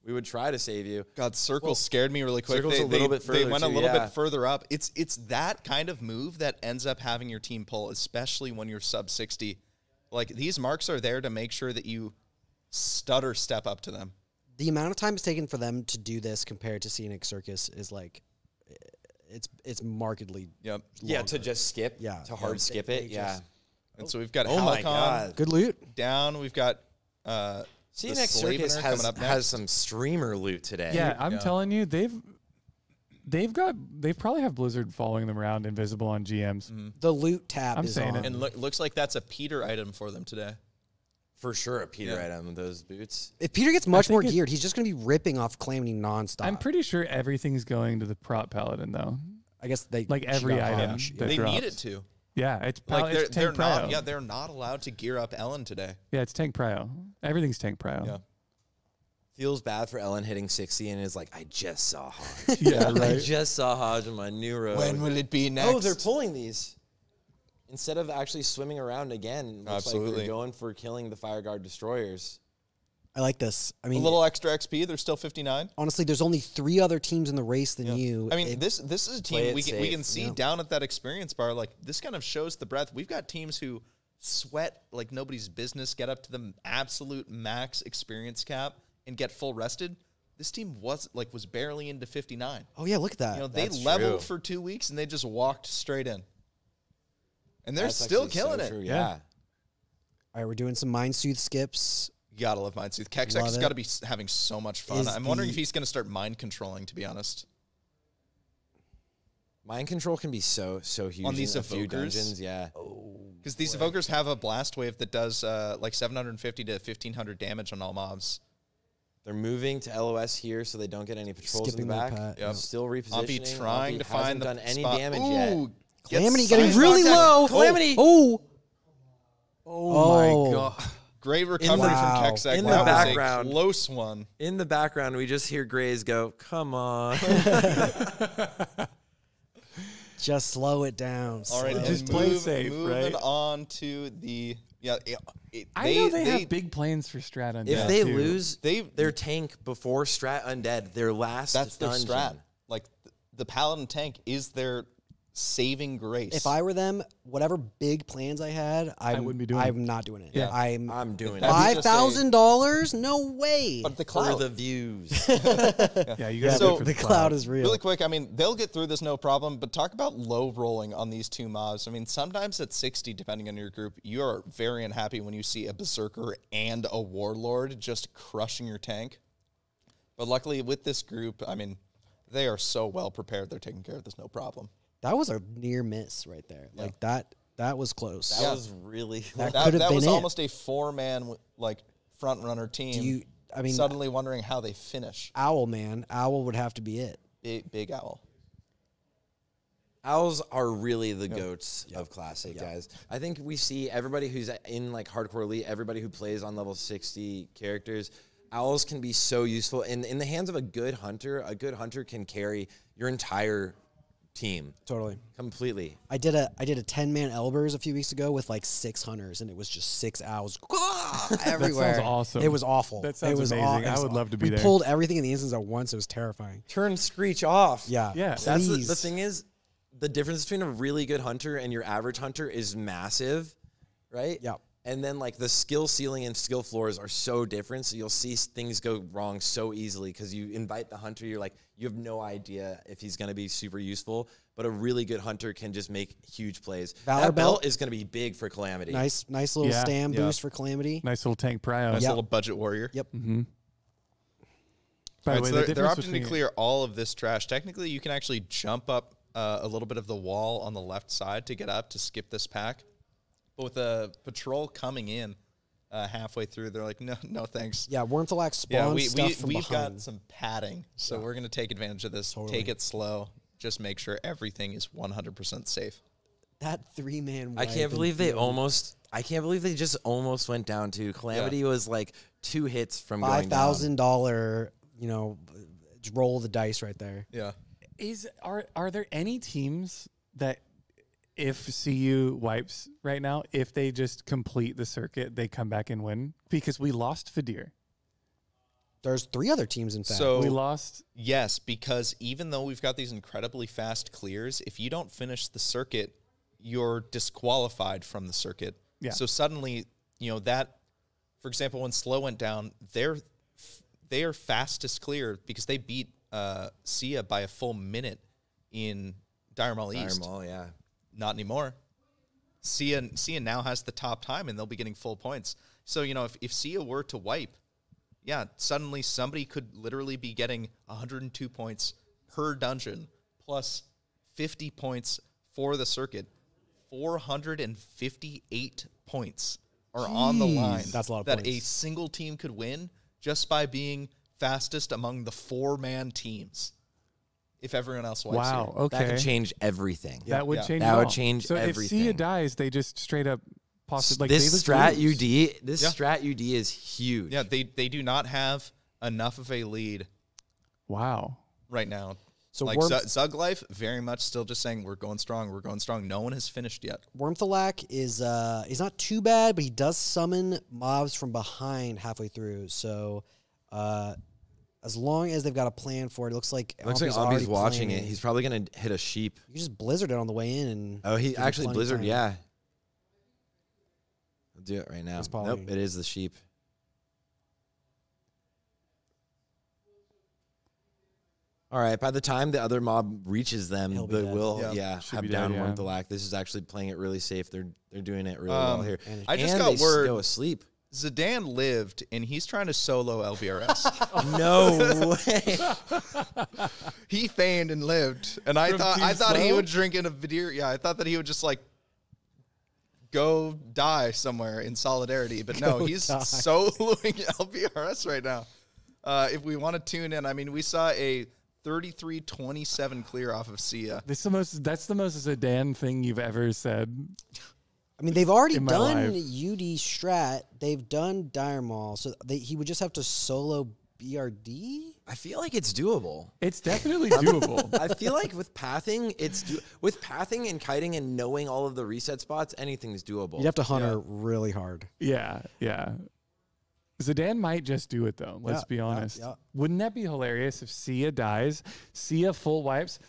Speaker 1: we would try to save you.
Speaker 3: God, Circle scared me really quick.
Speaker 1: Circle's a little bit
Speaker 3: they
Speaker 1: further
Speaker 3: went a
Speaker 1: too,
Speaker 3: little
Speaker 1: yeah.
Speaker 3: bit further up. It's that kind of move that ends up having your team pull, especially when you're sub 60. Like these marks are there to make sure that you stutter step up to them.
Speaker 2: The amount of time it's taken for them to do this compared to CNX Circus is like, it's markedly.
Speaker 3: Yep.
Speaker 1: Yeah,
Speaker 2: longer.
Speaker 1: to just skip.
Speaker 2: Yeah.
Speaker 1: To hard skip it.
Speaker 2: they
Speaker 1: Yeah.
Speaker 2: just-
Speaker 3: And so we've got
Speaker 1: Oh my
Speaker 3: Halcon
Speaker 1: God.
Speaker 2: Good loot.
Speaker 3: down. We've got
Speaker 1: CNX
Speaker 3: the
Speaker 1: Circus
Speaker 3: Slavener coming up
Speaker 1: has
Speaker 3: next.
Speaker 1: some streamer loot today.
Speaker 4: Yeah, I'm
Speaker 3: Yeah.
Speaker 4: telling you, they probably have Blizzard following them around, invisible on GMs.
Speaker 2: The loot tab
Speaker 4: I'm
Speaker 2: is
Speaker 4: saying
Speaker 2: on.
Speaker 4: it.
Speaker 3: And looks like that's a Peter item for them today.
Speaker 1: For sure, a Peter item with those boots.
Speaker 2: If Peter gets much more geared, he's just going to be ripping off Calamity nonstop.
Speaker 4: I'm pretty sure everything's going to the prop paladin though.
Speaker 2: I guess they
Speaker 4: Like every item. that
Speaker 3: They
Speaker 4: drops.
Speaker 3: need it to.
Speaker 4: Yeah, it's
Speaker 3: Like
Speaker 4: it's
Speaker 3: they're
Speaker 4: tank prio.
Speaker 3: not. Yeah, they're not allowed to gear up Ellen today.
Speaker 4: Yeah, it's tank prio. Everything's tank prio.
Speaker 3: Yeah.
Speaker 1: Feels bad for Ellen hitting 60 and is like, I just saw Hodge.
Speaker 4: Yeah,
Speaker 1: I
Speaker 4: right.
Speaker 1: just saw Hodge on my new road.
Speaker 3: When will it be next?
Speaker 1: Oh, they're pulling these. Instead of actually swimming around again, looks like
Speaker 3: Absolutely.
Speaker 1: they're going for killing the Fire Guard destroyers.
Speaker 2: I like this. I
Speaker 3: a
Speaker 2: mean,
Speaker 3: little extra XP. They're still 59.
Speaker 2: honestly, there's only 3 other teams in the race than you.
Speaker 3: I mean, this is a
Speaker 1: Play
Speaker 3: team
Speaker 1: it
Speaker 3: we can
Speaker 1: safe.
Speaker 3: see down at that experience bar. Like this kind of shows the breadth. We've got teams who sweat like nobody's business, get up to the absolute max experience cap, and get full rested. This team was barely into 59.
Speaker 2: Oh yeah, look at that.
Speaker 3: You know, they
Speaker 1: That's
Speaker 3: leveled
Speaker 1: true.
Speaker 3: for 2 weeks and they just walked straight in. And they're
Speaker 1: That's
Speaker 3: still
Speaker 1: actually
Speaker 3: killing
Speaker 1: so
Speaker 3: it.
Speaker 1: true,
Speaker 4: Yeah.
Speaker 1: yeah.
Speaker 2: All right, we're doing some Mind Soothe skips.
Speaker 3: You gotta love Mind Soothe. Kexek's
Speaker 2: Love
Speaker 3: got
Speaker 2: it.
Speaker 3: to be having so much fun.
Speaker 2: Is
Speaker 3: I'm wondering
Speaker 2: the-
Speaker 3: if he's going to start mind controlling, to be honest.
Speaker 1: Mind control can be so huge
Speaker 3: On these
Speaker 1: in a few
Speaker 3: evokers?
Speaker 1: dungeons, yeah.
Speaker 3: Because these evokers have a blast wave that does like 750 to 1,500 damage on all mobs.
Speaker 1: They're moving to LOS here so they don't get any patrols
Speaker 2: Skipping
Speaker 1: in the
Speaker 2: the
Speaker 1: back.
Speaker 2: pat,
Speaker 3: Yep.
Speaker 1: Still repositioning.
Speaker 3: I'll be trying to
Speaker 1: Hasn't
Speaker 3: find the
Speaker 1: done any
Speaker 3: spot.
Speaker 1: damage
Speaker 3: Ooh,
Speaker 1: yet.
Speaker 3: gets
Speaker 2: Calamity getting
Speaker 3: size
Speaker 2: really
Speaker 3: knocked out.
Speaker 2: low.
Speaker 1: Calamity.
Speaker 2: Oh,
Speaker 4: Oh my god.
Speaker 3: Great recovery
Speaker 2: Wow.
Speaker 3: from Kexek.
Speaker 1: In
Speaker 3: that
Speaker 1: the
Speaker 3: was
Speaker 1: background.
Speaker 3: a close one.
Speaker 1: In the background, we just hear Grays go, come on.
Speaker 2: just slow it down.
Speaker 3: All right,
Speaker 2: slow
Speaker 4: Just
Speaker 2: it
Speaker 4: play
Speaker 2: down.
Speaker 4: safe,
Speaker 3: moving
Speaker 4: right?
Speaker 3: on to the
Speaker 4: I know they have big plans for Strat Undead.
Speaker 1: If they
Speaker 4: too.
Speaker 1: lose
Speaker 3: They-
Speaker 1: their tank before Strat Undead, their last
Speaker 3: That's their
Speaker 1: dungeon,
Speaker 3: strat. Like the Paladin tank is their saving grace.
Speaker 2: If I were them, whatever big plans I had,
Speaker 4: wouldn't be doing it.
Speaker 2: I'm not doing it.
Speaker 3: Yeah.
Speaker 1: I'm doing it.
Speaker 3: That'd be just
Speaker 2: $5,000? No way.
Speaker 3: but the
Speaker 1: For
Speaker 3: cloud.
Speaker 1: the views.
Speaker 4: yeah, you guys
Speaker 3: So-
Speaker 4: do it for
Speaker 2: the cloud is real.
Speaker 3: Really quick, I mean, they'll get through this no problem, but talk about low rolling on these two mobs. I mean, sometimes at 60, depending on your group, you're very unhappy when you see a Berserker and a Warlord just crushing your tank. But luckily with this group, I mean, they are so well prepared, they're taking care of this no problem.
Speaker 2: That was a near miss right there.
Speaker 3: Yeah.
Speaker 2: Like that was close.
Speaker 1: That was really.
Speaker 2: That
Speaker 3: That,
Speaker 2: could have
Speaker 3: that
Speaker 2: been
Speaker 3: was
Speaker 2: it.
Speaker 3: almost a 4-man like front runner team.
Speaker 2: I mean,
Speaker 3: Suddenly wondering how they finish.
Speaker 2: Owl, man. Owl would have to be it.
Speaker 3: Big Owl.
Speaker 1: Owls are really the goats of Classic, guys. I think we see everybody who's in like Hardcore Elite, everybody who plays on level 60 characters. Owls can be so useful. And in the hands of a good hunter can carry your entire team
Speaker 2: Totally.
Speaker 1: completely.
Speaker 2: I did a 10-man Elbers a few weeks ago with like 6 hunters, and it was just 6 owls everywhere.
Speaker 4: awesome.
Speaker 2: It was awful.
Speaker 4: That sounds
Speaker 2: it was
Speaker 4: amazing.
Speaker 2: it
Speaker 4: I
Speaker 2: was
Speaker 4: would love to be
Speaker 2: we
Speaker 4: there.
Speaker 2: pulled everything in the instance at once. It was terrifying.
Speaker 1: Turn Screech off.
Speaker 2: Yeah.
Speaker 4: Yeah.
Speaker 1: That's the
Speaker 2: Please.
Speaker 1: thing is, the difference between a really good hunter and your average hunter is massive, right?
Speaker 2: Yeah.
Speaker 1: And then like the skill ceiling and skill floors are so different, so you'll see things go wrong so easily because you invite the hunter, you're like, you have no idea if he's going to be super useful, but a really good hunter can just make huge plays.
Speaker 2: Valor
Speaker 1: That belt
Speaker 2: belt
Speaker 1: is going to be big for Calamity.
Speaker 2: Nice little
Speaker 4: Yeah.
Speaker 2: stam
Speaker 3: Yeah.
Speaker 2: boost for Calamity.
Speaker 4: Nice little tank prio.
Speaker 3: Nice
Speaker 2: Yep.
Speaker 3: little budget warrior.
Speaker 2: Yep.
Speaker 4: By the
Speaker 3: Right,
Speaker 4: way,
Speaker 3: so
Speaker 4: the
Speaker 3: they're
Speaker 4: difference
Speaker 3: opting to
Speaker 4: between
Speaker 3: clear all of this trash. Technically, you can actually jump up a little bit of the wall on the left side to get up to skip this pack. But with a patrol coming in halfway through, they're like, no thanks.
Speaker 2: Yeah, Wurmthalax spawns
Speaker 3: Yeah,
Speaker 2: stuff from
Speaker 3: we've
Speaker 2: behind.
Speaker 3: got some padding, so we're going to take advantage of this.
Speaker 2: Totally.
Speaker 3: Take it slow. Just make sure everything is 100% safe.
Speaker 2: That 3-man.
Speaker 1: I can't believe they just almost went down to Calamity was like 2 hits from going down.
Speaker 2: $5,000. Roll the dice right there.
Speaker 3: Yeah.
Speaker 4: Are there any teams that if CU wipes right now, if they just complete the circuit, they come back and win? Because we lost Fadir.
Speaker 2: There's 3 other teams, in fact.
Speaker 3: So
Speaker 4: We lost.
Speaker 3: yes, because even though we've got these incredibly fast clears, if you don't finish the circuit, you're disqualified from the circuit.
Speaker 4: Yeah.
Speaker 3: So suddenly, that, for example, when Slow went down, they are fastest clear because they beat Sia by a full minute in Dire Maul East.
Speaker 1: Dire Maul, yeah.
Speaker 3: Not anymore. Sia now has the top time, and they'll be getting full points. So, if Sia were to wipe, yeah, suddenly somebody could literally be getting 102 points per dungeon, plus 50 points for the circuit. 458 points are on the line.
Speaker 2: That's a lot of
Speaker 3: that
Speaker 2: points.
Speaker 3: a single team could win just by being fastest among the 4-man teams. If everyone else wipes
Speaker 4: Wow.
Speaker 3: here.
Speaker 4: Okay.
Speaker 1: That could change everything.
Speaker 4: That would
Speaker 3: Yeah.
Speaker 4: change.
Speaker 1: That
Speaker 4: it
Speaker 1: would
Speaker 4: all.
Speaker 1: change
Speaker 4: so
Speaker 1: everything.
Speaker 4: if Sia dies, they just straight up possibly like
Speaker 1: This
Speaker 4: they just
Speaker 1: strat
Speaker 4: lose.
Speaker 1: UD, this
Speaker 3: Yeah.
Speaker 1: strat UD is huge.
Speaker 3: Yeah, they do not have enough of a lead
Speaker 4: Wow.
Speaker 3: right now.
Speaker 2: So
Speaker 3: Like
Speaker 2: Worm-
Speaker 3: Zug Life, very much still just saying we're going strong. We're going strong. No one has finished yet.
Speaker 2: Wormthalak is he's not too bad, but he does summon mobs from behind halfway through. So as long as they've got a plan for it, it looks like
Speaker 1: Looks like
Speaker 2: Ambi's
Speaker 1: Ambi's
Speaker 2: already
Speaker 1: watching
Speaker 2: planning.
Speaker 1: it. He's probably gonna hit a sheep.
Speaker 2: You just blizzard it on the way in, and
Speaker 1: Oh, he
Speaker 2: give him
Speaker 1: actually
Speaker 2: plenty of
Speaker 1: Blizzard.
Speaker 2: time.
Speaker 1: Yeah, I'll do it right now.
Speaker 2: It's probably-
Speaker 1: Nope, it is the sheep. All right. By the time the other mob reaches them,
Speaker 2: He'll be
Speaker 1: they
Speaker 2: dead.
Speaker 1: will
Speaker 3: Yeah.
Speaker 4: Should
Speaker 1: have
Speaker 4: be
Speaker 1: down
Speaker 4: dead, yeah.
Speaker 1: one to lack. This is actually playing it really safe. They're doing it really well here.
Speaker 2: and-
Speaker 3: I just
Speaker 1: And
Speaker 3: got
Speaker 1: they
Speaker 3: word
Speaker 1: go asleep.
Speaker 3: Zidane lived, and he's trying to solo LVRS.
Speaker 1: No way.
Speaker 3: He feigned and lived, and I
Speaker 4: From
Speaker 3: thought
Speaker 4: Team
Speaker 3: he
Speaker 4: Slow?
Speaker 3: would drink in a video. Yeah, I thought that he would just like go die somewhere in solidarity, but no, he's
Speaker 2: die.
Speaker 3: soloing LVRS right now. If we want to tune in, I mean, we saw a 33-27 clear off of Sia.
Speaker 4: That's the most Zidane thing you've ever said.
Speaker 2: I mean, they've already
Speaker 4: In my
Speaker 2: done
Speaker 4: life.
Speaker 2: UD Strat. They've done Dire Maul, so he would just have to solo BRD.
Speaker 1: I feel like it's doable.
Speaker 4: It's definitely doable.
Speaker 1: I feel like with pathing, with pathing and kiting and knowing all of the reset spots, anything's doable.
Speaker 2: You'd have to hunt her really hard.
Speaker 4: Yeah, yeah. Zidane might just do it though. Let's
Speaker 2: Yeah,
Speaker 4: be
Speaker 2: yeah,
Speaker 4: honest.
Speaker 2: yeah.
Speaker 4: Wouldn't that be hilarious if Sia dies, Sia full wipes,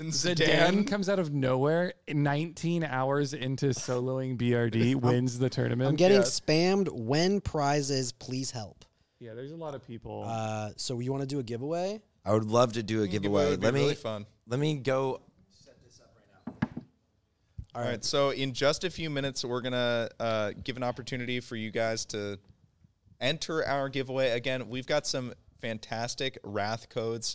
Speaker 3: And
Speaker 4: Zidane comes out of nowhere, 19 hours into soloing BRD, wins the tournament.
Speaker 2: I'm getting
Speaker 3: Yeah.
Speaker 2: spammed when prizes. Please help.
Speaker 4: Yeah, there's a lot of people.
Speaker 2: So you want to do a giveaway?
Speaker 1: I would love to do a giveaway.
Speaker 3: would be really fun.
Speaker 1: Let me go.
Speaker 3: All right, so in just a few minutes, we're going to give an opportunity for you guys to enter our giveaway. Again, we've got some fantastic Wrath codes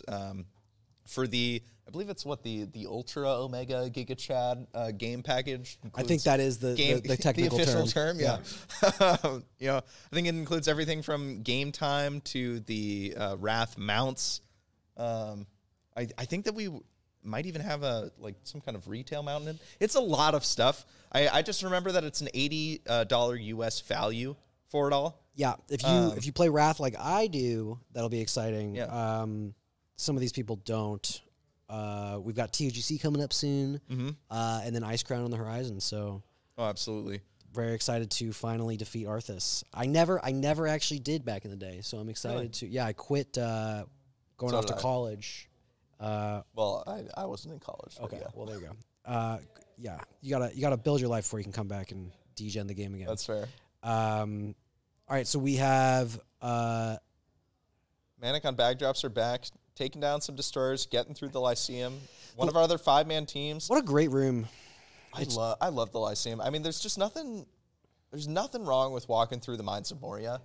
Speaker 3: for I believe it's the Ultra Omega Giga Chad game package.
Speaker 2: I think that is the technical
Speaker 3: the official
Speaker 2: term.
Speaker 3: term. Yeah. I think it includes everything from game time to the Wrath mounts. I think that we might even have some kind of retail mount in it. It's a lot of stuff. I just remember that it's an $80 US value for it all.
Speaker 2: Yeah, if you play Wrath like I do, that'll be exciting.
Speaker 3: Yeah.
Speaker 2: Some of these people don't. We've got TOGC coming up soon, and then Ice Crown on the horizon. So,
Speaker 3: Oh, absolutely.
Speaker 2: very excited to finally defeat Arthas. I never actually did back in the day, so I'm excited to. Yeah, I quit going
Speaker 3: So
Speaker 2: off to
Speaker 3: did I.
Speaker 2: college.
Speaker 3: Well, I wasn't in college. but
Speaker 2: Okay,
Speaker 3: yeah.
Speaker 2: well there you go. Yeah, you gotta build your life before you can come back and degen the game again.
Speaker 3: That's fair.
Speaker 2: All right, so we have
Speaker 3: Manic on backdrops are back, taking down some destroyers, getting through the Lyceum. One of our other 5-man teams.
Speaker 2: what a great room.
Speaker 3: I love the Lyceum. I mean, there's nothing wrong with walking through the Mines of Moria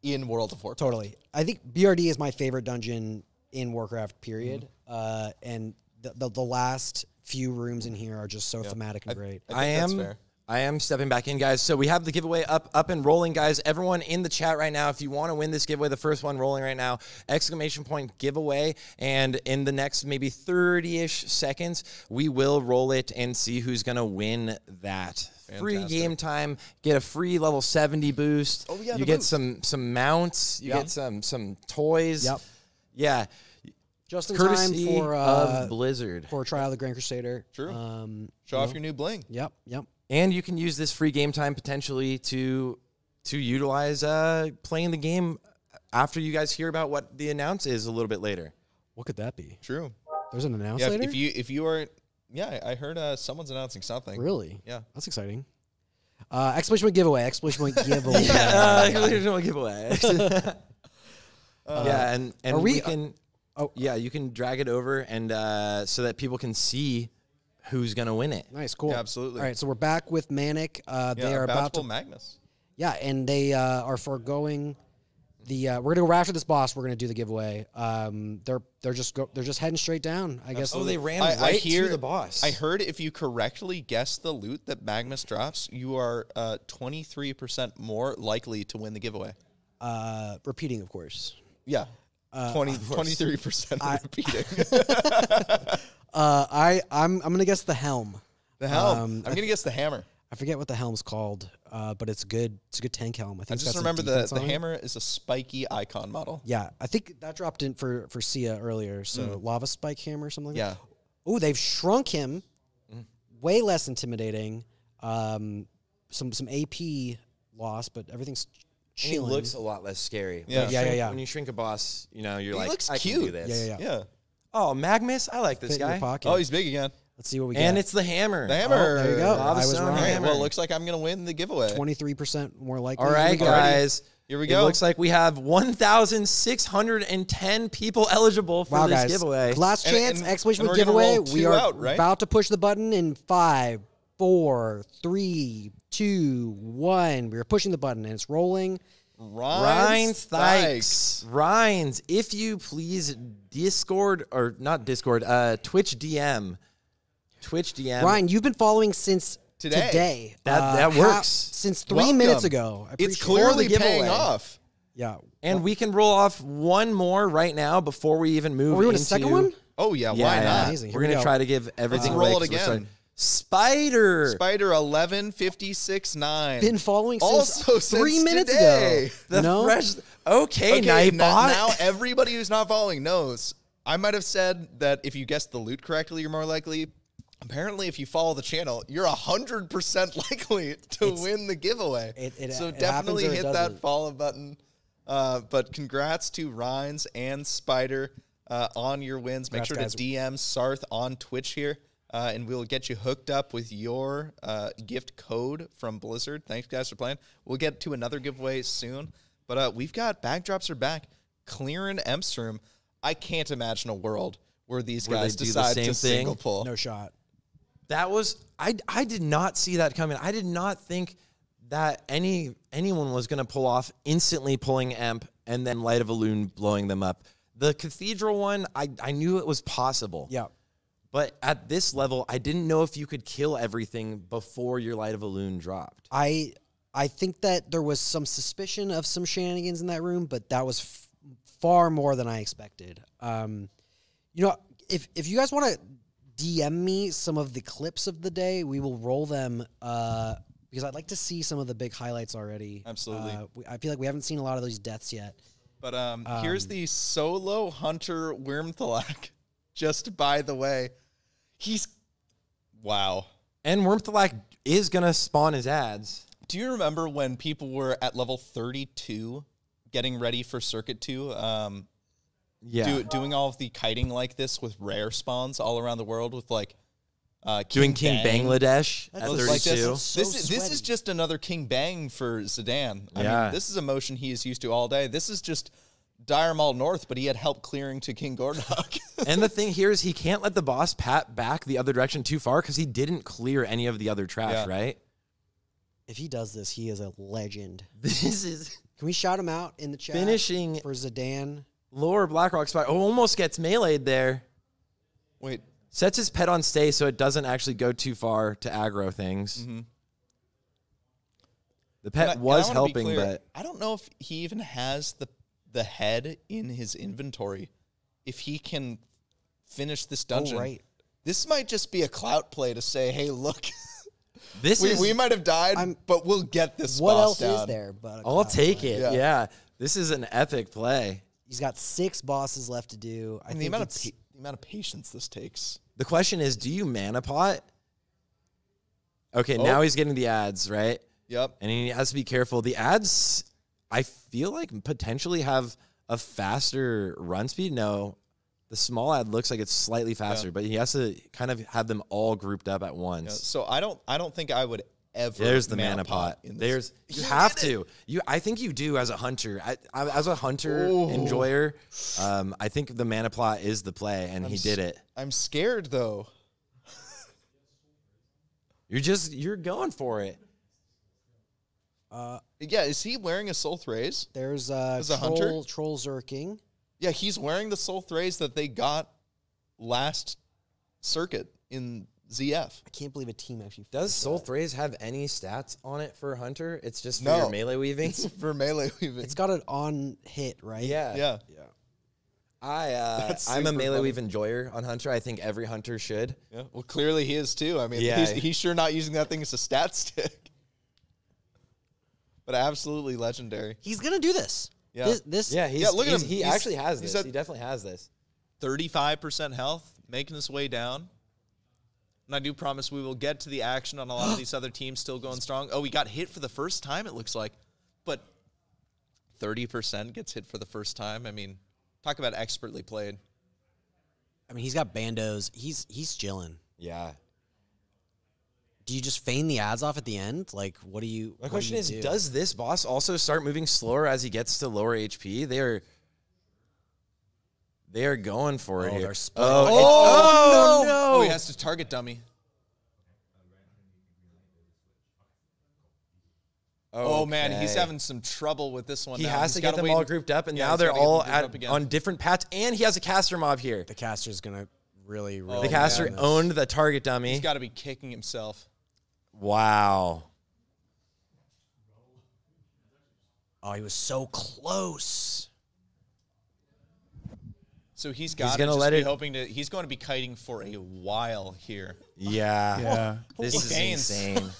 Speaker 3: in World of Warcraft.
Speaker 2: Totally. I think BRD is my favorite dungeon in Warcraft, period. And the last few rooms in here are just so thematic and great.
Speaker 3: I think that's fair.
Speaker 1: I am stepping back in, guys. So we have the giveaway up and rolling, guys. Everyone in the chat right now, if you want to win this giveaway, the first one rolling right now, ! Giveaway. And in the next maybe 30-ish seconds, we will roll it and see who's going to win that. Free game time, get a free level 70 boost.
Speaker 3: Oh, yeah,
Speaker 1: you
Speaker 3: the
Speaker 1: get
Speaker 3: boost.
Speaker 1: some mounts, you get some toys.
Speaker 2: Yep.
Speaker 1: Yeah.
Speaker 2: Just in
Speaker 1: Courtesy
Speaker 2: time
Speaker 1: of Blizzard.
Speaker 2: for Trial of the Grand Crusader.
Speaker 3: True.
Speaker 2: Um,
Speaker 3: Show off your new bling.
Speaker 2: Yep.
Speaker 1: And you can use this free game time potentially to utilize playing the game after you guys hear about what the announce is a little bit later.
Speaker 2: What could that be?
Speaker 3: True.
Speaker 2: There's an announce
Speaker 3: Yeah,
Speaker 2: later?
Speaker 3: if you are, yeah, I heard someone's announcing something.
Speaker 2: Really?
Speaker 3: Yeah.
Speaker 2: That's exciting. Exclamation point giveaway. Exclamation point giveaway.
Speaker 1: Giveaway. Yeah, and
Speaker 2: Are we-
Speaker 1: we can. Yeah, you can drag it over and so that people can see who's gonna win it.
Speaker 2: Nice, cool.
Speaker 3: Yeah, absolutely.
Speaker 2: All right, so we're back with Manic. They are about to.
Speaker 3: Magnus.
Speaker 2: Yeah, and they are foregoing we're gonna go right after this boss. We're gonna do the giveaway. They're just heading straight down. I guess.
Speaker 1: Oh, they ran
Speaker 3: I
Speaker 1: right
Speaker 3: hear
Speaker 1: to the boss.
Speaker 3: I heard if you correctly guess the loot that Magnus drops, you are 23% more likely to win the giveaway.
Speaker 2: Repeating, of course.
Speaker 3: Yeah. 23% repeating.
Speaker 2: I'm gonna guess the helm.
Speaker 3: The helm. I'm going to guess the hammer.
Speaker 2: I forget what the helm's called, but it's good. It's a good tank helm. I think.
Speaker 3: I just remember the hammer is a spiky icon model.
Speaker 2: Yeah, I think that dropped in for Sia earlier. So lava spike hammer or something like that. Oh, they've shrunk him. Way less intimidating. Some AP loss, but everything's
Speaker 1: And he
Speaker 2: chilling.
Speaker 1: looks a lot less scary.
Speaker 3: Yeah.
Speaker 2: Yeah.
Speaker 1: When you shrink a boss, you know, you're
Speaker 3: He
Speaker 1: like,
Speaker 3: looks
Speaker 1: I
Speaker 3: cute.
Speaker 1: can do this.
Speaker 2: Yeah.
Speaker 1: Oh, Magnus, I like this
Speaker 2: Fit in your
Speaker 1: guy.
Speaker 2: pocket.
Speaker 3: Oh, he's big again.
Speaker 2: Let's see what we get.
Speaker 1: And it's the hammer.
Speaker 3: The hammer.
Speaker 2: Oh, there you go.
Speaker 1: Lava
Speaker 2: I was
Speaker 1: stone
Speaker 2: wrong.
Speaker 3: All right,
Speaker 1: hammer.
Speaker 3: well, it looks like I'm going to win the giveaway.
Speaker 2: 23% more likely.
Speaker 1: All
Speaker 2: Here we
Speaker 1: right,
Speaker 2: go.
Speaker 1: guys.
Speaker 3: Here we
Speaker 1: It
Speaker 3: go.
Speaker 1: looks like we have 1,610 people eligible for
Speaker 2: Wow,
Speaker 1: this
Speaker 2: guys.
Speaker 1: giveaway.
Speaker 2: Last chance,
Speaker 3: and
Speaker 2: X-Wish
Speaker 3: we're
Speaker 2: with
Speaker 3: gonna
Speaker 2: giveaway.
Speaker 3: roll
Speaker 2: We
Speaker 3: two
Speaker 2: are
Speaker 3: out, right?
Speaker 2: about to push the button in 5, 4, 3, 2, 1. We're pushing the button and it's rolling.
Speaker 1: Rhines Thikes. Rhines, if you please Twitch DM. Twitch DM.
Speaker 2: Ryan, you've been following since
Speaker 3: Today.
Speaker 2: today.
Speaker 1: That works.
Speaker 2: Since 3
Speaker 3: Welcome.
Speaker 2: minutes ago. I
Speaker 3: It's
Speaker 2: appreciate it.
Speaker 3: clearly
Speaker 1: giveaway.
Speaker 3: paying off.
Speaker 2: Yeah.
Speaker 1: And we can roll off one more right now before we even move
Speaker 2: Are we doing
Speaker 1: into
Speaker 2: a second one?
Speaker 3: Oh, yeah, why not?
Speaker 2: Amazing.
Speaker 1: We're
Speaker 2: Here we
Speaker 1: going to
Speaker 2: go.
Speaker 1: try to give everything
Speaker 3: Let's
Speaker 1: away
Speaker 3: roll it
Speaker 1: 'cause we're
Speaker 3: again.
Speaker 1: starting- Spider.
Speaker 3: Spider 1156.9.
Speaker 2: Been following
Speaker 3: Also
Speaker 2: since 3
Speaker 3: since
Speaker 2: minutes
Speaker 3: today.
Speaker 2: ago.
Speaker 1: The
Speaker 2: no?
Speaker 1: fresh. Okay,
Speaker 3: Okay,
Speaker 1: Nightbot.
Speaker 3: now everybody who's not following knows. I might have said that if you guessed the loot correctly, you're more likely. Apparently, if you follow the channel, you're 100% likely to win the giveaway. So
Speaker 2: it
Speaker 3: definitely
Speaker 2: happens or it
Speaker 3: hit that
Speaker 2: doesn't.
Speaker 3: follow button. But congrats to Rhines and Spider on your wins. Make
Speaker 2: Congrats,
Speaker 3: sure to DM Sarthe on Twitch here, and we'll get you hooked up with your gift code from Blizzard. Thanks, guys, for playing. We'll get to another giveaway soon. But we've got Backdrops are back. Clearing Emstrom. I can't imagine a world where these
Speaker 1: Where they
Speaker 3: guys
Speaker 1: do the
Speaker 3: decide
Speaker 1: same
Speaker 3: to
Speaker 1: thing?
Speaker 3: single pull.
Speaker 2: No shot.
Speaker 1: That was I did not see that coming. I did not think that anyone was going to pull off instantly pulling Emp and then Light of a Loon blowing them up. The Cathedral one, I knew it was possible.
Speaker 2: Yeah.
Speaker 1: But at this level, I didn't know if you could kill everything before your Light of a Loon dropped.
Speaker 2: I think that there was some suspicion of some shenanigans in that room, but that was far more than I expected. You know, if you guys want to DM me some of the clips of the day, we will roll them because I'd like to see some of the big highlights already.
Speaker 3: Absolutely.
Speaker 2: I feel like we haven't seen a lot of those deaths yet.
Speaker 3: But here's the solo hunter Wormthalak. Just by the way, wow.
Speaker 1: And Wormthalak is going to spawn his ads.
Speaker 3: Do you remember when people were at level 32 getting ready for Circuit 2?
Speaker 1: Yeah.
Speaker 3: Doing all of the kiting like this with rare spawns all around the world with like
Speaker 1: Doing King
Speaker 3: Bang.
Speaker 1: Bangladesh at
Speaker 2: That's
Speaker 3: Like
Speaker 1: 32.
Speaker 3: this.
Speaker 2: So
Speaker 3: This is
Speaker 2: sweaty.
Speaker 3: just another King Bang for Zidane. I
Speaker 1: Yeah.
Speaker 3: mean, this is a motion he is used to all day. This is just Dire Maul North, but he had help clearing to King Gordok.
Speaker 1: And the thing here is he can't let the boss pat back the other direction too far because he didn't clear any of the other trash,
Speaker 3: Yeah.
Speaker 1: right?
Speaker 2: If he does this, he is a legend.
Speaker 1: This is
Speaker 2: Can we shout him out in the chat?
Speaker 1: finishing
Speaker 2: For Zidane.
Speaker 1: lower Blackrock spot. Oh, almost gets meleeed there.
Speaker 3: Wait,
Speaker 1: Sets his pet on stay so it doesn't actually go too far to aggro things.
Speaker 3: Mm-hmm.
Speaker 1: The pet
Speaker 3: and
Speaker 1: was
Speaker 3: I wanna be
Speaker 1: helping,
Speaker 3: clear,
Speaker 1: but
Speaker 3: I don't know if he even has the head in his inventory. If he can finish this dungeon,
Speaker 2: right.
Speaker 3: This might just be a clout play to say, "Hey, look,
Speaker 1: this is
Speaker 3: we might have died, but we'll get this."
Speaker 2: What
Speaker 3: boss
Speaker 2: else
Speaker 3: down.
Speaker 2: is there? But a
Speaker 1: I'll
Speaker 2: cloud
Speaker 1: take
Speaker 2: play?
Speaker 1: it.
Speaker 3: Yeah.
Speaker 1: Yeah. This is an epic play.
Speaker 2: He's got 6 bosses left to do. I
Speaker 3: And
Speaker 2: think
Speaker 3: the
Speaker 2: it's
Speaker 3: amount of patience this takes.
Speaker 1: The question is, do you mana pot? Okay, now he's getting the ads, right?
Speaker 3: Yep.
Speaker 1: And he has to be careful. The ads, I feel like, potentially have a faster run speed. No, the small ad looks like it's slightly faster, but he has to kind of have them all grouped up at once.
Speaker 3: So I don't think I would ever.
Speaker 1: There's the mana pot.
Speaker 3: in this.
Speaker 1: You have to. I think you do as a hunter. As a hunter enjoyer, I think the mana pot is the play, and he did it.
Speaker 3: I'm scared though.
Speaker 1: You're going for it.
Speaker 3: Yeah, is he wearing a Soul Thrace?
Speaker 2: There's
Speaker 3: As a hunter?
Speaker 2: Troll Zerking.
Speaker 3: Yeah, he's wearing the Soul Thrace that they got last circuit in ZF.
Speaker 2: I can't believe a team actually
Speaker 1: Does
Speaker 2: fixed
Speaker 1: Soul
Speaker 2: that.
Speaker 1: Thrace have any stats on it for Hunter? It's just for
Speaker 3: No.
Speaker 1: your melee weaving?
Speaker 3: It's for melee weaving.
Speaker 2: It's got an on hit, right?
Speaker 1: Yeah.
Speaker 3: Yeah.
Speaker 1: I'm a
Speaker 3: super
Speaker 1: melee
Speaker 3: funny.
Speaker 1: weave enjoyer on Hunter. I think every Hunter should.
Speaker 3: Yeah. Well, clearly he is too. I mean,
Speaker 1: Yeah.
Speaker 3: he's sure not using that thing as a stat stick. But absolutely legendary.
Speaker 2: He's gonna do this.
Speaker 3: Yeah.
Speaker 2: This
Speaker 1: Yeah, he's,
Speaker 3: Yeah, look at
Speaker 1: he's-
Speaker 3: him.
Speaker 1: He
Speaker 3: He's-
Speaker 1: actually has
Speaker 3: he's
Speaker 1: this.
Speaker 3: at-
Speaker 1: He definitely has this.
Speaker 3: 35% health, making his way down. And I do promise we will get to the action on a lot of these other teams still going strong. Oh, he got hit for the first time, it looks like. But 30% gets hit for the first time. I mean, talk about expertly played.
Speaker 2: I mean, he's got bandos. He's chilling.
Speaker 1: Yeah.
Speaker 2: Do you just feign the ads off at the end? Like, what do you?
Speaker 1: My question is, does this boss also start moving slower as he gets to lower HP? They are going for it here.
Speaker 2: they're splitting.
Speaker 1: Oh, no.
Speaker 3: Oh, he has to target dummy. Oh, man, he's
Speaker 1: Okay.
Speaker 3: having some trouble with this one
Speaker 1: He
Speaker 3: now.
Speaker 1: has
Speaker 3: He's
Speaker 1: to get
Speaker 3: gotta
Speaker 1: them
Speaker 3: wait-
Speaker 1: all grouped up, and
Speaker 3: Yeah,
Speaker 1: now
Speaker 3: he's
Speaker 1: they're
Speaker 3: gotta get them
Speaker 1: all
Speaker 3: grouped up again.
Speaker 1: on different paths, and he has a caster mob here.
Speaker 2: The caster's gonna really.
Speaker 3: Oh,
Speaker 1: The caster
Speaker 3: man.
Speaker 1: owned the target dummy.
Speaker 3: He's got to be kicking himself.
Speaker 1: Wow.
Speaker 2: Oh, he was so close.
Speaker 3: So he's got to
Speaker 1: gonna
Speaker 3: just
Speaker 1: let
Speaker 3: be
Speaker 1: it-
Speaker 3: hoping to. He's going to be kiting for a while here.
Speaker 1: Yeah.
Speaker 4: Yeah.
Speaker 1: This
Speaker 3: He
Speaker 1: is
Speaker 3: gains.
Speaker 1: insane.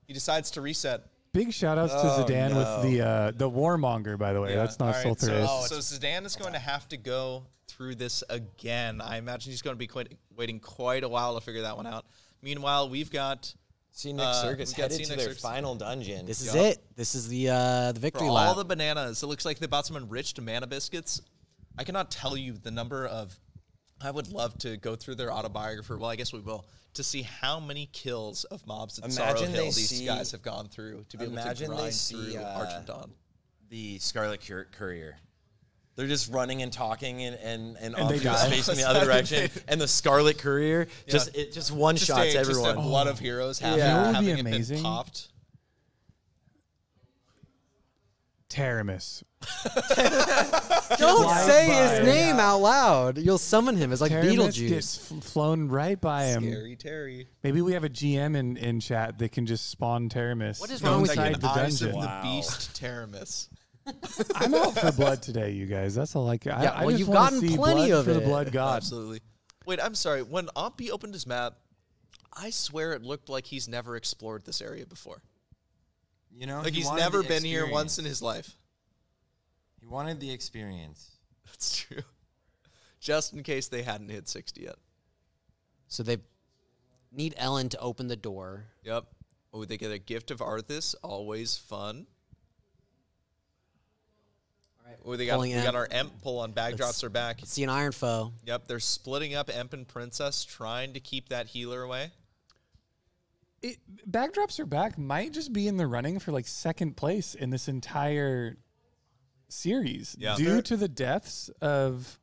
Speaker 3: He decides to reset.
Speaker 4: Big shout outs to Zidane with the Warmonger, by the way.
Speaker 3: Yeah.
Speaker 4: That's not
Speaker 3: All
Speaker 4: Soul
Speaker 3: right,
Speaker 4: Thrace.
Speaker 3: so Zidane is going to have to go through this again. I imagine he's going to be waiting quite a while to figure that one out. Meanwhile, we've got
Speaker 1: Scenic Circus
Speaker 3: we've got
Speaker 1: headed to
Speaker 3: Scenic
Speaker 1: their
Speaker 3: Circus.
Speaker 1: final dungeon.
Speaker 2: This is
Speaker 3: Yup.
Speaker 2: it. This is the
Speaker 3: for
Speaker 2: victory
Speaker 3: all
Speaker 2: lap.
Speaker 3: the bananas. It looks like they bought some enriched mana biscuits. I cannot tell you the number of. I would love to go through their autobiography. Well, I guess we will to see how many kills of mobs at Sorrow
Speaker 1: Imagine
Speaker 3: Hill
Speaker 1: they
Speaker 3: these
Speaker 1: see-
Speaker 3: guys have gone through to be able to
Speaker 1: Imagine they
Speaker 3: grind
Speaker 1: see,
Speaker 3: through Argent Dawn.
Speaker 1: the Scarlet Courier. They're just running and talking and
Speaker 4: they
Speaker 1: Omni's
Speaker 4: die.
Speaker 1: facing the other direction. And the Scarlet Courier just one shots everyone.
Speaker 3: Just a blood of heroes having,
Speaker 1: Yeah. You know
Speaker 4: what would be
Speaker 3: having it been
Speaker 4: amazing?
Speaker 3: popped.
Speaker 4: Taramis.
Speaker 2: Don't
Speaker 4: Fly
Speaker 2: say
Speaker 4: by.
Speaker 2: his name out loud. You'll summon him as like
Speaker 4: Taramis
Speaker 2: Beetlejuice.
Speaker 4: gets flown right by him.
Speaker 3: Scary Terry.
Speaker 4: Maybe we have a GM in chat that can just spawn Taramis.
Speaker 2: What is wrong with you?
Speaker 4: inside the
Speaker 3: Eyes of
Speaker 4: dungeon?
Speaker 3: the Beast Taramis.
Speaker 4: I'm out for blood today, you guys. That's all I can.
Speaker 2: Yeah,
Speaker 4: I
Speaker 2: well,
Speaker 4: just
Speaker 2: you've
Speaker 4: wanna
Speaker 2: gotten
Speaker 4: see
Speaker 2: plenty
Speaker 4: blood
Speaker 2: of
Speaker 4: for the
Speaker 2: it.
Speaker 4: blood god.
Speaker 3: Absolutely. Wait, I'm sorry. When Ompy opened his map, I swear it looked like he's never explored this area before.
Speaker 1: You know,
Speaker 3: Like
Speaker 1: he
Speaker 3: he's
Speaker 1: wanted
Speaker 3: never
Speaker 1: the
Speaker 3: been here once
Speaker 1: experience.
Speaker 3: in his life.
Speaker 1: He wanted the experience.
Speaker 3: That's true. Just in case they hadn't hit 60 yet.
Speaker 2: So they need Ellen to open the door.
Speaker 3: Yep. Oh, they get a gift of Arthas. Always fun. Oh, we got
Speaker 2: Pulling in.
Speaker 3: our Emp pull on bag drops are back.
Speaker 2: See an Iron Foe.
Speaker 3: Yep, they're splitting up Emp and Princess, trying to keep that healer away.
Speaker 4: Backdrops are back might just be in the running for like second place in this entire series
Speaker 3: Yeah.
Speaker 4: due to the deaths of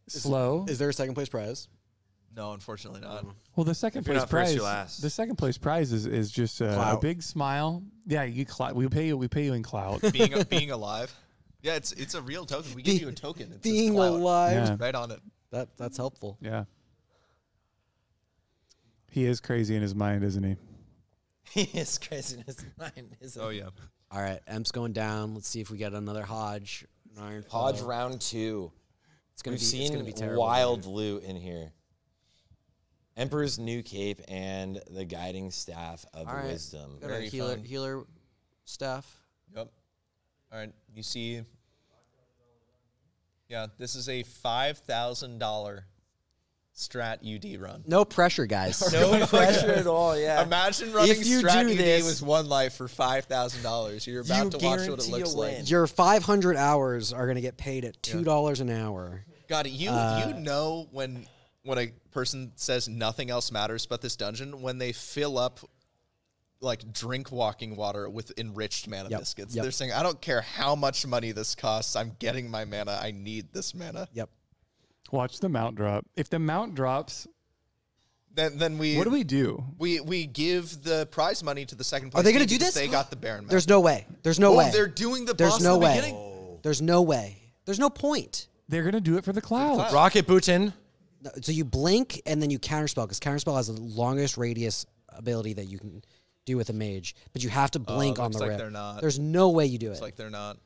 Speaker 4: Slow.
Speaker 2: Is there a second place prize?
Speaker 3: No, unfortunately not.
Speaker 4: Well, the second
Speaker 1: If you're
Speaker 4: place
Speaker 1: not first,
Speaker 4: prize.
Speaker 1: you're last.
Speaker 4: The second place prize is just a
Speaker 2: Clout.
Speaker 4: big smile. Yeah, you clout. We pay you in clout.
Speaker 3: Being alive. Yeah, it's a real token. We give you a token. It's
Speaker 2: Being
Speaker 3: clout.
Speaker 2: alive.
Speaker 4: Yeah.
Speaker 3: Right on it.
Speaker 2: That's helpful.
Speaker 4: Yeah. He is crazy in his mind, isn't he?
Speaker 1: He is crazy in his mind, isn't
Speaker 3: Oh,
Speaker 1: he?
Speaker 3: yeah.
Speaker 2: All right, Emp's going down. Let's see if we get another Hodge. An Iron
Speaker 1: Hodge
Speaker 2: Foe.
Speaker 1: round 2.
Speaker 2: It's gonna
Speaker 1: We've
Speaker 2: be. It's
Speaker 1: seen
Speaker 2: gonna be terrible.
Speaker 1: wild loot in here. Emperor's New Cape and the Guiding Staff of
Speaker 2: All right.
Speaker 1: Wisdom.
Speaker 2: Got our
Speaker 3: Very
Speaker 2: healer
Speaker 3: fun.
Speaker 2: healer staff.
Speaker 3: Yep. All right. You see. Yeah, this is a $5,000 strat UD run.
Speaker 2: No pressure, guys.
Speaker 1: No pressure at all, yeah.
Speaker 3: Imagine running
Speaker 1: If you
Speaker 3: strat
Speaker 1: do
Speaker 3: UD
Speaker 1: this-
Speaker 3: with one life for $5,000. You're about
Speaker 1: You
Speaker 3: to watch what it
Speaker 1: guarantee
Speaker 3: looks
Speaker 1: a
Speaker 3: like.
Speaker 1: win.
Speaker 2: Your 500 hours are going to get paid at $2 an hour.
Speaker 3: God, you know when a person says nothing else matters but this dungeon, when they fill up like drink walking water with enriched mana
Speaker 2: Yep,
Speaker 3: biscuits.
Speaker 2: yep.
Speaker 3: They're saying, I don't care how much money this costs, I'm getting my mana. I need this mana.
Speaker 2: Yep.
Speaker 4: Watch the mount drop. If the mount drops,
Speaker 3: Then we
Speaker 4: What do we do?
Speaker 3: we give the prize money to the second place.
Speaker 2: Are they going to
Speaker 3: team
Speaker 2: do
Speaker 3: because
Speaker 2: this?
Speaker 3: They got the Baron map.
Speaker 2: There's no way. There's no way.
Speaker 3: They're doing the
Speaker 2: There's
Speaker 3: boss
Speaker 2: no
Speaker 3: in the
Speaker 2: way.
Speaker 3: beginning.
Speaker 2: There's no way. There's no point.
Speaker 4: They're gonna do it for the cloud.
Speaker 1: Rocket Putin.
Speaker 2: No, so you blink and then you counterspell, because counterspell has the longest radius ability that you can do with a mage. But you have to blink on
Speaker 3: looks
Speaker 2: the
Speaker 3: like
Speaker 2: rip.
Speaker 3: they're not.
Speaker 2: There's no way you do
Speaker 3: It's
Speaker 2: it.
Speaker 3: like they're not.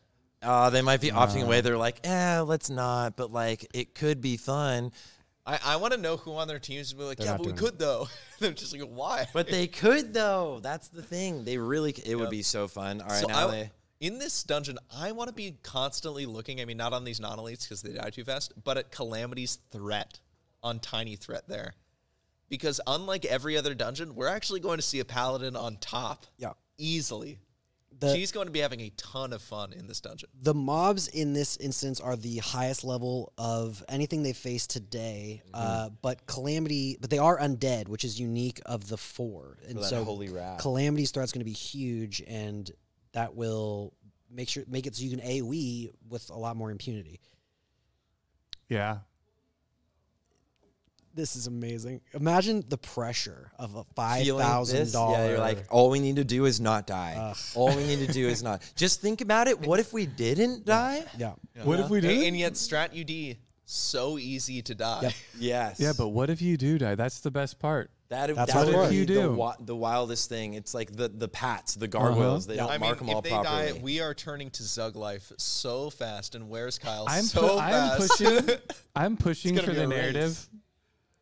Speaker 1: They might be opting away. They're like, let's not. But like, it could be fun.
Speaker 3: I want to know who on their teams would be like,
Speaker 2: They're
Speaker 3: yeah,
Speaker 2: not
Speaker 3: but we
Speaker 2: doing
Speaker 3: could though. They're just like, why?
Speaker 1: But they could though. That's the thing. They really. It would be so fun. All right,
Speaker 3: So
Speaker 1: now
Speaker 3: in this dungeon, I want to be constantly looking. I mean, not on these non-elites because they die too fast, but at Calamity's threat on Tiny Threat there, because unlike every other dungeon, we're actually going to see a paladin on top.
Speaker 2: Yeah.
Speaker 3: Easily.
Speaker 2: The-
Speaker 3: She's going to be having a ton of fun in this dungeon.
Speaker 2: The mobs in this instance are the highest level of anything they faced today. But they are undead, which is unique of the 4. And
Speaker 1: that
Speaker 2: so
Speaker 1: holy wrath.
Speaker 2: Calamity's threat's going to be huge, and that will make it so you can AoE with a lot more impunity.
Speaker 4: Yeah.
Speaker 2: This is amazing. Imagine the pressure of a
Speaker 1: feeling this,
Speaker 2: $5,000.
Speaker 1: yeah, you're like, all we need to do is not die. All we need to do is not. Just think about it. What if we didn't die?
Speaker 2: Yeah.
Speaker 4: What if we did?
Speaker 3: And yet, Strat UD, so easy to die.
Speaker 2: Yep.
Speaker 1: Yes.
Speaker 4: Yeah, but what if you do die? That's the best part.
Speaker 1: That's
Speaker 2: what
Speaker 1: would
Speaker 2: it
Speaker 1: be
Speaker 4: is.
Speaker 1: the wildest thing. It's like the pats, the gargoyles. They don't
Speaker 3: I mean,
Speaker 1: mark them all
Speaker 3: if they
Speaker 1: properly.
Speaker 3: die, we are turning to Zug life so fast. And where's Kyle?
Speaker 4: I'm
Speaker 3: fast.
Speaker 4: pushing
Speaker 3: gonna
Speaker 4: for
Speaker 3: be
Speaker 4: the
Speaker 3: a race.
Speaker 4: narrative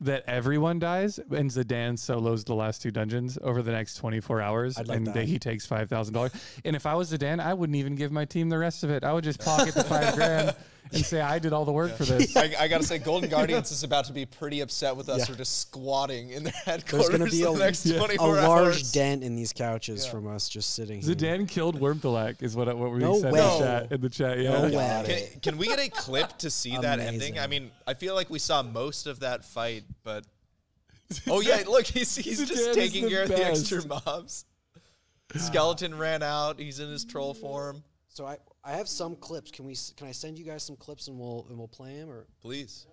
Speaker 4: that everyone dies and Zidane solos the last 2 dungeons over the next 24 hours,
Speaker 2: I'd like
Speaker 4: and
Speaker 2: that.
Speaker 4: he takes $5,000. And if I was Zidane, I wouldn't even give my team the rest of it. I would just pocket the $5,000 and say I did all the work for this.
Speaker 3: I gotta say, Golden Guardians is about to be pretty upset with us
Speaker 2: Yeah.
Speaker 3: for just squatting in their
Speaker 2: There's
Speaker 3: headquarters
Speaker 2: going to be
Speaker 3: for the next
Speaker 2: a
Speaker 3: 24
Speaker 2: large
Speaker 3: hours.
Speaker 2: dent in these couches from us just sitting here.
Speaker 4: Zidane killed Wormthalak is what we
Speaker 2: No
Speaker 4: said
Speaker 2: way.
Speaker 4: in the chat. Yeah.
Speaker 2: No way.
Speaker 3: Can we get a clip to see that
Speaker 2: Amazing.
Speaker 3: ending? I mean, I feel like we saw most of that fight, but oh yeah, look, he's
Speaker 4: Zidane
Speaker 3: just
Speaker 4: is
Speaker 3: taking
Speaker 4: the
Speaker 3: care of the
Speaker 4: best.
Speaker 3: extra mobs. Skeleton ran out. He's in his troll form.
Speaker 2: So I have some clips. Can I send you guys some clips and we'll play them, or
Speaker 3: Please.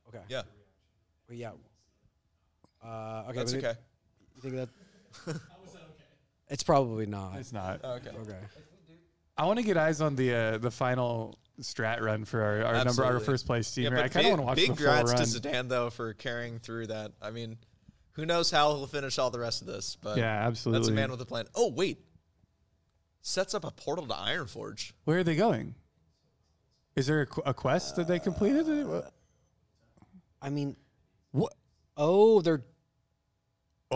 Speaker 2: okay?
Speaker 3: Yeah,
Speaker 2: Well, yeah. Okay.
Speaker 3: that's okay.
Speaker 2: You think that? It's probably not.
Speaker 4: It's not.
Speaker 3: Okay.
Speaker 2: Okay.
Speaker 4: I want to get eyes on the final strat run for our
Speaker 3: Absolutely.
Speaker 4: first place team.
Speaker 3: Yeah,
Speaker 4: here. I
Speaker 3: but
Speaker 4: kind of want to watch
Speaker 3: big
Speaker 4: the full
Speaker 3: grats
Speaker 4: run.
Speaker 3: to Zidane though for carrying through that. I mean, who knows how he'll finish all the rest of this? But
Speaker 4: Yeah, absolutely.
Speaker 3: that's a man with a plan. Oh wait, sets up a portal to Ironforge.
Speaker 4: Where are they going? Is there a quest that they completed?
Speaker 2: I mean,
Speaker 4: What?
Speaker 2: oh, they're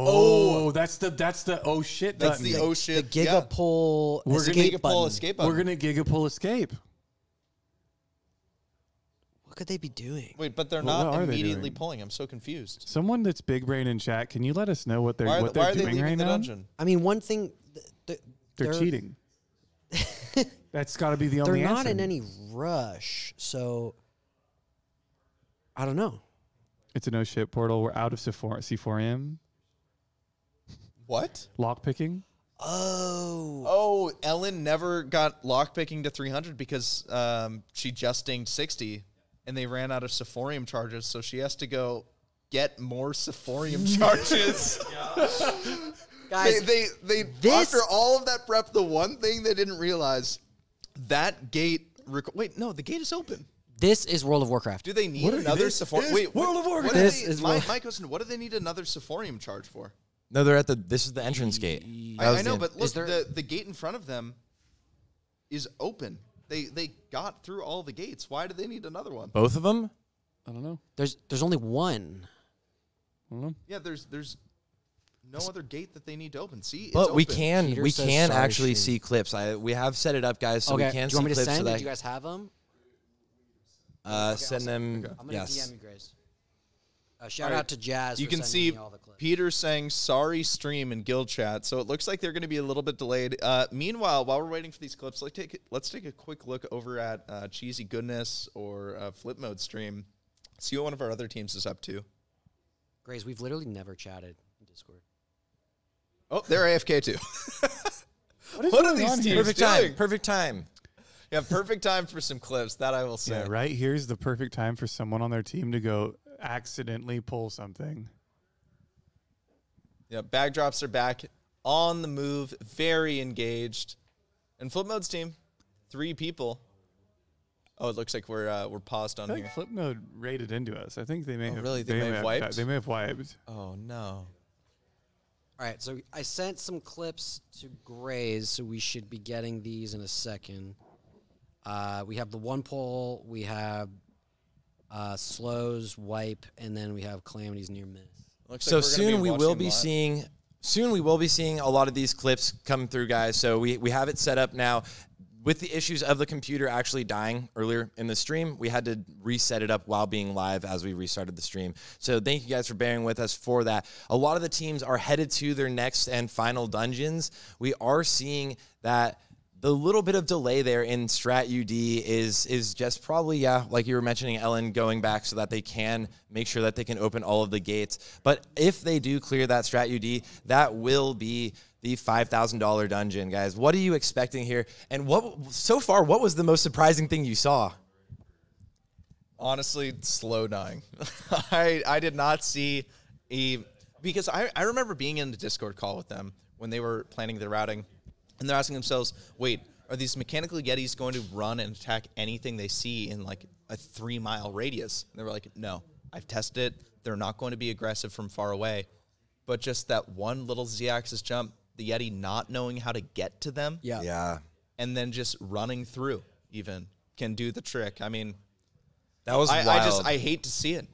Speaker 4: Oh, that's the oh shit
Speaker 3: That's
Speaker 4: button.
Speaker 3: the oh
Speaker 2: the
Speaker 3: shit.
Speaker 2: Gigapull
Speaker 4: We're gonna
Speaker 2: escape
Speaker 3: Gigapull
Speaker 2: button.
Speaker 3: escape button.
Speaker 4: We're gonna Gigapull escape.
Speaker 2: What could they be doing?
Speaker 3: Wait, but they're
Speaker 4: Well,
Speaker 3: not
Speaker 4: what are they
Speaker 3: immediately
Speaker 4: doing?
Speaker 3: pulling. I'm so confused.
Speaker 4: Someone that's big brain in chat, can you let us know what they're
Speaker 3: Why
Speaker 4: what
Speaker 3: are
Speaker 4: they're
Speaker 3: they
Speaker 4: doing
Speaker 3: leaving
Speaker 4: right
Speaker 3: the
Speaker 4: now?
Speaker 3: dungeon?
Speaker 2: I mean, one thing.
Speaker 4: They're cheating. That's got to be the
Speaker 2: They're
Speaker 4: only
Speaker 2: not
Speaker 4: answer.
Speaker 2: in any rush, so I don't know.
Speaker 4: It's a no shit portal. We're out of C4M.
Speaker 3: What?
Speaker 4: Lockpicking.
Speaker 2: Oh,
Speaker 3: Oh, Ellen never got lockpicking to 300 because she just dinged 60, and they ran out of Sephorium charges, so she has to go get more Sephorium charges.
Speaker 2: guys,
Speaker 3: They
Speaker 2: this-
Speaker 3: after all of that prep, the one thing they didn't realize, that gate. Wait, no, the gate is open.
Speaker 2: this is World of Warcraft.
Speaker 3: Do they need another Sephorium? Wait,
Speaker 4: World of Warcraft.
Speaker 3: My question: what do they need another Sephorium charge for?
Speaker 1: No, they're at this is the entrance gate.
Speaker 3: I know, but look,
Speaker 2: Is there-
Speaker 3: the gate in front of them is open. They got through all the gates. Why do they need another one?
Speaker 1: Both of them?
Speaker 4: I don't know.
Speaker 2: There's only one.
Speaker 4: I don't know.
Speaker 3: Yeah, there's no other gate that they need to open. See, it's
Speaker 1: But we
Speaker 3: open.
Speaker 1: can
Speaker 2: Peter says sorry,
Speaker 1: actually
Speaker 2: stream.
Speaker 1: see clips. We have set it up, guys, so
Speaker 2: Okay,
Speaker 1: we can
Speaker 2: do you want me
Speaker 1: see
Speaker 2: to
Speaker 1: clips.
Speaker 2: send?
Speaker 1: So
Speaker 2: Do you guys have them?
Speaker 1: send them.
Speaker 2: I'm gonna
Speaker 1: Yes.
Speaker 2: DM you guys. Shout out to Jazz.
Speaker 3: You
Speaker 2: for
Speaker 3: can
Speaker 2: sending
Speaker 3: see
Speaker 2: me all the clips.
Speaker 3: Peter saying sorry stream in guild chat. So it looks like they're going to be a little bit delayed. Meanwhile, while we're waiting for these clips, let's take a quick look over at Cheesy Goodness or Flip Mode stream. See what one of our other teams is up to.
Speaker 2: Grace, we've literally never chatted in Discord.
Speaker 3: Oh, they're AFK too.
Speaker 4: What is
Speaker 3: What are
Speaker 4: going
Speaker 3: these
Speaker 4: on
Speaker 3: teams
Speaker 4: here?
Speaker 1: Perfect
Speaker 3: doing?
Speaker 1: time. Perfect time.
Speaker 3: Yeah, perfect time for some clips. That I will say.
Speaker 4: Yeah, right here's the perfect time for someone on their team to go accidentally pull something.
Speaker 3: Yeah, bag drops are back on the move, very engaged. And Flip Mode's team, 3 people. Oh, it looks like we're paused on
Speaker 4: I
Speaker 3: here.
Speaker 4: think Flip Mode raided into us. I think they may have.
Speaker 3: really? They may have wiped?
Speaker 4: They may have wiped.
Speaker 3: Oh no.
Speaker 2: All right, so I sent some clips to Grays, so we should be getting these in a second. We have the 1 pull, we have Slows, Wipe, and then we have Calamity's near miss.
Speaker 3: Looks
Speaker 1: So
Speaker 3: like we're gonna
Speaker 1: soon we will be
Speaker 3: watching
Speaker 1: seeing. Soon we will be seeing a lot of these clips come through, guys. So we have it set up now. With the issues of the computer actually dying earlier in the stream, we had to reset it up while being live as we restarted the stream. So thank you guys for bearing with us for that. A lot of the teams are headed to their next and final dungeons. We are seeing that the little bit of delay there in Strat UD is just probably, yeah, like you were mentioning, Ellen, going back so that they can make sure that they can open all of the gates. But if they do clear that Strat UD, that will be the $5,000 dungeon, guys. What are you expecting here? And so far, what was the most surprising thing you saw?
Speaker 3: Honestly, slow dying. I did not see because I remember being in the Discord call with them when they were planning their routing, and they're asking themselves, wait, are these mechanical Yetis going to run and attack anything they see in like a 3-mile radius? And they were like, no, I've tested it. They're not going to be aggressive from far away. But just that one little Z-axis jump, the Yeti not knowing how to get to them,
Speaker 1: Yeah.
Speaker 3: and then just running through even can do the trick. I mean,
Speaker 1: That was wild.
Speaker 3: I hate to see it.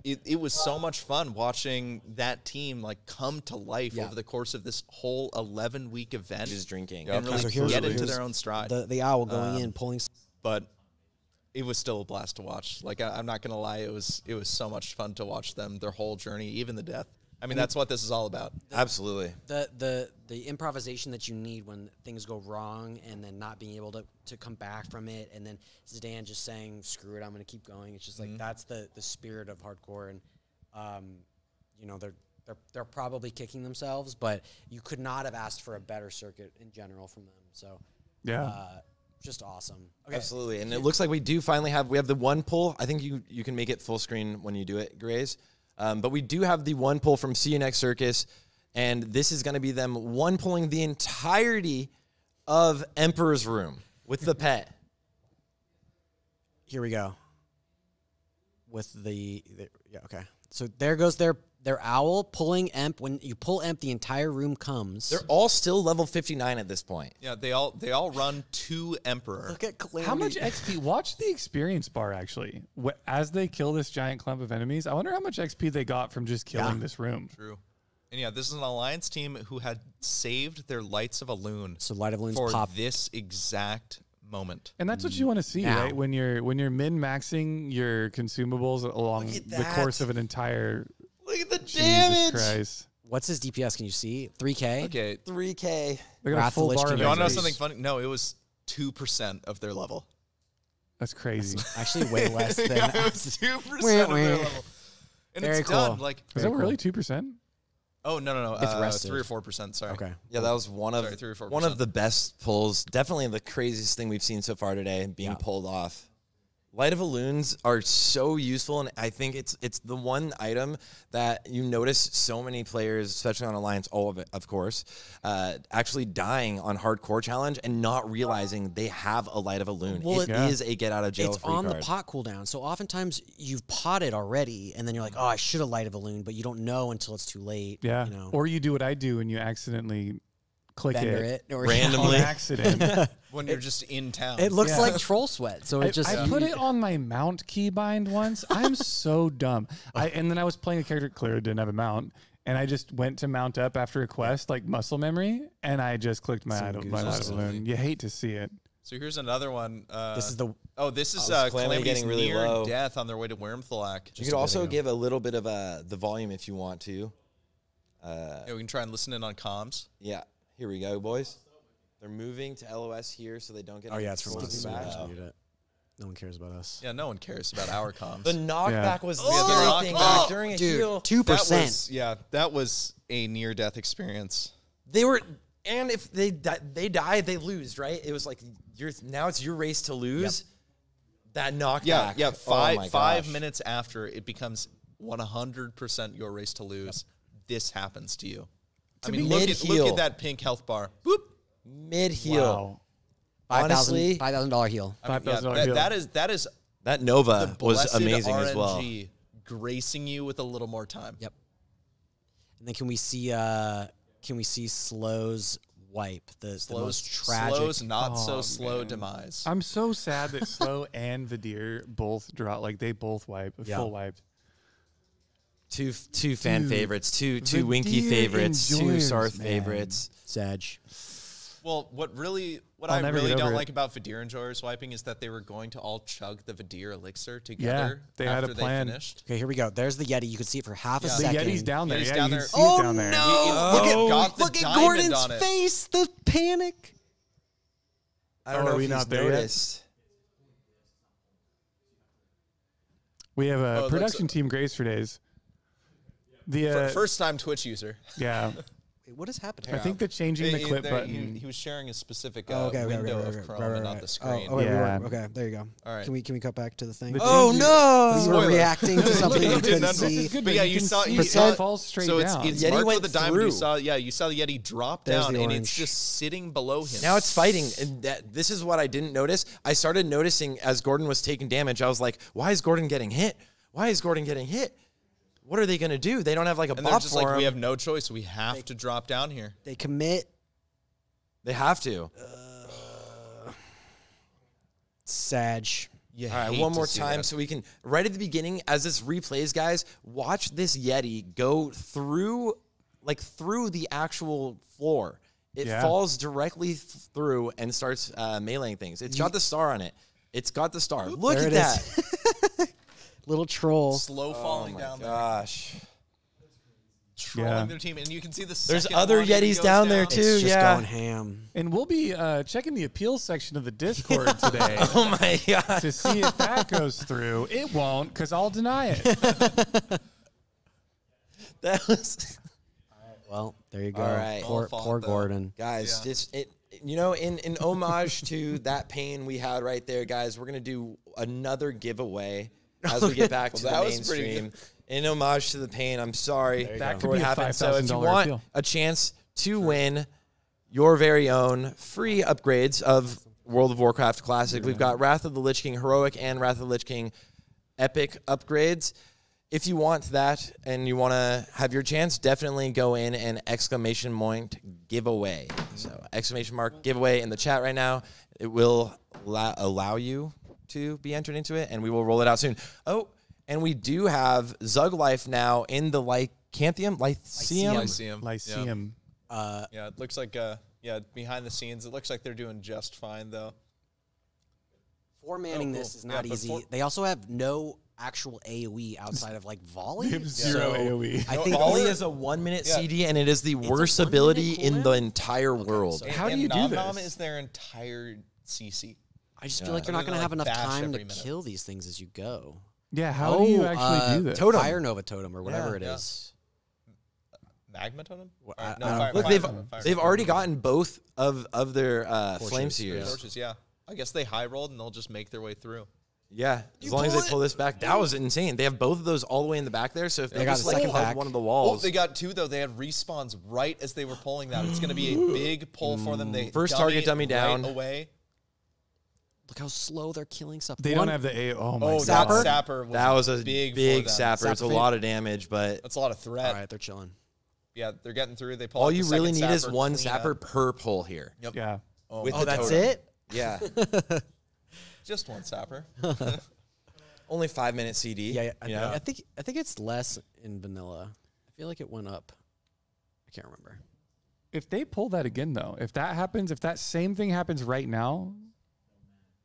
Speaker 3: It was so much fun watching that team like come to life over the course of this whole 11-week event.
Speaker 1: Just drinking.
Speaker 3: And really
Speaker 2: So
Speaker 3: get into their own stride.
Speaker 2: The owl going in, pulling.
Speaker 3: But it was still a blast to watch. Like I'm not gonna lie, it was so much fun to watch them, their whole journey, even the death. I mean, that's what this is all about.
Speaker 1: Absolutely.
Speaker 2: The improvisation that you need when things go wrong and then not being able to come back from it, and then Zidane just saying, screw it, I'm going to keep going. It's just like that's the spirit of hardcore, and you know, they're probably kicking themselves, but you could not have asked for a better circuit in general from them. So just awesome. Okay.
Speaker 1: Absolutely. And it looks like we do finally have the 1 pull. I think you can make it full screen when you do it, Grays. But we do have the 1 pull from See You Next Circus, and this is going to be them 1 pulling the entirety of Emperor's Room with the pet.
Speaker 2: Here we go. With okay. So there goes their owl pulling Emp. When you pull Emp, the entire room comes.
Speaker 1: They're all still level 59 at this point.
Speaker 3: Yeah, they all run to Emperor.
Speaker 2: Look at Calamity.
Speaker 4: How much XP? Watch the experience bar, actually. As they kill this giant clump of enemies, I wonder how much XP they got from just killing this room.
Speaker 3: True. And yeah, this is an Alliance team who had saved their Lights of a Loon
Speaker 2: So Light of Loons
Speaker 3: for
Speaker 2: pop.
Speaker 3: this exact moment.
Speaker 4: And that's what you want to see,
Speaker 2: Now.
Speaker 4: right? When you're min-maxing your consumables along
Speaker 1: Look at
Speaker 4: the
Speaker 1: that.
Speaker 4: course of an entire
Speaker 1: Look at the
Speaker 4: Jesus
Speaker 1: damage.
Speaker 4: Christ.
Speaker 2: What's his DPS? Can you see? 3K?
Speaker 3: Okay.
Speaker 1: 3K.
Speaker 4: They got a
Speaker 2: Wrath of
Speaker 4: full
Speaker 2: Lich
Speaker 4: bar
Speaker 2: King.
Speaker 4: of
Speaker 3: You want to know
Speaker 4: XP.
Speaker 3: something funny? No, it was 2% of their level.
Speaker 4: That's crazy.
Speaker 2: Actually, way less than.
Speaker 3: Yeah, it was 2% of their level. And
Speaker 2: Very
Speaker 3: it's
Speaker 2: cool.
Speaker 3: done. Like,
Speaker 4: Is that really 2%?
Speaker 3: oh, no.
Speaker 2: It's rested.
Speaker 3: 3 or 4%. Sorry.
Speaker 2: Okay.
Speaker 1: Yeah, that was one of
Speaker 3: 3 or 4%.
Speaker 1: one of the best pulls. Definitely the craziest thing we've seen so far today being pulled off. Light of Loons are so useful, and I think it's the one item that you notice so many players, especially on Alliance, all of it, of course, actually dying on Hardcore Challenge and not realizing they have a Light of Loon.
Speaker 2: Well,
Speaker 1: It is a get out of jail
Speaker 2: It's
Speaker 1: free
Speaker 2: on
Speaker 1: card.
Speaker 2: the pot cooldown. So oftentimes you've potted already, and then you're like, oh, I should have Light of a Loon, but you don't know until it's too late.
Speaker 4: Yeah.
Speaker 2: You know,
Speaker 4: Or you do what I do and you accidentally click
Speaker 2: bender
Speaker 4: it
Speaker 2: it. Or
Speaker 1: randomly.
Speaker 4: on accident.
Speaker 3: When you're just in town.
Speaker 2: It looks
Speaker 4: Yeah.
Speaker 2: like troll sweat. So it
Speaker 4: I put it on my mount keybind once. I'm so dumb. And then I was playing a character, clearly didn't have a mount, and I just went to mount up after a quest, like muscle memory, and I just clicked my Light of Loon. You hate to see it.
Speaker 3: So here's another one.
Speaker 2: This is the.
Speaker 3: This is
Speaker 1: Calamity's
Speaker 3: Calamity's
Speaker 1: getting really
Speaker 3: near
Speaker 1: low.
Speaker 3: death on their way to Wormthulak.
Speaker 1: You could also give a little bit of the volume if you want to.
Speaker 3: Yeah, we can try and listen in on comms.
Speaker 1: Yeah, here we go, boys. They're moving to LOS here so they don't get.
Speaker 2: Oh yeah, it's from us.
Speaker 1: skipping back.
Speaker 2: Just muted it. No one cares about us.
Speaker 3: Yeah, no one cares about our comms.
Speaker 1: The knockback was the
Speaker 3: Yeah,
Speaker 1: scary thing
Speaker 3: knockback.
Speaker 1: during a
Speaker 2: Dude,
Speaker 1: heal.
Speaker 2: 2%.
Speaker 3: That was a near-death experience.
Speaker 1: They were, and if they die, they lose, right? It was like now it's your race to lose. That knockback.
Speaker 3: Yeah.
Speaker 1: Oh my
Speaker 3: Five
Speaker 1: gosh.
Speaker 3: minutes after, it becomes 100% your race to lose. This happens to you. I
Speaker 1: be
Speaker 3: mean, look
Speaker 1: mid-heel.
Speaker 3: at that pink health bar. Boop.
Speaker 1: Mid-heel.
Speaker 4: Wow.
Speaker 1: Honestly,
Speaker 2: $5,000 heal.
Speaker 3: I mean,
Speaker 4: $5,000 heal.
Speaker 3: that is
Speaker 1: that
Speaker 3: the
Speaker 1: Nova was
Speaker 3: blessed
Speaker 1: amazing
Speaker 3: RNG
Speaker 1: as well.
Speaker 3: gracing you with a little more time.
Speaker 2: Yep. And then can we see Slow's wipe, the most tragic.
Speaker 3: Slow's not so
Speaker 4: Oh,
Speaker 3: slow
Speaker 4: man.
Speaker 3: demise.
Speaker 4: I'm so sad that Slow and Vadir both draw. Like, they both wipe.
Speaker 2: Yeah.
Speaker 4: Full wiped.
Speaker 1: Two fan
Speaker 4: Dude,
Speaker 1: favorites, two
Speaker 4: the
Speaker 1: Winky
Speaker 4: deer
Speaker 1: favorites, two
Speaker 4: enjoyers,
Speaker 1: Sarthe
Speaker 4: man.
Speaker 1: favorites.
Speaker 2: Sag.
Speaker 3: Well, what
Speaker 4: I'll
Speaker 3: I
Speaker 4: never
Speaker 3: really
Speaker 4: get
Speaker 3: don't
Speaker 4: over it.
Speaker 3: like about Vadir enjoyers wiping is that they were going to all chug the Vadir elixir
Speaker 4: Yeah,
Speaker 3: together
Speaker 4: they had a
Speaker 3: after
Speaker 4: plan.
Speaker 3: they finished.
Speaker 2: Okay, here we go. There's the Yeti. You can see it for half a
Speaker 3: Yeah.
Speaker 4: The
Speaker 2: second.
Speaker 4: Yeti's down there.
Speaker 3: Yeti's
Speaker 4: Yeah,
Speaker 3: down
Speaker 4: you
Speaker 3: there.
Speaker 4: can see it down there.
Speaker 3: Got the diamond on it.
Speaker 2: face. The panic.
Speaker 1: I don't
Speaker 4: Oh,
Speaker 1: know
Speaker 4: are
Speaker 1: if
Speaker 4: we
Speaker 1: he's
Speaker 4: not there yet?
Speaker 1: noticed.
Speaker 4: We have a
Speaker 3: Oh, it
Speaker 4: production
Speaker 3: looks-
Speaker 4: team Grace for days. The
Speaker 3: First time Twitch user.
Speaker 4: yeah,
Speaker 2: Wait, what is happening?
Speaker 4: I think the changing the clip button.
Speaker 3: He was sharing a specific
Speaker 2: Okay,
Speaker 3: window of Chrome and not the screen.
Speaker 2: Oh, wait,
Speaker 4: Yeah.
Speaker 2: okay, there you go.
Speaker 3: All right.
Speaker 2: Can we cut back to the thing?
Speaker 4: The
Speaker 1: Oh
Speaker 4: change-
Speaker 1: no!
Speaker 2: We were
Speaker 3: Spoiler.
Speaker 2: reacting to something
Speaker 3: You
Speaker 2: we
Speaker 3: didn't
Speaker 2: couldn't
Speaker 3: understand.
Speaker 2: see.
Speaker 4: This is good.
Speaker 3: But yeah,
Speaker 4: you
Speaker 3: you
Speaker 4: can
Speaker 3: saw-
Speaker 4: see
Speaker 3: you
Speaker 4: it
Speaker 3: saw-
Speaker 4: falls straight
Speaker 3: So
Speaker 4: down.
Speaker 3: it's
Speaker 1: Yeti
Speaker 3: marked
Speaker 1: went
Speaker 3: with the diamond.
Speaker 1: through.
Speaker 3: You saw the Yeti drop
Speaker 2: There's
Speaker 3: down,
Speaker 2: the
Speaker 3: and
Speaker 2: orange.
Speaker 3: it's just sitting below him.
Speaker 1: Now it's fighting. And this is what I didn't notice. I started noticing as Gordon was taking damage. I was like, why is Gordon getting hit? Why is Gordon getting hit? What are they going to do? They don't have like a
Speaker 3: and they're
Speaker 1: bop
Speaker 3: just
Speaker 1: for
Speaker 3: like,
Speaker 1: him.
Speaker 3: we have no choice. We have to drop down here.
Speaker 2: They commit.
Speaker 1: They have to.
Speaker 2: Sag.
Speaker 3: You
Speaker 1: All right,
Speaker 3: hate
Speaker 1: one
Speaker 3: to
Speaker 1: more
Speaker 3: see
Speaker 1: time
Speaker 3: that.
Speaker 1: so we can, right at the beginning, as this replays, guys, watch this Yeti go through the actual floor. It
Speaker 4: Yeah.
Speaker 1: falls directly through and starts meleeing things. It's got the star on it. It's got the star. Look
Speaker 2: There
Speaker 1: at
Speaker 2: it
Speaker 1: that.
Speaker 2: Little troll.
Speaker 3: slow falling down there,
Speaker 1: Gosh.
Speaker 3: trolling
Speaker 4: Yeah.
Speaker 3: their team, and you can see the.
Speaker 1: There's
Speaker 3: second
Speaker 1: other
Speaker 3: one that
Speaker 1: Yetis
Speaker 3: goes
Speaker 1: down there, too.
Speaker 2: It's just
Speaker 1: yeah.
Speaker 2: going ham.
Speaker 4: And we'll be checking the appeals section of the Discord today
Speaker 1: Oh my God.
Speaker 4: to see if that goes through. It won't, because I'll deny it.
Speaker 1: That was.
Speaker 2: Well, there you go.
Speaker 1: All right.
Speaker 2: Poor,
Speaker 3: All fault,
Speaker 2: poor
Speaker 3: though.
Speaker 2: Gordon.
Speaker 1: Guys,
Speaker 3: Yeah.
Speaker 1: just in homage to that pain we had right there, guys, we're gonna do another giveaway as we get back to
Speaker 3: Well, that
Speaker 1: the
Speaker 3: was pretty
Speaker 1: mainstream. In homage to the pain, I'm sorry
Speaker 4: That
Speaker 1: for
Speaker 4: could
Speaker 1: what
Speaker 4: be a
Speaker 1: happened. So if you
Speaker 4: $5,000
Speaker 1: want
Speaker 4: appeal.
Speaker 1: a chance to win your very own free upgrades of World of Warcraft Classic, we've got Wrath of the Lich King Heroic and Wrath of the Lich King Epic upgrades. If you want that and you want to have your chance, definitely go in and exclamation point giveaway. So exclamation mark giveaway in the chat right now. It will allow you to be entered into it, and we will roll it out soon. Oh, and we do have Zug Life now in the Lycanthum? Lyceum?
Speaker 4: Lyceum.
Speaker 3: Yeah, it looks like behind the scenes, it looks like they're doing just fine though.
Speaker 2: Four manning
Speaker 3: cool.
Speaker 2: this is not
Speaker 3: Yeah, but
Speaker 2: easy. They also have no actual AoE outside of like volley.
Speaker 4: They have zero AoE.
Speaker 2: I think
Speaker 1: Volley
Speaker 2: only
Speaker 1: is a 1 minute
Speaker 3: Yeah.
Speaker 1: CD, and it is the worst
Speaker 2: 1 minute
Speaker 1: ability in
Speaker 2: cooldown?
Speaker 1: the entire world.
Speaker 4: How do
Speaker 3: And
Speaker 4: you do
Speaker 3: Nom
Speaker 4: this?
Speaker 3: Nom is their entire CC.
Speaker 2: I just feel like you're not
Speaker 3: They're
Speaker 2: going to
Speaker 3: gonna,
Speaker 2: have
Speaker 3: like,
Speaker 2: enough
Speaker 3: bash
Speaker 2: time to
Speaker 3: every minute.
Speaker 2: kill these things as you go.
Speaker 4: Yeah, how do you actually do this?
Speaker 1: Totem.
Speaker 2: Fire Nova Totem or whatever
Speaker 1: Yeah.
Speaker 2: it
Speaker 3: Yeah.
Speaker 2: is.
Speaker 3: Magma Totem?
Speaker 2: Well,
Speaker 3: Or-
Speaker 2: I
Speaker 3: no,
Speaker 2: don't-
Speaker 3: fire,
Speaker 1: Look,
Speaker 3: fire,
Speaker 1: they've
Speaker 3: fire.
Speaker 1: already gotten both of their flame
Speaker 2: Torches,
Speaker 1: seers.
Speaker 3: Torches, yeah. I guess they high rolled and they'll just make their way through.
Speaker 1: Yeah, as long as they pull this back. That was insane. They have both of those all the way in the back there. So if they
Speaker 2: got
Speaker 1: just
Speaker 2: the second
Speaker 1: hug
Speaker 2: back.
Speaker 1: one of the
Speaker 3: Oh,
Speaker 1: walls,
Speaker 3: they got two though. They had respawns right as they were pulling that. It's going to be a big pull for them. They
Speaker 1: First target dummy
Speaker 3: right
Speaker 1: down.
Speaker 3: away.
Speaker 2: Look how slow they're killing stuff.
Speaker 4: They
Speaker 2: One-
Speaker 4: don't have the A. Oh my
Speaker 3: Oh,
Speaker 4: god.
Speaker 2: Sapper?
Speaker 3: that sapper.
Speaker 1: that was a
Speaker 3: big,
Speaker 1: big
Speaker 3: for them.
Speaker 1: sapper. It's a
Speaker 2: Sapper.
Speaker 1: lot of damage, but
Speaker 3: That's a lot of threat.
Speaker 2: All right, they're chilling.
Speaker 3: Yeah, they're getting through. They pull.
Speaker 1: all
Speaker 3: out
Speaker 1: you
Speaker 3: the
Speaker 1: really
Speaker 3: second
Speaker 1: need is
Speaker 3: sapper,
Speaker 1: one
Speaker 3: clean
Speaker 1: sapper
Speaker 3: up.
Speaker 1: per pull here.
Speaker 3: Yep.
Speaker 4: Yeah.
Speaker 1: With
Speaker 2: Oh,
Speaker 1: the
Speaker 2: that's
Speaker 1: totem.
Speaker 2: it?
Speaker 1: Yeah,
Speaker 3: Just one sapper.
Speaker 1: only 5 minute CD.
Speaker 2: Yeah,
Speaker 1: you know?
Speaker 2: I think it's less in vanilla. I feel like it went up. I can't remember.
Speaker 4: If they pull that again, though, if that happens, if that same thing happens right now,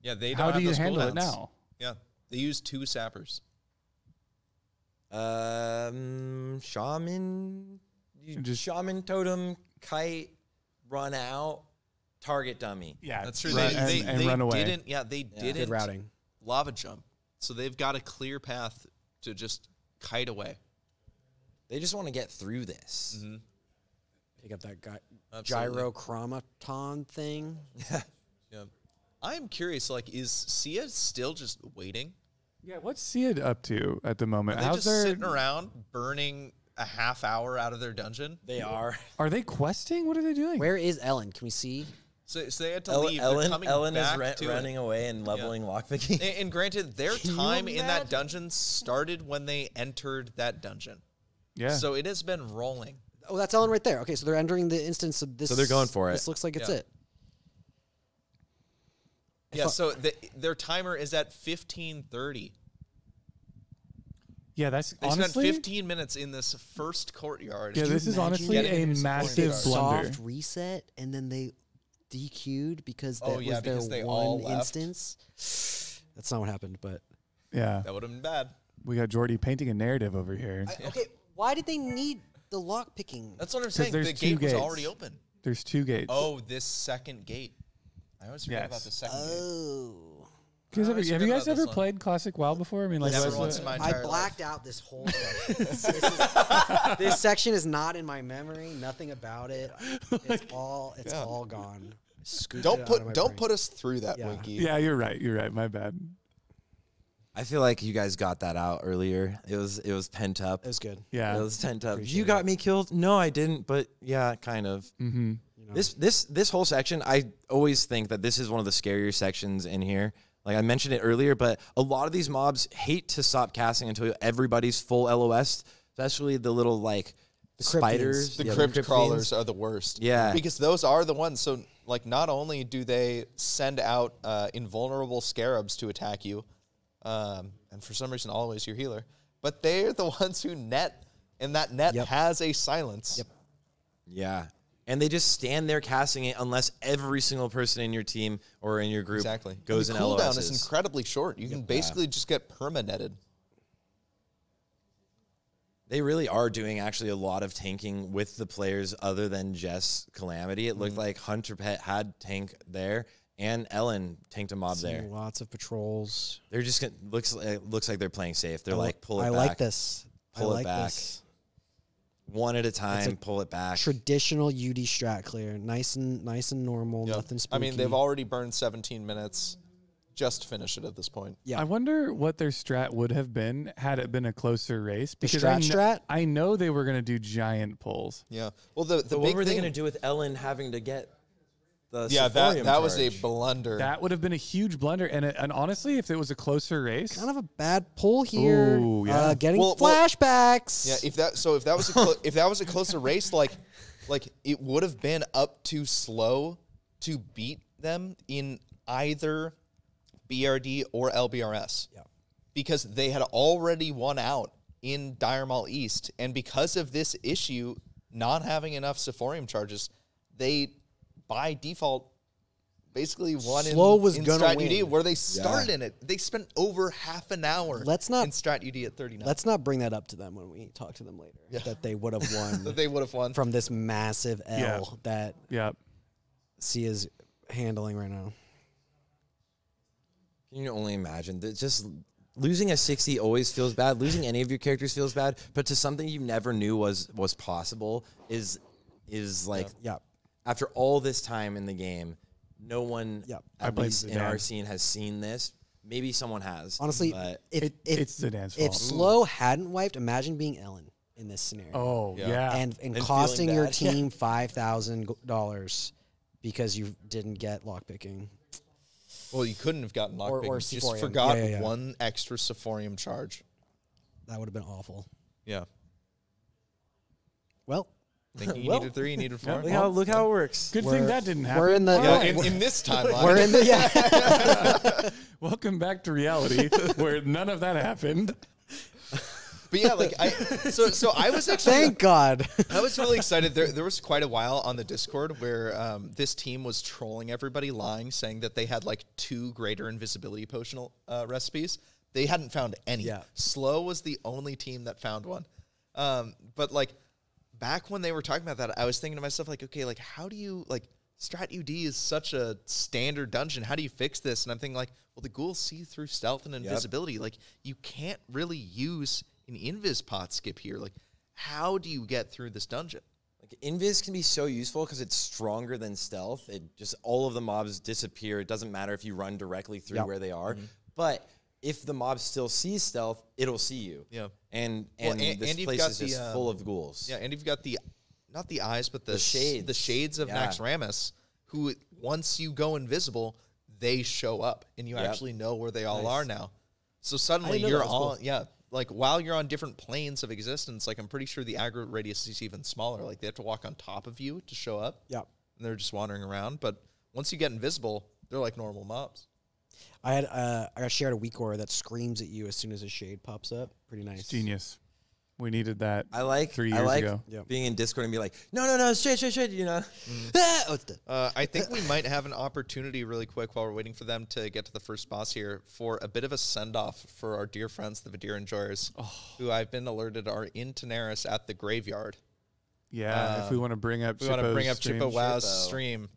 Speaker 3: Yeah, they don't
Speaker 4: how
Speaker 3: have
Speaker 4: do you
Speaker 3: those
Speaker 4: handle it
Speaker 3: cooldowns.
Speaker 4: now?
Speaker 3: Yeah, they use two sappers.
Speaker 1: Shaman,
Speaker 4: Just-
Speaker 1: shaman totem, kite, run out, target dummy.
Speaker 4: Yeah,
Speaker 3: That's true.
Speaker 4: Run,
Speaker 3: They
Speaker 4: and run away.
Speaker 3: didn't. Yeah, they didn't
Speaker 2: Good routing.
Speaker 3: lava jump, so they've got a clear path to just kite away.
Speaker 1: They just want to get through this.
Speaker 2: Pick up that
Speaker 3: Absolutely.
Speaker 2: gyrochromaton thing.
Speaker 3: Yeah, I am curious. Like, is Sia still just waiting?
Speaker 4: Yeah, what's Sia up to at the moment?
Speaker 3: Are they
Speaker 4: How's
Speaker 3: just
Speaker 4: their?
Speaker 3: sitting around burning a half hour out of their dungeon?
Speaker 1: They are.
Speaker 4: Are they questing? What are they doing?
Speaker 2: Where is Ellen? Can we see?
Speaker 3: So they had to leave. They're
Speaker 1: Ellen
Speaker 3: coming
Speaker 1: is
Speaker 3: back to
Speaker 1: running
Speaker 3: it.
Speaker 1: away and leveling lockpicking.
Speaker 3: And granted, their
Speaker 2: Can you
Speaker 3: time in that
Speaker 2: imagine?
Speaker 3: dungeon started when they entered that dungeon.
Speaker 4: Yeah.
Speaker 3: So it has been rolling.
Speaker 2: Oh, that's Ellen right there. Okay, so they're entering the instance of this.
Speaker 1: So they're going for it.
Speaker 2: This looks like it's
Speaker 3: Yeah.
Speaker 2: it.
Speaker 3: Yeah, so their timer is at 15:30.
Speaker 4: yeah, that's
Speaker 3: They
Speaker 4: honestly.
Speaker 3: spent 15 minutes in this first courtyard.
Speaker 4: Yeah, this is
Speaker 2: imagine
Speaker 4: honestly
Speaker 3: getting
Speaker 4: a
Speaker 3: into support
Speaker 4: massive
Speaker 3: card?
Speaker 4: blunder.
Speaker 2: Soft reset, and then they DQ'd because that
Speaker 3: Oh, yeah,
Speaker 2: was their
Speaker 3: because they all
Speaker 2: one
Speaker 3: left.
Speaker 2: instance. That's not what happened, but
Speaker 4: Yeah,
Speaker 3: That would have been bad.
Speaker 4: we got Jordy painting a narrative over here.
Speaker 2: okay. Why did they need the lock picking?
Speaker 3: That's what I'm saying.
Speaker 4: there's
Speaker 3: The
Speaker 4: two
Speaker 3: gate was
Speaker 4: gates.
Speaker 3: already open.
Speaker 4: There's 2 gates.
Speaker 3: Oh, this second gate. I always forget
Speaker 4: Yes.
Speaker 3: about the second gate.
Speaker 2: Oh,
Speaker 4: Have
Speaker 3: always
Speaker 4: you
Speaker 3: forget
Speaker 4: guys
Speaker 3: about this
Speaker 4: ever
Speaker 3: one.
Speaker 4: played Classic WoW before? I mean, like,
Speaker 3: Never
Speaker 4: was
Speaker 3: once
Speaker 4: it-
Speaker 3: in my
Speaker 2: I
Speaker 3: entire
Speaker 2: blacked
Speaker 3: life.
Speaker 2: out this whole section. This section is not in my memory. Nothing about it. It's all gone. Scooped it out of my
Speaker 3: Don't
Speaker 2: brain.
Speaker 3: put us through that,
Speaker 2: Yeah.
Speaker 3: Winky.
Speaker 4: Yeah, you're right. You're right. My bad.
Speaker 1: I feel like you guys got that out earlier. It was pent up.
Speaker 2: It was good.
Speaker 4: Yeah.
Speaker 1: It was pent up.
Speaker 2: Appreciate
Speaker 1: You got me killed? No, I didn't, but yeah, kind of.
Speaker 4: Mm-hmm.
Speaker 2: You know?
Speaker 1: This whole section, I always think that this is one of the scarier sections in here. Like I mentioned it earlier, but a lot of these mobs hate to stop casting until everybody's full LOS, especially the little like spiders.
Speaker 3: The
Speaker 1: yeah,
Speaker 3: crypt
Speaker 1: crypt
Speaker 3: crawlers
Speaker 1: fiends.
Speaker 3: are the worst.
Speaker 1: Yeah.
Speaker 3: Because those are the ones. So, like, not only do they send out invulnerable scarabs to attack you, and for some reason, always your healer, but they're the ones who net, and that net
Speaker 2: Yep.
Speaker 3: has a silence.
Speaker 2: Yep.
Speaker 1: Yeah. And they just stand there casting it unless every single person in your team or in your group
Speaker 3: Exactly.
Speaker 1: goes in
Speaker 3: and the cooldown
Speaker 1: LOSs.
Speaker 3: is incredibly short. You can basically just get permanetted.
Speaker 1: They really are doing actually a lot of tanking with the players other than just Calamity. It looked like Hunter Pet had tank there and Ellen tanked a mob
Speaker 2: Seeing
Speaker 1: there.
Speaker 2: lots of patrols.
Speaker 1: They're just looks like they're playing safe. They're like pull it
Speaker 2: I
Speaker 1: back.
Speaker 2: like this.
Speaker 1: Pull
Speaker 2: I
Speaker 1: it
Speaker 2: like
Speaker 1: back.
Speaker 2: this.
Speaker 1: One at a time, pull it back.
Speaker 2: Traditional UD strat clear, nice and normal,
Speaker 3: Yep.
Speaker 2: nothing spooky.
Speaker 3: I mean, they've already burned 17 minutes. Just finish it at this point.
Speaker 2: Yeah.
Speaker 4: I wonder what their strat would have been had it been a closer race. Because
Speaker 2: strat?
Speaker 4: I know they were going to do giant pulls.
Speaker 3: Yeah. Well, the
Speaker 1: But
Speaker 3: big
Speaker 1: what were they
Speaker 3: thing-
Speaker 1: going to do with Ellen having to get the
Speaker 3: Yeah,
Speaker 1: Sephorium
Speaker 3: that was a
Speaker 1: charge?
Speaker 3: blunder.
Speaker 4: That would have been a huge blunder. And honestly, if it was a closer race,
Speaker 2: kind of a bad pull here.
Speaker 4: Ooh, yeah.
Speaker 2: Getting
Speaker 3: Well,
Speaker 2: flashbacks.
Speaker 3: Yeah, if that was if that was a closer race, like it would have been up too slow to beat them in either BRD or LBRS.
Speaker 2: Yeah.
Speaker 3: Because they had already won out in Dire Mall East, and because of this issue, not having enough Sephorium charges, they by default basically won
Speaker 2: Slow was
Speaker 3: in
Speaker 2: gonna
Speaker 3: Strat
Speaker 2: win.
Speaker 3: UD where they started in it. They spent over half an hour
Speaker 2: Let's not-
Speaker 3: in Strat UD at 39.
Speaker 2: Let's not bring that up to them when we talk to them later. That they would have won
Speaker 3: that they would have won.
Speaker 2: from this massive L
Speaker 4: Yeah.
Speaker 2: that
Speaker 4: yeah.
Speaker 2: Sia's handling right now.
Speaker 1: Can you only imagine that just losing a 60 always feels bad. Losing any of your characters feels bad, but to something you never knew was possible is like
Speaker 2: Yeah.
Speaker 1: after all this time in the game, no one
Speaker 2: Yep.
Speaker 4: I
Speaker 1: at
Speaker 4: blame
Speaker 1: least in our
Speaker 4: Zidane.
Speaker 1: scene has seen this. Maybe someone has.
Speaker 2: Honestly,
Speaker 1: but
Speaker 2: if
Speaker 4: It's Zidane's
Speaker 2: if
Speaker 4: fault.
Speaker 2: Slow hadn't wiped, imagine being Ellen in this scenario.
Speaker 4: Oh,
Speaker 3: Yeah.
Speaker 4: yeah.
Speaker 2: and
Speaker 1: feeling
Speaker 2: costing your
Speaker 1: bad.
Speaker 2: team $5,000 because you didn't get lockpicking.
Speaker 3: Well, you couldn't have gotten
Speaker 2: Or
Speaker 3: lockpick. You just
Speaker 2: Sephorium.
Speaker 3: forgot
Speaker 2: Yeah.
Speaker 3: one extra Sephorium charge.
Speaker 2: That would have been awful.
Speaker 3: Yeah.
Speaker 2: Well,
Speaker 3: Thinking you
Speaker 2: Well.
Speaker 3: needed 3, you needed 4.
Speaker 1: look how it works.
Speaker 4: Good
Speaker 2: we're-
Speaker 4: thing that didn't happen.
Speaker 2: we're in the
Speaker 3: Yeah,
Speaker 2: we're,
Speaker 3: in this timeline.
Speaker 2: we're in the yeah.
Speaker 4: Welcome back to reality, where none of that happened.
Speaker 3: But yeah, like so I was actually
Speaker 2: Thank God.
Speaker 3: I was really excited. There was quite a while on the Discord where this team was trolling everybody, lying, saying that they had like 2 greater invisibility potion recipes. They hadn't found any.
Speaker 2: Yeah.
Speaker 3: Slow was the only team that found one. But like back when they were talking about that, I was thinking to myself, like, okay, like how do you like Strat UD is such a standard dungeon. How do you fix this? And I'm thinking like, well, the ghouls see through stealth and invisibility. Like you can't really use an invis pot skip here. Like, how do you get through this dungeon?
Speaker 1: Like invis can be so useful because it's stronger than stealth. It just all of the mobs disappear. It doesn't matter if you run directly through
Speaker 2: Yep.
Speaker 1: where they are. But if the mob still sees stealth, it'll see you.
Speaker 3: Yeah.
Speaker 1: And this
Speaker 3: and you've
Speaker 1: place
Speaker 3: got
Speaker 1: is just full of ghouls.
Speaker 3: Yeah, and you've got not the eyes, but the
Speaker 1: shades.
Speaker 3: The shades of
Speaker 1: Yeah.
Speaker 3: Naxxramas, who once you go invisible, they show up, and you actually know where they all are now. So suddenly you're on, like while you're on different planes of existence, like I'm pretty sure the aggro radius is even smaller. Like they have to walk on top of you to show up.
Speaker 2: Yeah.
Speaker 3: And they're just wandering around. But once you get invisible, they're like normal mobs.
Speaker 2: I got shared a weak aura that screams at you as soon as a shade pops up. Pretty nice.
Speaker 4: It's genius. We needed that.
Speaker 1: I like
Speaker 4: 3 years ago.
Speaker 1: being in Discord and be like, no, straight, you know. Oh, it's dead.
Speaker 3: I think we might have an opportunity really quick while we're waiting for them to get to the first boss here for a bit of a send-off for our dear friends, the Vidir Enjoyers, who I've been alerted are in Tenaris at the graveyard.
Speaker 4: Yeah, if we want to bring up
Speaker 3: Chippo Wow's stream.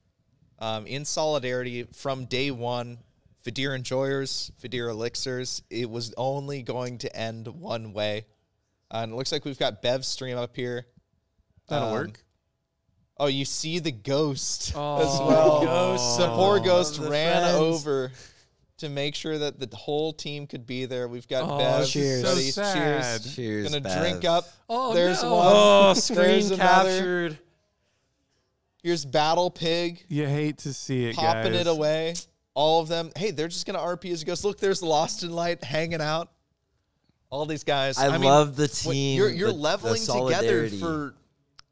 Speaker 3: In solidarity from day one, Vidir Enjoyers, Vidir Elixirs, it was only going to end one way. And it looks like we've got Bev's stream up here.
Speaker 4: That'll work.
Speaker 3: Oh, you see the ghost as
Speaker 4: Oh,
Speaker 3: well.
Speaker 4: Ghost.
Speaker 3: The poor ghost
Speaker 1: the
Speaker 3: ran
Speaker 1: friends.
Speaker 3: over to make sure that the whole team could be there. We've got
Speaker 4: Oh,
Speaker 3: Bev.
Speaker 2: cheers.
Speaker 4: So
Speaker 3: Buddies,
Speaker 4: sad.
Speaker 1: Cheers,
Speaker 3: Gonna
Speaker 1: Bev.
Speaker 3: drink up.
Speaker 4: Oh,
Speaker 3: There's
Speaker 4: no.
Speaker 3: one.
Speaker 1: Oh,
Speaker 3: There's
Speaker 1: screen
Speaker 3: another.
Speaker 1: captured.
Speaker 3: Here's Battle Pig
Speaker 4: You hate to see it,
Speaker 3: popping
Speaker 4: guys.
Speaker 3: it away. All of them. Hey, they're just gonna RP as a ghost. Look, there's Lost in Light hanging out. All these guys.
Speaker 1: I
Speaker 3: mean,
Speaker 1: love the
Speaker 3: when
Speaker 1: team.
Speaker 3: You're
Speaker 1: the
Speaker 3: leveling together
Speaker 1: solidarity.
Speaker 3: for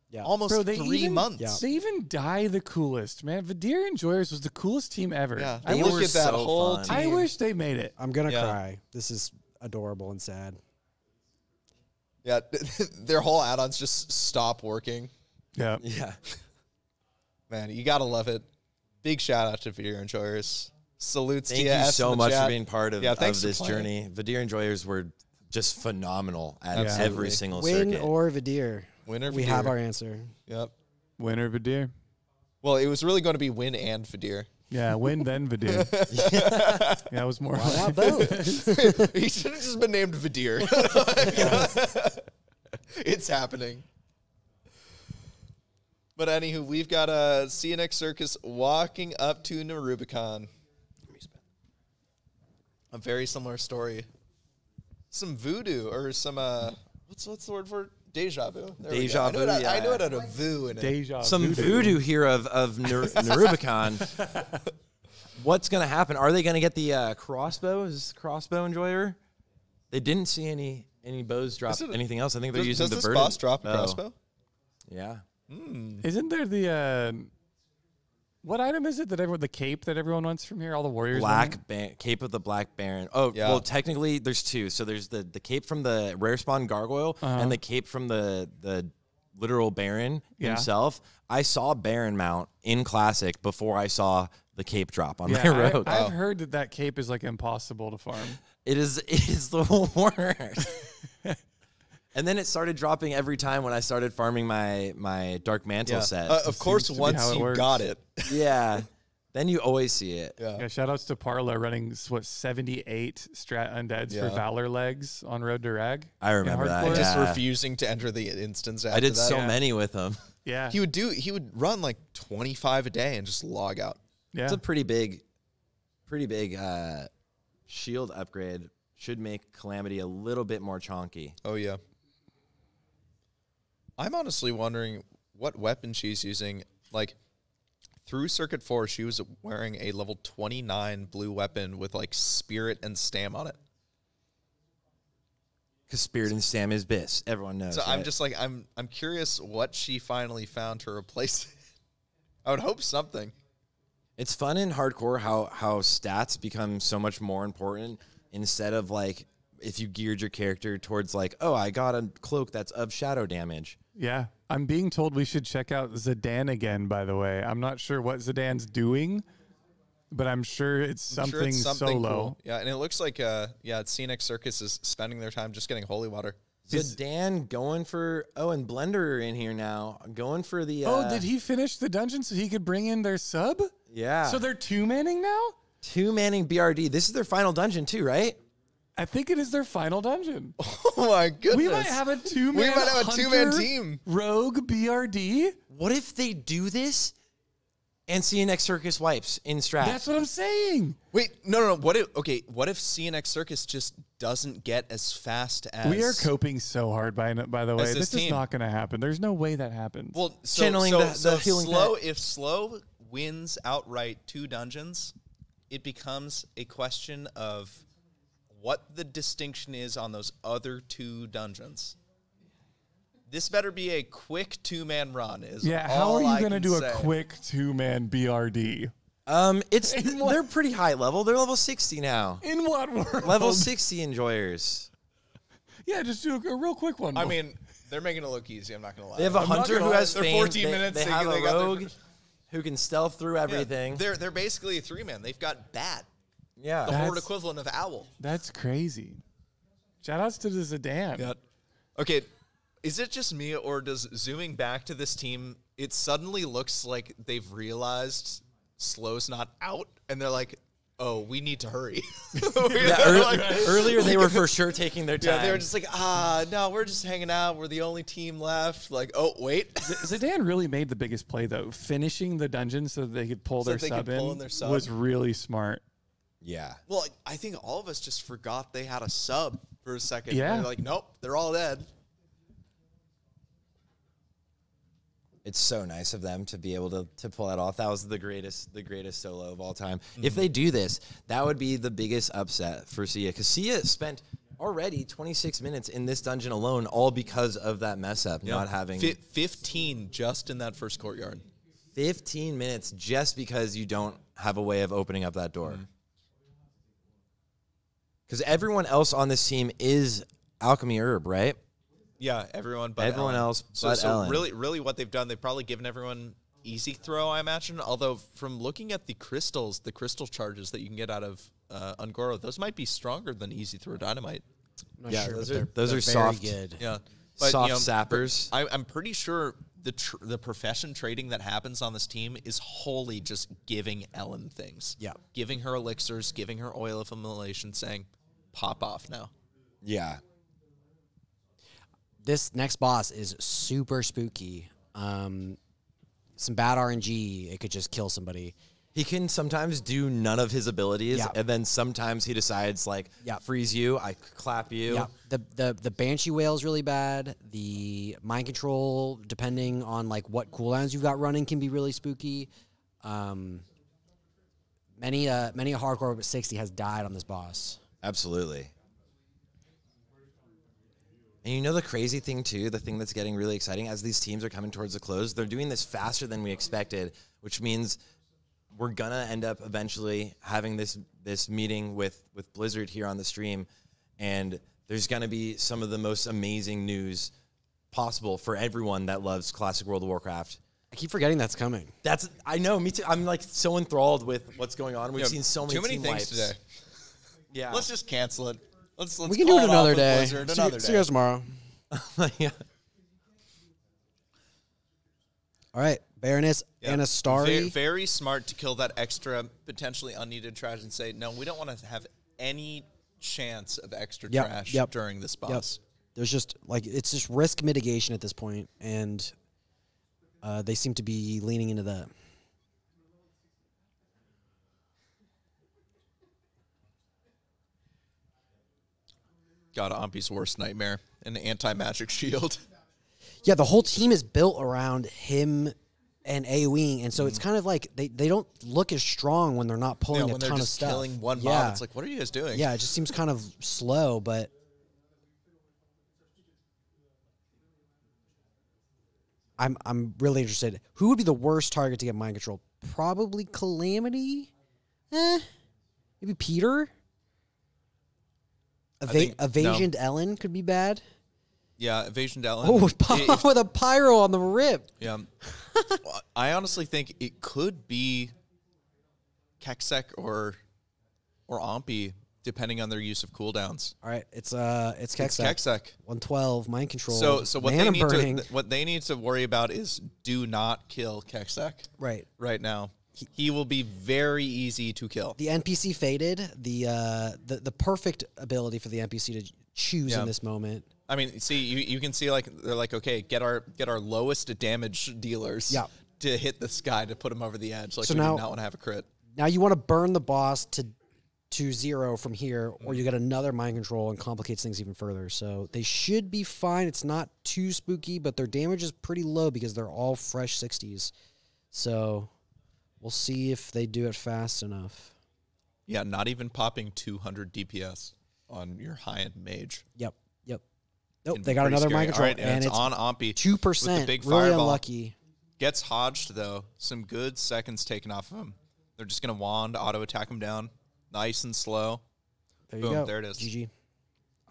Speaker 2: Yeah.
Speaker 3: almost
Speaker 4: Bro, they
Speaker 3: 3
Speaker 4: even,
Speaker 3: months.
Speaker 4: They even die the coolest, man. Vidir Enjoyers was the coolest team ever.
Speaker 3: Yeah,
Speaker 4: I,
Speaker 1: They
Speaker 3: look
Speaker 1: were
Speaker 3: at that
Speaker 1: so
Speaker 3: whole
Speaker 1: fun.
Speaker 3: team.
Speaker 4: I wish they made it.
Speaker 2: I'm gonna
Speaker 3: Yeah.
Speaker 2: cry. This is adorable and sad.
Speaker 3: Yeah, their whole add-ons just stop working.
Speaker 4: Yeah.
Speaker 1: Yeah.
Speaker 3: Man, you gotta love it. Big shout out to Vidir Enjoyers. Salutes
Speaker 1: Thank
Speaker 3: to
Speaker 1: you
Speaker 3: S
Speaker 1: so
Speaker 3: in the
Speaker 1: much
Speaker 3: chat.
Speaker 1: for being part of,
Speaker 3: thanks for
Speaker 1: this
Speaker 3: playing.
Speaker 1: journey. Vidir Enjoyers were just phenomenal at
Speaker 3: Absolutely.
Speaker 1: every single
Speaker 2: Win
Speaker 1: circuit.
Speaker 2: or Vidir.
Speaker 3: Winner
Speaker 2: We
Speaker 3: Vidir.
Speaker 2: have our answer.
Speaker 3: Yep.
Speaker 4: Winner Vidir.
Speaker 3: Well, it was really going to be Win and Vidir.
Speaker 4: Yeah, win then Vidir. Yeah, it was more.
Speaker 2: Why not both?
Speaker 3: He should have just been named Vidir. It's happening. But anywho, we've got a CNX Circus walking up to Nerubicon. A very similar story. Some voodoo or some what's the word for it? Deja vu. There we go.
Speaker 1: Deja vu,
Speaker 3: I know it
Speaker 1: yeah.
Speaker 3: had a vu in it.
Speaker 4: Deja
Speaker 1: Some voodoo here of Nerubicon. What's going to happen? Are they going to get the crossbow? Is this crossbow enjoyer? They didn't see any bows drop
Speaker 3: Is it-
Speaker 1: anything else. I think they're using
Speaker 3: Does
Speaker 1: the
Speaker 3: this
Speaker 1: verdant
Speaker 3: boss drop a
Speaker 1: bow.
Speaker 3: crossbow?
Speaker 1: Yeah.
Speaker 4: Isn't there the what item is it that the cape that everyone wants from here? All the warriors. want it?
Speaker 1: Cape of the Black Baron. Oh,
Speaker 3: Yeah.
Speaker 1: well, technically there's two. So there's the cape from the rare spawn gargoyle and the cape from the literal Baron
Speaker 4: Yeah.
Speaker 1: himself. I saw Baron mount in Classic before I saw the cape drop on my
Speaker 4: Yeah,
Speaker 1: road.
Speaker 4: I've heard that cape is like impossible to farm.
Speaker 1: It is the worst. And then it started dropping every time when I started farming my Dark Mantle set.
Speaker 3: Of course,
Speaker 4: seems to be
Speaker 3: once
Speaker 4: how it
Speaker 3: you
Speaker 4: works.
Speaker 3: got it.
Speaker 1: Yeah. Then you always see it.
Speaker 4: Yeah, shout outs to Parla running 78 strat undeads for
Speaker 3: Yeah.
Speaker 4: Valor legs on Road to Rag.
Speaker 1: I remember
Speaker 4: in
Speaker 1: that,
Speaker 4: hardcore.
Speaker 1: yeah.
Speaker 3: Just refusing to enter the instance after
Speaker 1: I did
Speaker 3: that.
Speaker 1: so
Speaker 4: Yeah.
Speaker 1: many with them.
Speaker 4: Yeah,
Speaker 3: He would run like 25 a day and just log out.
Speaker 4: yeah.
Speaker 1: It's a pretty big shield upgrade. Should make Calamity a little bit more chonky.
Speaker 3: Oh, yeah. I'm honestly wondering what weapon she's using. Like, through Circuit 4, she was wearing a level 29 blue weapon with, like, Spirit and Stam on it.
Speaker 1: Because Spirit and Stam is Biss. Everyone knows.
Speaker 3: So I'm
Speaker 1: right?
Speaker 3: just like, I'm curious what she finally found to replace it. I would hope something.
Speaker 1: It's fun in hardcore how stats become so much more important instead of like if you geared your character towards like, oh, I got a cloak that's of shadow damage.
Speaker 4: Yeah, I'm being told we should check out Zidane again, by the way. I'm not sure what Zidane's doing, but I'm sure it's
Speaker 3: I'm
Speaker 4: something,
Speaker 3: sure it's something
Speaker 4: solo.
Speaker 3: cool. Yeah, and it looks like, CNX Circus is spending their time just getting holy water.
Speaker 1: Zidane going for, and Blender in here now, going for the.
Speaker 4: Did he finish the dungeon so he could bring in their sub?
Speaker 1: Yeah.
Speaker 4: So they're two-manning now?
Speaker 1: Two-manning BRD. This is their final dungeon too, right?
Speaker 4: I think it is their final dungeon.
Speaker 3: Oh, my goodness.
Speaker 4: We might have a two-man
Speaker 3: We might have a two-man
Speaker 4: hunter
Speaker 3: team.
Speaker 4: rogue BRD.
Speaker 1: What if they do this And CNX Circus wipes in strat.
Speaker 4: That's what I'm saying.
Speaker 3: Wait, no. What if CNX Circus just doesn't get as fast as
Speaker 4: We are coping so hard by the way.
Speaker 3: this
Speaker 4: This is
Speaker 3: team.
Speaker 4: not going to happen. There's no way that happens.
Speaker 3: Well,
Speaker 1: Channeling the healing
Speaker 3: slow.
Speaker 1: pet.
Speaker 3: If slow wins outright 2 dungeons, it becomes a question of what the distinction is on those other 2 dungeons. This better be a quick 2-man run.
Speaker 4: How are you
Speaker 3: going to
Speaker 4: do a quick 2-man BRD?
Speaker 1: They're pretty high level. They're level 60 now.
Speaker 4: In what world?
Speaker 1: Level 60 enjoyers.
Speaker 4: Yeah, just do a real quick one.
Speaker 3: I mean, they're making it look easy. I'm not going to lie.
Speaker 1: They have a hunter who has
Speaker 3: They're
Speaker 1: feint.
Speaker 3: 14 minutes.
Speaker 1: They have a
Speaker 3: they got their
Speaker 1: rogue who can stealth through everything.
Speaker 3: They're basically a 3-man. They've got Bat,
Speaker 1: Yeah.
Speaker 3: the
Speaker 4: That's-
Speaker 3: horde equivalent of Owl.
Speaker 4: That's crazy. Shoutouts to the Zidane.
Speaker 3: Okay, is it just me, or does zooming back to this team, it suddenly looks like they've realized Slow's not out, and they're like, oh, we need to hurry.
Speaker 1: Earlier they were for sure taking their time.
Speaker 3: Yeah, they were just like, no, we're just hanging out. We're the only team left. Like, oh, wait.
Speaker 4: Zidane really made the biggest play, though. Finishing the dungeon so that they could pull
Speaker 3: So
Speaker 4: their
Speaker 3: they could
Speaker 4: sub
Speaker 3: pull
Speaker 4: in
Speaker 3: in their sub.
Speaker 4: was really smart.
Speaker 1: Yeah.
Speaker 3: Well, I think all of us just forgot they had a sub for a second.
Speaker 4: Yeah.
Speaker 3: They're like, nope, they're all dead.
Speaker 1: It's so nice of them to be able to pull that off. That was the greatest solo of all time. If they do this, that would be the biggest upset for Sia, because Sia spent already 26 minutes in this dungeon alone, all because of that mess up, not having
Speaker 3: 15 just in that first courtyard.
Speaker 1: 15 minutes just because you don't have a way of opening up that door. Because everyone else on this team is Alchemy Herb, right?
Speaker 3: Yeah, everyone but
Speaker 1: Everyone
Speaker 3: Ellen.
Speaker 1: else
Speaker 3: So,
Speaker 1: but
Speaker 3: so
Speaker 1: Ellen.
Speaker 3: really what they've done, they've probably given everyone easy throw, I imagine. Although from looking at the crystal charges that you can get out of Ungoro, those might be stronger than easy throw dynamite.
Speaker 2: I'm not
Speaker 1: Yeah,
Speaker 2: sure,
Speaker 1: those
Speaker 2: but
Speaker 1: are
Speaker 2: they're
Speaker 1: very
Speaker 2: soft.
Speaker 1: good.
Speaker 3: Yeah.
Speaker 1: Soft sappers.
Speaker 3: I'm pretty sure the profession trading that happens on this team is wholly just giving Ellen things.
Speaker 2: Yeah.
Speaker 3: Giving her elixirs, giving her oil of immolation, saying, pop off now.
Speaker 1: Yeah.
Speaker 2: This next boss is super spooky. Some bad RNG, it could just kill somebody.
Speaker 1: He can sometimes do none of his abilities,
Speaker 2: Yeah.
Speaker 1: and then sometimes he decides, like,
Speaker 2: Yeah.
Speaker 1: freeze you, I clap you.
Speaker 2: Yeah, the Banshee Whale is really bad. The Mind Control, depending on like what cooldowns you've got running, can be really spooky. Many a hardcore over 60 has died on this boss.
Speaker 1: Absolutely. And you know the crazy thing, too, the thing that's getting really exciting, as these teams are coming towards the close, they're doing this faster than we expected, which means we're going to end up eventually having this meeting with Blizzard here on the stream, and there's going to be some of the most amazing news possible for everyone that loves classic World of Warcraft.
Speaker 2: I keep forgetting that's coming.
Speaker 1: I know, me too. I'm like so enthralled with what's going on. We've seen so many
Speaker 3: too many
Speaker 1: team
Speaker 3: things
Speaker 1: wipes
Speaker 3: today.
Speaker 1: Yeah.
Speaker 3: Let's just cancel it. Let's
Speaker 2: We can do
Speaker 3: call
Speaker 2: it
Speaker 3: off
Speaker 2: another
Speaker 3: with
Speaker 2: day.
Speaker 3: Blizzard another
Speaker 2: See you
Speaker 3: day.
Speaker 2: guys tomorrow.
Speaker 1: Yeah.
Speaker 2: All right, Baroness
Speaker 3: Yeah.
Speaker 2: Anastari.
Speaker 3: Very, very smart to kill that extra, potentially unneeded trash and say, no, we don't want to have any chance of extra trash during this boss.
Speaker 2: There's just like it's just risk mitigation at this point, and they seem to be leaning into that.
Speaker 3: God, Ampi's worst nightmare, an anti-magic shield.
Speaker 2: Yeah, the whole team is built around him and AoEing, and so it's kind of like they don't look as strong when they're not pulling
Speaker 3: when
Speaker 2: a
Speaker 3: they're
Speaker 2: ton of
Speaker 3: just
Speaker 2: stuff.
Speaker 3: killing one
Speaker 2: yeah.
Speaker 3: mob, it's like, what are you guys doing?
Speaker 2: Yeah, it just seems kind of slow, but I'm really interested. Who would be the worst target to get mind control? Probably Calamity. Maybe Peter. Evasion Ellen could be bad.
Speaker 3: Yeah, evasion down.
Speaker 2: Oh, with a pyro on the rip.
Speaker 3: Yeah. Well, I honestly think it could be Keksek or Ampi, depending on their use of cooldowns.
Speaker 2: All right, it's
Speaker 3: It's
Speaker 2: Keksek.
Speaker 3: Keksek.
Speaker 2: 112 mind control.
Speaker 3: So what they need to worry about is do not kill Keksek right now. He will be very easy to kill.
Speaker 2: The NPC faded. The perfect ability for the NPC to choose in this moment.
Speaker 3: I mean, see, you can see like they're like, okay, get our lowest damage dealers.
Speaker 2: Yeah.
Speaker 3: to hit this guy to put him over the edge. Like,
Speaker 2: So
Speaker 3: we
Speaker 2: now-
Speaker 3: do not want to have a crit.
Speaker 2: Now you want to burn the boss to 0 from here, or you get another mind control and complicates things even further. So they should be fine. It's not too spooky, but their damage is pretty low because they're all fresh 60s. So we'll see if they do it fast enough.
Speaker 3: Yeah, not even popping 200 DPS on your high-end mage.
Speaker 2: Yep.
Speaker 3: Can
Speaker 2: Nope,
Speaker 3: be
Speaker 2: they got
Speaker 3: pretty
Speaker 2: another
Speaker 3: scary.
Speaker 2: mind control,
Speaker 3: All right, and it's on Ompy.
Speaker 2: 2%.
Speaker 3: With the big
Speaker 2: really
Speaker 3: fireball.
Speaker 2: unlucky.
Speaker 3: Gets hodged, though. Some good seconds taken off of him. They're just going to wand, auto-attack him down. Nice and slow.
Speaker 2: There you
Speaker 3: Boom,
Speaker 2: go.
Speaker 3: there it is.
Speaker 2: GG.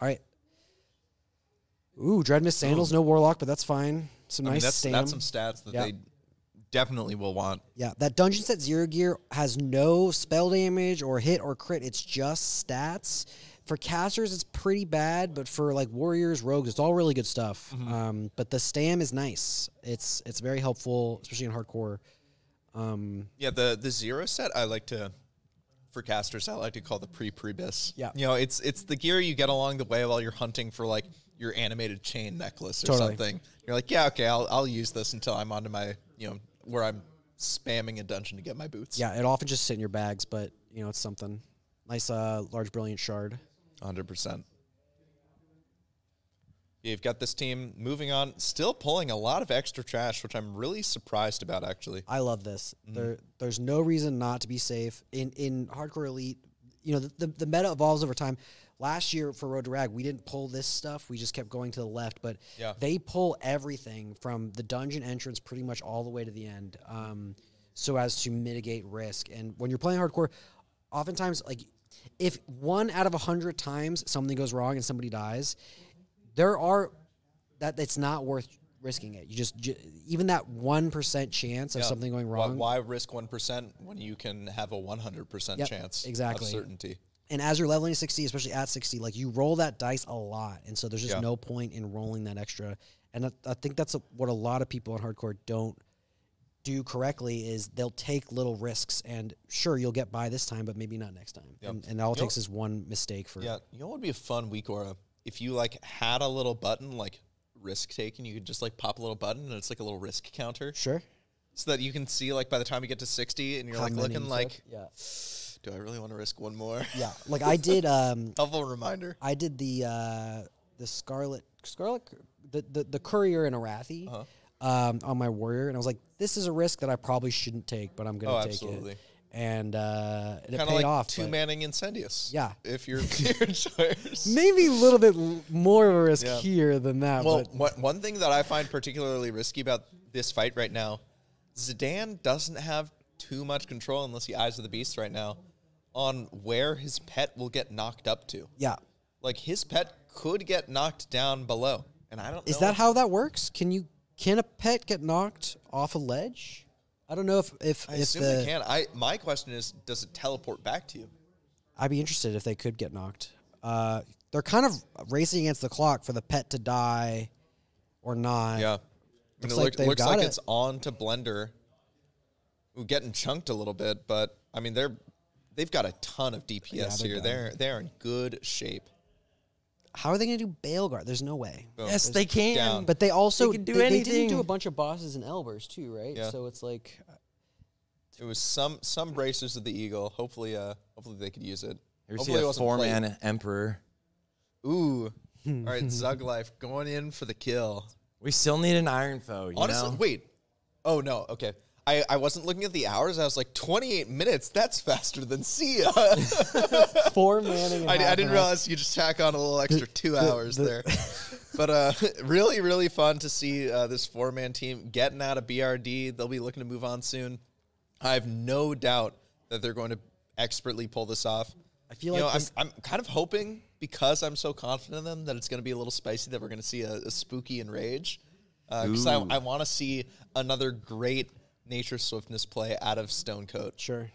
Speaker 2: All right. Ooh, Dreadmist Sandals, no Warlock, but that's fine. Some nice
Speaker 3: that's
Speaker 2: stam.
Speaker 3: some stats that they definitely will want.
Speaker 2: Yeah, that Dungeon Set Zero Gear has no spell damage or hit or crit. It's just stats. For casters, it's pretty bad, but for like warriors, rogues, it's all really good stuff. But the stam is nice. It's very helpful, especially in hardcore.
Speaker 3: Yeah, the zero set I like to, for casters, I like to call the pre-prebis.
Speaker 2: Yeah.
Speaker 3: You know, it's the gear you get along the way while you're hunting for like your animated chain necklace or
Speaker 2: Totally.
Speaker 3: something. You're like, yeah, okay, I'll use this until I'm onto my, where I'm spamming a dungeon to get my boots.
Speaker 2: Yeah, it often just sit in your bags, but it's something. Nice, large, brilliant shard.
Speaker 3: 100%. You've got this team moving on, still pulling a lot of extra trash, which I'm really surprised about, actually.
Speaker 2: I love this. There's no reason not to be safe. In Hardcore Elite, the meta evolves over time. Last year for Road to Rag, we didn't pull this stuff. We just kept going to the left. But they pull everything from the dungeon entrance pretty much all the way to the end so as to mitigate risk. And when you're playing Hardcore, oftentimes, like, if 1 out of 100 times something goes wrong and somebody dies, it's not worth risking it. You just even that 1% chance of something going wrong.
Speaker 3: Why risk 1% when you can have a 100% chance
Speaker 2: exactly.
Speaker 3: of certainty?
Speaker 2: And as you're leveling 60, especially at 60, like you roll that dice a lot, and so there's just no point in rolling that extra. And I think that's what a lot of people on hardcore don't do correctly is they'll take little risks, and sure you'll get by this time, but maybe not next time.
Speaker 3: Yep.
Speaker 2: And all it takes is one mistake for.
Speaker 3: Yeah, you know what would be a fun week, Aura? If you like had a little button like risk taking, you could just like pop a little button and it's like a little risk counter.
Speaker 2: Sure.
Speaker 3: So that you can see like by the time you get to 60 and you're
Speaker 2: How
Speaker 3: like
Speaker 2: many
Speaker 3: looking
Speaker 2: you
Speaker 3: like,
Speaker 2: took?
Speaker 3: do I really want to risk one more?
Speaker 2: Yeah. Like I did.
Speaker 3: Helpful reminder.
Speaker 2: I did the Scarlet, the Courier and Arathi on my Warrior, and I was like, this is a risk that I probably shouldn't take, but I'm going to take
Speaker 3: absolutely.
Speaker 2: it. And it
Speaker 3: Kind of
Speaker 2: paid
Speaker 3: like
Speaker 2: off.
Speaker 3: two-manning Incendius.
Speaker 2: Yeah.
Speaker 3: If you're your choice.
Speaker 2: Maybe a little bit more of a risk
Speaker 3: Yeah.
Speaker 2: here than that.
Speaker 3: Well,
Speaker 2: but
Speaker 3: one thing that I find particularly risky about this fight right now, Zidane doesn't have too much control unless he Eyes of the Beast right now on where his pet will get knocked up to.
Speaker 2: yeah.
Speaker 3: Like his pet could get knocked down below, and I don't know.
Speaker 2: Is that how that works? Can a pet get knocked off a ledge? I don't know if
Speaker 3: I assume they can. My question is, does it teleport back to you?
Speaker 2: I'd be interested if they could get knocked. They're kind of racing against the clock for the pet to die or not.
Speaker 3: Yeah. And
Speaker 2: Looks like they've
Speaker 3: looks
Speaker 2: got
Speaker 3: like
Speaker 2: it.
Speaker 3: it's on to Blender. We're getting chunked a little bit, but I mean they've got a ton of DPS
Speaker 2: they're
Speaker 3: here.
Speaker 2: done.
Speaker 3: They're in good shape.
Speaker 2: How are they going to do Baleguard? There's no way.
Speaker 3: Boom.
Speaker 1: Yes, they can.
Speaker 3: Down.
Speaker 2: But they also
Speaker 1: They can do
Speaker 2: they didn't
Speaker 1: anything.
Speaker 2: do a bunch of bosses and Elbers too, right?
Speaker 3: Yeah.
Speaker 2: So it's like
Speaker 3: It was some bracers of the Eagle. Hopefully they could use it.
Speaker 1: Here's
Speaker 3: Hopefully it
Speaker 1: a
Speaker 3: wasn't played.
Speaker 1: 4-man Emperor.
Speaker 3: Ooh. All right, Zug Life going in for the kill.
Speaker 1: We still need an Iron Foe, you
Speaker 3: Honestly,
Speaker 1: know?
Speaker 3: wait. Oh, no. Okay. I wasn't looking at the hours. I was like, 28 minutes. That's faster than Sia.
Speaker 2: 4 manning. And
Speaker 3: I
Speaker 2: half
Speaker 3: didn't
Speaker 2: half.
Speaker 3: realize you just tack on a little extra 2 hours there. But really, really fun to see this 4-man team getting out of BRD. They'll be looking to move on soon. I have no doubt that they're going to expertly pull this off.
Speaker 2: I feel like
Speaker 3: I'm kind of hoping, because I'm so confident in them, that it's going to be a little spicy, that we're going to see a spooky Enrage. Because I want to see another great Nature Swiftness play out of Stonecoat.
Speaker 2: Sure.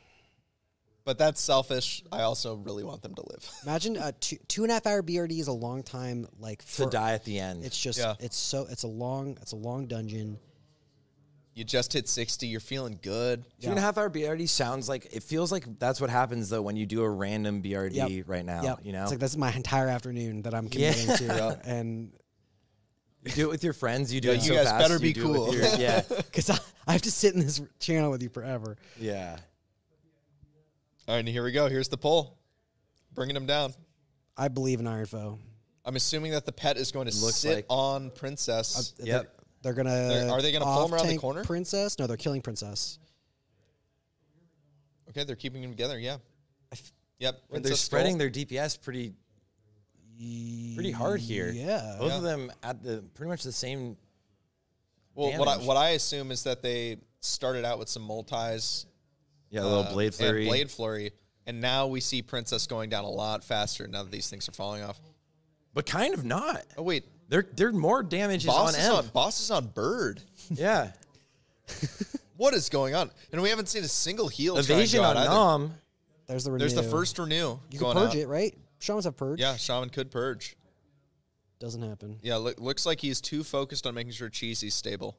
Speaker 3: But that's selfish. I also really want them to live.
Speaker 2: Imagine a 2.5 hour BRD is a long time, like
Speaker 1: To die at the end.
Speaker 2: It's just it's a long dungeon.
Speaker 3: You just hit 60. You're feeling good.
Speaker 1: 2.5 hour BRD sounds like, it feels like that's what happens though when you do a random BRD right now.
Speaker 2: Yep.
Speaker 1: You know,
Speaker 2: It's like this is my entire afternoon that I'm committing to, and
Speaker 1: You do it with your friends. You do it
Speaker 3: you
Speaker 1: so
Speaker 3: guys
Speaker 1: fast.
Speaker 3: better
Speaker 1: you
Speaker 3: be
Speaker 1: do it with
Speaker 3: cool.
Speaker 1: your- yeah,
Speaker 2: Because I have to sit in this channel with you forever.
Speaker 1: yeah.
Speaker 3: All right, and here we go. Here's the poll. Bringing him down.
Speaker 2: I believe in Iron Foe.
Speaker 3: I'm assuming that the pet is going to
Speaker 1: Looks
Speaker 3: sit
Speaker 1: like-
Speaker 3: on Princess.
Speaker 1: Yep.
Speaker 2: They're gonna.
Speaker 3: Are they gonna pull him around the
Speaker 2: off-tank
Speaker 3: corner?
Speaker 2: Princess? No, they're killing Princess.
Speaker 3: Okay, they're keeping him together. Yeah. Yep.
Speaker 1: They're
Speaker 3: Princess
Speaker 1: spreading
Speaker 3: Skull.
Speaker 1: their DPS pretty hard here.
Speaker 2: Yeah.
Speaker 1: Both of them at the pretty much the same.
Speaker 3: Well,
Speaker 1: damage.
Speaker 3: what I assume is that they started out with some multis.
Speaker 1: Yeah, a little blade flurry.
Speaker 3: And blade flurry. And now we see Princess going down a lot faster now that these things are falling off.
Speaker 1: But kind of not.
Speaker 3: Oh, wait.
Speaker 1: They're more damage
Speaker 3: Boss
Speaker 1: on
Speaker 3: is
Speaker 1: M.
Speaker 3: on, Boss is on Bird.
Speaker 1: Yeah.
Speaker 3: What is going on? And we haven't seen a single heal.
Speaker 1: Evasion
Speaker 3: try
Speaker 1: on
Speaker 3: and go out either.
Speaker 1: Nom.
Speaker 2: There's the renew.
Speaker 3: There's the first renew
Speaker 2: You can
Speaker 3: going
Speaker 2: purge
Speaker 3: out.
Speaker 2: it, right? Shamans have purge.
Speaker 3: Yeah, Shaman could purge.
Speaker 2: Doesn't happen.
Speaker 3: Yeah, looks like he's too focused on making sure Cheesy's stable.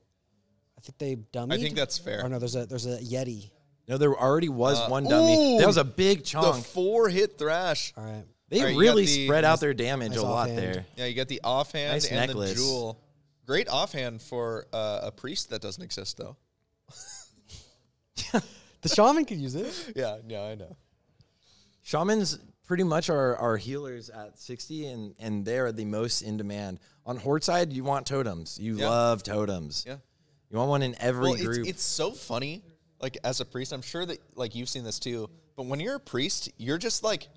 Speaker 2: I think they dummied.
Speaker 3: I think that's fair.
Speaker 2: Oh no, there's a Yeti.
Speaker 1: No, there already was one dummy.
Speaker 3: ooh,
Speaker 1: That was a big
Speaker 3: The
Speaker 1: chunk.
Speaker 3: 4-hit thrash.
Speaker 2: All right.
Speaker 1: They
Speaker 3: All right, you
Speaker 1: really
Speaker 3: got the-
Speaker 1: spread out their damage
Speaker 2: nice
Speaker 1: a lot
Speaker 2: offhand.
Speaker 1: there.
Speaker 3: Yeah, you got the offhand
Speaker 1: Nice
Speaker 3: and
Speaker 1: necklace.
Speaker 3: the jewel. Great offhand for a priest that doesn't exist, though.
Speaker 2: The shaman could use it.
Speaker 3: Yeah, I know.
Speaker 1: Shamans pretty much are healers at 60, and they're the most in demand. On Horde side, you want totems. You
Speaker 3: Yeah.
Speaker 1: love totems.
Speaker 3: Yeah.
Speaker 1: You want one in every
Speaker 3: Well,
Speaker 1: group.
Speaker 3: it's so funny. Like, as a priest, I'm sure that, like, you've seen this too. But when you're a priest, you're just, like,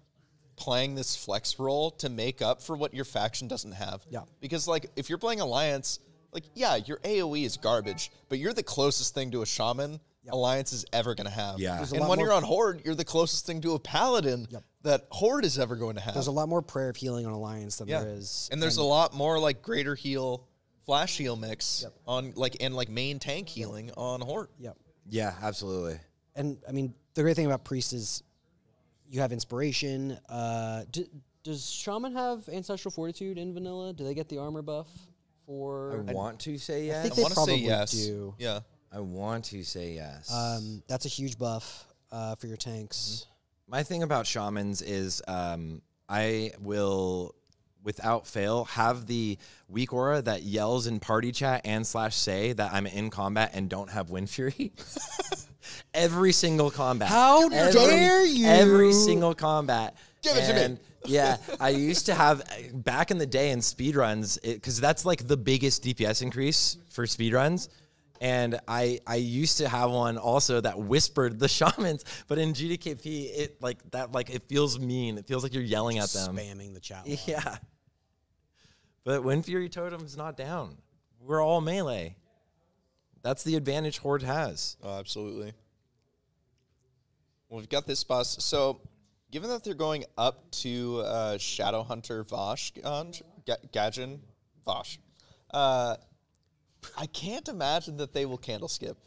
Speaker 3: playing this flex role to make up for what your faction doesn't have.
Speaker 2: Yeah.
Speaker 3: Because, like, if you're playing Alliance, like, yeah, your AoE is garbage, but you're the closest thing to a Shaman Alliance is ever going to have.
Speaker 1: Yeah. There's
Speaker 2: a
Speaker 3: And
Speaker 2: lot
Speaker 3: when
Speaker 2: more-
Speaker 3: you're on Horde, you're the closest thing to a Paladin that Horde is ever going to have.
Speaker 2: There's a lot more prayer of healing on Alliance than there is.
Speaker 3: And there's a lot more, like, greater heal, flash heal mix on, like, and, like, main tank healing on Horde.
Speaker 2: Yep.
Speaker 1: yeah, absolutely.
Speaker 2: And I mean, the great thing about priest is you have inspiration. Does shaman have ancestral fortitude in vanilla? Do they get the armor buff for?
Speaker 1: I want to say yes.
Speaker 2: think
Speaker 3: I
Speaker 2: they
Speaker 3: want to say
Speaker 2: probably
Speaker 3: yes.
Speaker 2: do.
Speaker 3: Yeah.
Speaker 1: I want to say yes.
Speaker 2: That's a huge buff for your tanks.
Speaker 1: My thing about shamans is I will, without fail, have the weak aura that yells in party chat and /say that I'm in combat and don't have Wind Fury. Every single combat.
Speaker 2: How dare you?
Speaker 1: Every single combat.
Speaker 3: Give it to me.
Speaker 1: And, yeah, I used to have, back in the day in speedruns, because that's like the biggest DPS increase for speedruns. And I used to have one also that whispered the shamans, but in GDKP it feels mean. It feels like you're yelling at them.
Speaker 2: Spamming the chat. log.
Speaker 1: Yeah. But Wind Fury Totem's not down. We're all melee. That's the advantage Horde has.
Speaker 3: Oh, absolutely. Well, we've got this boss. So, given that they're going up to Shadowhunter Vosh, Gadgeon Vosh, I can't imagine that they will candle skip.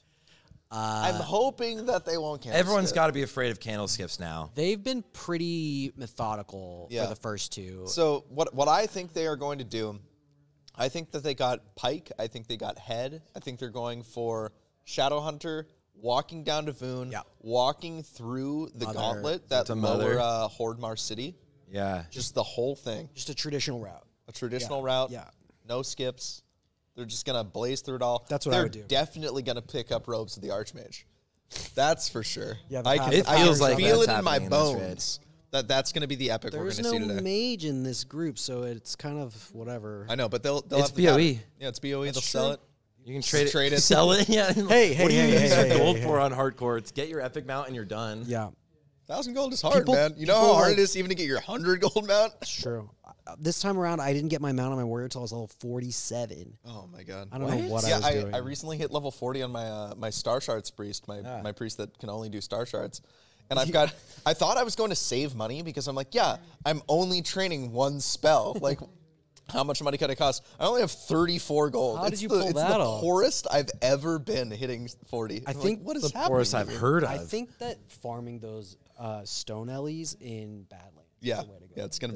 Speaker 3: I'm hoping that they won't candle
Speaker 1: Everyone's
Speaker 3: skip.
Speaker 1: got to be afraid of candle skips now.
Speaker 2: They've been pretty methodical
Speaker 3: Yeah.
Speaker 2: for the first two.
Speaker 3: So, what I think they are going to do, I think that they got Pike. I think they got Head. I think they're going for Shadowhunter, walking down to Voon, walking through the gauntlet that
Speaker 1: To Mother.
Speaker 3: lower Hordmar City.
Speaker 1: Yeah.
Speaker 3: Just the whole thing.
Speaker 2: Just a traditional route.
Speaker 3: A traditional route.
Speaker 2: Yeah.
Speaker 3: No skips. They're just going to blaze through it all.
Speaker 2: That's what I
Speaker 3: They're
Speaker 2: would do.
Speaker 3: definitely going to pick up robes of the Archmage. That's for sure.
Speaker 2: Yeah,
Speaker 3: I
Speaker 2: the
Speaker 3: can,
Speaker 2: path-
Speaker 3: I
Speaker 1: feels
Speaker 3: can
Speaker 1: like
Speaker 3: feel
Speaker 1: that's
Speaker 3: it in my
Speaker 1: happening in this
Speaker 3: bones that's going to be the epic we're going
Speaker 2: There's
Speaker 3: to
Speaker 2: no
Speaker 3: see today.
Speaker 2: mage in this group, so it's kind of whatever.
Speaker 3: I know, but they'll
Speaker 1: It's
Speaker 3: have the pattern.
Speaker 1: BOE.
Speaker 3: Yeah, it's BOE. They'll sell it.
Speaker 1: You can trade
Speaker 3: Trade it.
Speaker 1: Sell it. Yeah.
Speaker 2: Hey,
Speaker 1: what do you
Speaker 2: hey,
Speaker 1: use
Speaker 2: hey,
Speaker 1: your
Speaker 2: hey,
Speaker 1: gold
Speaker 2: hey,
Speaker 1: for on hardcore? It's get your epic mount and you're done.
Speaker 2: Yeah,
Speaker 3: 1,000 gold is hard,
Speaker 2: People-
Speaker 3: man. You know
Speaker 2: people
Speaker 3: how hard
Speaker 2: like-
Speaker 3: it is even to get your 100 gold mount?
Speaker 2: it's true. This time around, I didn't get my mount on my warrior until I was level 47.
Speaker 3: Oh my god.
Speaker 2: I don't know what
Speaker 3: Yeah,
Speaker 2: I was doing.
Speaker 3: I recently hit level 40 on my my Star Shards priest, my priest that can only do Star Shards. And I thought I was going to save money because I'm like, yeah, I'm only training one spell. Like, how much money could it cost? I only have 34 gold.
Speaker 2: How did you
Speaker 3: the,
Speaker 2: pull
Speaker 3: it's
Speaker 2: that
Speaker 3: the
Speaker 2: off?
Speaker 3: poorest I've ever been hitting 40.
Speaker 2: I
Speaker 3: I'm
Speaker 2: think
Speaker 3: like, what is
Speaker 1: The
Speaker 3: happening?
Speaker 1: poorest I've
Speaker 3: here?
Speaker 1: heard of.
Speaker 2: I think that farming those stone ellies in Badlands
Speaker 3: Yeah,
Speaker 2: is the way to go.
Speaker 3: yeah, it's gonna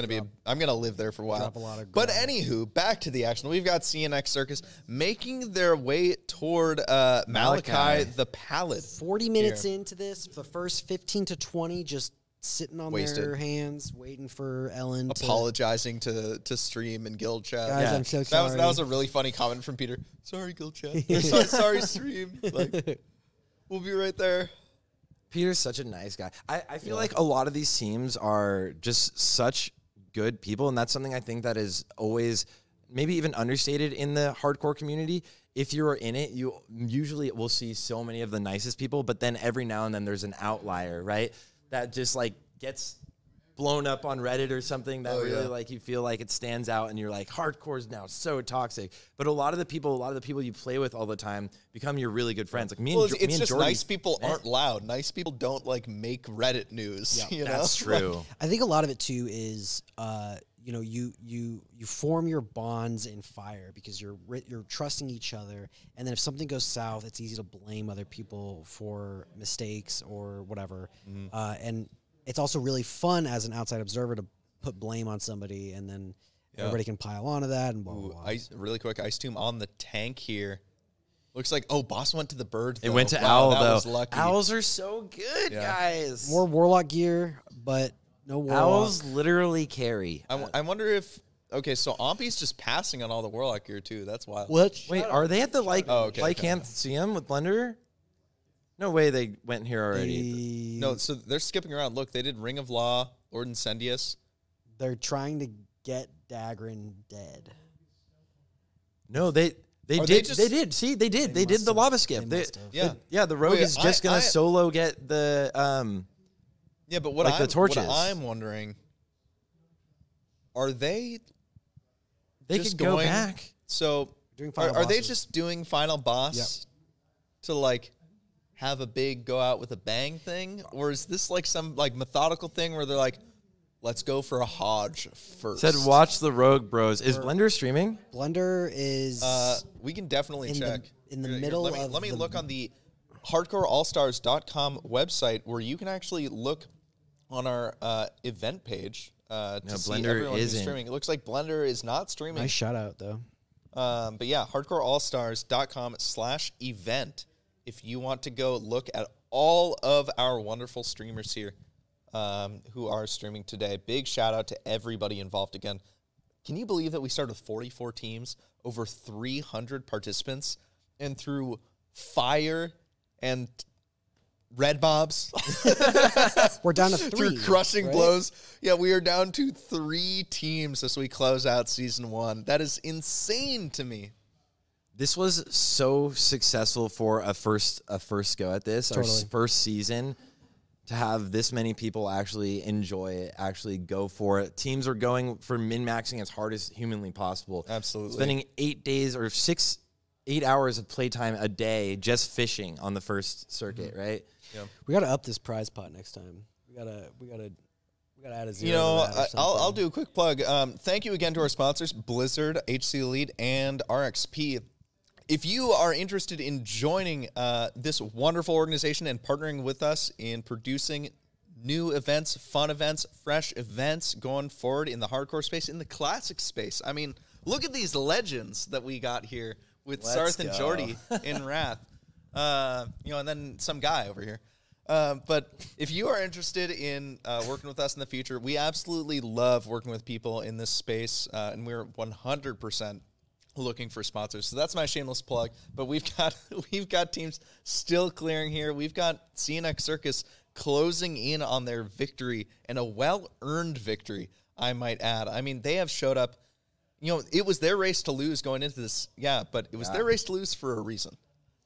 Speaker 3: be. I'm gonna live there for a while.
Speaker 2: drop a lot of
Speaker 3: But
Speaker 2: gravel.
Speaker 3: anywho, back to the action. We've got CNX Circus making their way toward Malachi
Speaker 1: Malachi.
Speaker 3: the Pallid.
Speaker 2: 40 minutes into this, the first 15 to 20 just sitting on
Speaker 3: Wasted.
Speaker 2: their hands, waiting for Ellen to...
Speaker 3: Apologizing to stream and guild chat.
Speaker 2: Guys,
Speaker 1: Yeah.
Speaker 2: I'm so
Speaker 3: That
Speaker 2: sorry.
Speaker 3: was a really funny comment from Peter. Sorry, guild chat. sorry, stream. Like, we'll be right there.
Speaker 1: Peter's such a nice guy. I feel like a lot of these teams are just such good people, and that's something I think that is always maybe even understated in the hardcore community. If you're in it, you usually will see so many of the nicest people, but then every now and then there's an outlier, right? That just like gets blown up on Reddit or something that really like you feel like it stands out and you're like, hardcore is now so toxic. But a lot of the people you play with all the time become your really good friends. Like me
Speaker 3: Well,
Speaker 1: and
Speaker 3: it's just
Speaker 1: Jordy,
Speaker 3: nice people aren't loud. Nice people don't like make Reddit news. You know?
Speaker 1: that's true.
Speaker 2: I think a lot of it too is, you form your bonds in fire because you're trusting each other, and then if something goes south, it's easy to blame other people for mistakes or whatever. And it's also really fun as an outside observer to put blame on somebody, and then everybody can pile onto that and blah, blah, blah.
Speaker 3: Really quick, Ice Tomb on the tank here. Looks like, Boss went to the bird, though.
Speaker 1: It went to
Speaker 3: Wow,
Speaker 1: Owl,
Speaker 3: that
Speaker 1: though.
Speaker 3: was lucky.
Speaker 1: Owls are so good, guys.
Speaker 2: More Warlock gear, but no Warlock.
Speaker 1: Owls literally carry.
Speaker 3: I wonder if... Okay, so Ompy's just passing on all the Warlock gear, too. That's wild.
Speaker 2: What?
Speaker 1: Wait, are they at the
Speaker 3: okay.
Speaker 1: Lycanthceum with Blender? No way they went here already.
Speaker 3: No, so they're skipping around. Look, they did Ring of Law, Lord Incendius.
Speaker 2: They're trying to get Dagrin dead.
Speaker 1: No, they
Speaker 3: Are
Speaker 1: did.
Speaker 3: they just-
Speaker 1: They did. See, they did. They did
Speaker 2: must
Speaker 1: the
Speaker 2: have.
Speaker 1: lava skip.
Speaker 2: They must have.
Speaker 3: Yeah.
Speaker 1: The rogue
Speaker 3: Wait,
Speaker 1: is just gonna solo get the
Speaker 3: Yeah, but what
Speaker 1: Like the torches.
Speaker 3: I'm wondering, are they
Speaker 1: They
Speaker 3: just
Speaker 1: could go
Speaker 3: going-
Speaker 1: back.
Speaker 3: So
Speaker 2: Doing final
Speaker 3: are they
Speaker 2: bosses.
Speaker 3: just doing final boss to like have a big go out with a bang thing, or is this like some like methodical thing where they're like, let's go for a Hodge first?
Speaker 1: Said watch the rogue bros. Is Blender streaming?
Speaker 2: Blender is
Speaker 3: We can definitely
Speaker 2: in the-
Speaker 3: check
Speaker 2: in the
Speaker 3: Here,
Speaker 2: middle
Speaker 3: Let me,
Speaker 2: of
Speaker 3: let me
Speaker 2: the-
Speaker 3: look on the hardcoreallstars.com website where you can actually look on our event page to see
Speaker 1: Blender
Speaker 3: everyone who's
Speaker 1: isn't.
Speaker 3: streaming. It looks like Blender is not streaming.
Speaker 2: nice shout out though.
Speaker 3: But yeah, hardcoreallstars.com/event. If you want to go look at all of our wonderful streamers here who are streaming today, big shout out to everybody involved again. Can you believe that we started with 44 teams, over 300 participants, and through fire and red mobs,
Speaker 2: We're down to
Speaker 3: through
Speaker 2: 3.
Speaker 3: crushing
Speaker 2: right?
Speaker 3: blows. Yeah, we are down to 3 teams as we close out season 1. That is insane to me.
Speaker 1: This was so successful for a first go at this,
Speaker 2: Totally.
Speaker 1: our first season, to have this many people actually enjoy it, actually go for it. Teams are going for min-maxing as hard as humanly possible.
Speaker 3: Absolutely.
Speaker 1: Spending 8 days or 8 hours of playtime a day just fishing on the first circuit, right?
Speaker 3: Yeah.
Speaker 2: We gotta up this prize pot next time. We gotta add a 0.
Speaker 3: You know,
Speaker 2: to that or
Speaker 3: I'll
Speaker 2: something.
Speaker 3: do a quick plug. Thank you again to our sponsors, Blizzard, HC Elite, and RXP. If you are interested in joining this wonderful organization and partnering with us in producing new events, fun events, fresh events going forward in the hardcore space, in the classic space. I mean, look at these legends that we got here with
Speaker 1: Let's
Speaker 3: Sarthe and
Speaker 1: go.
Speaker 3: Jordy in Wrath. And then some guy over here. But if you are interested in working with us in the future, we absolutely love working with people in this space, and we're 100% looking for sponsors. So that's my shameless plug. But we've got teams still clearing here. We've got CNX Circus closing in on their victory, and a well-earned victory, I might add. I mean, they have showed up. You know, it was their race to lose going into this. Yeah, but it was their race to lose for a reason.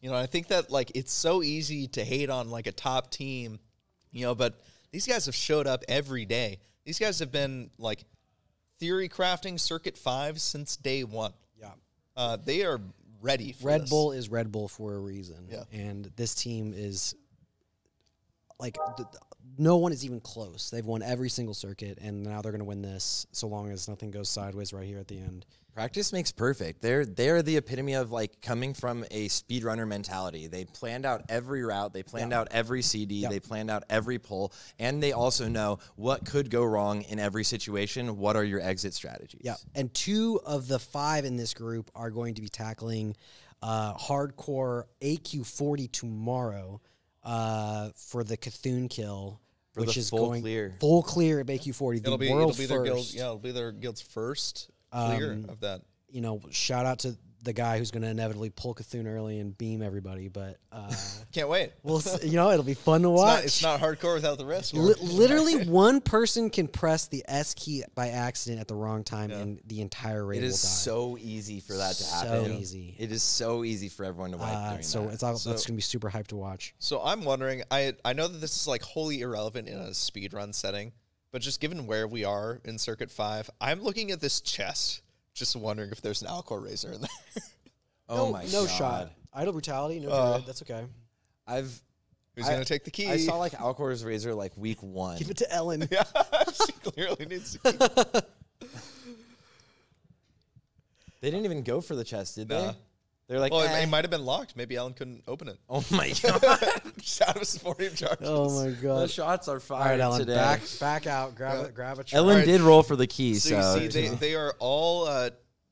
Speaker 3: You know, I think that, like, it's so easy to hate on, like, a top team, you know, but these guys have showed up every day. These guys have been, like, theory crafting Circuit 5 since day 1.
Speaker 2: Yeah.
Speaker 3: They are ready for
Speaker 2: Red
Speaker 3: this.
Speaker 2: Bull is Red Bull for a reason.
Speaker 3: Yeah.
Speaker 2: And this team is like no one is even close. They've won every single circuit, and now they're going to win this so long as nothing goes sideways right here at the end.
Speaker 1: Practice makes perfect. They're the epitome of like coming from a speedrunner mentality. They planned out every route. They planned out every CD.
Speaker 2: Yep.
Speaker 1: They planned out every pull. And they also know what could go wrong in every situation. What are your exit strategies?
Speaker 2: Yeah. And 2 of the 5 in this group are going to be tackling hardcore AQ40 tomorrow for the Cthulhu kill
Speaker 1: For
Speaker 2: which
Speaker 1: the
Speaker 2: is
Speaker 1: full
Speaker 2: going
Speaker 1: clear.
Speaker 2: full clear at BQ40.
Speaker 3: It'll be
Speaker 2: world
Speaker 3: their guild.
Speaker 2: first.
Speaker 3: Yeah, it'll be their guild's first clear of that.
Speaker 2: You know, shout out to the guy who's going to inevitably pull Cthulhu early and beam everybody, but
Speaker 3: Can't wait.
Speaker 2: it'll be fun to watch.
Speaker 3: It's not hardcore without the rest.
Speaker 2: Literally, one person can press the S key by accident at the wrong time, and the entire raid
Speaker 1: It
Speaker 2: will
Speaker 1: is
Speaker 2: die.
Speaker 1: so easy for that to
Speaker 2: So
Speaker 1: happen.
Speaker 2: easy.
Speaker 1: It is so easy for everyone to wipe during
Speaker 2: So
Speaker 1: that.
Speaker 2: that's going to be super hyped to watch.
Speaker 3: So I'm wondering. I know that this is like wholly irrelevant in a speedrun setting, but just given where we are in Circuit 5, I'm looking at this chest, just wondering if there's an Alcor Razor in there.
Speaker 1: Oh my god.
Speaker 2: No shot. Idle brutality, no good. That's okay.
Speaker 3: Who's going to take the key?
Speaker 1: I saw like Alcor's Razor like week 1.
Speaker 2: Give it to Ellen.
Speaker 3: Yeah, she clearly needs to keep.
Speaker 1: They didn't even go for the chest, did
Speaker 3: Nah.
Speaker 1: they? They're like,
Speaker 3: Well,
Speaker 1: eh.
Speaker 3: it might have been locked. Maybe Ellen couldn't open it.
Speaker 1: Oh my god.
Speaker 3: Just out of supportive charges.
Speaker 2: Oh my
Speaker 1: The
Speaker 2: god.
Speaker 1: shots are
Speaker 2: All
Speaker 1: fired
Speaker 2: right, Ellen,
Speaker 1: today.
Speaker 2: back out. Grab a charge.
Speaker 1: Ellen
Speaker 3: Alright.
Speaker 1: did roll for the key,
Speaker 3: So
Speaker 1: so,
Speaker 3: you see, they are all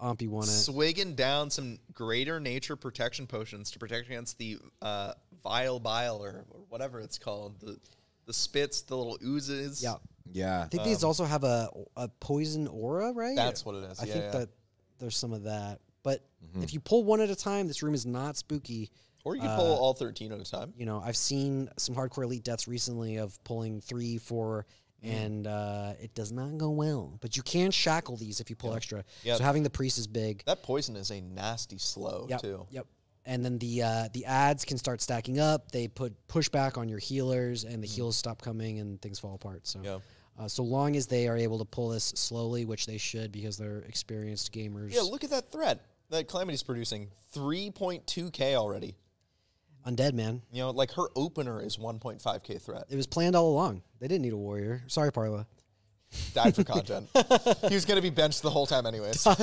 Speaker 2: Ompy won it.
Speaker 3: swigging down some greater nature protection potions to protect against the vile bile or whatever it's called. The spits, the little oozes.
Speaker 2: Yeah.
Speaker 1: yeah.
Speaker 2: I think these also have a poison aura, right?
Speaker 3: That's what it is.
Speaker 2: I
Speaker 3: Yeah,
Speaker 2: think
Speaker 3: yeah.
Speaker 2: that there's some of that. But if you pull one at a time, this room is not spooky.
Speaker 3: Or you can pull all 13 at a time.
Speaker 2: You know, I've seen some hardcore elite deaths recently of pulling 3, 4, and it does not go well. But you can shackle these if you pull extra.
Speaker 3: Yeah.
Speaker 2: So having the priest is big.
Speaker 3: That poison is a nasty slow, too.
Speaker 2: Yep. And then the ads can start stacking up. They put pushback on your healers, and the heals stop coming, and things fall apart. So, so long as they are able to pull this slowly, which they should because they're experienced gamers.
Speaker 3: Yeah, look at that threat that Calamity's producing. 3.2k already.
Speaker 2: Undead, man.
Speaker 3: You know, like her opener is 1.5k threat.
Speaker 2: It was planned all along. They didn't need a warrior. Sorry, Parla.
Speaker 3: Died for content. He was going to be benched the whole time anyways.
Speaker 2: All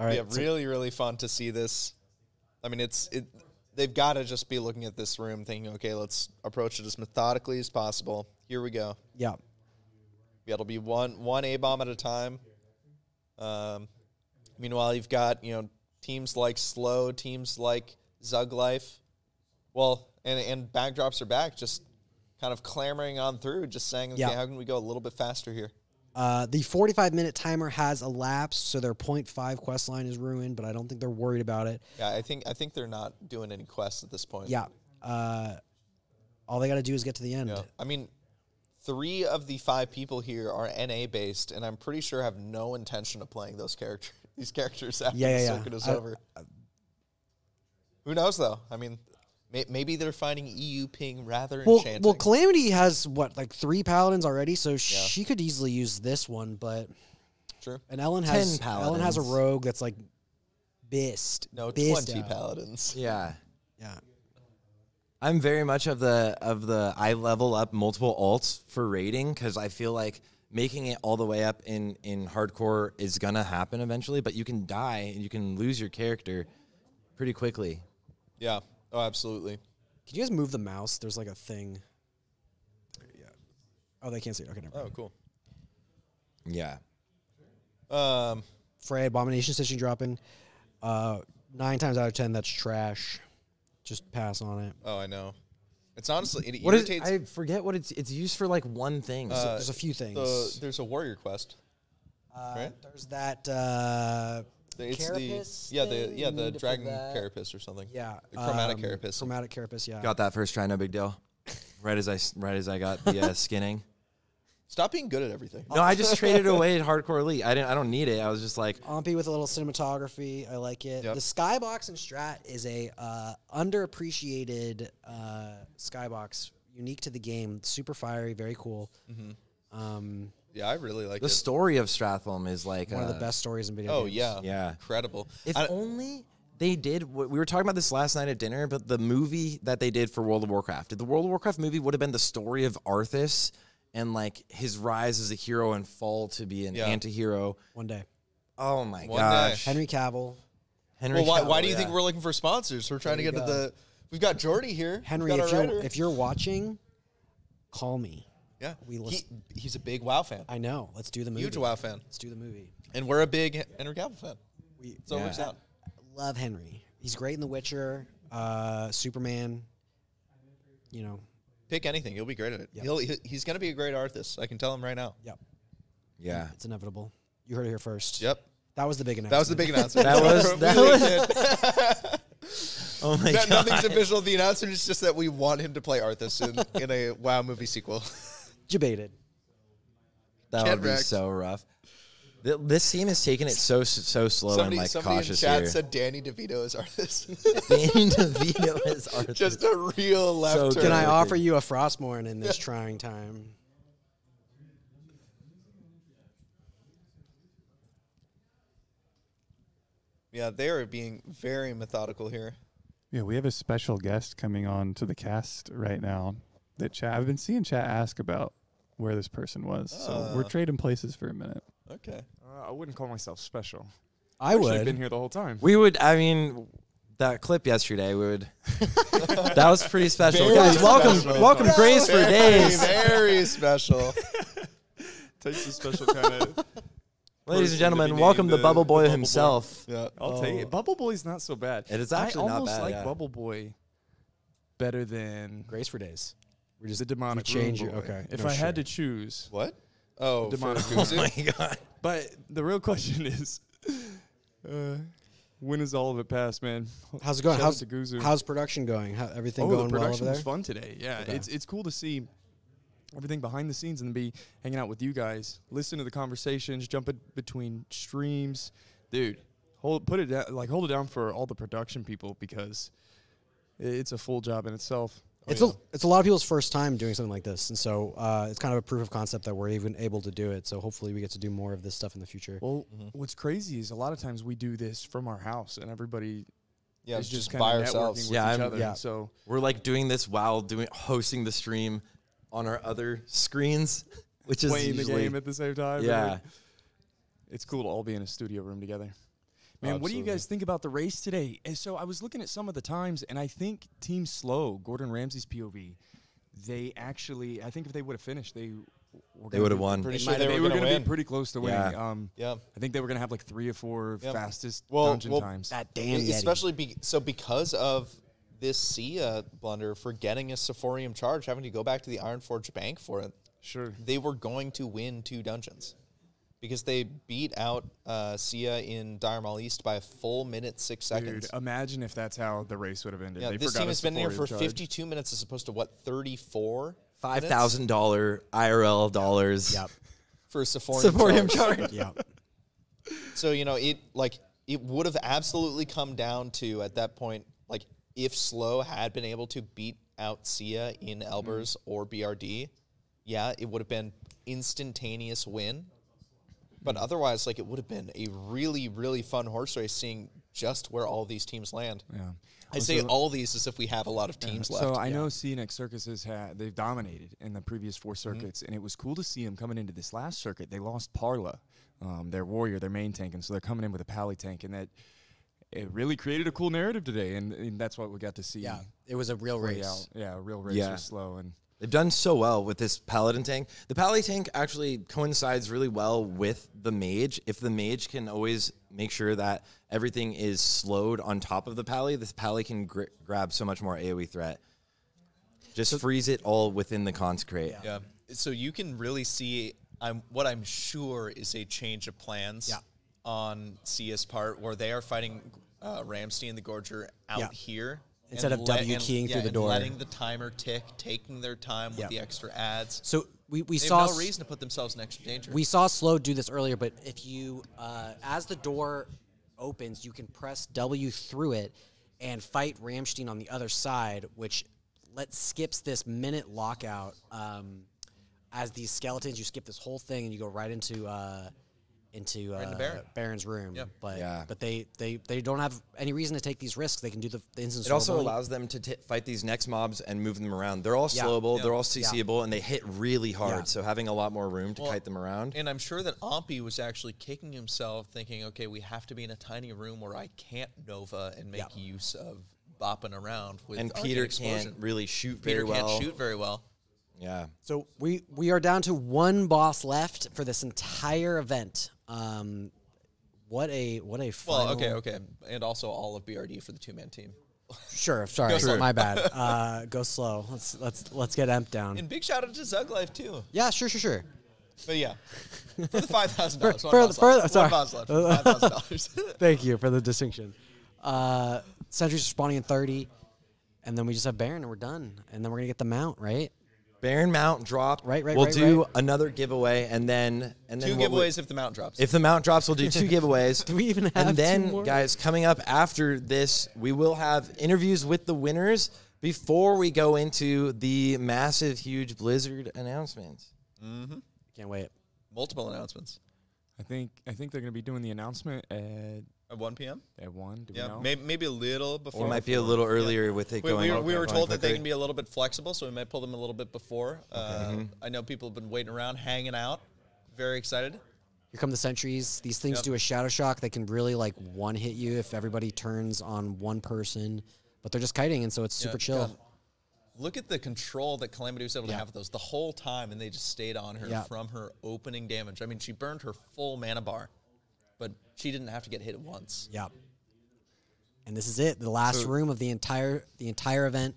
Speaker 2: right.
Speaker 3: Yeah, really, really fun to see this. I mean, they've got to just be looking at this room thinking, okay, let's approach it as methodically as possible. Here we go.
Speaker 2: Yeah.
Speaker 3: Yeah, it'll be one A-bomb at a time. Meanwhile, you've got, teams like Slow, teams like Zug Life. Well, and backdrops are back, just kind of clamoring on through, just saying, okay, how can we go a little bit faster here?
Speaker 2: The 45-minute timer has elapsed, so their 0.5 quest line is ruined, but I don't think they're worried about it.
Speaker 3: Yeah, I think they're not doing any quests at this point.
Speaker 2: Yeah. All they got to do is get to the end.
Speaker 3: Yeah. I mean, 3 of the 5 people here are NA-based, and I'm pretty sure have no intention of playing these characters after the circuit is over. Who knows, though? I mean, maybe they're finding EU ping rather enchanting.
Speaker 2: Well, Calamity has, 3 paladins already, so she could easily use this one, but...
Speaker 3: True.
Speaker 2: And Ellen has
Speaker 1: 10
Speaker 2: Ellen has a
Speaker 1: paladins.
Speaker 2: rogue that's, bist.
Speaker 3: No,
Speaker 2: bist
Speaker 3: 20
Speaker 2: out.
Speaker 3: paladins.
Speaker 1: Yeah.
Speaker 2: Yeah.
Speaker 1: I'm very much of the I level up multiple alts for raiding because I feel like making it all the way up in hardcore is gonna happen eventually, but you can die and you can lose your character pretty quickly.
Speaker 3: Yeah. Oh, absolutely.
Speaker 2: Can you guys move the mouse? There's a thing. Yeah. Oh, they can't see it. Okay, never mind.
Speaker 3: Oh, cool.
Speaker 1: Yeah.
Speaker 2: Frey, Abomination Stitching dropping. 9 times out of 10, that's trash. Just pass on it.
Speaker 3: Oh, I know. It's honestly, it
Speaker 1: What is?
Speaker 3: irritates.
Speaker 1: I forget what it's used for. Like one thing.
Speaker 2: There's a few things.
Speaker 3: There's a warrior quest. right?
Speaker 2: There's that
Speaker 3: It's
Speaker 2: carapace
Speaker 3: the
Speaker 2: thing you
Speaker 3: the
Speaker 2: need for
Speaker 3: dragon
Speaker 2: that.
Speaker 3: carapace or something.
Speaker 2: Yeah.
Speaker 3: The chromatic carapace.
Speaker 2: Chromatic carapace, yeah.
Speaker 1: Got that first try, no big deal. Right as I got the skinning.
Speaker 3: Stop being good at everything.
Speaker 1: No, I just traded it away at Hardcore Elite. I don't need it. I was just like,
Speaker 2: Ompy with a little cinematography. I like it.
Speaker 3: Yep.
Speaker 2: The skybox and strat is a underappreciated skybox, unique to the game. Super fiery, very cool.
Speaker 3: Yeah, I really like
Speaker 1: the
Speaker 3: it.
Speaker 1: story of Stratholme is like
Speaker 2: One of the best stories in video
Speaker 3: Oh
Speaker 2: games.
Speaker 3: yeah,
Speaker 1: Yeah.
Speaker 3: incredible.
Speaker 1: If only they did. We were talking about this last night at dinner, but the movie that they did for World of Warcraft, the World of Warcraft movie would have been the story of Arthas and like his rise as a hero and fall to be an anti-hero.
Speaker 2: One day.
Speaker 1: Oh my
Speaker 3: One
Speaker 1: gosh,
Speaker 2: Henry Cavill.
Speaker 1: Henry.
Speaker 3: Well, why
Speaker 1: Cavill,
Speaker 3: do you think
Speaker 1: yeah.
Speaker 3: we're looking for sponsors? We're trying to get to the. We've got Jordy here.
Speaker 2: Henry,
Speaker 3: We've got our writer.
Speaker 2: if you're watching, call me.
Speaker 3: Yeah,
Speaker 2: we listen.
Speaker 3: he's a big WoW fan.
Speaker 2: I know. Let's do the movie.
Speaker 3: Huge WoW fan,
Speaker 2: Let's do the movie.
Speaker 3: and we're a big Henry Cavill fan.
Speaker 2: We
Speaker 3: So it works out.
Speaker 2: love Henry. He's great in The Witcher. Superman. You know.
Speaker 3: Pick anything. He'll be great at it.
Speaker 2: Yep.
Speaker 3: He's going to be a great artist. I can tell him right now.
Speaker 2: Yep.
Speaker 1: Yeah.
Speaker 2: It's inevitable. You heard it here first.
Speaker 3: Yep.
Speaker 2: That was the big announcement.
Speaker 3: That was the big announcement.
Speaker 1: That was. Oh my god.
Speaker 3: Nothing's official. The announcement is just that we want him to play Arthas in a WoW movie sequel.
Speaker 2: Debated.
Speaker 1: That
Speaker 3: Get
Speaker 1: would be
Speaker 3: wrecked.
Speaker 1: so rough. This team is taking it so slow
Speaker 3: Somebody
Speaker 1: and
Speaker 3: in
Speaker 1: cautious
Speaker 3: chat
Speaker 1: here.
Speaker 3: said Danny DeVito is Arthas.
Speaker 1: Danny DeVito is Arthur.
Speaker 3: Just a real left
Speaker 1: So
Speaker 3: turn.
Speaker 2: Can I offer you a Frostmourne in this trying time?
Speaker 3: Yeah, they are being very methodical here.
Speaker 4: Yeah, we have a special guest coming on to the cast right now. I've been seeing chat ask about where this person was, so we're trading places for a minute.
Speaker 3: Okay.
Speaker 5: I wouldn't call myself special.
Speaker 2: I
Speaker 5: I've
Speaker 2: would.
Speaker 5: been here the whole time.
Speaker 1: We would. I mean, that clip yesterday. We would. That was pretty special,
Speaker 3: Very
Speaker 1: guys.
Speaker 3: special.
Speaker 1: Welcome, Grace for days.
Speaker 3: Very special.
Speaker 5: Takes a special kind of.
Speaker 1: Ladies and
Speaker 5: person to
Speaker 1: gentlemen,
Speaker 5: be
Speaker 1: welcome
Speaker 5: named
Speaker 1: the Bubble Boy
Speaker 5: Bubble
Speaker 1: himself.
Speaker 3: Yeah.
Speaker 5: I'll take it. Bubble Boy's not so bad.
Speaker 1: It is actually not
Speaker 5: I almost
Speaker 1: bad,
Speaker 5: like
Speaker 1: yeah.
Speaker 5: Bubble Boy better than
Speaker 2: Grace for days.
Speaker 5: we're just the demonic
Speaker 2: we change
Speaker 5: room
Speaker 2: it,
Speaker 5: boy.
Speaker 2: okay.
Speaker 5: If
Speaker 2: No,
Speaker 5: I
Speaker 2: sure.
Speaker 5: had to choose,
Speaker 3: What? Oh,
Speaker 5: Demonic
Speaker 3: for
Speaker 1: Oh
Speaker 3: Guzu?
Speaker 1: my god.
Speaker 5: but the real question is, when is all of it past, man?
Speaker 2: How's it going?
Speaker 5: Shout out to Guzu.
Speaker 2: How's production going? Everything
Speaker 5: the
Speaker 2: going well over
Speaker 5: production
Speaker 2: there?
Speaker 5: was fun today. Yeah,
Speaker 2: Okay.
Speaker 5: it's cool to see everything behind the scenes and be hanging out with you guys, listen to the conversations, jumping between streams, dude. Hold it down for all the production people because it's a full job in itself.
Speaker 2: It's a lot of people's first time doing something like this, and so it's kind of a proof of concept that we're even able to do it. So hopefully we get to do more of this stuff in the future.
Speaker 5: Well, what's crazy is a lot of times we do this from our house, and everybody
Speaker 3: Yeah,
Speaker 5: is
Speaker 3: just
Speaker 5: kinda
Speaker 3: by
Speaker 5: networking
Speaker 3: ourselves.
Speaker 5: with
Speaker 1: Yeah,
Speaker 5: each
Speaker 1: I'm-
Speaker 5: other.
Speaker 2: yeah.
Speaker 5: So
Speaker 1: We're like doing this while hosting the stream on our other screens, which is
Speaker 5: playing the
Speaker 1: usually,
Speaker 5: game at the same time.
Speaker 1: Yeah.
Speaker 5: It's cool to all be in a studio room together. Man, what do you guys think about the race today? And so I was looking at some of the times, and I think Team Slow, Gordon Ramsay's POV, I think if they would have finished, they
Speaker 1: would have won.
Speaker 3: Pretty
Speaker 5: They
Speaker 3: sure they were
Speaker 5: were
Speaker 3: going to
Speaker 5: be
Speaker 3: win.
Speaker 5: pretty close to winning.
Speaker 1: Yeah.
Speaker 3: Yeah.
Speaker 5: I think they were going to have like 3 or 4
Speaker 3: Yep.
Speaker 5: fastest
Speaker 3: Well,
Speaker 5: dungeon times.
Speaker 2: That damn Yeti.
Speaker 3: Especially because of this Sia blunder for getting a Sephorium charge, having to go back to the Ironforge Bank for it,
Speaker 5: Sure.
Speaker 3: they were going to win 2 dungeons because they beat out Sia in Dire Maul East by a full minute 6 seconds.
Speaker 5: Dude, imagine if that's how the race would have ended.
Speaker 3: Yeah,
Speaker 5: They
Speaker 3: this
Speaker 5: forgot
Speaker 3: team
Speaker 5: a
Speaker 3: has been here for
Speaker 5: Sephorium charge.
Speaker 3: 52 minutes as opposed to, what, 34?
Speaker 1: $5,000 IRL dollars.
Speaker 2: Yep.
Speaker 3: For a Sephorium,
Speaker 1: Sephorium
Speaker 3: charge.
Speaker 1: charge.
Speaker 2: Yep.
Speaker 3: So, it would have absolutely come down to, at that point, like, if Slow had been able to beat out Sia in Elbers or BRD, yeah, it would have been instantaneous win. But otherwise, it would have been a really, really fun horse race seeing just where all these teams land.
Speaker 5: Yeah.
Speaker 3: I say all these as if we have a lot of teams left.
Speaker 5: So I know CNX Circuses they've dominated in the previous 4 circuits, and it was cool to see them coming into this last circuit. They lost Parla, their warrior, their main tank, and so they're coming in with a pally tank, and that it really created a cool narrative today, and that's what we got to see.
Speaker 2: Yeah. It was a real
Speaker 5: play
Speaker 2: race.
Speaker 5: out. Yeah, a real race
Speaker 1: Yeah.
Speaker 5: was slow, and
Speaker 1: They've done so well with this Paladin tank. The Pally tank actually coincides really well with the Mage. If the Mage can always make sure that everything is slowed on top of the Pally, this Pally can grab so much more AoE threat. Just freeze it all within the Consecrate.
Speaker 3: Yeah. So you can really see what I'm sure is a change of plans on Sia's part, where they are fighting Ramsey and the Gorger out here.
Speaker 2: Instead of W keying through the
Speaker 3: and
Speaker 2: door.
Speaker 3: letting the timer tick, taking their time with the extra ads.
Speaker 2: So we
Speaker 3: They
Speaker 2: saw
Speaker 3: have no reason to put themselves in extra danger.
Speaker 2: We saw Slow do this earlier, but if you, as the door opens, you can press W through it and fight Ramstein on the other side, which skips this minute lockout. As these skeletons, you skip this whole thing and you go right into
Speaker 3: Baron.
Speaker 2: Baron's room.
Speaker 3: Yep.
Speaker 2: But they don't have any reason to take these risks. They can do the instant.
Speaker 1: It also
Speaker 2: snowballing.
Speaker 1: allows them to fight these next mobs and move them around. They're all slowable,
Speaker 3: Yeah.
Speaker 1: they're all CCable, and they hit really hard.
Speaker 2: Yeah.
Speaker 1: So having a lot more room to kite them around.
Speaker 3: And I'm sure that Ompi was actually kicking himself, thinking, okay, we have to be in a tiny room where I can't Nova and make use of bopping around with
Speaker 1: And
Speaker 3: Arcane
Speaker 1: Peter
Speaker 3: Explosion.
Speaker 1: can't really shoot
Speaker 3: Peter
Speaker 1: very well.
Speaker 3: can't shoot very well.
Speaker 1: Yeah.
Speaker 2: So we are down to 1 boss left for this entire event. What a final.
Speaker 3: Well, okay. And also all of BRD for the 2-man team.
Speaker 2: Sure, sorry, my bad. Go slow. Let's get Emp down.
Speaker 3: And big shout out to Zug Life too.
Speaker 2: Yeah, sure.
Speaker 3: But yeah, for the $5,000.
Speaker 2: Sorry.
Speaker 3: $5,000.
Speaker 2: Thank you for the distinction. Sentry's responding in 30, and then we just have Baron, and we're done. And then we're gonna get the mount, right?
Speaker 1: Baron mount drop.
Speaker 2: Right.
Speaker 1: We'll do another giveaway, and then
Speaker 3: two giveaways if the mount drops.
Speaker 1: If the mount drops, we'll do 2 giveaways.
Speaker 2: Do we even have
Speaker 1: And then,
Speaker 2: 2 more?
Speaker 1: guys, coming up after this, we will have interviews with the winners before we go into the massive, huge Blizzard announcements.
Speaker 3: Mm-hmm.
Speaker 2: Can't wait.
Speaker 3: Multiple announcements.
Speaker 5: I think they're going to be doing the announcement
Speaker 3: At 1 p.m.?
Speaker 5: at 1. Do we
Speaker 3: Yeah,
Speaker 5: know?
Speaker 3: maybe a little before.
Speaker 1: It might be a little earlier with it going.
Speaker 3: We were
Speaker 1: going
Speaker 3: told that they
Speaker 1: quicker.
Speaker 3: can be a little bit flexible, so we might pull them a little bit before. I know people have been waiting around, hanging out. Very excited.
Speaker 2: Here come the sentries. These things
Speaker 3: Yep.
Speaker 2: do a shadow shock. They can really like one hit you if everybody turns on one person, but they're just kiting, and so it's super chill.
Speaker 3: God. Look at the control that Calamity was able to have with those the whole time, and they just stayed on her from her opening damage. I mean, she burned her full mana bar, but she didn't have to get hit once.
Speaker 2: Yep. And this is it. The last room of the entire event.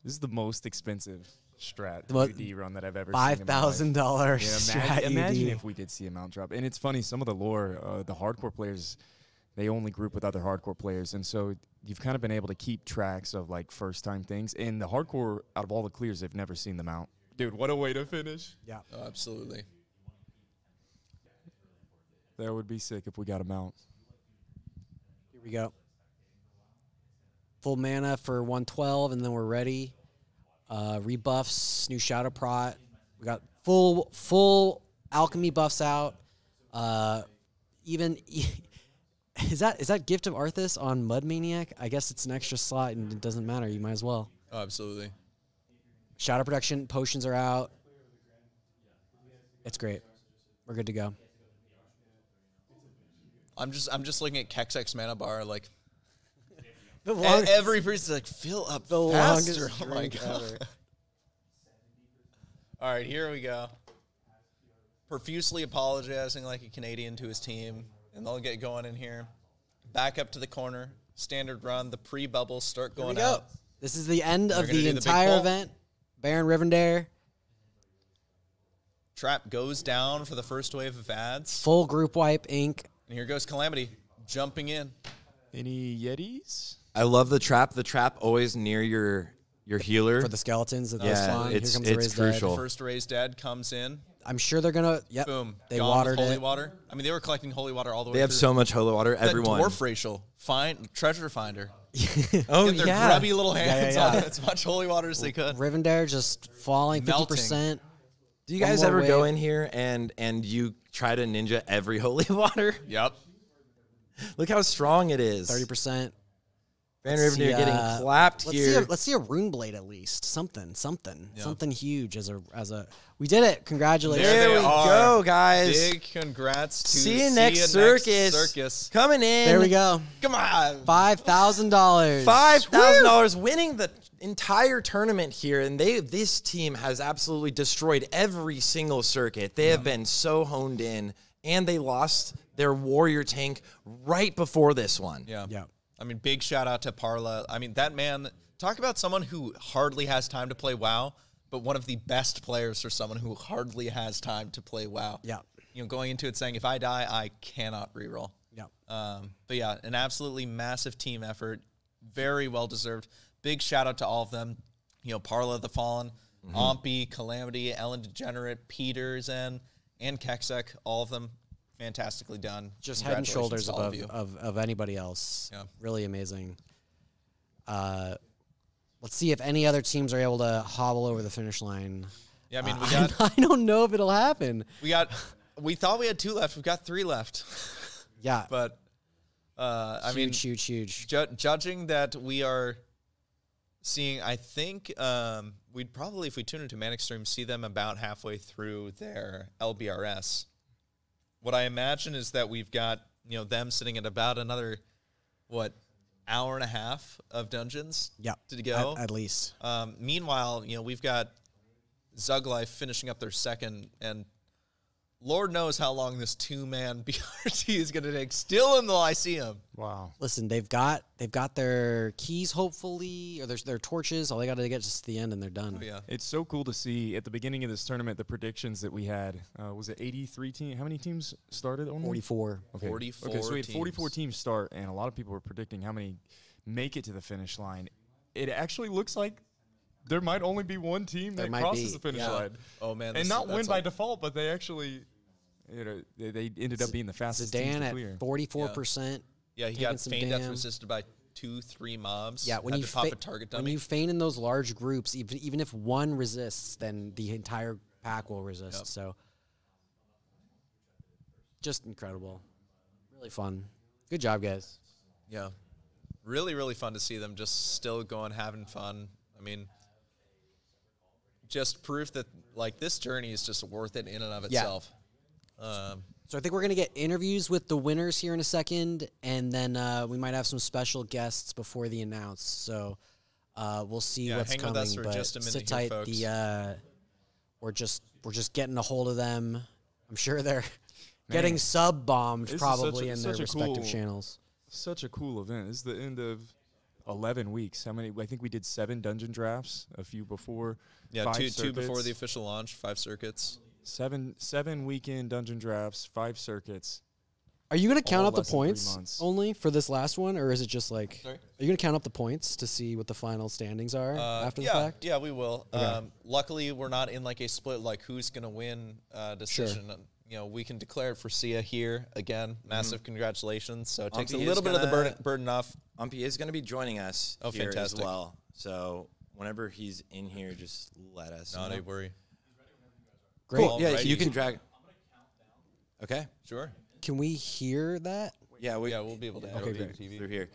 Speaker 5: This is the most expensive strat
Speaker 2: mo-
Speaker 5: UD run that I've ever seen.
Speaker 2: $5,000 strat
Speaker 5: Imagine
Speaker 2: UD.
Speaker 5: if we did see a mount drop. And it's funny, some of the lore, the hardcore players, they only group with other hardcore players. And so you've kind of been able to keep tracks of like first time things. And the hardcore, out of all the clears, they've never seen the mount. Dude, what a way to finish.
Speaker 2: Yeah.
Speaker 3: Oh, absolutely.
Speaker 5: That would be sick if we got a mount.
Speaker 2: Here we go. Full mana for 112, and then we're ready. Rebuffs, new Shadow Prot. We got full alchemy buffs out. Even is that Gift of Arthas on Mud Maniac? I guess it's an extra slot, and it doesn't matter. You might as well.
Speaker 3: Oh, absolutely.
Speaker 2: Shadow Protection potions are out. It's great. We're good to go.
Speaker 3: I'm just looking at Kexx mana bar like
Speaker 2: The
Speaker 3: every priest is like fill up
Speaker 2: the
Speaker 3: faster.
Speaker 2: longest
Speaker 3: Oh my
Speaker 2: drink
Speaker 3: god!
Speaker 2: ever.
Speaker 3: All right, here we go. Profusely apologizing like a Canadian to his team, and they'll get going in here. Back up to the corner. Standard run. The pre-bubbles start
Speaker 2: Here we
Speaker 3: going
Speaker 2: go.
Speaker 3: out.
Speaker 2: This is the end of
Speaker 3: gonna
Speaker 2: the
Speaker 3: do the big
Speaker 2: entire
Speaker 3: pull.
Speaker 2: event. Baron Rivendare,
Speaker 3: Trap goes down for the first wave of ads,
Speaker 2: full group wipe, ink.
Speaker 3: and here goes Calamity jumping in.
Speaker 5: Any Yetis?
Speaker 1: I love the trap. The trap always near your healer.
Speaker 2: For the skeletons that
Speaker 1: Yeah,
Speaker 2: spawn. Here
Speaker 1: it's-
Speaker 2: comes the
Speaker 1: it's
Speaker 2: raised dead.
Speaker 1: crucial.
Speaker 3: First raised dead comes in.
Speaker 2: I'm sure they're gonna. Yep.
Speaker 3: Boom.
Speaker 2: They
Speaker 3: Gone with
Speaker 2: watered
Speaker 3: holy
Speaker 2: it.
Speaker 3: water. I mean, they were collecting holy water all the way.
Speaker 1: They have
Speaker 3: through.
Speaker 1: so much holy water.
Speaker 3: That
Speaker 1: Everyone.
Speaker 3: dwarf racial. Treasure finder.
Speaker 1: Oh
Speaker 3: Get their
Speaker 1: yeah.
Speaker 3: grubby little hands
Speaker 2: yeah.
Speaker 3: on as much holy water as they could.
Speaker 2: Rivendare just falling
Speaker 3: Melting.
Speaker 2: 50%.
Speaker 1: Do you
Speaker 2: One
Speaker 1: guys
Speaker 2: more
Speaker 1: ever go
Speaker 2: wave.
Speaker 1: in here and you try to ninja every holy water?
Speaker 3: Yep.
Speaker 1: Look how strong it is.
Speaker 2: 30%.
Speaker 1: Van
Speaker 2: Let's
Speaker 1: Rivendare
Speaker 2: see,
Speaker 1: getting clapped here.
Speaker 2: Let's see a rune blade at least. Something huge as a. We did it. Congratulations.
Speaker 1: There
Speaker 3: They
Speaker 1: we
Speaker 3: are.
Speaker 1: go, guys.
Speaker 3: Big congrats to
Speaker 1: See you next circus. Coming in.
Speaker 2: There we go.
Speaker 3: Come on.
Speaker 2: $5,000.
Speaker 1: $5,000 winning the entire tournament here, and this team has absolutely destroyed every single circuit. They have been so honed in, and they lost their warrior tank right before this one.
Speaker 3: Yeah.
Speaker 2: Yeah.
Speaker 3: I mean, big shout out to Parla. I mean, that man, talk about someone who hardly has time to play WoW, but one of the best players for someone who hardly has time to play WoW.
Speaker 2: Yeah.
Speaker 3: You know, going into it saying, if I die, I cannot reroll.
Speaker 2: Yeah.
Speaker 3: But yeah, an absolutely massive team effort. Very well deserved. Big shout out to all of them. You know, Parla the Fallen, Ompy, Calamity, Ellen Degenerate, Peters, and Kexx, all of them fantastically done.
Speaker 2: Just head and
Speaker 3: Congratulations
Speaker 2: shoulders
Speaker 3: to all
Speaker 2: above
Speaker 3: of you.
Speaker 2: of anybody else.
Speaker 3: Yeah.
Speaker 2: Really amazing. Let's see if any other teams are able to hobble over the finish line.
Speaker 3: Yeah, I mean, we got
Speaker 2: I don't know if it'll happen.
Speaker 3: we thought we had 2 left. We've got 3 left.
Speaker 2: Yeah.
Speaker 3: But I mean,
Speaker 2: huge.
Speaker 3: judging that we are seeing, I think we'd probably, if we tune into Manic Stream, see them about halfway through their LBRS. What I imagine is that we've got, you know, them sitting at about another, hour and a half of dungeons to go.
Speaker 2: At least.
Speaker 3: Meanwhile, you know, we've got Zug Life finishing up their second, and Lord knows how long this 2-man BRT is going to take. Still in the Lyceum.
Speaker 5: Wow.
Speaker 2: Listen, they've got their keys, hopefully, or their torches. All they got to get is to the end, and they're done.
Speaker 3: Oh, yeah.
Speaker 5: It's so cool to see at the beginning of this tournament the predictions that we had. Was it 83 teams? How many teams started? Only
Speaker 2: 44.
Speaker 5: Okay.
Speaker 3: 44
Speaker 5: Okay, so we had
Speaker 3: teams.
Speaker 5: 44 teams start, and a lot of people were predicting how many make it to the finish line. It actually looks like there might only be one team
Speaker 2: There
Speaker 5: that
Speaker 2: might
Speaker 5: crosses
Speaker 2: be,
Speaker 5: the finish
Speaker 2: yeah.
Speaker 5: line.
Speaker 3: Oh, man.
Speaker 5: And not win
Speaker 3: that's
Speaker 5: by
Speaker 3: like-
Speaker 5: default, but they actually, they ended up being the fastest teams
Speaker 2: Zidane
Speaker 5: to
Speaker 2: at
Speaker 5: clear.
Speaker 2: 44%.
Speaker 3: Yeah, he
Speaker 2: taking
Speaker 3: got
Speaker 2: some
Speaker 3: feign death
Speaker 2: damn-
Speaker 3: resisted by 2-3 mobs.
Speaker 2: Yeah, when
Speaker 3: Had
Speaker 2: you
Speaker 3: to pop a target
Speaker 2: when
Speaker 3: dummy.
Speaker 2: you feign in those large groups, even if one resists, then the entire pack will resist.
Speaker 3: Yep.
Speaker 2: So, just incredible, really fun. Good job, guys.
Speaker 3: Yeah. Really, really fun to see them just still going, having fun. I mean, just proof that, like, this journey is just worth it in and of
Speaker 2: Yeah.
Speaker 3: itself.
Speaker 2: So I think we're going to get interviews with the winners here in a second, and then we might have some special guests before the announce. So we'll see
Speaker 3: Yeah,
Speaker 2: what's
Speaker 3: hang with
Speaker 2: coming.
Speaker 3: us for
Speaker 2: but
Speaker 3: just a minute
Speaker 2: sit
Speaker 3: here,
Speaker 2: tight.
Speaker 3: folks.
Speaker 2: We're just getting a hold of them. I'm sure they're getting sub bombed
Speaker 5: This is
Speaker 2: probably in
Speaker 5: such
Speaker 2: their
Speaker 5: a
Speaker 2: respective
Speaker 5: cool-
Speaker 2: channels.
Speaker 5: Such a cool event. This is the end of 11 weeks. How many? I think we did 7 dungeon drafts, a few before.
Speaker 3: Yeah,
Speaker 5: 5
Speaker 3: two before
Speaker 5: circuits.
Speaker 3: the official launch, 5 circuits.
Speaker 5: Seven weekend dungeon drafts, 5 circuits.
Speaker 2: Are you going to count
Speaker 5: all
Speaker 2: up the
Speaker 5: less than 3
Speaker 2: points
Speaker 5: months.
Speaker 2: only for this last one, or is it just like?
Speaker 3: Sorry?
Speaker 2: Are you going to count up the points to see what the final standings are after the
Speaker 3: yeah,
Speaker 2: fact?
Speaker 3: Yeah, we will.
Speaker 2: Okay.
Speaker 3: Luckily, we're not in like a split, like who's going to win decision. You know, we can declare it for Sia here. Again, massive congratulations. So it takes a
Speaker 1: Ampy is
Speaker 3: little bit of the
Speaker 1: gonna-
Speaker 3: burden off.
Speaker 1: Ampy is going to be joining us
Speaker 3: Oh,
Speaker 1: here
Speaker 3: fantastic.
Speaker 1: as well. So whenever he's in here, just let us
Speaker 3: Not
Speaker 1: know.
Speaker 3: a worry.
Speaker 2: Great.
Speaker 1: Cool. Yeah,
Speaker 3: Alrighty.
Speaker 1: you can drag. Okay.
Speaker 3: Sure.
Speaker 2: Can we hear that?
Speaker 1: Yeah,
Speaker 3: We'll be able to have
Speaker 2: Okay,
Speaker 3: it
Speaker 2: great.
Speaker 3: TV.
Speaker 1: through here.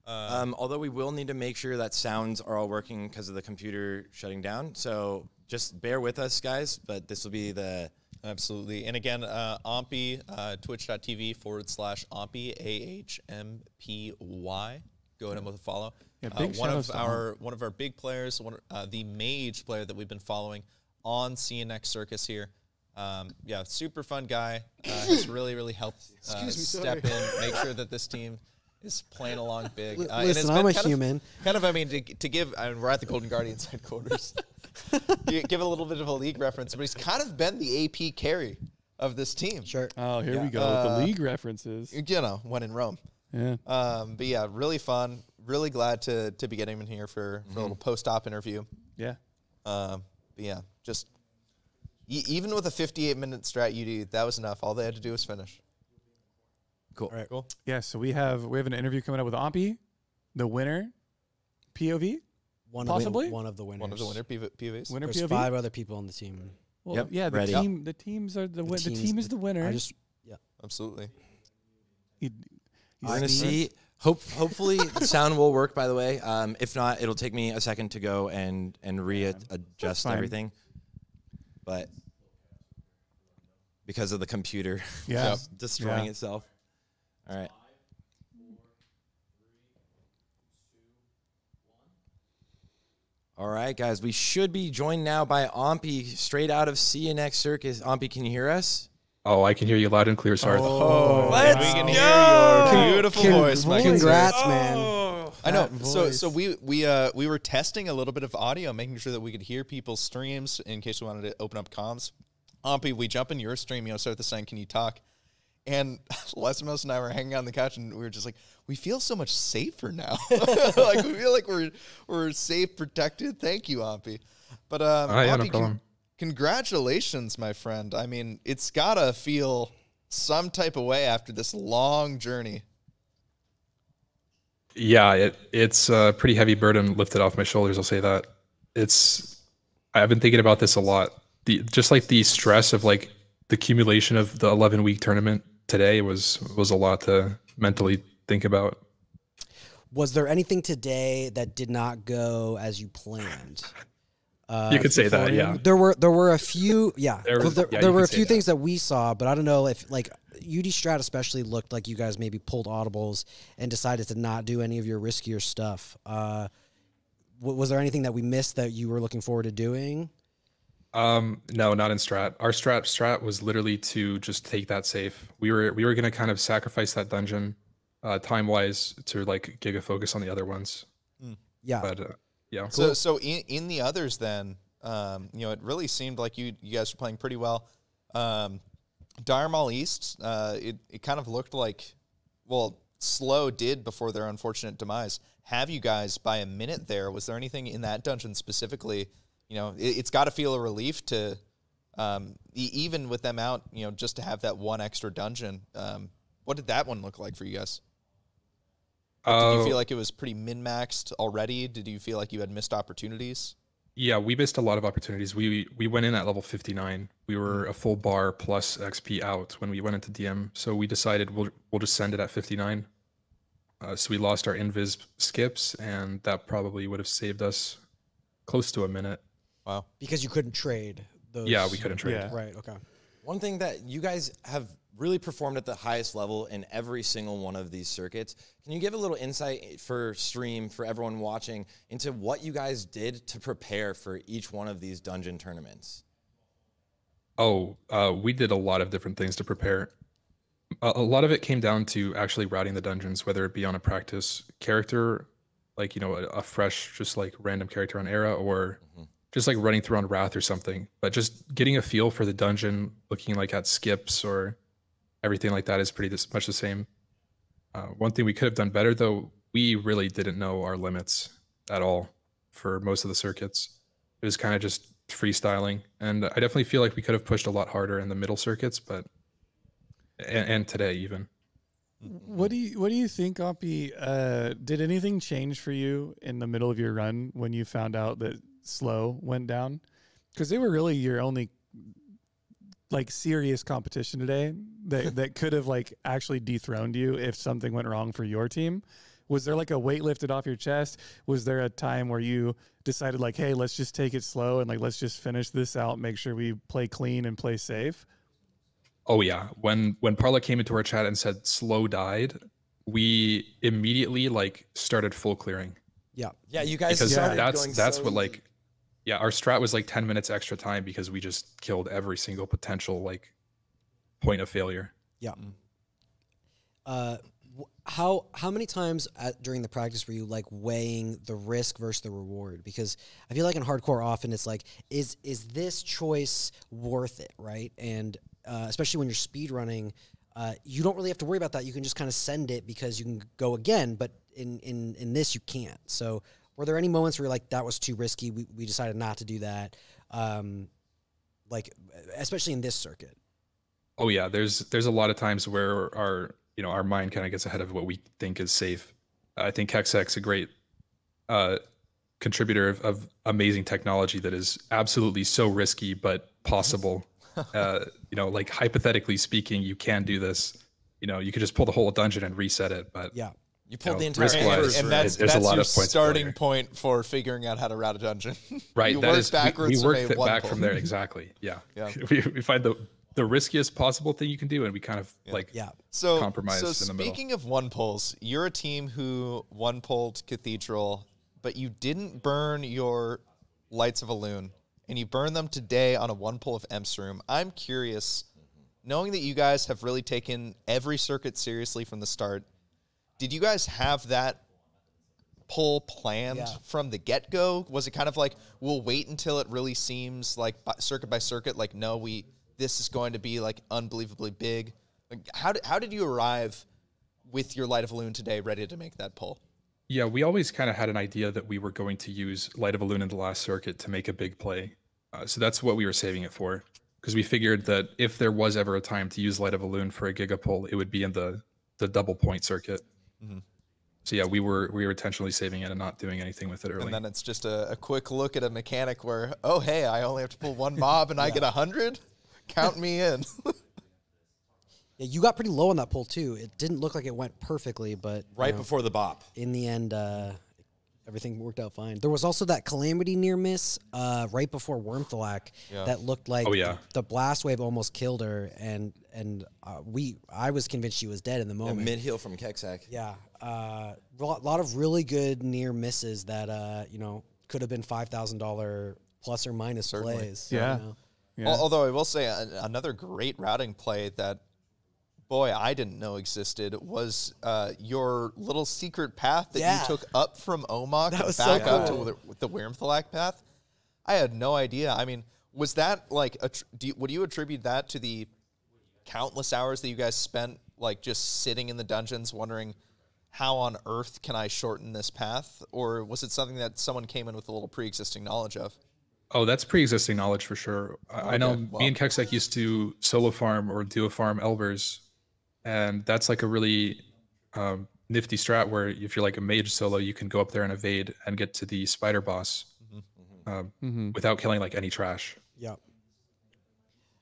Speaker 1: Although we will need to make sure that sounds are all working because of the computer shutting down. So just bear with us, guys. But this will be the
Speaker 3: Absolutely. And again, Ampy, twitch.tv/Ampy, AHMPY. Go ahead and with a follow.
Speaker 4: Yeah, big
Speaker 3: one
Speaker 4: shout-outs
Speaker 3: of
Speaker 4: to
Speaker 3: one of our big players, the mage player that we've been following on CNX Circus here. Yeah, super fun guy. Has really helped step in, make sure that this team is playing along big. And it's
Speaker 2: Listen,
Speaker 3: been
Speaker 2: I'm a
Speaker 3: kind of-
Speaker 2: human.
Speaker 3: I mean, to give, I mean, we're at the Golden Guardians headquarters. You give a little bit of a league reference, but he's kind of been the AP carry of this team.
Speaker 2: Sure.
Speaker 4: Oh, here we go with the league references.
Speaker 3: You know, when in Rome.
Speaker 4: Yeah.
Speaker 3: But yeah, really fun. Really glad to be getting him in here for a little post-op interview.
Speaker 4: Yeah.
Speaker 3: But yeah, just even with a 58-minute strat UD, that was enough. All they had to do was finish.
Speaker 1: cool.
Speaker 2: All right.
Speaker 3: Cool.
Speaker 4: Yeah. So we have an interview coming up with Ampy, the winner, POV, Possibly?
Speaker 2: One of the winners.
Speaker 3: One of the winner PVs.
Speaker 4: winner
Speaker 2: There's
Speaker 4: POV.
Speaker 2: 5 other people on the team.
Speaker 4: Well,
Speaker 1: Yep,
Speaker 4: yeah. The
Speaker 1: ready.
Speaker 4: team. The teams are the win. The team is the winner.
Speaker 3: Absolutely.
Speaker 4: He-
Speaker 1: We're gonna see. Hopefully the sound will work. By the way, if not, it'll take me a second to go and readjust
Speaker 4: fine.
Speaker 1: everything. But because of the computer,
Speaker 4: Yeah.
Speaker 1: just destroying
Speaker 4: Yeah.
Speaker 1: itself. All right. All right, guys. We should be joined now by Ampy, straight out of CNX Circus. Ampy, can you hear us?
Speaker 6: Oh, I can hear you loud and clear, Sarthe.
Speaker 1: Let's
Speaker 3: we can
Speaker 1: go!
Speaker 3: hear your beautiful voice, Mike.
Speaker 2: Congrats, man.
Speaker 3: I know.
Speaker 4: That
Speaker 3: So we were testing a little bit of audio, making sure that we could hear people's streams in case we wanted to open up comms. Ampy, we jump in your stream. You know, start the saying, "Can you talk?" And Lesimos and I were hanging out on the couch, and we were just like, "We feel so much safer now. Like we feel like we're safe, protected." Thank you, Ampy. But
Speaker 6: yeah, no
Speaker 3: Ampy,
Speaker 6: problem.
Speaker 3: congratulations, my friend. I mean, it's gotta feel some type of way after this long journey.
Speaker 6: Yeah, it's a pretty heavy burden lifted off my shoulders. I'll say that. I've been thinking about this a lot. Just like the stress of like the accumulation of the 11-week tournament today was a lot to mentally think about.
Speaker 2: Was there anything today that did not go as you planned?
Speaker 6: You could say that, yeah.
Speaker 2: There were a few, yeah.
Speaker 6: There was-
Speaker 2: there
Speaker 6: yeah,
Speaker 2: there
Speaker 6: you
Speaker 2: were a
Speaker 6: could say
Speaker 2: few
Speaker 6: that.
Speaker 2: things that we saw, but I don't know if like UD Strat especially looked like you guys maybe pulled audibles and decided to not do any of your riskier stuff. Was there anything that we missed that you were looking forward to doing?
Speaker 6: No, not in strat. Our strat was literally to just take that safe. We were gonna kind of sacrifice that dungeon, time wise, to like giga focus on the other ones.
Speaker 2: Yeah.
Speaker 6: But yeah.
Speaker 3: So in the others, then, it really seemed like you guys were playing pretty well. Dire Mall East, it kind of looked like, well, Slow did before their unfortunate demise have you guys by a minute there. Was there anything in that dungeon specifically? It's got to feel a relief to, even with them out, just to have that one extra dungeon. What did that one look like for you guys? Did you feel like it was pretty min-maxed already? Did you feel like you had missed opportunities?
Speaker 6: Yeah, we missed a lot of opportunities. We went in at level 59. We were a full bar plus XP out when we went into DM. So we decided we'll just send it at 59. So we lost our invis skips, and that probably would have saved us close to a minute.
Speaker 3: Wow.
Speaker 2: Because you couldn't trade those.
Speaker 6: Yeah, we couldn't trade.
Speaker 4: Yeah.
Speaker 2: Right, okay.
Speaker 1: One thing that you guys have really performed at the highest level in every single one of these circuits. Can you give a little insight for stream, for everyone watching, into what you guys did to prepare for each one of these dungeon tournaments?
Speaker 6: We did a lot of different things to prepare. A lot of it came down to actually routing the dungeons, whether it be on a practice character, like, a fresh, just like random character on Era, or just like running through on Wrath or something. But just getting a feel for the dungeon, looking like at skips or everything like that is pretty much the same. One thing we could have done better, though, we really didn't know our limits at all for most of the circuits. It was kind of just freestyling, and I definitely feel like we could have pushed a lot harder in the middle circuits, but and today even.
Speaker 4: What do you think, Oppie? Did anything change for you in the middle of your run when you found out that Slow went down? Because they were really your only like serious competition today that could have like actually dethroned you if something went wrong for your team. Was there like a weight lifted off your chest? Was there a time where you decided like, hey, let's just take it slow and like let's just finish this out, make sure we play clean and play safe?
Speaker 6: Oh yeah, when Parla came into our chat and said Slow died, we immediately like started full clearing.
Speaker 2: Yeah.
Speaker 1: Yeah, you guys
Speaker 6: Because
Speaker 1: started
Speaker 6: that's
Speaker 1: going
Speaker 6: what
Speaker 1: so
Speaker 6: like, yeah, our strat was like 10 minutes extra time because we just killed every single potential like point of failure.
Speaker 2: Yeah. How many times during the practice were you like weighing the risk versus the reward? Because I feel like in hardcore often it's like, is this choice worth it, right? And especially when you're speed running, you don't really have to worry about that. You can just kind of send it because you can go again. But in this, you can't. So were there any moments where you're like, that was too risky, we decided not to do that? Like, especially in this circuit.
Speaker 6: Oh yeah, there's a lot of times where our mind kind of gets ahead of what we think is safe. I think Hexek's a great contributor of amazing technology that is absolutely so risky but possible. Like hypothetically speaking, you can do this. You could just pull the whole dungeon and reset it. But
Speaker 2: yeah,
Speaker 1: you pulled the entire
Speaker 3: and that's
Speaker 6: there's a lot
Speaker 3: your
Speaker 6: of points
Speaker 3: starting point for figuring out how to route a dungeon.
Speaker 6: Right,
Speaker 3: You
Speaker 6: that
Speaker 3: work
Speaker 6: is
Speaker 3: backwards
Speaker 6: we
Speaker 3: to
Speaker 6: worked
Speaker 3: make
Speaker 6: it
Speaker 3: one
Speaker 6: back
Speaker 3: pull.
Speaker 6: from there. Exactly. Yeah.
Speaker 3: Yeah.
Speaker 6: We find the riskiest possible thing you can do, and we kind of compromised in the middle.
Speaker 3: Speaking of one pulls, you're a team who one pulled Cathedral, but you didn't burn your Lights of Elune, and you burned them today on a one pull of Emsroom. I'm curious, knowing that you guys have really taken every circuit seriously from the start, did you guys have that pull planned from the get-go? Was it kind of like, we'll wait until it really seems like circuit by circuit, like, no, this is going to be like unbelievably big? Like, how did you arrive with your Light of Elune today ready to make that pull?
Speaker 6: Yeah, we always kind of had an idea that we were going to use Light of Elune in the last circuit to make a big play. So that's what we were saving it for. Because we figured that if there was ever a time to use Light of Elune for a Giga pull, it would be in the double point circuit. Mm-hmm. So yeah, we were intentionally saving it and not doing anything with it early.
Speaker 3: And then it's just a quick look at a mechanic where, oh, hey, I only have to pull one mob and I get 100? Count me in.
Speaker 2: Yeah, you got pretty low on that pull too. It didn't look like it went perfectly, but
Speaker 1: right before the bop.
Speaker 2: In the end, everything worked out fine. There was also that Calamity near miss right before Wormthalak that looked like the blast wave almost killed her, and I was convinced she was dead in the moment.
Speaker 1: Mid heal from Kexak.
Speaker 2: Yeah, a lot of really good near misses that could have been $5,000 plus or minus
Speaker 3: Certainly.
Speaker 2: plays.
Speaker 4: Yeah.
Speaker 2: You know?
Speaker 4: Yeah.
Speaker 3: Although I will say another great routing play that, boy, I didn't know existed was your little secret path that
Speaker 2: Yeah.
Speaker 3: you took up from Omok
Speaker 2: That was
Speaker 3: back
Speaker 2: so
Speaker 3: up
Speaker 2: cool.
Speaker 3: to the Wyrmthalak path. I had no idea. I mean, was that like, would you attribute that to the countless hours that you guys spent like just sitting in the dungeons wondering how on earth can I shorten this path? Or was it something that someone came in with a little pre-existing knowledge of?
Speaker 6: Oh, that's pre-existing knowledge for sure. I know
Speaker 3: well.
Speaker 6: me and Kexek used to solo farm or duo farm Elvers, and that's like a really nifty strat where if you're like a mage solo, you can go up there and evade and get to the spider boss without killing like any trash.
Speaker 2: Yeah.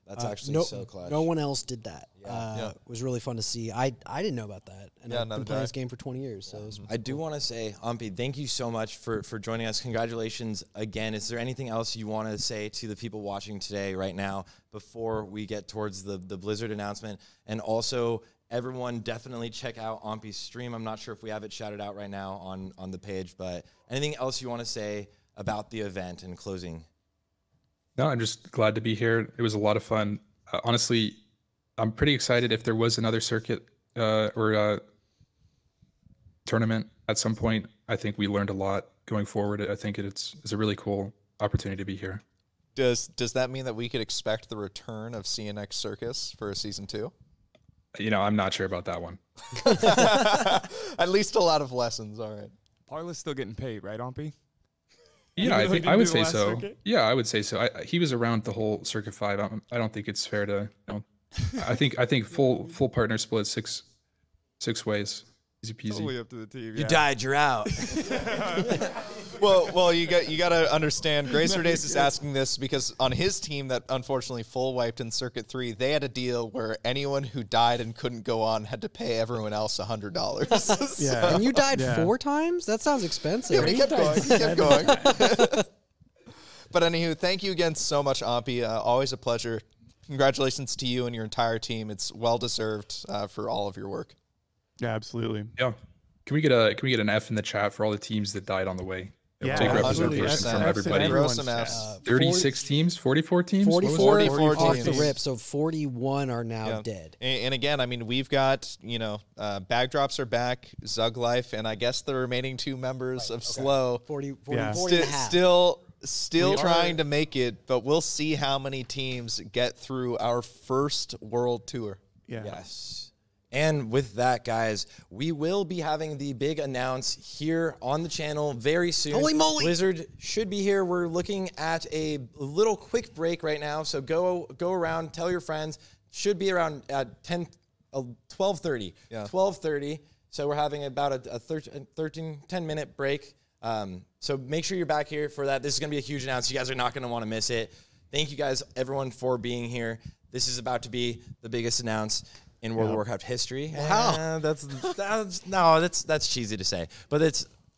Speaker 1: That's actually
Speaker 2: no,
Speaker 1: so clutch.
Speaker 2: No one else did that.
Speaker 3: Yeah.
Speaker 2: It was really fun to see. I didn't know about that. And
Speaker 3: Yeah,
Speaker 2: I've
Speaker 3: neither
Speaker 2: been
Speaker 3: did
Speaker 2: playing
Speaker 3: I.
Speaker 2: this game for 20 years. So it was
Speaker 1: I do want to say, Umpy, thank you so much for joining us. Congratulations again. Is there anything else you want to say to the people watching today right now before we get towards the Blizzard announcement? And also, everyone definitely check out Umpy's stream. I'm not sure if we have it shouted out right now on the page, but anything else you want to say about the event in closing?
Speaker 6: No, I'm just glad to be here. It was a lot of fun. Honestly, I'm pretty excited if there was another circuit or tournament at some point. I think we learned a lot going forward. I think it's a really cool opportunity to be here.
Speaker 3: Does that mean that we could expect the return of CNX Circus for a season 2?
Speaker 6: You know, I'm not sure about that one.
Speaker 3: At least a lot of lessons. All right.
Speaker 5: Parla's still getting paid, right, Ompy?
Speaker 6: Yeah,
Speaker 5: Even though he
Speaker 6: I
Speaker 5: didn't
Speaker 6: would
Speaker 5: do the
Speaker 6: say
Speaker 5: last
Speaker 6: so.
Speaker 5: circuit?
Speaker 6: Yeah, I would say so. He was around the whole Circuit 5. I don't think it's fair to, you know, I think full partner split six ways. Easy peasy.
Speaker 5: Totally up to the team.
Speaker 1: You died, you're out.
Speaker 3: Well, you got to understand. Gracer Days is asking this because on his team that unfortunately full wiped in Circuit 3, they had a deal where anyone who died and couldn't go on had to pay everyone else $100.
Speaker 4: Yeah.
Speaker 2: And you died
Speaker 4: Yeah.
Speaker 2: 4 times? That sounds expensive.
Speaker 3: Yeah, but he kept going. He kept going. But anywho, thank you again so much, Ampy. Always a pleasure. Congratulations to you and your entire team. It's well deserved for all of your work.
Speaker 4: Yeah, absolutely.
Speaker 6: Yeah. Can we get an F in the chat for all the teams that died on the way? It
Speaker 4: Yeah,
Speaker 6: would take
Speaker 3: absolutely.
Speaker 6: representation from
Speaker 3: F's in
Speaker 6: everybody.
Speaker 3: Throw
Speaker 4: everyone's
Speaker 3: some
Speaker 4: chat.
Speaker 3: Fs.
Speaker 6: 36 teams, 44 teams. What was it?
Speaker 2: 44 off
Speaker 3: teams.
Speaker 2: the rip, so 41 are now
Speaker 3: Yeah.
Speaker 2: dead.
Speaker 3: And again, I mean, we've got, bag drops are back, Zug Life, and I guess the remaining 2 members of Slow
Speaker 2: 40
Speaker 4: Yeah.
Speaker 2: and a half.
Speaker 3: still trying to make it, but we'll see how many teams get through our first world tour.
Speaker 4: Yeah.
Speaker 1: Yes. And with that, guys, we will be having the big announce here on the channel very soon.
Speaker 2: Holy moly!
Speaker 1: Blizzard should be here. We're looking at a little quick break right now, so go around, tell your friends. Should be around at 12:30.
Speaker 3: Yeah.
Speaker 1: 12:30. So we're having about a 10-minute break. So make sure you're back here for that. This is going to be a huge announcement. You guys are not going to want to miss it. Thank you guys, everyone, for being here. This is about to be the biggest announce in World of Warcraft history.
Speaker 2: Wow.
Speaker 1: That's cheesy to say, but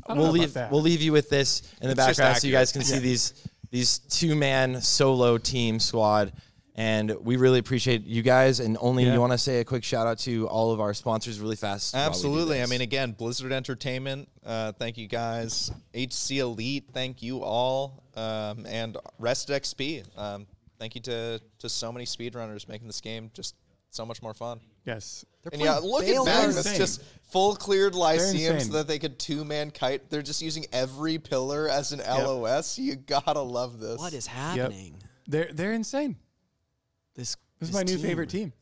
Speaker 4: don't know about that.
Speaker 1: we'll leave you with this in the
Speaker 3: It's just
Speaker 1: background so you guys
Speaker 3: accurate.
Speaker 1: can see these 2-man solo team squad. And we really appreciate you guys. And only
Speaker 4: Yeah.
Speaker 1: you want to say a quick shout out to all of our sponsors really fast. while we do
Speaker 3: Absolutely. I
Speaker 1: this?
Speaker 3: mean, again, Blizzard Entertainment, thank you guys. HC Elite, thank you all. And Rested XP, thank you to so many speedrunners making this game just so much more fun.
Speaker 4: Yes.
Speaker 3: And yeah, look at
Speaker 2: Baelor.
Speaker 3: them.
Speaker 4: They're
Speaker 3: It's
Speaker 4: insane.
Speaker 3: just full cleared Lyceum
Speaker 4: insane.
Speaker 3: so that they could 2-man kite. They're just using every pillar as an LOS. You gotta love this.
Speaker 2: What is happening?
Speaker 4: They're insane.
Speaker 2: This
Speaker 4: This is my new favorite team.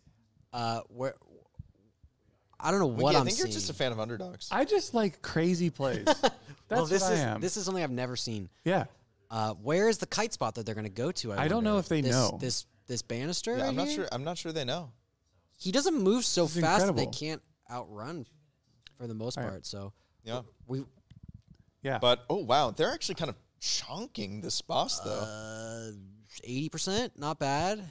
Speaker 2: Where I don't know
Speaker 3: Wiki,
Speaker 2: what
Speaker 3: I
Speaker 2: I'm
Speaker 3: think
Speaker 2: seeing.
Speaker 3: you're just a fan of underdogs.
Speaker 4: I just like crazy plays. That's
Speaker 2: well, this
Speaker 4: what I
Speaker 2: is
Speaker 4: am.
Speaker 2: this is something I've never seen.
Speaker 4: Yeah.
Speaker 2: Where is the kite spot that they're going to go to?
Speaker 4: I don't know
Speaker 2: wonder?
Speaker 4: if they
Speaker 2: This-
Speaker 4: know.
Speaker 2: This banister.
Speaker 3: Yeah,
Speaker 2: right
Speaker 3: I'm not
Speaker 2: here?
Speaker 3: sure. I'm not sure they know.
Speaker 2: He doesn't move so
Speaker 4: This is
Speaker 2: fast that
Speaker 4: incredible.
Speaker 2: they can't outrun for the most
Speaker 4: Right.
Speaker 2: part. So
Speaker 3: Yeah.
Speaker 2: we
Speaker 4: Yeah.
Speaker 3: But oh wow, they're actually kind of chunking this boss though.
Speaker 2: 80%, not bad.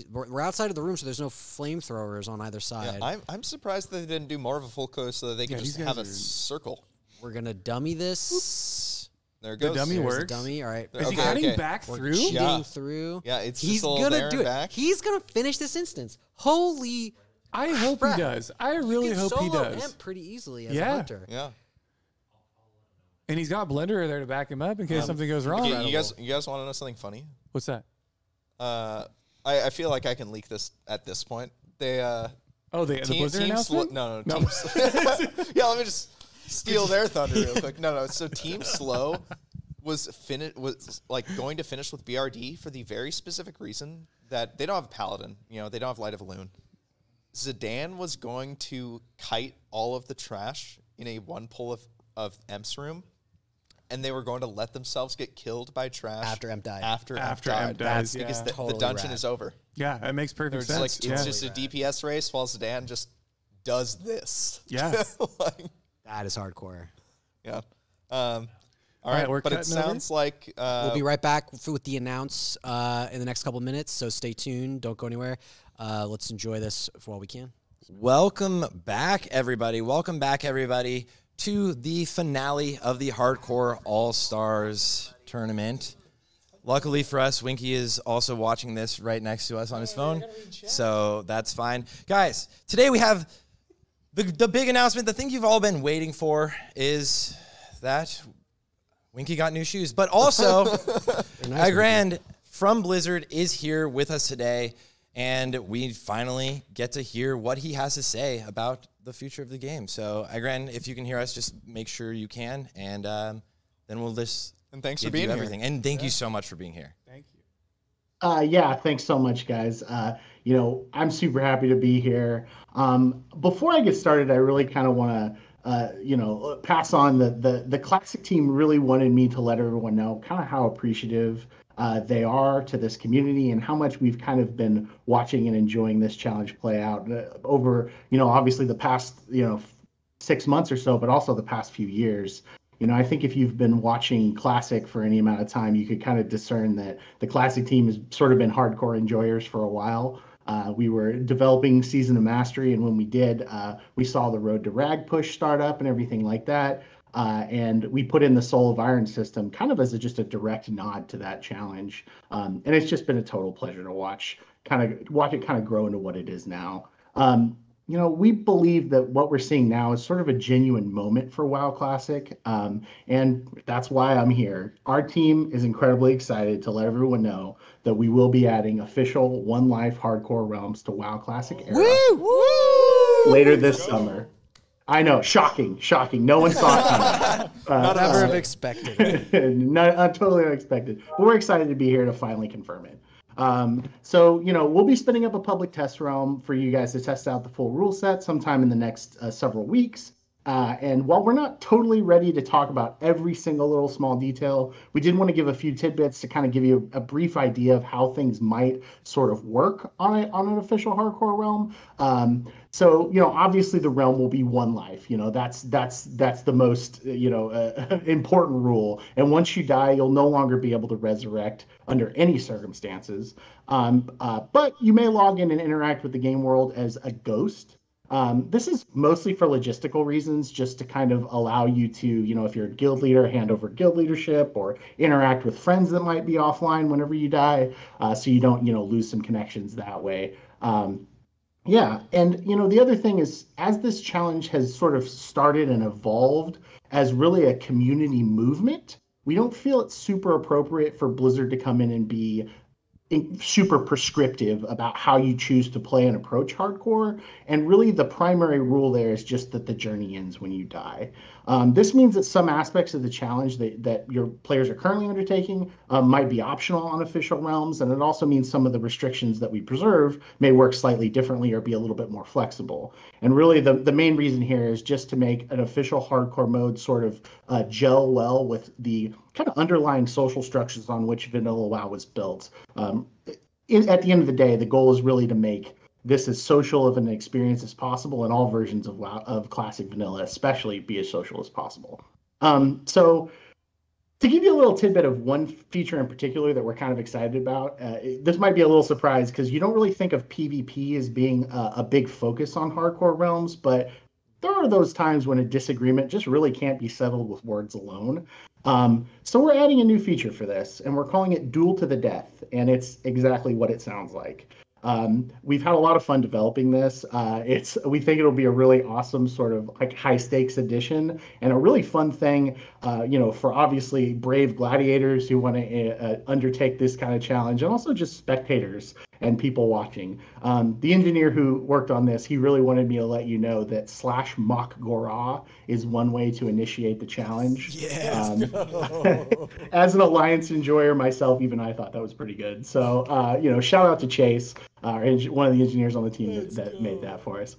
Speaker 2: We're outside of the room, so there's no flamethrowers on either
Speaker 3: Yeah,
Speaker 2: side.
Speaker 3: I'm surprised that they didn't do more of a full coast so that they could
Speaker 4: Yeah,
Speaker 3: just
Speaker 4: these
Speaker 3: have a
Speaker 4: guys are-
Speaker 3: circle.
Speaker 2: We're gonna dummy this.
Speaker 3: There it
Speaker 4: The
Speaker 3: goes.
Speaker 4: dummy
Speaker 2: There's the
Speaker 4: works.
Speaker 2: dummy. All right.
Speaker 3: There-
Speaker 4: Is he
Speaker 3: okay,
Speaker 4: cutting
Speaker 3: okay.
Speaker 4: back
Speaker 2: We're
Speaker 4: through?
Speaker 2: cheating
Speaker 3: Yeah.
Speaker 2: through.
Speaker 3: Yeah, it's
Speaker 2: He's
Speaker 3: just a little
Speaker 2: gonna
Speaker 3: there and
Speaker 2: do it.
Speaker 3: back.
Speaker 2: He's gonna finish this instance. Holy!
Speaker 4: I hope
Speaker 2: crap.
Speaker 4: he does. I really
Speaker 2: You can
Speaker 4: hope he
Speaker 2: solo
Speaker 4: does.
Speaker 2: Imp pretty easily as a
Speaker 4: Yeah.
Speaker 2: hunter.
Speaker 3: Yeah.
Speaker 4: And he's got Blender there to back him up in case something goes wrong.
Speaker 3: Okay, you guys want to know something funny?
Speaker 4: What's that?
Speaker 3: I feel like I can leak this at this point. They
Speaker 4: the Blizzard announcement?
Speaker 3: No. Yeah, let me just steal their thunder real quick. No. So Team Slow was like going to finish with BRD for the very specific reason that they don't have a Paladin. You know, they don't have Light of Elune. Zidane was going to kite all of the trash in a one pull of Emp's room, and they were going to let themselves get killed by trash
Speaker 2: After Emp died.
Speaker 3: After Emp
Speaker 4: Emp
Speaker 3: died.
Speaker 4: dies,
Speaker 3: Because the
Speaker 2: Totally
Speaker 3: dungeon
Speaker 2: rad.
Speaker 3: is over.
Speaker 4: Yeah, it makes perfect
Speaker 3: It's
Speaker 4: sense.
Speaker 3: like it's just a DPS race while Zidane just does this.
Speaker 4: Yeah.
Speaker 3: Like,
Speaker 2: That is hardcore.
Speaker 3: yeah. All right,
Speaker 4: we're
Speaker 3: but it
Speaker 4: cutting over.
Speaker 3: sounds like
Speaker 2: We'll be right back with the announce in the next couple minutes, so stay tuned. Don't go anywhere. Let's enjoy this for while we can.
Speaker 1: Welcome back, everybody. Welcome back, everybody, to the finale of the Hardcore All-Stars tournament. Luckily for us, Winky is also watching this right next to us on his phone, so that's fine. Guys, today we have the big announcement. The thing you've all been waiting for is that Winky got new shoes, but also Agrand from Blizzard is here with us today, and we finally get to hear what he has to say about the future of the game. So, Agrand, if you can hear us, just make sure you can, and then we'll just
Speaker 3: and thanks for
Speaker 1: give
Speaker 3: being
Speaker 1: you
Speaker 3: here.
Speaker 1: everything. And thank you so much for being here.
Speaker 4: Thank you.
Speaker 7: Yeah, thanks so much, guys. I'm super happy to be here. Before I get started, I really kind of want to, pass on the Classic team really wanted me to let everyone know kind of how appreciative they are to this community and how much we've kind of been watching and enjoying this challenge play out over, obviously the past, 6 months or so, but also the past few years. I think if you've been watching Classic for any amount of time, you could kind of discern that the Classic team has sort of been hardcore enjoyers for a while. We were developing Season of Mastery, and when we did, we saw the Road to Rag push start up and everything like that. And we put in the Soul of Iron system kind of as just a direct nod to that challenge. And it's just been a total pleasure to watch it kind of grow into what it is now. We believe that what we're seeing now is sort of a genuine moment for WoW Classic, and that's why I'm here. Our team is incredibly excited to let everyone know that we will be adding official One Life Hardcore Realms to WoW Classic era later this summer. I know, shocking. No one saw it coming.
Speaker 2: Never have expected it.
Speaker 7: Totally unexpected. But we're excited to be here to finally confirm it. We'll be spinning up a public test realm for you guys to test out the full rule set sometime in the next several weeks. And while we're not totally ready to talk about every single little small detail, we did want to give a few tidbits to kind of give you a brief idea of how things might sort of work on an official hardcore realm. Obviously the realm will be one life. That's the most important rule. And once you die, you'll no longer be able to resurrect under any circumstances. But you may log in and interact with the game world as a ghost. This is mostly for logistical reasons, just to kind of allow you to, if you're a guild leader, hand over guild leadership or interact with friends that might be offline whenever you die, so you don't, lose some connections that way. And the other thing is, as this challenge has sort of started and evolved as really a community movement, we don't feel it's super appropriate for Blizzard to come in and be super prescriptive about how you choose to play and approach hardcore. And really the primary rule there is just that the journey ends when you die. This means that some aspects of the challenge that your players are currently undertaking might be optional on official realms. And it also means some of the restrictions that we preserve may work slightly differently or be a little bit more flexible. And really the main reason here is just to make an official hardcore mode sort of gel well with the kind of underlying social structures on which vanilla WoW was built. At the end of the day, the goal is really to make this as social of an experience as possible, and all versions of WoW, of classic vanilla especially, be as social as possible. So to give you a little tidbit of one feature in particular that we're kind of excited about, this might be a little surprise because you don't really think of PvP as being a big focus on hardcore realms, but there are those times when a disagreement just really can't be settled with words alone. So we're adding a new feature for this, and we're calling it Duel to the Death, and it's exactly what it sounds like. We've had a lot of fun developing this. We think it'll be a really awesome sort of like high stakes edition and a really fun thing, for obviously brave gladiators who want to undertake this kind of challenge, and also just spectators and people watching. The engineer who worked on this, he really wanted me to let you know that /Mach is one way to initiate the challenge.
Speaker 1: Yes.
Speaker 7: As an Alliance enjoyer myself, even I thought that was pretty good. So, shout out to Chase, one of the engineers on the team that made that for us.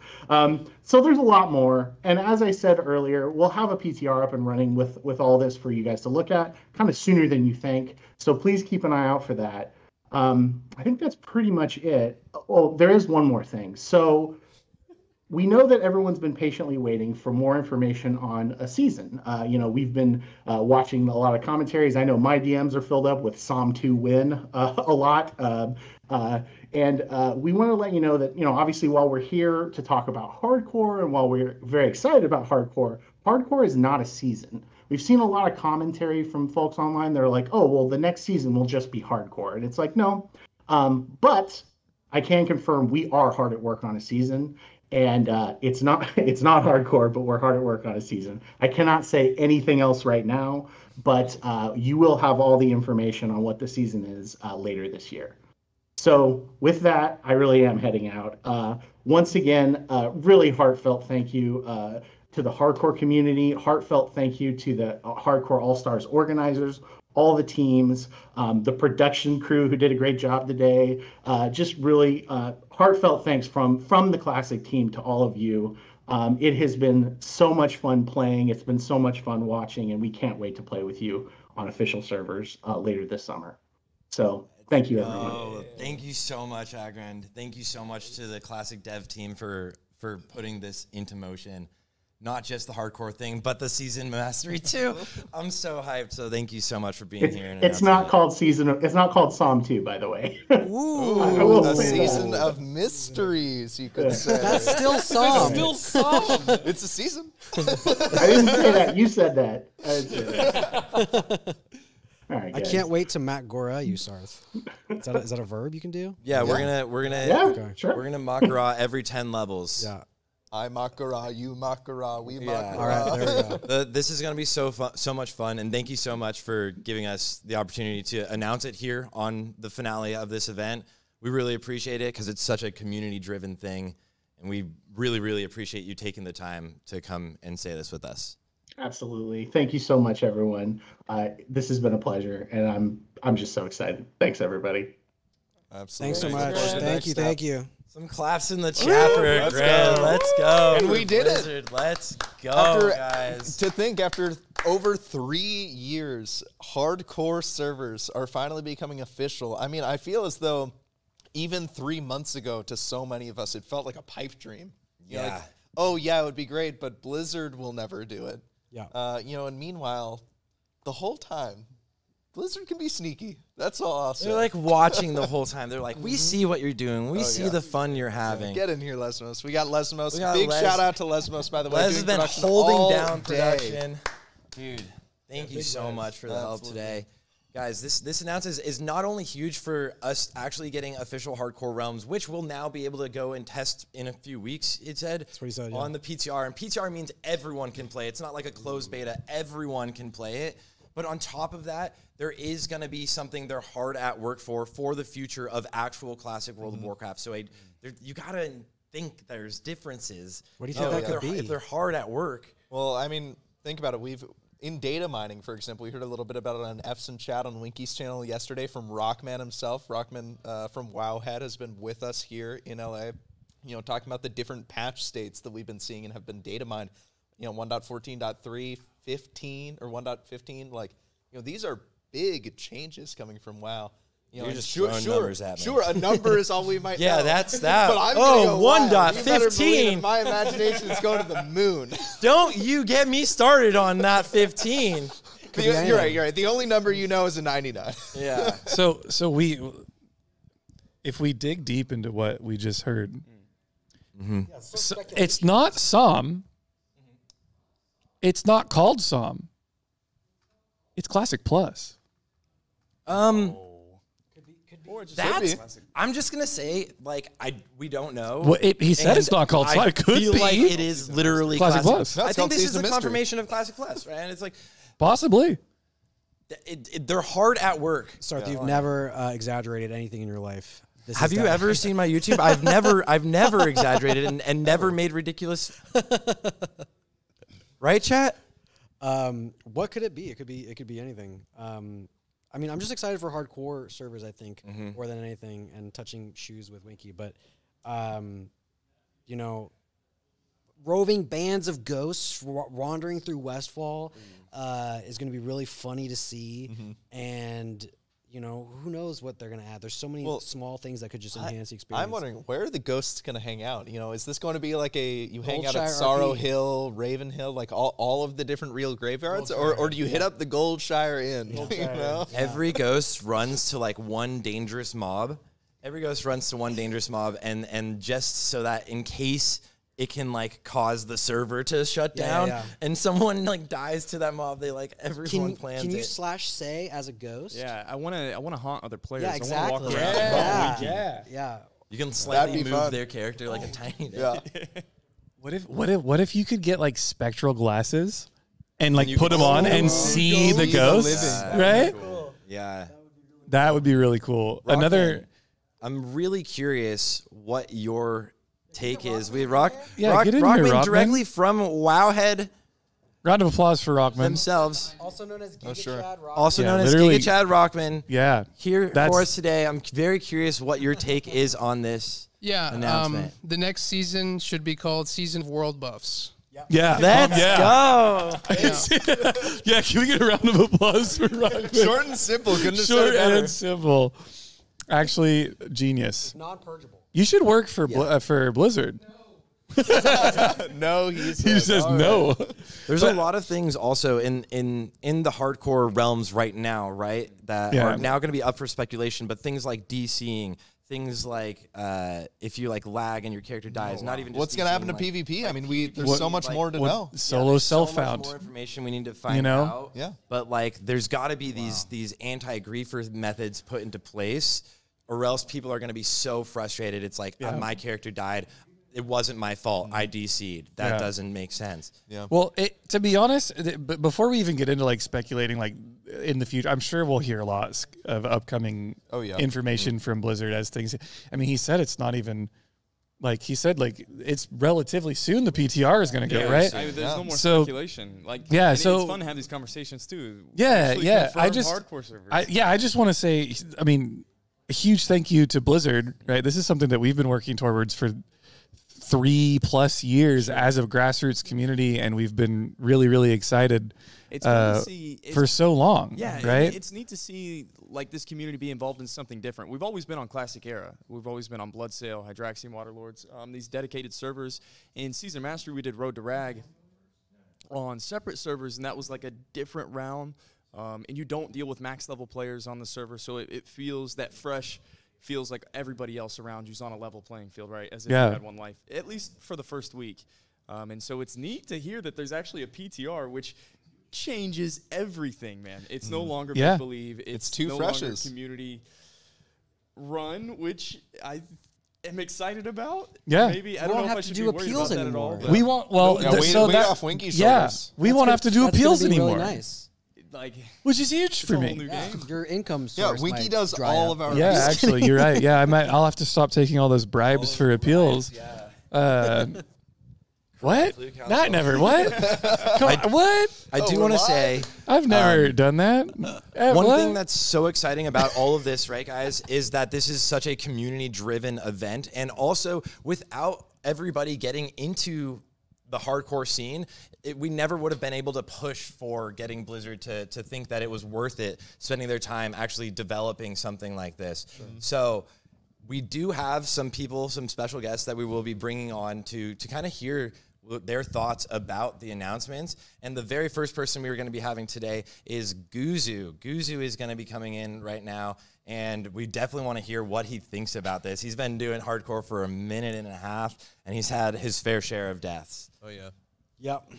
Speaker 7: So there's a lot more. And as I said earlier, we'll have a PTR up and running with all this for you guys to look at kind of sooner than you think. So please keep an eye out for that. I think that's pretty much it. Oh, there is one more thing. So we know that everyone's been patiently waiting for more information on a season. We've been watching a lot of commentaries. I know my DMs are filled up with Psalm 2 win a lot. And we want to let you know that, obviously while we're here to talk about hardcore and while we're very excited about hardcore is not a season. We've seen a lot of commentary from folks online. They're like, oh, well, the next season will just be hardcore. And it's like, no. But I can confirm we are hard at work on a season. And it's not hardcore, but we're hard at work on a season. I cannot say anything else right now, but you will have all the information on what the season is later this year. So with that, I really am heading out. Once again, really heartfelt thank you to the hardcore community. Heartfelt thank you to the Hardcore All-Stars organizers, all the teams, the production crew who did a great job today. Just really heartfelt thanks from the Classic team to all of you. It has been so much fun playing. It's been so much fun watching, and we can't wait to play with you on official servers later this summer. So thank you, everyone.
Speaker 1: Oh, thank you so much, Agrand. Thank you so much to the Classic Dev team for putting this into motion. Not just the hardcore thing, but the season mastery too. I'm so hyped. So thank you so much for being here.
Speaker 7: It's not called It's not called Psalm 2, by the way.
Speaker 3: Ooh, a season of mysteries, you could say.
Speaker 2: That's still Psalm.
Speaker 3: It's a season.
Speaker 7: I didn't say that. You said that. I didn't say that. All right,
Speaker 2: I can't wait to Matt Gora you, Sarthe. Is that a verb you can do?
Speaker 1: Yeah, we're gonna
Speaker 7: sure.
Speaker 1: We're gonna Makara every 10 levels.
Speaker 2: Yeah.
Speaker 3: I Makara, you Makara, we Makara.
Speaker 2: All right, there we go.
Speaker 1: This is going to be so much fun, and thank you so much for giving us the opportunity to announce it here on the finale of this event. We really appreciate it because it's such a community-driven thing, and we really, really appreciate you taking the time to come and say this with us.
Speaker 7: Absolutely. Thank you so much, everyone. This has been a pleasure, and I'm just so excited. Thanks, everybody.
Speaker 3: Absolutely.
Speaker 2: Thanks so much. Thank you.
Speaker 1: Some claps in the chat for Grant. Let's go.
Speaker 3: And we did
Speaker 1: Blizzard.
Speaker 3: it.
Speaker 1: Let's go, guys.
Speaker 3: To think, after over 3 years, hardcore servers are finally becoming official. I mean, I feel as though even 3 months ago, to so many of us, it felt like a pipe dream. You're like, oh, yeah, it would be great, but Blizzard will never do it.
Speaker 2: Yeah.
Speaker 3: And meanwhile, the whole time, Blizzard can be sneaky. That's all I'll say.
Speaker 1: They're like watching the whole time. They're like, we see what you're doing. We see the fun you're having.
Speaker 3: Get in here, Lesmos. We got Lesmos. Big shout out to Lesmos, by the way.
Speaker 1: Les has been holding down production. Dude, thank you so much for the help today. Guys, this announcement is not only huge for us actually getting official Hardcore Realms, which we'll now be able to go and test in a few weeks, it said,
Speaker 2: That's what he said,
Speaker 1: on the PTR. And PTR means everyone can play. It's not like a closed beta. Everyone can play it. But on top of that, there is going to be something they're hard at work for the future of actual classic World of Warcraft. So you got to think there's differences.
Speaker 2: What do you think that could be?
Speaker 1: If they're hard at work.
Speaker 3: Well, I mean, think about it. In data mining, for example, we heard a little bit about it on Epson chat on Winky's channel yesterday from Rockman himself. Rockman from Wowhead has been with us here in LA, talking about the different patch states that we've been seeing and have been data mined. 1.14.3, 15, or 1.15, these are big changes coming from WoW.
Speaker 1: You're just throwing numbers at me.
Speaker 3: Sure, a number is all we might know.
Speaker 1: Yeah, that's that.
Speaker 3: But I'm
Speaker 1: 1.15.
Speaker 3: My imagination is going to the moon.
Speaker 1: Don't you get me started on that 15.
Speaker 3: You're right. The only number you know is a 99.
Speaker 1: Yeah.
Speaker 4: So if we dig deep into what we just heard, so it's not Psalm. It's not called Psalm. It's Classic Plus.
Speaker 5: Or it just
Speaker 1: That's. I'm just gonna say, like, we don't know.
Speaker 4: Well, he said it's not called Slide. It could
Speaker 1: feel
Speaker 4: be.
Speaker 1: like it is literally
Speaker 4: Classic Plus.
Speaker 1: I
Speaker 3: No, it's
Speaker 1: think
Speaker 3: called
Speaker 1: this is
Speaker 3: Season
Speaker 1: the
Speaker 3: of Mystery.
Speaker 1: confirmation of Classic Plus, right? And it's like
Speaker 4: Possibly.
Speaker 1: they're hard at work.
Speaker 2: Sarthe, you've never exaggerated anything in your life. This
Speaker 1: Have
Speaker 2: is
Speaker 1: you
Speaker 2: that-
Speaker 1: ever seen my YouTube? I've never exaggerated and never made ridiculous. Right, chat?
Speaker 2: What could it be? It could be anything. I mean, I'm just excited for hardcore servers, I think, more than anything, and touching shoes with Winky. But, you know, roving bands of ghosts wandering through Westfall is going to be really funny to see. And, you know, who knows what they're going to add. There's so many small things that could just enhance the experience.
Speaker 3: I'm wondering, where are the ghosts going to hang out? You know, is this going to be like you hang out at
Speaker 2: Goldshire
Speaker 3: Sorrow
Speaker 2: RP.
Speaker 3: Hill, Raven Hill, like all of the different real graveyards? Or do you hit up the Goldshire Inn? You know?
Speaker 1: Every ghost runs to like one dangerous mob. Every ghost runs to one dangerous mob, and just so that in case it can like cause the server to shut down and someone like dies to that mob, they like everyone plans
Speaker 2: Can you
Speaker 1: it.
Speaker 2: /say as a ghost?
Speaker 5: Yeah, I want to haunt other players.
Speaker 2: Yeah,
Speaker 5: I
Speaker 2: exactly.
Speaker 5: want to walk around.
Speaker 2: Yeah.
Speaker 1: You can slightly
Speaker 3: be
Speaker 1: move
Speaker 3: fun.
Speaker 1: their character like a tiny bit.
Speaker 3: Yeah.
Speaker 4: What if you could get like spectral glasses and like
Speaker 1: you
Speaker 4: put
Speaker 1: could
Speaker 4: them on
Speaker 1: see
Speaker 4: and
Speaker 1: the
Speaker 4: see the ghosts,
Speaker 3: living.
Speaker 4: right?
Speaker 1: Yeah.
Speaker 4: That would be really cool.
Speaker 1: Rockman,
Speaker 4: Another.
Speaker 1: I'm really curious what your take is. We Rock
Speaker 4: Yeah,
Speaker 1: Rock
Speaker 4: get in
Speaker 1: Rockman
Speaker 4: here, Rockman.
Speaker 1: directly from Wowhead
Speaker 4: Round of applause for Rockman.
Speaker 1: themselves,
Speaker 2: Also known as Giga
Speaker 3: sure.
Speaker 2: Chad Rock.
Speaker 1: also
Speaker 4: Yeah,
Speaker 1: known as
Speaker 4: literally-
Speaker 1: Giga Chad Rockman.
Speaker 4: Yeah.
Speaker 1: Here
Speaker 4: That's-
Speaker 1: for us today. I'm very curious what your take is on this
Speaker 8: Yeah,
Speaker 1: announcement.
Speaker 8: the next season should be called Season of World Buffs.
Speaker 4: Yeah.
Speaker 1: Let's
Speaker 4: yeah.
Speaker 1: go.
Speaker 4: Yeah, can we get a round of applause for Rockman?
Speaker 3: Short and simple. Couldn't have
Speaker 4: Short
Speaker 3: said it better.
Speaker 4: and simple. Actually, genius.
Speaker 2: Non-purgeable.
Speaker 4: You should work for for Blizzard.
Speaker 3: No, he
Speaker 4: He says no.
Speaker 1: There's a lot of things also in the hardcore realms right now, right? That
Speaker 4: Yeah.
Speaker 1: are now going to be up for speculation. But things like DCing, things like if you like lag and your character dies, not even just
Speaker 3: What's going to happen to
Speaker 1: DCing, like,
Speaker 3: PvP? I mean, there's
Speaker 4: What-
Speaker 3: so much more to know.
Speaker 4: Solo
Speaker 1: there's so much
Speaker 4: self-found.
Speaker 1: more information we need to find
Speaker 4: know?
Speaker 1: out.
Speaker 3: Yeah.
Speaker 1: But like, there's got to be these anti-griefer methods put into place, or else people are going to be so frustrated. It's like my character died. It wasn't my fault. I DC'd. That
Speaker 4: Yeah.
Speaker 1: doesn't make sense.
Speaker 3: Yeah.
Speaker 4: Well, to be honest, but before we even get into like speculating, like in the future, I'm sure we'll hear lots of upcoming information from Blizzard as things. I mean, he said it's not even like he said like it's relatively soon. The PTR is going to go right.
Speaker 5: I mean, there's no more
Speaker 4: So-
Speaker 5: speculation. Like,
Speaker 4: Yeah,
Speaker 5: and
Speaker 4: so-
Speaker 5: it's fun to have these conversations too.
Speaker 4: Yeah,
Speaker 5: Actually
Speaker 4: yeah.
Speaker 5: confirm
Speaker 4: I just,
Speaker 5: hardcore servers.
Speaker 4: I just want to say, I mean, a huge thank you to Blizzard. Right, this is something that we've been working towards for 3+ years as a grassroots community, and we've been really, really excited
Speaker 5: It's fun to see.
Speaker 4: for so long.
Speaker 5: Yeah,
Speaker 4: right.
Speaker 5: It's neat to see like this community be involved in something different. We've always been on Classic Era. We've always been on Bloodsail, Hydraxian Waterlords, these dedicated servers. In Season Mastery, we did Road to Rag on separate servers, and that was like a different round. And you don't deal with max level players on the server, so it feels that fresh. Feels like everybody else around you's on a level playing field, right? As if you had one life, at least for the first week. And so it's neat to hear that there's actually a PTR, which changes everything, man. It's no longer make believe. It's
Speaker 3: two
Speaker 5: no
Speaker 3: freshes.
Speaker 5: longer community run, which I am excited about.
Speaker 4: Yeah.
Speaker 5: Maybe I
Speaker 2: We
Speaker 5: don't
Speaker 2: won't
Speaker 5: know if
Speaker 2: have
Speaker 5: I
Speaker 2: to
Speaker 5: should
Speaker 2: do
Speaker 5: be worried
Speaker 2: appeals
Speaker 5: about that at all.
Speaker 2: anymore.
Speaker 5: but
Speaker 4: We won't. Well,
Speaker 3: Yeah,
Speaker 4: so
Speaker 3: we
Speaker 4: that
Speaker 3: off Winky's
Speaker 4: yeah,
Speaker 3: shoulders.
Speaker 4: we won't have to do
Speaker 2: That's
Speaker 4: appeals
Speaker 2: gonna be
Speaker 4: anymore,
Speaker 2: Really nice.
Speaker 5: like
Speaker 4: which is huge
Speaker 5: it's
Speaker 4: for
Speaker 5: a whole
Speaker 4: me.
Speaker 5: new
Speaker 2: Yeah,
Speaker 5: game.
Speaker 2: your income
Speaker 3: Yeah,
Speaker 2: source.
Speaker 3: Winky
Speaker 2: might
Speaker 3: does
Speaker 2: dry
Speaker 3: all
Speaker 2: up.
Speaker 3: of our
Speaker 4: Yeah,
Speaker 3: appeals.
Speaker 4: actually, you're right. Yeah, I'll have to stop taking all those bribes for appeals. What? Not never. What? What?
Speaker 1: I do
Speaker 3: we're
Speaker 1: want to
Speaker 3: live?
Speaker 1: say
Speaker 4: I've never done that.
Speaker 1: one
Speaker 4: What?
Speaker 1: thing that's so exciting about all of this, right, guys, is that this is such a community-driven event, and also without everybody getting into the hardcore scene, we never would have been able to push for getting Blizzard to think that it was worth it spending their time actually developing something like this. So we do have some people, some special guests that we will be bringing on to kind of hear their thoughts about the announcements. And the very first person we were going to be having today is Guzu. Guzu is going to be coming in right now, and we definitely want to hear what he thinks about this. He's been doing hardcore for 1.5 minutes, and he's had his fair share of deaths.
Speaker 3: Oh, yeah.
Speaker 2: Yep.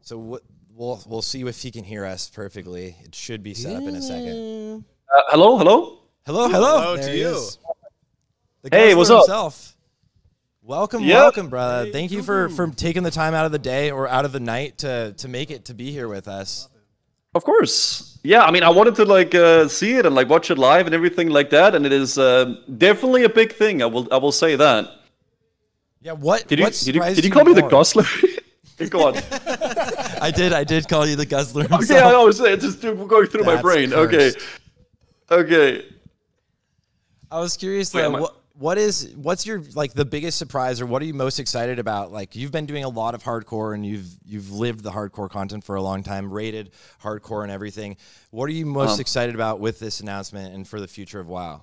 Speaker 1: So we'll see if he can hear us perfectly. It should be set up in a second.
Speaker 9: Hello, hello.
Speaker 1: Hello.
Speaker 2: There
Speaker 1: To
Speaker 2: he
Speaker 1: you.
Speaker 2: is.
Speaker 1: The
Speaker 9: Hey,
Speaker 1: Guzzler
Speaker 9: what's up?
Speaker 1: himself. Welcome,
Speaker 9: Yeah.
Speaker 1: welcome, brother. Thank you for taking the time out of the day or out of the night to make it to be here with us.
Speaker 9: Of course. Yeah, I mean, I wanted to like see it and like watch it live and everything like that, and it is definitely a big thing. I will say that.
Speaker 1: Yeah, what
Speaker 9: Did
Speaker 1: what
Speaker 9: you
Speaker 1: surprised
Speaker 9: call me the
Speaker 1: more?
Speaker 9: Gosler? Go on.
Speaker 1: I did call you the Guzzler
Speaker 9: Okay,
Speaker 1: himself.
Speaker 9: I was just going through my
Speaker 1: That's
Speaker 9: brain.
Speaker 1: cursed.
Speaker 9: Okay.
Speaker 1: I was curious
Speaker 9: Wait,
Speaker 1: though, what's your like the biggest surprise, or what are you most excited about? Like, you've been doing a lot of hardcore and you've lived the hardcore content for a long time, rated hardcore and everything. What are you most excited about with this announcement and for the future of WoW?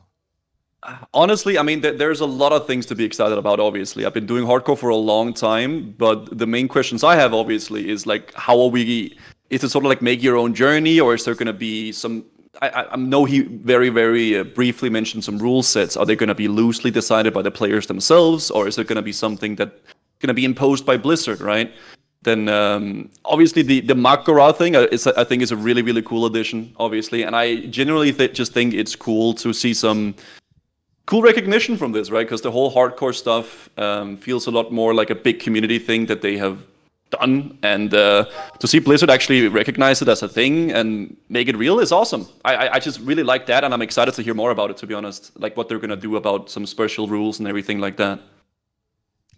Speaker 9: Honestly, I mean, there's a lot of things to be excited about, obviously. I've been doing hardcore for a long time, but the main questions I have, obviously, is like, is it sort of like make your own journey, or is there going to be some, I know he very, very briefly mentioned some rule sets. Are they going to be loosely decided by the players themselves, or is it going to be something that's going to be imposed by Blizzard, right? Then obviously the Makara thing I think is a really, really cool addition, obviously. And I generally just think it's cool to see some cool recognition from this, right? Because the whole hardcore stuff feels a lot more like a big community thing that they have done, and to see Blizzard actually recognize it as a thing and make it real is awesome. I just really like that, and I'm excited to hear more about it, to be honest, like what they're gonna do about some special rules and everything like that.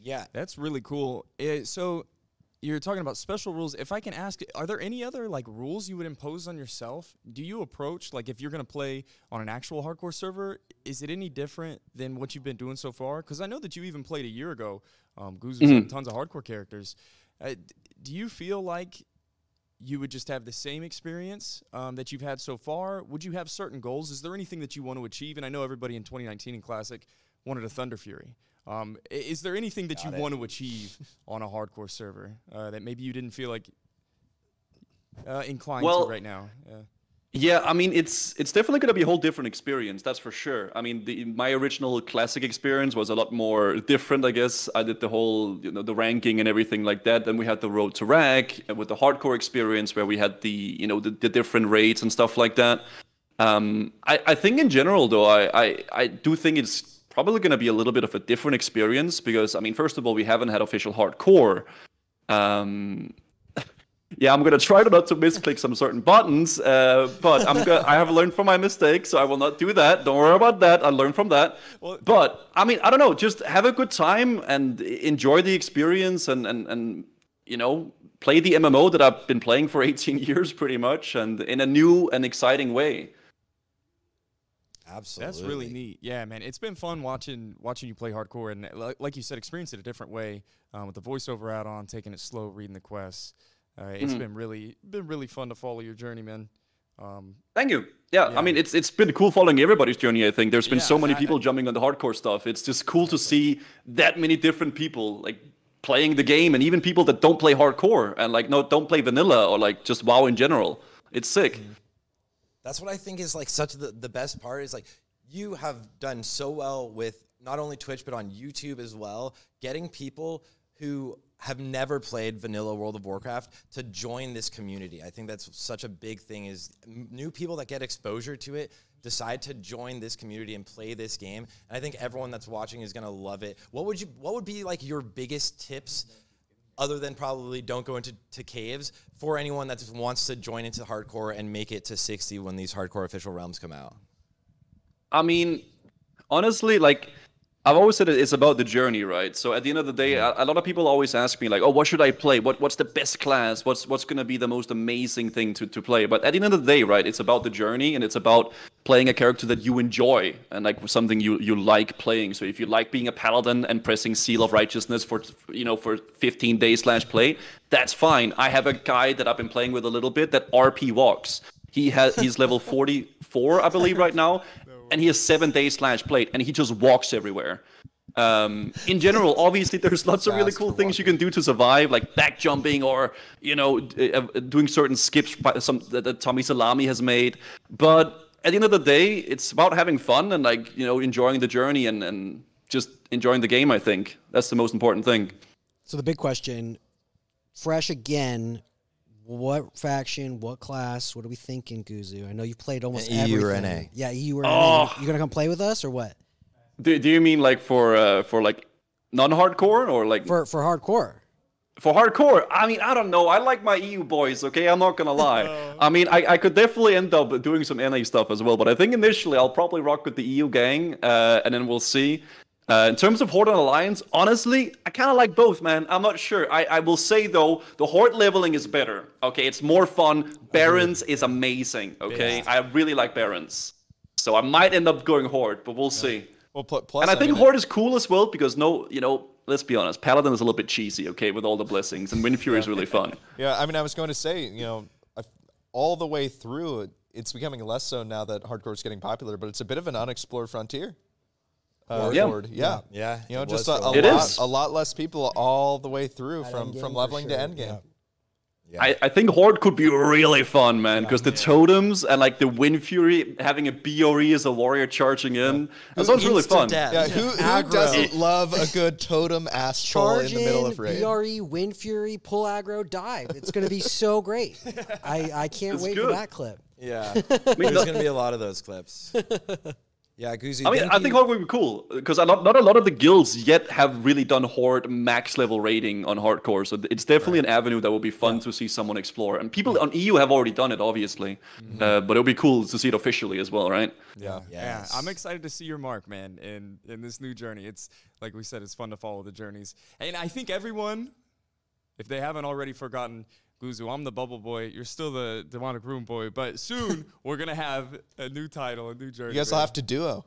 Speaker 1: Yeah.
Speaker 5: That's really cool. So you're talking about special rules. If I can ask, are there any other like rules you would impose on yourself? Do you approach, like, if you're going to play on an actual hardcore server, is it any different than what you've been doing so far? Because I know that you even played a year ago. Goose was in tons of hardcore characters. Do you feel like you would just have the same experience that you've had so far? Would you have certain goals? Is there anything that you want to achieve? And I know everybody in 2019 in Classic wanted a Thunder Fury. Is there anything that you want to achieve on a hardcore server that maybe you didn't feel like inclined to right now?
Speaker 9: Yeah, I mean, it's definitely going to be a whole different experience, that's for sure. I mean, my original Classic experience was a lot more different, I guess. I did the whole, the ranking and everything like that. Then we had the Road to Rag with the hardcore experience where we had the different raids and stuff like that. I think in general, though, I do think it's probably going to be a little bit of a different experience because, I mean, first of all, we haven't had official hardcore. Yeah, I'm gonna try not to misclick some certain buttons, but I have learned from my mistakes, so I will not do that. Don't worry about that. I learned from that. But I mean, I don't know. Just have a good time and enjoy the experience, and play the MMO that I've been playing for 18 years, pretty much, and in a new and exciting way.
Speaker 1: Absolutely.
Speaker 5: That's really neat. Yeah, man. It's been fun watching you play hardcore, and like you said, experience it a different way with the voiceover add-on, taking it slow, reading the quests. It's been really fun to follow your journey, man.
Speaker 9: Thank you. Yeah, I mean, it's been cool following everybody's journey, I think. There's been so many people jumping on the hardcore stuff. It's just cool to see that many different people like playing the game, and even people that don't play hardcore and like don't play vanilla or like just WoW in general. It's sick.
Speaker 1: That's what I think is like such the best part is like you have done so well with not only Twitch but on YouTube as well, getting people who have never played vanilla World of Warcraft to join this community. I think that's such a big thing is new people that get exposure to it decide to join this community and play this game. And I think everyone that's watching is going to love it. What would be like your biggest tips other than probably don't go into caves for anyone that just wants to join into hardcore and make it to 60 when these hardcore official realms come out?
Speaker 9: I mean, honestly, like, I've always said it's about the journey, right? So at the end of the day, a lot of people always ask me like, oh, what should I play? What's the best class? What's going to be the most amazing thing to play? But at the end of the day, right, it's about the journey, and it's about playing a character that you enjoy and like something you like playing. So if you like being a paladin and pressing Seal of Righteousness for 15 days /play, that's fine. I have a guy that I've been playing with a little bit that RP walks. He's level 44, I believe, right now. And he has 7 days /play, and he just walks everywhere. In general, obviously, there's lots of really cool things you can do to survive, like back jumping or, doing certain skips that Tommy Salami has made. But at the end of the day, it's about having fun and enjoying the journey and just enjoying the game, I think. That's the most important thing.
Speaker 2: So the big question, fresh again, What faction? What class? What are we thinking, Guzu? I know you've played almost
Speaker 1: An EU
Speaker 2: everything.
Speaker 1: or NA.
Speaker 2: Yeah, EU or
Speaker 9: Oh.
Speaker 2: NA. You gonna come play with us or what?
Speaker 9: Do you mean like for like non-hardcore or like
Speaker 2: For hardcore.
Speaker 9: for hardcore? I mean, I don't know. I like my EU boys. Okay, I'm not gonna lie. I mean, I could definitely end up doing some NA stuff as well. But I think initially I'll probably rock with the EU gang, and then we'll see. In terms of Horde and Alliance, honestly, I kind of like both, man. I'm not sure. I will say, though, the Horde leveling is better. Okay, it's more fun. Barons is amazing, okay? I really like Barons. So I might end up going Horde, but we'll see.
Speaker 3: Well, plus,
Speaker 9: And I think
Speaker 3: mean,
Speaker 9: Horde is cool as well, because let's be honest, Paladin is a little bit cheesy, okay, with all the blessings, and Wind Fury is really fun.
Speaker 3: Yeah, I mean, I was going to say, all the way through, it's becoming less so now that hardcore is getting popular, but it's a bit of an unexplored frontier. Horde. Yeah.
Speaker 1: Yeah.
Speaker 3: You know,
Speaker 1: it
Speaker 3: just
Speaker 1: was for
Speaker 3: a
Speaker 1: a
Speaker 9: It
Speaker 3: lot,
Speaker 9: is.
Speaker 3: a lot less people all the way through
Speaker 2: At
Speaker 3: from
Speaker 2: endgame,
Speaker 3: leveling
Speaker 2: for
Speaker 3: to
Speaker 2: sure.
Speaker 3: endgame.
Speaker 1: Yeah.
Speaker 9: I think Horde could be really fun, man, because the totems and like the Wind Fury, having a BRE as a warrior charging in, that sounds really fun.
Speaker 1: Instant death.
Speaker 3: Yeah, who
Speaker 1: Aggro.
Speaker 3: doesn't love a good totem ass troll in
Speaker 2: Charge
Speaker 3: the middle
Speaker 2: in,
Speaker 3: of raid?
Speaker 2: BRE, Wind Fury, pull aggro, dive. It's gonna be so great. I can't
Speaker 9: It's
Speaker 2: wait for
Speaker 9: good.
Speaker 2: that clip.
Speaker 1: Yeah.
Speaker 9: mean,
Speaker 1: There's going to be a lot of those clips. Yeah, Guzi.
Speaker 9: I mean,
Speaker 1: thank
Speaker 9: I
Speaker 1: you.
Speaker 9: think Horde would be cool because not a lot of the guilds yet have really done Horde max level rating on hardcore. So it's definitely an avenue that will be fun to see someone explore. And people on EU have already done it, obviously, but it'll be cool to see it officially as well, right?
Speaker 3: Yeah.
Speaker 5: Yeah,
Speaker 1: Yes.
Speaker 5: I'm excited to see your mark, man, in this new journey. It's like we said, it's fun to follow the journeys. And I think everyone, if they haven't already forgotten, Guzu, I'm the bubble boy. You're still the demonic room boy. But soon we're gonna have a new title, a new journey.
Speaker 3: You guys will have to duo.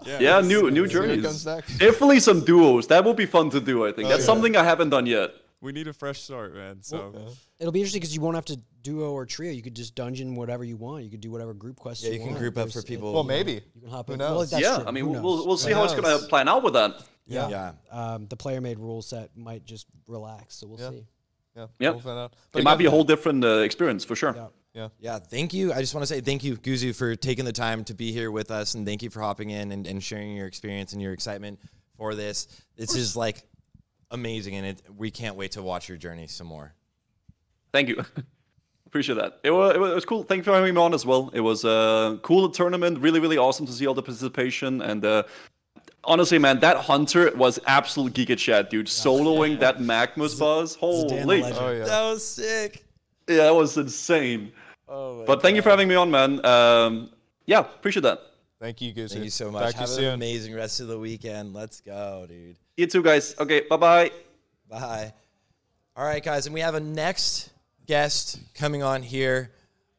Speaker 9: Yeah, new
Speaker 3: See what
Speaker 9: journeys.
Speaker 3: comes next.
Speaker 9: Definitely some duos. That would be fun to do, I think. That's something I haven't done yet.
Speaker 5: We need a fresh start, man. So
Speaker 2: It'll be interesting because you won't have to duo or trio. You could just dungeon whatever you want. You could do whatever group quests.
Speaker 1: Yeah, you can
Speaker 2: want.
Speaker 1: group up
Speaker 2: There's-
Speaker 1: for people.
Speaker 3: Well, maybe.
Speaker 2: You can hop
Speaker 3: Who
Speaker 2: in.
Speaker 3: knows?
Speaker 2: Well, that's
Speaker 9: Yeah,
Speaker 2: true.
Speaker 9: I mean,
Speaker 2: Who
Speaker 9: we'll
Speaker 2: knows?
Speaker 9: see how it's gonna plan out with that.
Speaker 2: Yeah.
Speaker 1: Yeah.
Speaker 2: The player-made rule set might just relax, so we'll see.
Speaker 3: Yeah.
Speaker 9: Yep.
Speaker 3: We'll find out.
Speaker 9: It might be a whole different experience for sure.
Speaker 1: Yeah, thank you. I just want to say thank you, Guzu, for taking the time to be here with us, and thank you for hopping in and sharing your experience and your excitement for this. This is like amazing, and we can't wait to watch your journey some more.
Speaker 9: Thank you. Appreciate that. It was cool. Thank you for having me on as well. It was a cool tournament. Really, really awesome to see all the participation. And honestly, man, that Hunter was absolute giga chat, dude. Soloing that Magmus boss.
Speaker 2: Dan
Speaker 9: Holy.
Speaker 2: Legend.
Speaker 3: Oh, yeah.
Speaker 1: That was sick.
Speaker 9: Yeah, that was insane.
Speaker 1: Oh,
Speaker 9: But thank you for having me on, man. Yeah, appreciate that.
Speaker 3: Thank you, Guzu.
Speaker 1: Thank you so much.
Speaker 3: Talk to you
Speaker 1: Have an
Speaker 3: soon.
Speaker 1: amazing rest of the weekend. Let's go, dude.
Speaker 9: You too, guys. Okay, bye-bye.
Speaker 1: Bye. All right, guys, and we have a next guest coming on here.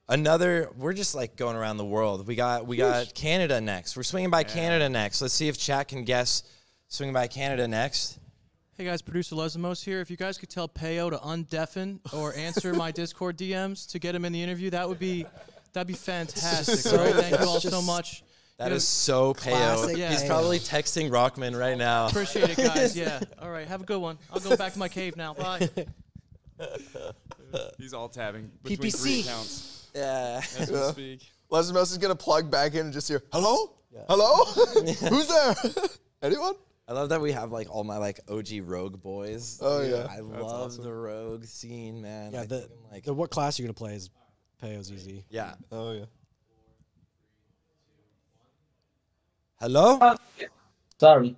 Speaker 1: We're just like going around the world. We got Canada next. We're swinging by Canada next. Let's see if chat can guess swinging by Canada next.
Speaker 10: Hey guys, producer Lesmos here. If you guys could tell Peo to undeafen or answer my Discord DMs to get him in the interview, that'd be fantastic. All right, thank you all so much.
Speaker 1: That is so Peo.
Speaker 2: Classic
Speaker 1: He's
Speaker 2: Peo.
Speaker 1: probably texting Rockman right now.
Speaker 10: Appreciate it, guys. Yeah. All right, have a good one. I'll go back to my cave now. Bye.
Speaker 5: he's all tabbing between
Speaker 2: PPC.
Speaker 5: 3 accounts
Speaker 1: Yeah.
Speaker 5: as we speak.
Speaker 3: Lesmos is going to plug back in and just hear, hello? Hello? Who's there? Anyone?
Speaker 1: I love that we have like all my like OG rogue boys.
Speaker 3: Oh, yeah.
Speaker 1: I love the rogue scene, man.
Speaker 2: Yeah,
Speaker 1: I think I'm like,
Speaker 2: the what class you're gonna play is Peo's easy.
Speaker 1: yeah.
Speaker 3: Oh, yeah.
Speaker 1: Hello?
Speaker 11: Sorry.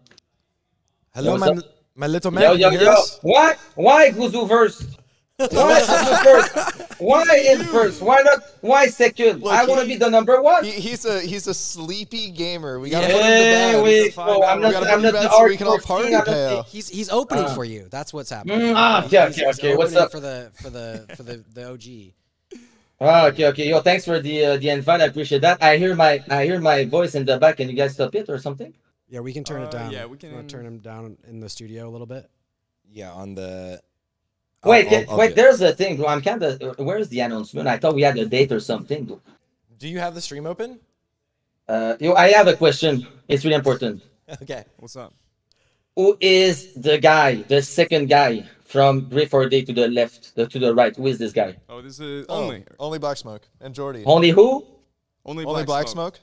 Speaker 1: Hello,
Speaker 11: What's
Speaker 1: my little man.
Speaker 11: Yo,
Speaker 1: can
Speaker 11: yo,
Speaker 1: you hear
Speaker 11: yo.
Speaker 1: us?
Speaker 11: Why Guzu first? Why Guzu first? Why in first? Why not? Why second?
Speaker 3: Look,
Speaker 11: I want to be the number one.
Speaker 3: He's a sleepy gamer. We got to
Speaker 1: Yeah.
Speaker 3: put him to bed.
Speaker 11: Wait, no, I'm
Speaker 3: We
Speaker 11: not.
Speaker 3: gotta
Speaker 11: I'm
Speaker 3: put
Speaker 11: not
Speaker 3: you
Speaker 11: the
Speaker 3: back so we can all
Speaker 11: hardcore
Speaker 3: party,
Speaker 11: king, I'm not
Speaker 3: Peo.
Speaker 2: He's opening for you. That's what's happening.
Speaker 11: Okay.
Speaker 2: He's
Speaker 11: What's
Speaker 2: opening
Speaker 11: up?
Speaker 2: for the OG.
Speaker 11: Okay. Yo, thanks for the invite. I appreciate that. I hear my voice in the back. Can you guys stop it or something?
Speaker 2: Yeah, we can turn it down.
Speaker 5: yeah, we
Speaker 2: You wanna
Speaker 5: can-
Speaker 2: turn him down in the studio a little bit.
Speaker 1: Yeah, on the.
Speaker 11: Wait,
Speaker 1: I'll
Speaker 11: wait.
Speaker 1: do it.
Speaker 11: There's a thing, bro. I'm kind of. Where's the announcement? I thought we had a date or something.
Speaker 1: Do you have the stream open?
Speaker 11: I have a question. It's really important.
Speaker 1: Okay.
Speaker 5: What's up?
Speaker 11: Who is the guy, the second guy from Grey for Day to the left, to the right? Who is this guy?
Speaker 5: Oh, this is
Speaker 3: Oh, only Black Smoke and Jordy.
Speaker 11: Only who?
Speaker 5: only
Speaker 3: Black Smoke?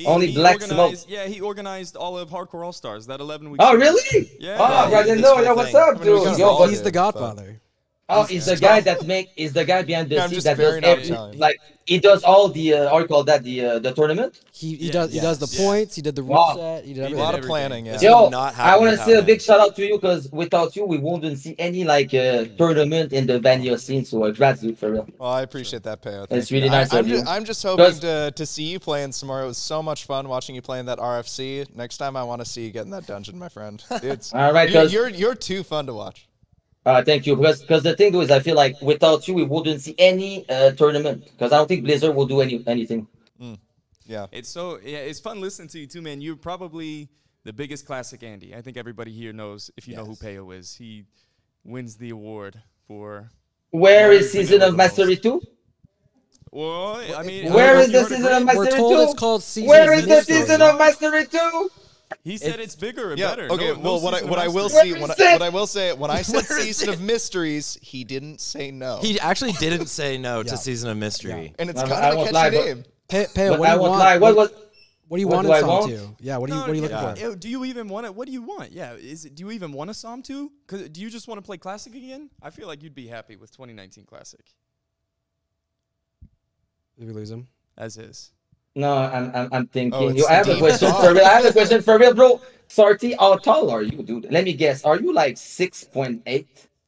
Speaker 11: Only Black
Speaker 5: organized,
Speaker 11: Smoke.
Speaker 5: Yeah, he organized all of Hardcore All Stars. That 11 week.
Speaker 11: Oh, really?
Speaker 5: Yeah.
Speaker 11: Oh, I didn't know. Yo, what's up,
Speaker 3: I mean, we
Speaker 11: dude?
Speaker 3: kinda
Speaker 11: Yo,
Speaker 3: all
Speaker 11: but
Speaker 2: He's the Godfather.
Speaker 11: Oh, he's the guy that is the guy behind the
Speaker 3: Yeah, I'm
Speaker 11: scenes
Speaker 3: just
Speaker 11: that
Speaker 3: very
Speaker 11: does
Speaker 3: not
Speaker 11: every,
Speaker 3: Italian.
Speaker 11: like he does all the how you call that the tournament.
Speaker 2: He does the points. He did the rule
Speaker 11: Wow.
Speaker 2: set. He did
Speaker 3: A
Speaker 2: everything.
Speaker 3: lot of planning. Yeah.
Speaker 11: Yo,
Speaker 1: not
Speaker 11: I want
Speaker 1: happening
Speaker 11: to say a
Speaker 1: without
Speaker 11: big
Speaker 1: him.
Speaker 11: shout out to you because without you, we wouldn't see any like tournament in the Vanilla scene. So congrats, dude, for real.
Speaker 3: Well, I appreciate that, Peo.
Speaker 11: It's
Speaker 3: Thank you.
Speaker 11: really nice of you.
Speaker 3: I'm just hoping
Speaker 11: 'Cause-
Speaker 3: to see you playing some more. It was so much fun watching you play in that RFC. Next time, I want to see you get in that dungeon, my friend. It's,
Speaker 11: All right, 'cause-
Speaker 3: you're too fun to watch.
Speaker 11: Thank you. Because the thing though is, I feel like without you, we wouldn't see any tournament. Because I don't think Blizzard will do anything.
Speaker 3: Yeah.
Speaker 5: It's fun listening to you too, man. You're probably the biggest classic Andy. I think everybody here knows if you know who Peo is. He wins the award for.
Speaker 11: Where is Season of Mastery 2?
Speaker 5: Well, I mean,
Speaker 11: Where is
Speaker 5: you
Speaker 11: the
Speaker 5: heard it
Speaker 11: Season
Speaker 5: great.
Speaker 11: of Mastery 2?
Speaker 2: We're told it's called Season
Speaker 11: Where
Speaker 2: of
Speaker 11: is the
Speaker 2: Mystery.
Speaker 11: Season of Mastery 2?
Speaker 5: He said it's bigger and
Speaker 3: Yeah.
Speaker 5: better.
Speaker 3: Okay.
Speaker 5: No
Speaker 3: Well,
Speaker 5: Season
Speaker 3: what
Speaker 5: of
Speaker 3: I will
Speaker 5: Mastery.
Speaker 3: see,
Speaker 11: Where is
Speaker 3: what
Speaker 11: it?
Speaker 3: I will say, when I said
Speaker 1: Where is
Speaker 3: Season
Speaker 1: it?
Speaker 3: of Mysteries, he didn't say no.
Speaker 1: He actually didn't say no to Season of Mystery.
Speaker 3: And it's
Speaker 11: I
Speaker 3: kind of a
Speaker 11: won't
Speaker 3: catchy
Speaker 11: lie, but-
Speaker 3: name.
Speaker 2: Peo,
Speaker 11: But
Speaker 2: what do
Speaker 11: I
Speaker 2: you
Speaker 11: won't
Speaker 2: want?
Speaker 11: lie.
Speaker 2: What do you
Speaker 11: what
Speaker 2: want
Speaker 11: do
Speaker 2: in
Speaker 11: I
Speaker 2: Psalm
Speaker 11: want?
Speaker 2: 2? Yeah, what are you looking for?
Speaker 5: Do you even want it? What do you want? Yeah, do you even want a Psalm 2? Cause do you just want to play Classic again? I feel like you'd be happy with 2019 Classic
Speaker 2: Did we lose him?
Speaker 5: as is.
Speaker 11: No, I'm thinking.
Speaker 3: Oh, it's
Speaker 11: I have a
Speaker 3: Steam.
Speaker 11: question for real. I have a question for real, bro. Sarthe, how tall are you, dude? Let me guess. Are you like 6.8?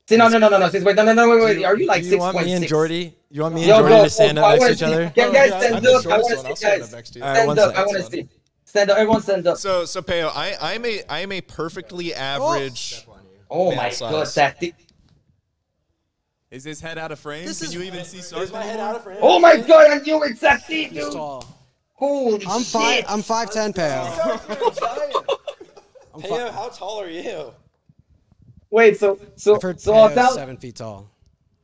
Speaker 11: See, no. 6. Wait, no. Wait. Are you like
Speaker 1: Do
Speaker 11: 6.6?
Speaker 1: you want me and Jordy? You want me and
Speaker 11: Yo,
Speaker 1: Jordy
Speaker 11: bro,
Speaker 1: to stand
Speaker 11: I
Speaker 1: up next
Speaker 11: wanna
Speaker 1: to each
Speaker 11: see-
Speaker 1: other?
Speaker 11: Can guys
Speaker 3: I'm
Speaker 11: stand
Speaker 3: the
Speaker 11: up? I
Speaker 3: shortest
Speaker 11: want
Speaker 3: one.
Speaker 11: to
Speaker 3: I'll
Speaker 11: see
Speaker 3: stand
Speaker 11: guys.
Speaker 3: up next to you.
Speaker 1: All right,
Speaker 11: Stand
Speaker 1: one
Speaker 11: up.
Speaker 1: second.
Speaker 11: I want to see. Stand up. Everyone stand up.
Speaker 3: So Peo, I'm a perfectly average.
Speaker 11: Oh
Speaker 3: man
Speaker 11: my
Speaker 3: size.
Speaker 11: God, Sarthe.
Speaker 5: Is his head out of frame?
Speaker 2: This
Speaker 5: Can
Speaker 2: is-
Speaker 5: you even see Sarthe anymore?
Speaker 11: Oh my God, I knew it, Sarthe,
Speaker 2: He's
Speaker 11: dude.
Speaker 2: tall.
Speaker 11: Holy
Speaker 2: I'm
Speaker 11: shit.
Speaker 2: I'm 5'10", Peo.
Speaker 1: Peo, how tall are you?
Speaker 11: Wait, so
Speaker 2: I've heard
Speaker 11: I'll
Speaker 2: Peo's
Speaker 11: tell.
Speaker 2: 7 feet tall.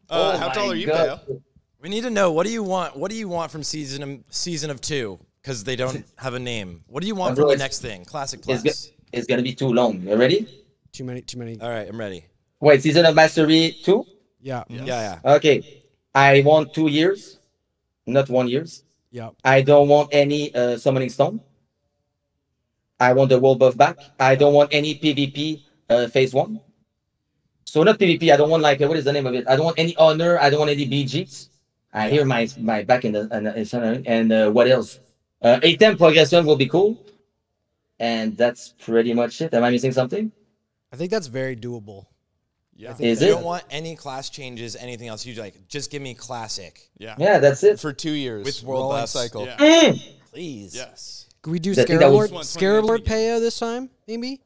Speaker 11: Oh
Speaker 3: How
Speaker 11: my
Speaker 3: tall are you,
Speaker 11: God.
Speaker 3: Peo?
Speaker 1: We need to know, what do you want? What do you want from season of 2? Because they don't have a name. What do you want
Speaker 11: Bro,
Speaker 1: from the
Speaker 11: it's-
Speaker 1: next thing? Classic
Speaker 11: It's,
Speaker 1: Plus.
Speaker 11: it's gonna be too long. You ready?
Speaker 2: Too many.
Speaker 1: All right, I'm ready.
Speaker 11: Wait, Season of Mastery 2?
Speaker 2: Yeah.
Speaker 1: Yeah.
Speaker 11: Okay. I want 2 years, not 1 years.
Speaker 2: Yeah.
Speaker 11: I don't want any summoning stone. I want the world buff back. I don't want any PvP phase 1. So not PvP. I don't want like what is the name of it? I don't want any honor. I don't want any BGs. I hear my back in the and what else? 8-10 progression will be cool. And that's pretty much it. Am I missing something?
Speaker 2: I think that's very doable.
Speaker 5: Yeah.
Speaker 11: Is
Speaker 1: You
Speaker 11: it?
Speaker 1: don't want any class changes, anything else. You like just give me classic
Speaker 5: Yeah.
Speaker 11: Yeah, that's it.
Speaker 3: For 2 years.
Speaker 1: with world
Speaker 3: rolling
Speaker 1: buffs.
Speaker 3: cycle.
Speaker 5: Yeah.
Speaker 11: Mm.
Speaker 1: Please.
Speaker 5: Yes.
Speaker 2: Can we do
Speaker 11: I think that
Speaker 2: Scarab
Speaker 11: was-
Speaker 2: Lord, Scarab Lord Peo this time? Maybe.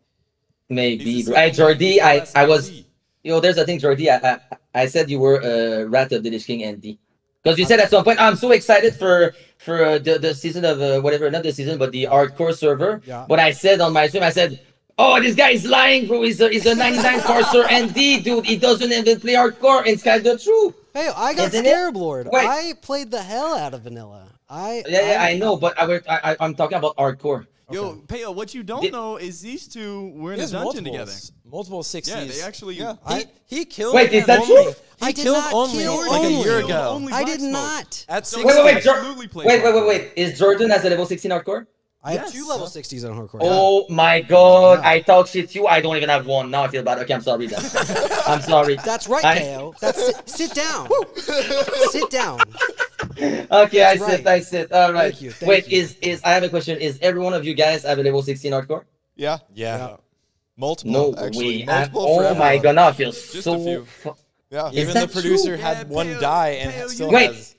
Speaker 11: Maybe.
Speaker 5: He's
Speaker 11: Bro.
Speaker 5: the
Speaker 11: Hey, Jordy,
Speaker 5: second
Speaker 11: I was.
Speaker 5: classic
Speaker 11: There's a thing, Jordy. I said you were Rat of the Lich King Andy. Because you said at some point, I'm so excited for the season of whatever, not the season, but the hardcore server.
Speaker 2: Yeah.
Speaker 11: But I said on my stream, I said, oh, this guy is lying, bro. He's a 99 parser ND, dude. He doesn't even play hardcore. And it's kind of true.
Speaker 2: Hey, I got
Speaker 11: Isn't it?
Speaker 2: Scarab Lord.
Speaker 11: Wait.
Speaker 2: I played the hell out of vanilla.
Speaker 11: Yeah, I know, but I'm talking about hardcore.
Speaker 5: Yo, Peo, what you don't
Speaker 11: Did-
Speaker 5: know is these two were in
Speaker 1: He
Speaker 5: a
Speaker 1: has
Speaker 5: dungeon together.
Speaker 1: multiple 60s.
Speaker 5: Yeah, they actually.
Speaker 1: He killed.
Speaker 11: Wait, is that
Speaker 1: only.
Speaker 11: true?
Speaker 1: He
Speaker 2: I did
Speaker 1: killed
Speaker 2: not
Speaker 1: only
Speaker 2: kill
Speaker 1: like a year
Speaker 2: only.
Speaker 1: ago.
Speaker 5: Only
Speaker 2: I
Speaker 5: Black
Speaker 2: did
Speaker 5: Smoke.
Speaker 2: not.
Speaker 1: At
Speaker 5: So
Speaker 1: 60.
Speaker 5: absolutely play
Speaker 11: Wait.
Speaker 5: hardcore.
Speaker 11: Is Jordan as a level 16 hardcore?
Speaker 2: I have
Speaker 5: Yes.
Speaker 2: 2 level 60s on hardcore.
Speaker 11: Oh my God!
Speaker 2: Yeah.
Speaker 11: I talk shit to you. I don't even have one. Now I feel bad. Okay, I'm sorry. Then. I'm sorry.
Speaker 2: That's right,
Speaker 11: I-
Speaker 2: Peo. Sit down. Sit down.
Speaker 11: Okay, I
Speaker 2: right.
Speaker 11: sit. All right.
Speaker 2: Thank you, thank
Speaker 11: Wait,
Speaker 2: you.
Speaker 11: is I have a question. Is every one of you guys have a level 16 hardcore?
Speaker 3: Yeah.
Speaker 1: Yeah.
Speaker 3: Multiple.
Speaker 11: No
Speaker 3: actually.
Speaker 11: way.
Speaker 3: Multiple
Speaker 11: Oh
Speaker 3: for
Speaker 11: my
Speaker 3: everyone.
Speaker 11: God! Now I feel
Speaker 5: a
Speaker 11: so.
Speaker 5: few.
Speaker 3: Yeah.
Speaker 11: Is
Speaker 1: Even
Speaker 11: that
Speaker 1: the producer
Speaker 11: true?
Speaker 1: had
Speaker 5: Yeah,
Speaker 1: one
Speaker 5: Peo-
Speaker 1: die and
Speaker 5: Peo,
Speaker 1: still
Speaker 5: you-
Speaker 11: Wait.
Speaker 1: has.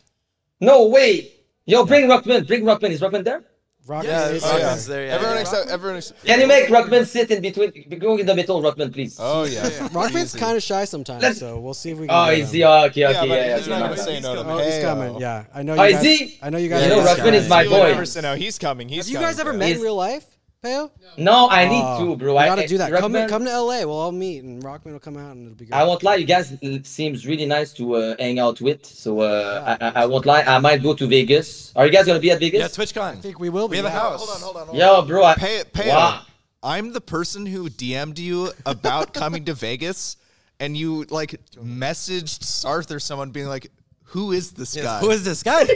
Speaker 11: No, wait. Yo, bring Rockman. Bring Rockman. Is Rockman there?
Speaker 2: Rock
Speaker 1: Yeah,
Speaker 2: is-
Speaker 3: Oh, yeah.
Speaker 1: Rockman's there. Yeah,
Speaker 3: Everyone
Speaker 1: yeah.
Speaker 3: except everyone.
Speaker 11: Can you make Rockman sit in between? Go in the middle, Rockman, please.
Speaker 3: Oh yeah.
Speaker 2: Rockman's kind of shy sometimes,
Speaker 11: Let's-
Speaker 2: so we'll see if we can.
Speaker 11: Oh,
Speaker 2: get
Speaker 11: is
Speaker 2: him.
Speaker 11: he? Okay,
Speaker 3: Yeah,
Speaker 11: okay,
Speaker 3: but
Speaker 11: yeah.
Speaker 3: he's not
Speaker 11: yeah.
Speaker 3: gonna say no to
Speaker 2: Oh, he's
Speaker 3: Peo.
Speaker 2: coming. Yeah, I know.
Speaker 11: Oh,
Speaker 2: You
Speaker 11: is
Speaker 2: guys,
Speaker 11: he?
Speaker 2: I know you
Speaker 1: Yeah,
Speaker 2: guys.
Speaker 11: You know,
Speaker 1: he's
Speaker 11: Rockman
Speaker 1: coming.
Speaker 11: is my
Speaker 3: You would
Speaker 11: boy.
Speaker 3: never say no. He's coming. He's
Speaker 2: Have you
Speaker 3: coming,
Speaker 2: guys ever
Speaker 3: Peo.
Speaker 2: met in
Speaker 11: He's-
Speaker 2: real life, Peo?
Speaker 11: No, I need to, bro.
Speaker 2: You
Speaker 11: I
Speaker 2: gotta do that. Come
Speaker 11: Rockman-
Speaker 2: to LA. We'll all meet, and Rockman will come out, and it'll be good.
Speaker 11: I won't lie, you guys seems really nice to hang out with. So I won't lie, I might go to Vegas. Are you guys gonna be at Vegas?
Speaker 1: Yeah, TwitchCon.
Speaker 2: I think we will be.
Speaker 1: We have a
Speaker 2: yeah.
Speaker 1: house.
Speaker 3: Hold on.
Speaker 11: Yo, bro.
Speaker 3: Peo,
Speaker 11: Wow.
Speaker 3: I'm the person who DM'd you about coming to Vegas, and you like messaged Sarthe or someone being like, "Who is this guy?"
Speaker 1: Who is this guy?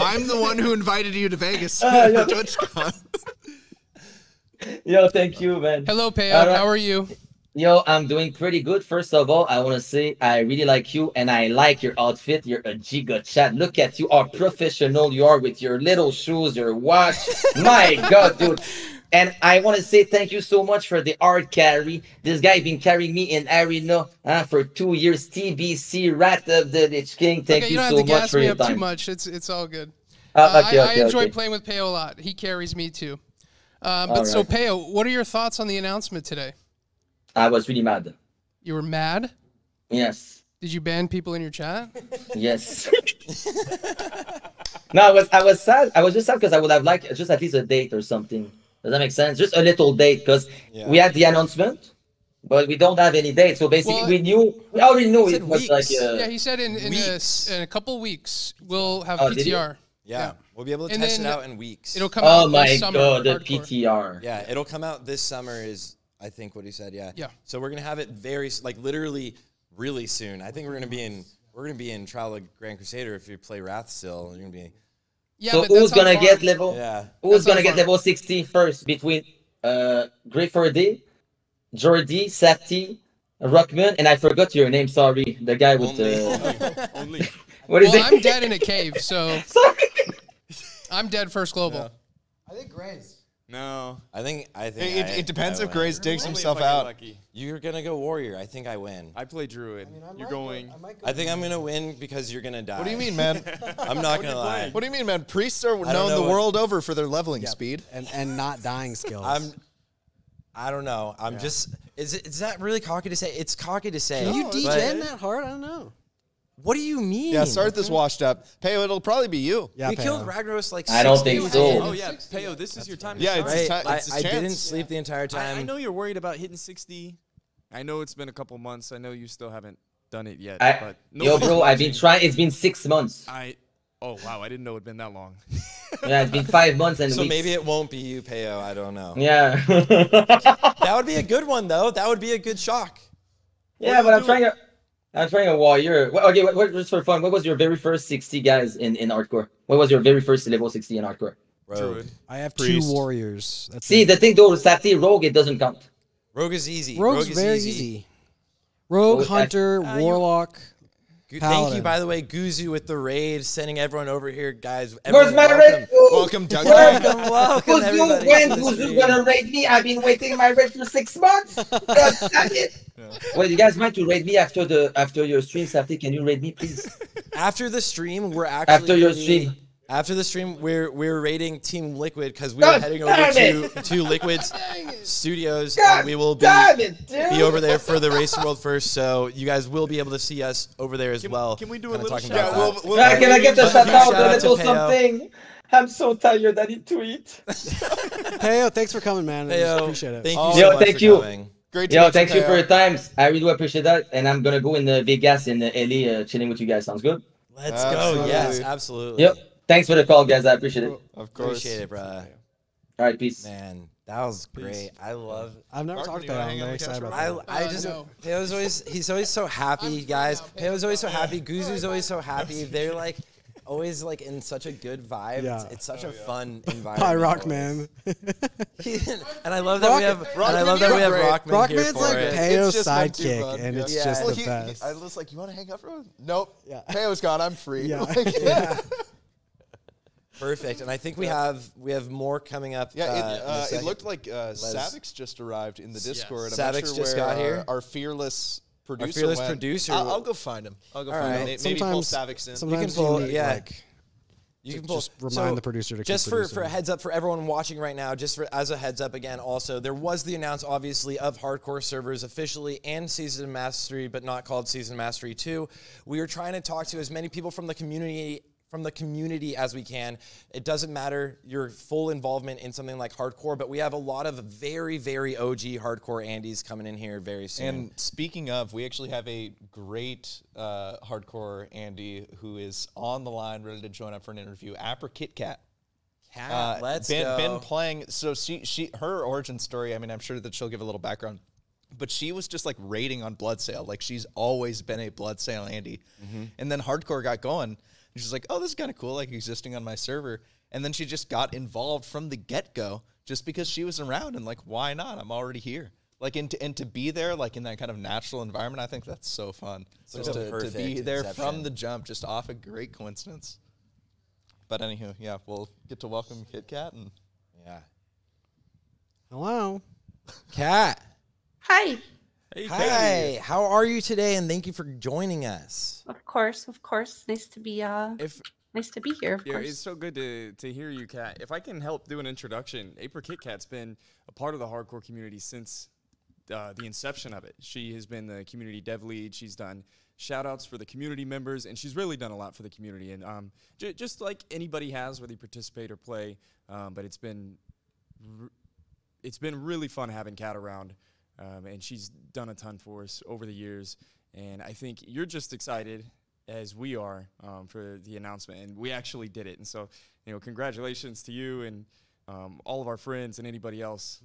Speaker 3: I'm the one who invited you to Vegas.
Speaker 11: yeah.
Speaker 3: TwitchCon.
Speaker 11: Yo, thank you, man.
Speaker 8: Hello, Peo.
Speaker 11: All right.
Speaker 8: How are you?
Speaker 11: Yo, I'm doing pretty good. First of all, I want to say I really like you and I like your outfit. You're a giga chat. Look at you, how professional you are with your little shoes, your watch. My God, dude. And I want to say thank you so much for the hard carry. This guy been carrying me in arena for 2 years. TBC, Rat of the Lich King. Thank
Speaker 8: Okay,
Speaker 11: you
Speaker 8: don't have
Speaker 11: so
Speaker 8: to
Speaker 11: much
Speaker 8: gas
Speaker 11: for
Speaker 8: me
Speaker 11: your
Speaker 8: up too
Speaker 11: time.
Speaker 8: much. It's all good.
Speaker 11: Okay,
Speaker 8: I enjoy
Speaker 11: okay.
Speaker 8: playing with Peo a lot. He carries me too. But
Speaker 11: All
Speaker 8: so
Speaker 11: right.
Speaker 8: Peo, what are your thoughts on the announcement today?
Speaker 11: I was really mad.
Speaker 8: You were mad?
Speaker 11: Yes.
Speaker 8: Did you ban people in your chat?
Speaker 11: Yes. No, I was sad. I was just sad because I would have liked just at least a date or something. Does that make sense? Just a little date because we had the announcement, but we don't have any date. So basically,
Speaker 8: Well,
Speaker 11: we already knew
Speaker 1: said
Speaker 11: it was
Speaker 1: weeks.
Speaker 11: like.
Speaker 8: Yeah, he said in a couple weeks we'll have
Speaker 11: Oh, did he?
Speaker 8: PTR.
Speaker 1: Yeah, we'll be able to
Speaker 8: And
Speaker 1: test it
Speaker 8: then
Speaker 1: out in weeks.
Speaker 8: It'll come
Speaker 11: Oh
Speaker 8: out
Speaker 11: my
Speaker 8: this summer.
Speaker 11: God, the
Speaker 8: hardcore.
Speaker 11: PTR.
Speaker 1: Yeah, it'll come out this summer is I think what he said. Yeah.
Speaker 8: Yeah.
Speaker 1: So we're gonna have it literally really soon. I think we're gonna be in Trial of Grand Crusader if you play Wrath still. You're gonna be.
Speaker 8: Yeah,
Speaker 11: So
Speaker 8: but
Speaker 11: who's
Speaker 8: that's
Speaker 11: gonna
Speaker 8: on
Speaker 11: get
Speaker 8: farm.
Speaker 11: level?
Speaker 1: Yeah.
Speaker 11: Who's
Speaker 8: That's on
Speaker 11: gonna get
Speaker 8: farm.
Speaker 11: level 60 first between Great for a Day, Jordi, Sarthe, Rockman, and I forgot your name. Sorry, the guy with the.
Speaker 9: Only.
Speaker 11: What is
Speaker 8: Well,
Speaker 11: it?
Speaker 8: I'm dead in a cave, so
Speaker 11: Sorry.
Speaker 8: I'm dead first global.
Speaker 2: I think Grays.
Speaker 5: No.
Speaker 1: I think.
Speaker 12: It depends
Speaker 1: I
Speaker 12: if
Speaker 1: win.
Speaker 12: Grace digs
Speaker 5: Only if
Speaker 12: himself
Speaker 5: I get
Speaker 12: out.
Speaker 5: lucky.
Speaker 1: You're gonna go warrior. I think I win.
Speaker 5: I play druid. You're going.
Speaker 1: I think I'm gonna win because you're gonna die.
Speaker 12: What do you mean, man?
Speaker 1: I'm not gonna lie.
Speaker 12: What do you mean, man? Priests are
Speaker 1: don't
Speaker 12: known the
Speaker 1: know what-
Speaker 12: world over for their leveling speed.
Speaker 2: And not dying skills.
Speaker 1: I don't know. I'm just. Is that really cocky to say? It's cocky to say.
Speaker 2: Can you
Speaker 1: but-
Speaker 2: degen that hard? I don't know.
Speaker 1: What do you mean?
Speaker 12: Yeah, Sarthe is washed up. Peo, it'll probably be you.
Speaker 2: Yeah,
Speaker 1: we
Speaker 2: Peo.
Speaker 1: killed Ragnaros like.
Speaker 11: I don't
Speaker 1: 60
Speaker 11: think so.
Speaker 1: times.
Speaker 5: Oh yeah, Peo, this is your time. To
Speaker 12: Yeah,
Speaker 5: shine.
Speaker 12: it's his
Speaker 1: Right?
Speaker 12: time. It's his
Speaker 1: I
Speaker 12: chance.
Speaker 1: didn't sleep the entire time.
Speaker 5: I know you're worried about hitting 60. I know it's been a couple months. I know you still haven't done it yet. but
Speaker 11: Yo,
Speaker 5: nobody's
Speaker 11: bro, I've been
Speaker 5: watching.
Speaker 11: trying. It's been 6 months.
Speaker 5: Oh wow, I didn't know it'd been that long.
Speaker 11: Yeah, it's been 5 months and
Speaker 1: So
Speaker 11: weeks.
Speaker 1: maybe it won't be you, Peo. I don't know.
Speaker 11: Yeah.
Speaker 1: That would be a good one, though. That would be a good shock.
Speaker 11: Yeah, but I'm trying a warrior. Okay, just for fun, what was your very first 60 guys in hardcore? What was your very first level 60 in hardcore?
Speaker 1: Rogue.
Speaker 2: I have
Speaker 12: Priest.
Speaker 2: 2 warriors. That's
Speaker 11: See,
Speaker 2: it.
Speaker 11: the thing though, Sarthe Rogue, it doesn't count.
Speaker 1: Rogue is easy.
Speaker 2: Rogue's
Speaker 1: Rogue is
Speaker 2: very easy. Rogue,
Speaker 11: Well,
Speaker 2: Hunter, Warlock.
Speaker 1: Thank
Speaker 2: Paladin.
Speaker 1: you, by the way, Guzu with the raid, sending everyone over here, guys.
Speaker 11: Where's
Speaker 1: Everyone,
Speaker 11: my
Speaker 1: welcome.
Speaker 11: raid?
Speaker 12: Welcome, Doug.
Speaker 1: Welcome, welcome,
Speaker 11: Who's
Speaker 1: everybody.
Speaker 11: when
Speaker 1: to the
Speaker 11: who's
Speaker 1: stream.
Speaker 11: gonna raid me? I've been waiting my raid for 6 months. God damn it. Well, you guys mind to raid me after your stream, Sarthe? Can you raid me, please?
Speaker 1: After the stream, we're actually
Speaker 11: After your
Speaker 1: gonna be-
Speaker 11: stream.
Speaker 1: After the stream, we're raiding Team Liquid because we're
Speaker 11: God
Speaker 1: heading
Speaker 11: damn
Speaker 1: over
Speaker 11: it.
Speaker 1: to Liquid's studios,
Speaker 11: God
Speaker 1: and we will be
Speaker 11: damn it, dude.
Speaker 1: be over there for the Racing World first. So you guys will be able to see us over there as well.
Speaker 5: Can we do a
Speaker 1: kinda
Speaker 5: little
Speaker 1: talking
Speaker 5: shout
Speaker 1: about
Speaker 5: out?
Speaker 1: that.
Speaker 11: Can I get the
Speaker 1: But
Speaker 11: shout
Speaker 1: huge
Speaker 11: out,
Speaker 1: shout
Speaker 11: a
Speaker 1: out
Speaker 11: little
Speaker 1: to Peo.
Speaker 11: something? I'm so tired. I need to eat.
Speaker 2: Peo, thanks for coming, man. I just
Speaker 1: Peo,
Speaker 2: appreciate it.
Speaker 1: Thank you
Speaker 12: Oh,
Speaker 1: so
Speaker 11: yo,
Speaker 1: much
Speaker 11: thank
Speaker 1: for
Speaker 11: you.
Speaker 1: coming.
Speaker 12: Great to
Speaker 11: Yo,
Speaker 12: meet
Speaker 11: thank you for
Speaker 12: Peo.
Speaker 11: your times. I really do appreciate that. And I'm gonna go in Vegas in LA, chilling with you guys. Sounds good.
Speaker 1: Let's go.
Speaker 12: Absolutely.
Speaker 1: Yes, absolutely.
Speaker 11: Yep. Thanks for the call, guys. I appreciate it.
Speaker 12: Of course.
Speaker 1: Appreciate it, bro.
Speaker 11: All right, peace.
Speaker 1: Man, that was great. I love.
Speaker 2: I've never
Speaker 12: Mark,
Speaker 2: talked
Speaker 12: you
Speaker 2: to Peo.
Speaker 12: wanna
Speaker 2: I'm
Speaker 12: hang out
Speaker 2: very
Speaker 12: on the
Speaker 2: excited
Speaker 12: couch
Speaker 2: about that.
Speaker 1: I just
Speaker 8: no.
Speaker 1: Peo's he's always so happy, guys. Peo's always so happy. Guzu's always so happy. They're like always like in such a good vibe.
Speaker 2: Yeah.
Speaker 1: It's such a fun environment.
Speaker 2: Hi, Rock
Speaker 1: always.
Speaker 2: Man.
Speaker 1: And I love that we have. And I love that we have Rockman here
Speaker 2: Rockman's
Speaker 1: for
Speaker 2: like
Speaker 1: it.
Speaker 2: Peo's
Speaker 12: It's just meant to,
Speaker 2: sidekick,
Speaker 12: bud.
Speaker 2: and
Speaker 12: Yeah.
Speaker 2: it's
Speaker 1: Yeah.
Speaker 2: just
Speaker 1: Well,
Speaker 2: the best.
Speaker 12: I was like, you want to hang out for a Nope.
Speaker 2: Yeah.
Speaker 12: Peo's gone. I'm free.
Speaker 2: Yeah.
Speaker 12: Like,
Speaker 2: Yeah.
Speaker 1: Perfect. And I think we have more coming up.
Speaker 12: Yeah,
Speaker 1: in a
Speaker 12: it
Speaker 1: second.
Speaker 12: looked like Savix just arrived in the Discord. I'm
Speaker 1: Savix
Speaker 12: not sure
Speaker 1: just
Speaker 12: where
Speaker 1: got here?
Speaker 12: Our fearless producer.
Speaker 1: fearless
Speaker 12: went.
Speaker 1: producer.
Speaker 12: I'll go find him. I'll go
Speaker 1: All
Speaker 12: find him.
Speaker 1: right.
Speaker 12: Maybe pull
Speaker 2: Sometimes,
Speaker 12: Savix in.
Speaker 2: sometimes
Speaker 1: pull-
Speaker 2: you need,
Speaker 1: yeah.
Speaker 2: like,
Speaker 1: You can
Speaker 2: just
Speaker 1: pull,
Speaker 2: remind the producer to keep
Speaker 1: just for
Speaker 2: producing.
Speaker 1: a heads up for everyone watching right now, as a heads up again, also there was the announce obviously of hardcore servers officially and Season Mastery, but not called Season Mastery 2. We are trying to talk to as many people from the community as we can. It doesn't matter your full involvement in something like hardcore, but we have a lot of very, very OG hardcore Andys coming in here very soon.
Speaker 3: And speaking of, we actually have a great hardcore Andy who is on the line, ready to join up for an interview. Apra Kit Kat.
Speaker 1: Let's
Speaker 3: been,
Speaker 1: go.
Speaker 3: Been playing. So her origin story. I mean, I'm sure that she'll give a little background, but she was just like raiding on Bloodsail. Like she's always been a Bloodsail Andy, and then hardcore got going. And she's like, oh, this is kind of cool, like existing on my server. And then she just got involved from the get-go just because she was around and like, why not? I'm already here. Like, and to be there, like, in that kind of natural environment, I think that's so fun.
Speaker 1: Like
Speaker 3: Just
Speaker 1: a
Speaker 3: to be
Speaker 1: perfect
Speaker 3: there
Speaker 1: inception.
Speaker 3: from the jump, just off a great coincidence. But anywho, yeah, we'll get to welcome Kit Kat and
Speaker 1: Yeah.
Speaker 2: Hello.
Speaker 1: Kat.
Speaker 13: Hi.
Speaker 5: Hey,
Speaker 1: Hi. How are you today? And thank you for joining us.
Speaker 13: Of course. Nice to be nice to be here. Of
Speaker 5: Yeah,
Speaker 13: course.
Speaker 5: it's so good to hear you, Kat. If I can help do an introduction, April Kit Kat's been a part of the hardcore community since the inception of it. She has been the community dev lead. She's done shout outs for the community members, and she's really done a lot for the community. And just like anybody has, whether you participate or play, but it's been really fun having Kat around, and she's done a ton for us over the years. And I think you're just excited as we are for the announcement, and we actually did it. And so, congratulations to you and all of our friends and anybody else.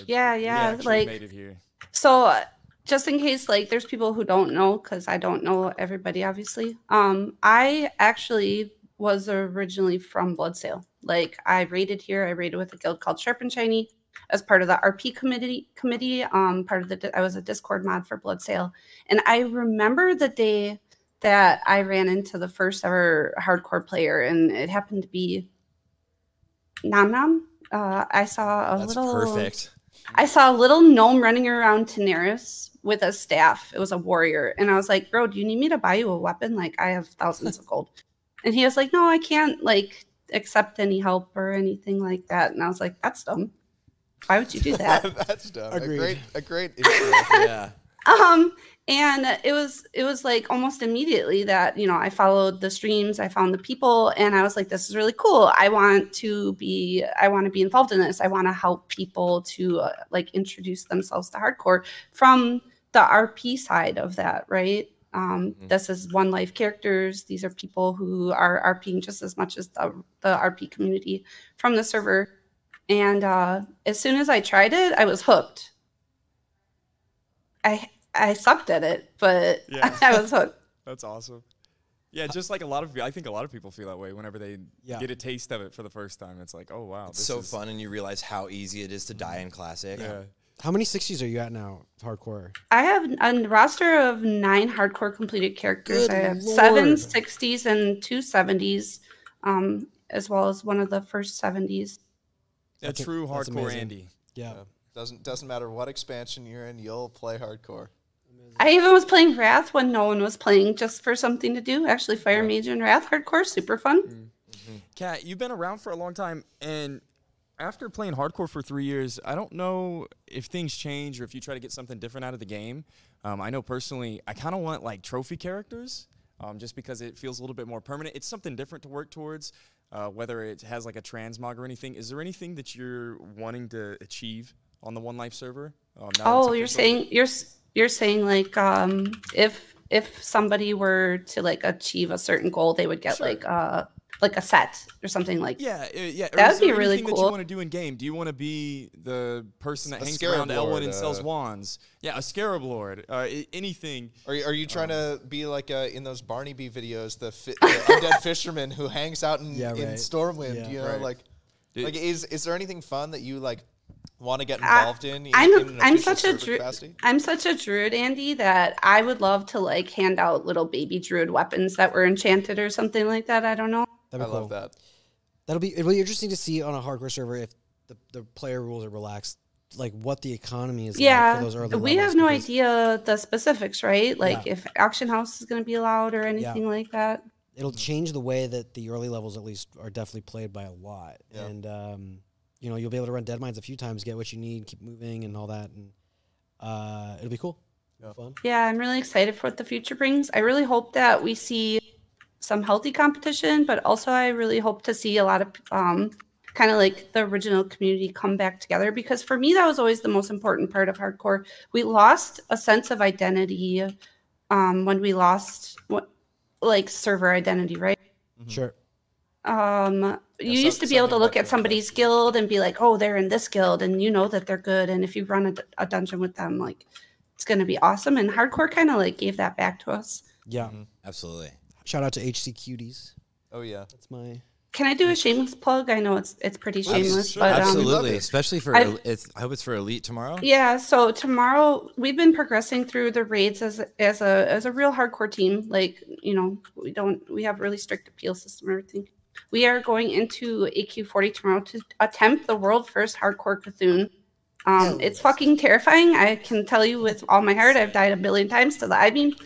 Speaker 13: Yeah,
Speaker 5: we actually
Speaker 13: like
Speaker 5: made it here.
Speaker 13: So, just in case, like, there's people who don't know, because I don't know everybody, obviously. I actually was originally from Bloodsail. Like, I raided here. I raided with a guild called Sharp and Shiny as part of the RP committee. I was a Discord mod for Bloodsail, and I remember the day that I ran into the first ever hardcore player, and it happened to be Nom Nom. I saw
Speaker 1: That's perfect.
Speaker 13: I saw a little gnome running around Daenerys with a staff. It was a warrior. And I was like, bro, do you need me to buy you a weapon? Like, I have thousands of gold. And he was like, no, I can't, like, accept any help or anything like that. And I was like, that's dumb. Why would you do that?
Speaker 3: that's dumb.
Speaker 2: Agreed.
Speaker 3: A great intro.
Speaker 1: Yeah.
Speaker 13: And it was like almost immediately that, I followed the streams, I found the people, and I was like, this is really cool. I want to be involved in this. I want to help people to like introduce themselves to hardcore from the RP side of that, right? This is One Life characters. These are people who are RPing just as much as the RP community from the server. And as soon as I tried it, I was hooked. I sucked at it, but
Speaker 5: Yeah.
Speaker 13: I was hooked.
Speaker 5: That's awesome. Yeah, just like I think a lot of people feel that way whenever they get a taste of it for the first time. It's like, oh wow,
Speaker 1: It's so fun, and you realize how easy it is to die in Classic.
Speaker 5: Yeah.
Speaker 2: How many 60s are you at now, hardcore?
Speaker 13: I have a roster of 9 hardcore completed characters.
Speaker 2: Good
Speaker 13: I have
Speaker 2: Lord.
Speaker 13: 7 60s and 2 70s, as well as one of the first 70s.
Speaker 5: A true
Speaker 2: that's
Speaker 5: hardcore
Speaker 2: amazing.
Speaker 5: Andy.
Speaker 2: Yeah.
Speaker 3: Doesn't matter what expansion you're in, you'll play hardcore.
Speaker 13: I even was playing Wrath when no one was playing, just for something to do. Actually, Fire Mage and Wrath hardcore, super fun.
Speaker 5: Kat, you've been around for a long time, and after playing hardcore for 3 years, I don't know if things change or if you try to get something different out of the game. I know personally, I kind of want like trophy characters, just because it feels a little bit more permanent. It's something different to work towards, whether it has like a transmog or anything. Is there anything that you're wanting to achieve on the One Life server?
Speaker 13: Oh, you're saying like if somebody were to like achieve a certain goal, they would get like a set or something like.
Speaker 5: Yeah.
Speaker 13: That would be really
Speaker 5: That you
Speaker 13: cool.
Speaker 5: want to do in game? Do you want to be the person that
Speaker 3: A
Speaker 5: hangs
Speaker 3: Scarab
Speaker 5: around Elwood
Speaker 3: Lord,
Speaker 5: and sells wands? Yeah, a Scarab Lord. Anything.
Speaker 3: Are you trying to be like in those Barney Bee videos, the undead fisherman who hangs out in Stormwind?
Speaker 2: Yeah.
Speaker 3: You know,
Speaker 5: Right.
Speaker 3: like is there anything fun that you like want to get involved in?
Speaker 13: I'm such a druid, Andy, that I would love to like hand out little baby druid weapons that were enchanted or something like that. I don't know.
Speaker 2: That'd be cool.
Speaker 3: love that.
Speaker 2: It'll be interesting to see on a hardcore server if the player rules are relaxed, like what the economy is like for those early
Speaker 13: we
Speaker 2: levels,
Speaker 13: have no
Speaker 2: because
Speaker 13: idea the specifics, right? Like if auction house is going to be allowed or anything like that.
Speaker 2: it'll change the way that the early levels at least are definitely played by a lot.
Speaker 3: Yeah.
Speaker 2: And you'll be able to run dead mines a few times, get what you need, keep moving and all that, and it'll be cool. Fun.
Speaker 13: Yeah, I'm really excited for what the future brings. I really hope that we see some healthy competition, but also I really hope to see a lot of kind of like the original community come back together, because for me that was always the most important part of hardcore. We lost a sense of identity when we lost server identity, right?
Speaker 2: Sure.
Speaker 13: You used to be able to look at somebody's guild and be like, oh, they're in this guild, and you know that they're good, and if you run a dungeon with them, like it's going to be awesome. And hardcore kind of like gave that back to us.
Speaker 2: Yeah.
Speaker 1: Absolutely.
Speaker 2: Shout out to HC Cuties.
Speaker 3: Oh yeah,
Speaker 2: That's my
Speaker 13: Can I do a shameless plug? I know it's pretty shameless, but
Speaker 1: absolutely, especially for I hope it's for Elite tomorrow.
Speaker 13: Yeah, so tomorrow we've been progressing through the raids as a real hardcore team. Like, we have really strict appeal system and everything. We are going into AQ40 tomorrow to attempt the world first hardcore Cthulhu. It's fucking terrifying. I can tell you with all my heart, I've died a billion times to the I-beam.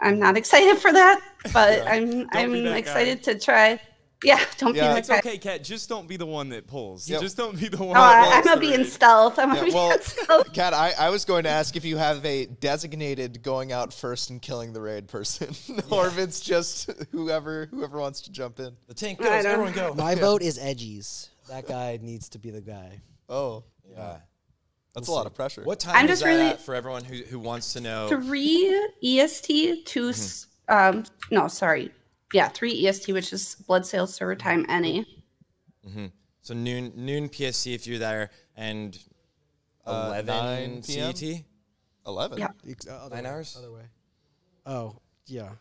Speaker 13: I'm not excited for that, but I'm excited to try. Yeah, don't be that guy.
Speaker 5: It's okay, Kat. Just don't be the one that pulls.
Speaker 12: Yep.
Speaker 5: Just don't be the one.
Speaker 13: I'm gonna be in stealth. I'm gonna be in stealth.
Speaker 12: Kat, I was going to ask if you have a designated going out first and killing the raid person, or if it's just whoever wants to jump in.
Speaker 1: The tank goes, everyone go.
Speaker 2: My vote is Edgies. That guy needs to be the guy.
Speaker 12: Oh,
Speaker 1: yeah.
Speaker 12: That's a lot of pressure.
Speaker 1: What time is that at for everyone who wants to know?
Speaker 13: 3 EST to no, sorry. Yeah, 3 EST, which is blood sales server time NA.
Speaker 1: So noon PST if you're there, and 11
Speaker 12: 9 p.m.
Speaker 1: CET.
Speaker 12: 11.
Speaker 13: Yeah.
Speaker 1: 9 hours.
Speaker 2: Other way. Oh yeah.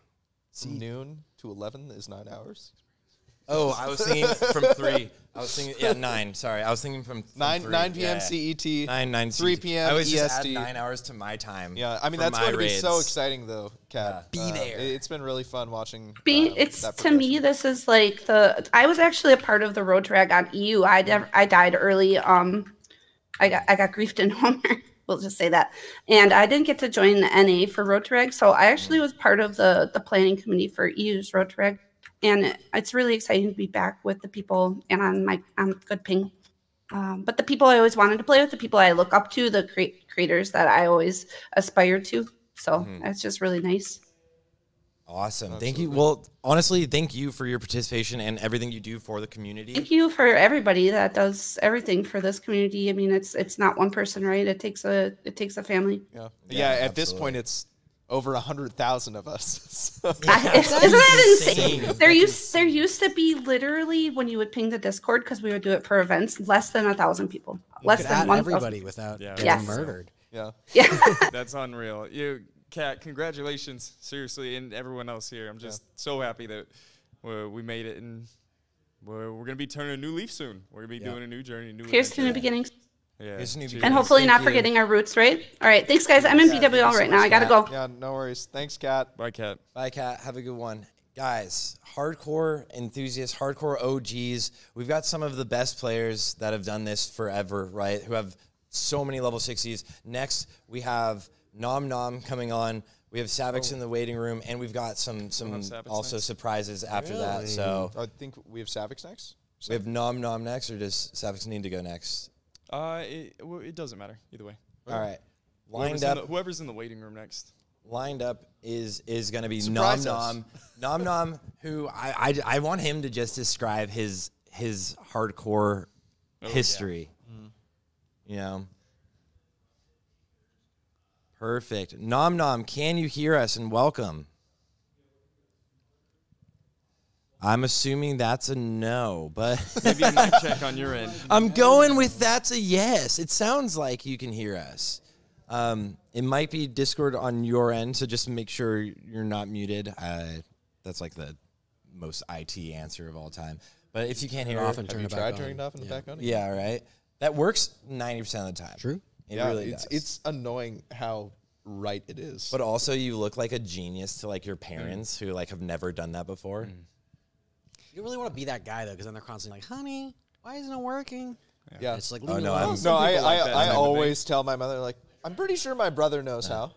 Speaker 12: Noon to 11 is 9 hours.
Speaker 1: Oh, I was thinking from 3. I was thinking 9. Sorry, I was thinking from
Speaker 12: 9
Speaker 1: 3.
Speaker 12: p.m. CET.
Speaker 1: 9
Speaker 12: 3
Speaker 1: CET.
Speaker 12: p.m.
Speaker 1: I always
Speaker 12: EST.
Speaker 1: just add 9 hours to my time.
Speaker 12: Yeah, I mean
Speaker 1: for
Speaker 12: that's
Speaker 1: my
Speaker 12: going to be so
Speaker 1: raids.
Speaker 12: exciting though, Kat.
Speaker 1: Be there.
Speaker 12: It's been really fun watching.
Speaker 13: It's
Speaker 12: that
Speaker 13: to me, this is like I was actually a part of the road drag on EU. I died early. I got griefed in Homer. We'll just say that. And I didn't get to join the NA for road drag, so I actually was part of the planning committee for EU's road drag. And it's really exciting to be back with the people and on good ping. But the people I always wanted to play with, the people I look up to, the creators that I always aspire to. So it's just really nice.
Speaker 1: Awesome. Thank you. Well, honestly, thank you for your participation and everything you do for the community.
Speaker 13: Thank you for everybody that does everything for this community. I mean, it's not one person, right? It takes a family.
Speaker 12: Yeah. At this point, it's over 100,000 of us. So.
Speaker 13: Isn't that insane? There used to be literally when you would ping the Discord because we would do it for events, less than 1,000 people. Less than 1,000.
Speaker 2: Everybody without getting murdered.
Speaker 12: Yeah.
Speaker 5: That's unreal. Kat, congratulations, seriously, and everyone else here. I'm just so happy that we made it, and we're going to be turning a new leaf soon. We're going to be doing a new journey.
Speaker 13: Here's to new beginnings.
Speaker 5: Yeah.
Speaker 13: And hopefully not forgetting our roots, right? All right, thanks, guys. I'm in BWL right now. I got to go.
Speaker 12: Yeah, no worries. Thanks, Kat.
Speaker 5: Bye, Kat.
Speaker 1: Bye, Kat. Have a good one. Guys, hardcore enthusiasts, hardcore OGs, we've got some of the best players that have done this forever, right, who have so many level 60s. Next, we have Nom Nom coming on. We have Savix in the waiting room, and we've got some also surprises after that. So
Speaker 12: I think we have Savix next.
Speaker 1: We have Nom Nom next, or does Savix need to go next?
Speaker 5: It doesn't matter either way.
Speaker 1: All right.
Speaker 5: Whoever's in the waiting room next.
Speaker 1: Lined up is going to be Nom Nom. Nom Nom, who I want him to just describe his hardcore history. You know. Perfect. Nom Nom, can you hear us? And welcome. I'm assuming that's a no, but
Speaker 5: maybe a mic check on your end.
Speaker 1: I'm going with that's a yes. It sounds like you can hear us. It might be Discord on your end, so just make sure you're not muted. That's like the most IT answer of all time. But if you can't hear
Speaker 2: off
Speaker 1: it,
Speaker 2: and turn it back
Speaker 12: tried
Speaker 2: on.
Speaker 12: turning it off and back on?
Speaker 1: Yeah, right. That works 90% of the time.
Speaker 2: True.
Speaker 1: It really does.
Speaker 12: It's annoying how right it is.
Speaker 1: But also, you look like a genius to like your parents who like have never done that before.
Speaker 2: You really want to be that guy though, because then they're constantly like, "Honey, why isn't it working?"
Speaker 12: Yeah.
Speaker 2: It's like,
Speaker 1: Oh,
Speaker 2: leave me
Speaker 1: no,
Speaker 2: alone.
Speaker 12: I always tell my mother, like, I'm pretty sure my brother knows how.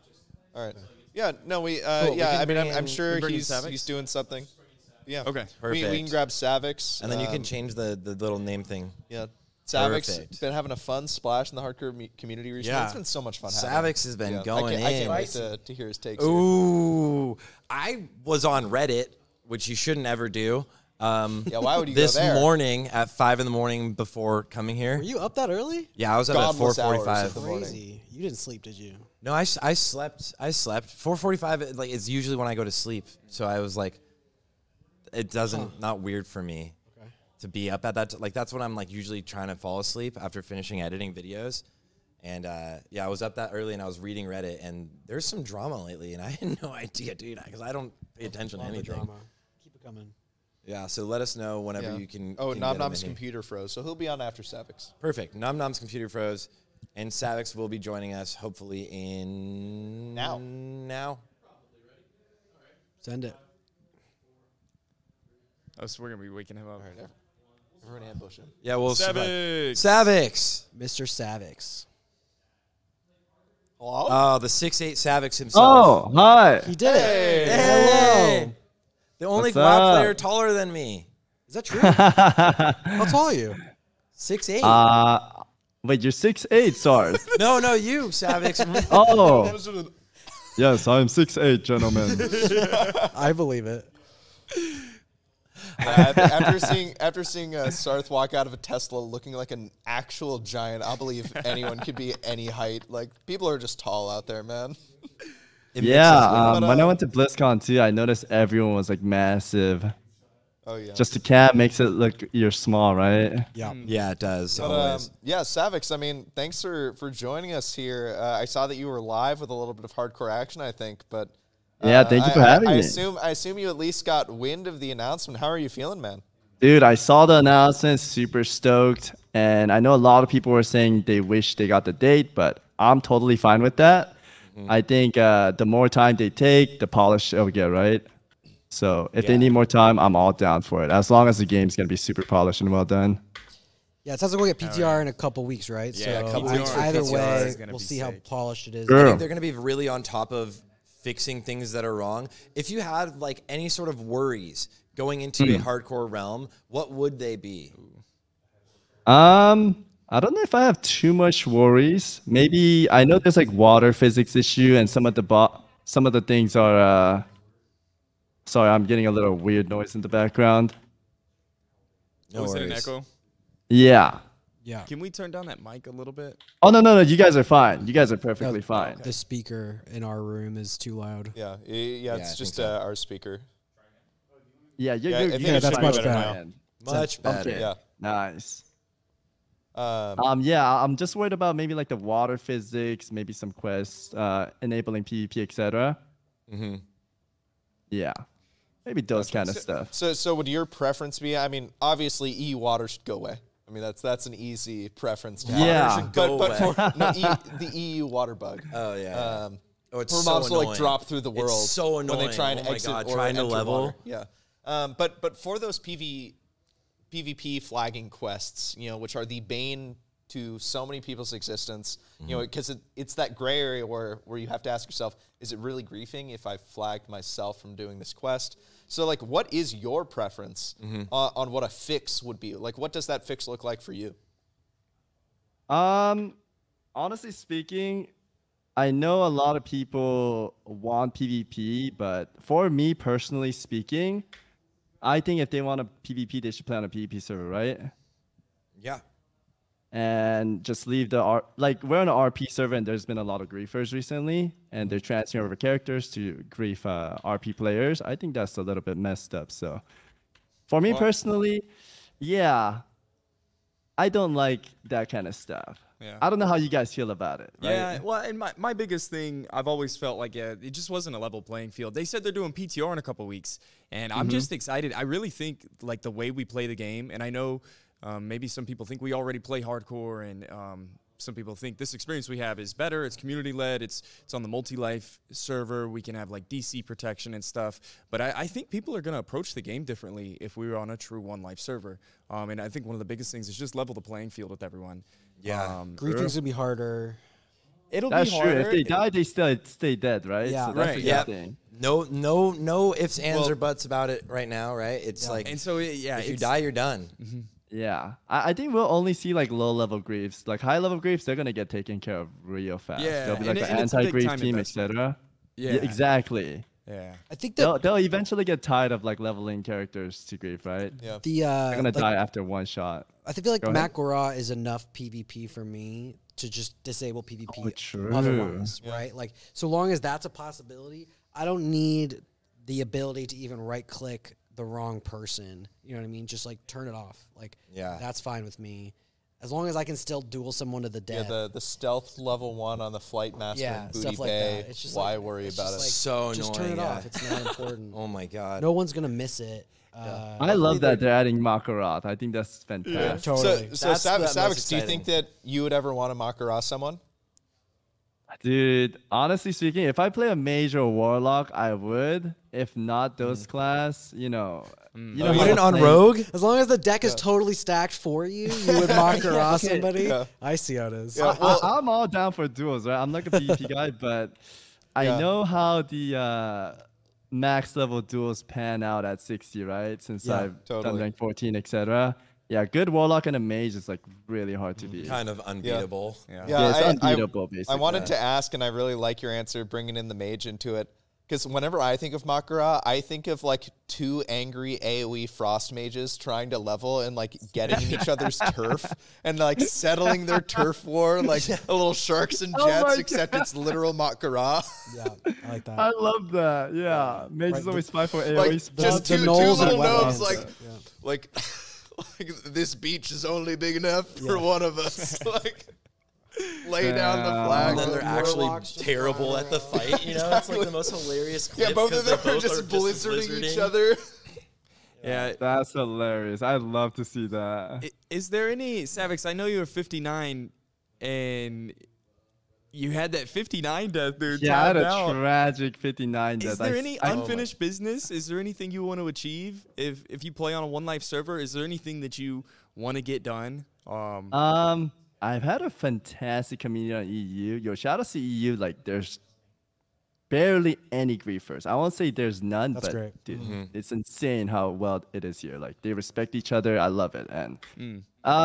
Speaker 12: All right. Yeah, no, we
Speaker 1: can
Speaker 12: I mean,
Speaker 1: bring
Speaker 12: I'm
Speaker 1: in-
Speaker 12: sure
Speaker 5: bring in
Speaker 12: he's
Speaker 5: Savix?
Speaker 12: doing something. Yeah.
Speaker 5: Okay.
Speaker 12: We can
Speaker 1: Perfect.
Speaker 12: grab Savix.
Speaker 1: And then you can change the little name thing.
Speaker 12: Yeah. Savix
Speaker 1: Perfect.
Speaker 12: been having a fun splash in the hardcore community recently.
Speaker 1: Yeah.
Speaker 12: It's been so much fun.
Speaker 1: Savix has been going
Speaker 12: I can't
Speaker 1: in.
Speaker 12: wait to hear his takes. Here.
Speaker 1: Ooh, I was on Reddit, which you shouldn't ever do.
Speaker 12: Yeah, why would you
Speaker 1: this
Speaker 12: go there?
Speaker 1: morning at 5 a.m. before coming here?
Speaker 2: Were you up that early?
Speaker 1: Yeah, I was up at
Speaker 12: Godless hours
Speaker 1: 4:45.
Speaker 12: of the morning.
Speaker 2: Crazy. You didn't sleep, did you?
Speaker 1: No, I slept. 4:45. Like it's usually when I go to sleep. So I was like, it doesn't not weird for me to be up at that. Like that's when I'm like usually trying to fall asleep after finishing editing videos. And yeah, I was up that early and I was reading Reddit, and there's some drama lately, and I had no idea, dude, because I don't pay attention to anything.
Speaker 2: Drama. Keep it coming.
Speaker 1: Yeah, so let us know whenever you can.
Speaker 12: Oh,
Speaker 1: can
Speaker 12: Nom
Speaker 1: get him
Speaker 12: Nom's
Speaker 1: in here.
Speaker 12: computer froze, so he'll be on after Savix.
Speaker 1: Perfect. Nom Nom's computer froze, and Savix will be joining us hopefully in now.
Speaker 2: Send it.
Speaker 5: Oh, so we're gonna be waking him up.
Speaker 12: Everyone ambush him.
Speaker 1: Yeah, we'll
Speaker 5: Savix.
Speaker 1: Savix.
Speaker 2: Mr. Savix.
Speaker 12: Hello?
Speaker 1: Oh, the 6'8" Savix himself.
Speaker 14: Oh, hi.
Speaker 2: He did it.
Speaker 1: Hey. The only
Speaker 14: What's
Speaker 1: WoW
Speaker 14: up?
Speaker 1: player taller than me.
Speaker 2: Is that true? How tall are you?
Speaker 1: 6'8".
Speaker 14: Wait, you're 6'8", Sarthe.
Speaker 1: No, you, Savix.
Speaker 14: Oh. Yes, I'm 6'8", gentlemen.
Speaker 2: I believe it.
Speaker 12: After seeing Sarthe walk out of a Tesla looking like an actual giant, I'll believe anyone could be any height. Like, people are just tall out there, man.
Speaker 14: Yeah, when I went to BlizzCon too, I noticed everyone was like massive.
Speaker 12: Oh yeah.
Speaker 14: Just the cam makes it look you're small, right?
Speaker 2: Yeah.
Speaker 1: Yeah, it does.
Speaker 12: But, yeah, Savix, I mean, thanks for joining us here. I saw that you were live with a little bit of hardcore action, I think, but
Speaker 14: Yeah, thank you for having me.
Speaker 12: I assume you at least got wind of the announcement. How are you feeling, man?
Speaker 14: Dude, I saw the announcement, super stoked, and I know a lot of people were saying they wish they got the date, but I'm totally fine with that. I think the more time they take, the polish they'll get, right? So if they need more time, I'm all down for it, as long as the game's going to be super polished and well done.
Speaker 2: Yeah, it sounds like we'll get PTR in a couple weeks, right?
Speaker 1: Yeah,
Speaker 2: so
Speaker 1: a couple weeks for
Speaker 2: either
Speaker 1: PTR
Speaker 2: way,
Speaker 1: is
Speaker 2: we'll see how polished it is.
Speaker 1: I think they're going to be really on top of fixing things that are wrong. If you had like any sort of worries going into a hardcore realm, what would they be?
Speaker 14: I don't know if I have too much worries. Maybe I know there's like water physics issue, and some of the things are. Sorry, I'm getting a little weird noise in the background.
Speaker 5: No worries. An echo?
Speaker 14: Yeah.
Speaker 2: Yeah.
Speaker 5: Can we turn down that mic a little bit?
Speaker 14: Oh no, you guys are fine. You guys are perfectly fine.
Speaker 2: The speaker in our room is too loud.
Speaker 12: Yeah, it's just our speaker.
Speaker 14: Yeah,
Speaker 2: that's much better.
Speaker 12: Much better.
Speaker 14: Okay.
Speaker 12: Yeah.
Speaker 14: Nice. Yeah, I'm just worried about maybe like the water physics, maybe some quests, enabling PvP, etc. Yeah, maybe those kind of stuff.
Speaker 12: So would your preference be? I mean, obviously, EU water should go away. I mean, that's an easy preference to have.
Speaker 14: Yeah,
Speaker 12: but for the EU water bug.
Speaker 1: Oh yeah. It's
Speaker 12: for
Speaker 1: so
Speaker 12: mobs to like
Speaker 1: annoying.
Speaker 12: drop through the world.
Speaker 1: It's so annoying
Speaker 12: when they try and exit or
Speaker 1: trying to
Speaker 12: enter
Speaker 1: level.
Speaker 12: water. Yeah. But for those PvP flagging quests, which are the bane to so many people's existence, because it's that gray area where you have to ask yourself, is it really griefing if I flagged myself from doing this quest? So, like, what is your preference on what a fix would be? Like, what does that fix look like for you?
Speaker 14: Honestly speaking, I know a lot of people want PvP, but for me personally speaking, I think if they want a PvP, they should play on a PvP server, right?
Speaker 1: Yeah.
Speaker 14: And just leave we're on an RP server, and there's been a lot of griefers recently, and they're transferring over characters to grief RP players. I think that's a little bit messed up. So for me personally, yeah, I don't like that kind of stuff.
Speaker 5: Yeah.
Speaker 14: I don't know how you guys feel about it. Right?
Speaker 5: Yeah, well, and my biggest thing, I've always felt like it just wasn't a level playing field. They said they're doing PTR in a couple weeks, and I'm just excited. I really think like the way we play the game, and I know maybe some people think we already play hardcore, and some people think this experience we have is better. It's community led. It's on the multi-life server. We can have like DC protection and stuff. But I think people are going to approach the game differently if we were on a true one life server. And I think one of the biggest things is just level the playing field with everyone.
Speaker 1: Yeah.
Speaker 2: Griefing's gonna be harder.
Speaker 14: That's true. If they die, they still stay dead, right?
Speaker 2: Yeah.
Speaker 14: So that's a good thing.
Speaker 1: No ifs, ands, or buts about it right now, right? It's like,
Speaker 5: and so
Speaker 1: if you die, you're done.
Speaker 14: Yeah, I think we'll only see like low-level griefs. Like high-level griefs, they're gonna get taken care of real fast.
Speaker 5: Yeah,
Speaker 14: They'll be like
Speaker 5: and
Speaker 14: an
Speaker 5: it's a big
Speaker 14: anti-grief
Speaker 5: time
Speaker 14: team,
Speaker 5: investment.
Speaker 14: etc.
Speaker 5: Yeah.
Speaker 14: Exactly.
Speaker 5: Yeah.
Speaker 2: I think
Speaker 14: They'll eventually get tired of like leveling characters to grief, right?
Speaker 12: Yeah.
Speaker 14: They're gonna die after one shot.
Speaker 2: I feel like
Speaker 14: Go ahead.
Speaker 2: Makara is enough PvP for me to just disable PvP
Speaker 14: Oh, true.
Speaker 2: otherwise, right? Like, so long as that's a possibility, I don't need the ability to even right-click the wrong person. You know what I mean? Just like turn it off. Like, that's fine with me. As long as I can still duel someone to the death.
Speaker 12: Yeah, the stealth level 1 on the Flight Master and Booty
Speaker 2: stuff like
Speaker 12: Bay.
Speaker 2: that. It's just
Speaker 12: why
Speaker 2: like,
Speaker 12: worry
Speaker 2: it's
Speaker 12: about
Speaker 2: just
Speaker 12: it?
Speaker 2: like,
Speaker 1: So
Speaker 2: just
Speaker 1: annoying.
Speaker 2: turn it off. It's not important.
Speaker 1: Oh my god.
Speaker 2: No one's gonna miss it.
Speaker 14: I love that they're adding Makaroth. I think that's fantastic.
Speaker 2: Totally.
Speaker 12: So Savix, do you think that you would ever want to Makaroth someone?
Speaker 14: Dude, honestly speaking, if I play a major warlock, I would. If not those class, you know. You know,
Speaker 1: Even on Rogue?
Speaker 2: As long as the deck is totally stacked for you, you would Makaroth somebody.
Speaker 12: Yeah.
Speaker 2: I see how it is.
Speaker 12: Yeah, well,
Speaker 14: I'm all down for duels, right? I'm like a PvP guy, but I know how the max level duels pan out at 60, right? Since I've done rank 14, etc. Yeah, good warlock and a mage is like really hard to beat.
Speaker 1: Kind of unbeatable.
Speaker 14: Yeah, it's unbeatable, basically.
Speaker 12: I wanted to ask, and I really like your answer, bringing in the mage into it. Because whenever I think of Makara, I think of like two angry AoE frost mages trying to level and like getting in each other's turf and like settling their turf war like a little sharks and jets, except it's literal Makara.
Speaker 2: Yeah, I like that.
Speaker 14: I love that. Yeah, mage is always fight for AoE.
Speaker 12: Like just two little gnomes, like this beach is only big enough for one of us. Like. Lay down the flag.
Speaker 1: And then they're actually terrible at the fight. You know, it's like the most hilarious clip.
Speaker 12: Yeah, both of them are just blizzarding each other.
Speaker 15: Yeah,
Speaker 14: that's hilarious. I'd love to see that.
Speaker 15: Is there any Savix? I know you were 59, and you had that 59 death, dude.
Speaker 14: Yeah, I had a tragic 59 death.
Speaker 15: Is there any unfinished business? Is there anything you want to achieve if you play on a One Life server? Is there anything that you want to get done?
Speaker 14: I've had a fantastic community on EU. Yo, shout out to EU. Like, there's barely any griefers. I won't say there's none, but
Speaker 2: great.
Speaker 14: Dude, it's insane how well it is here. Like, they respect each other. I love it. And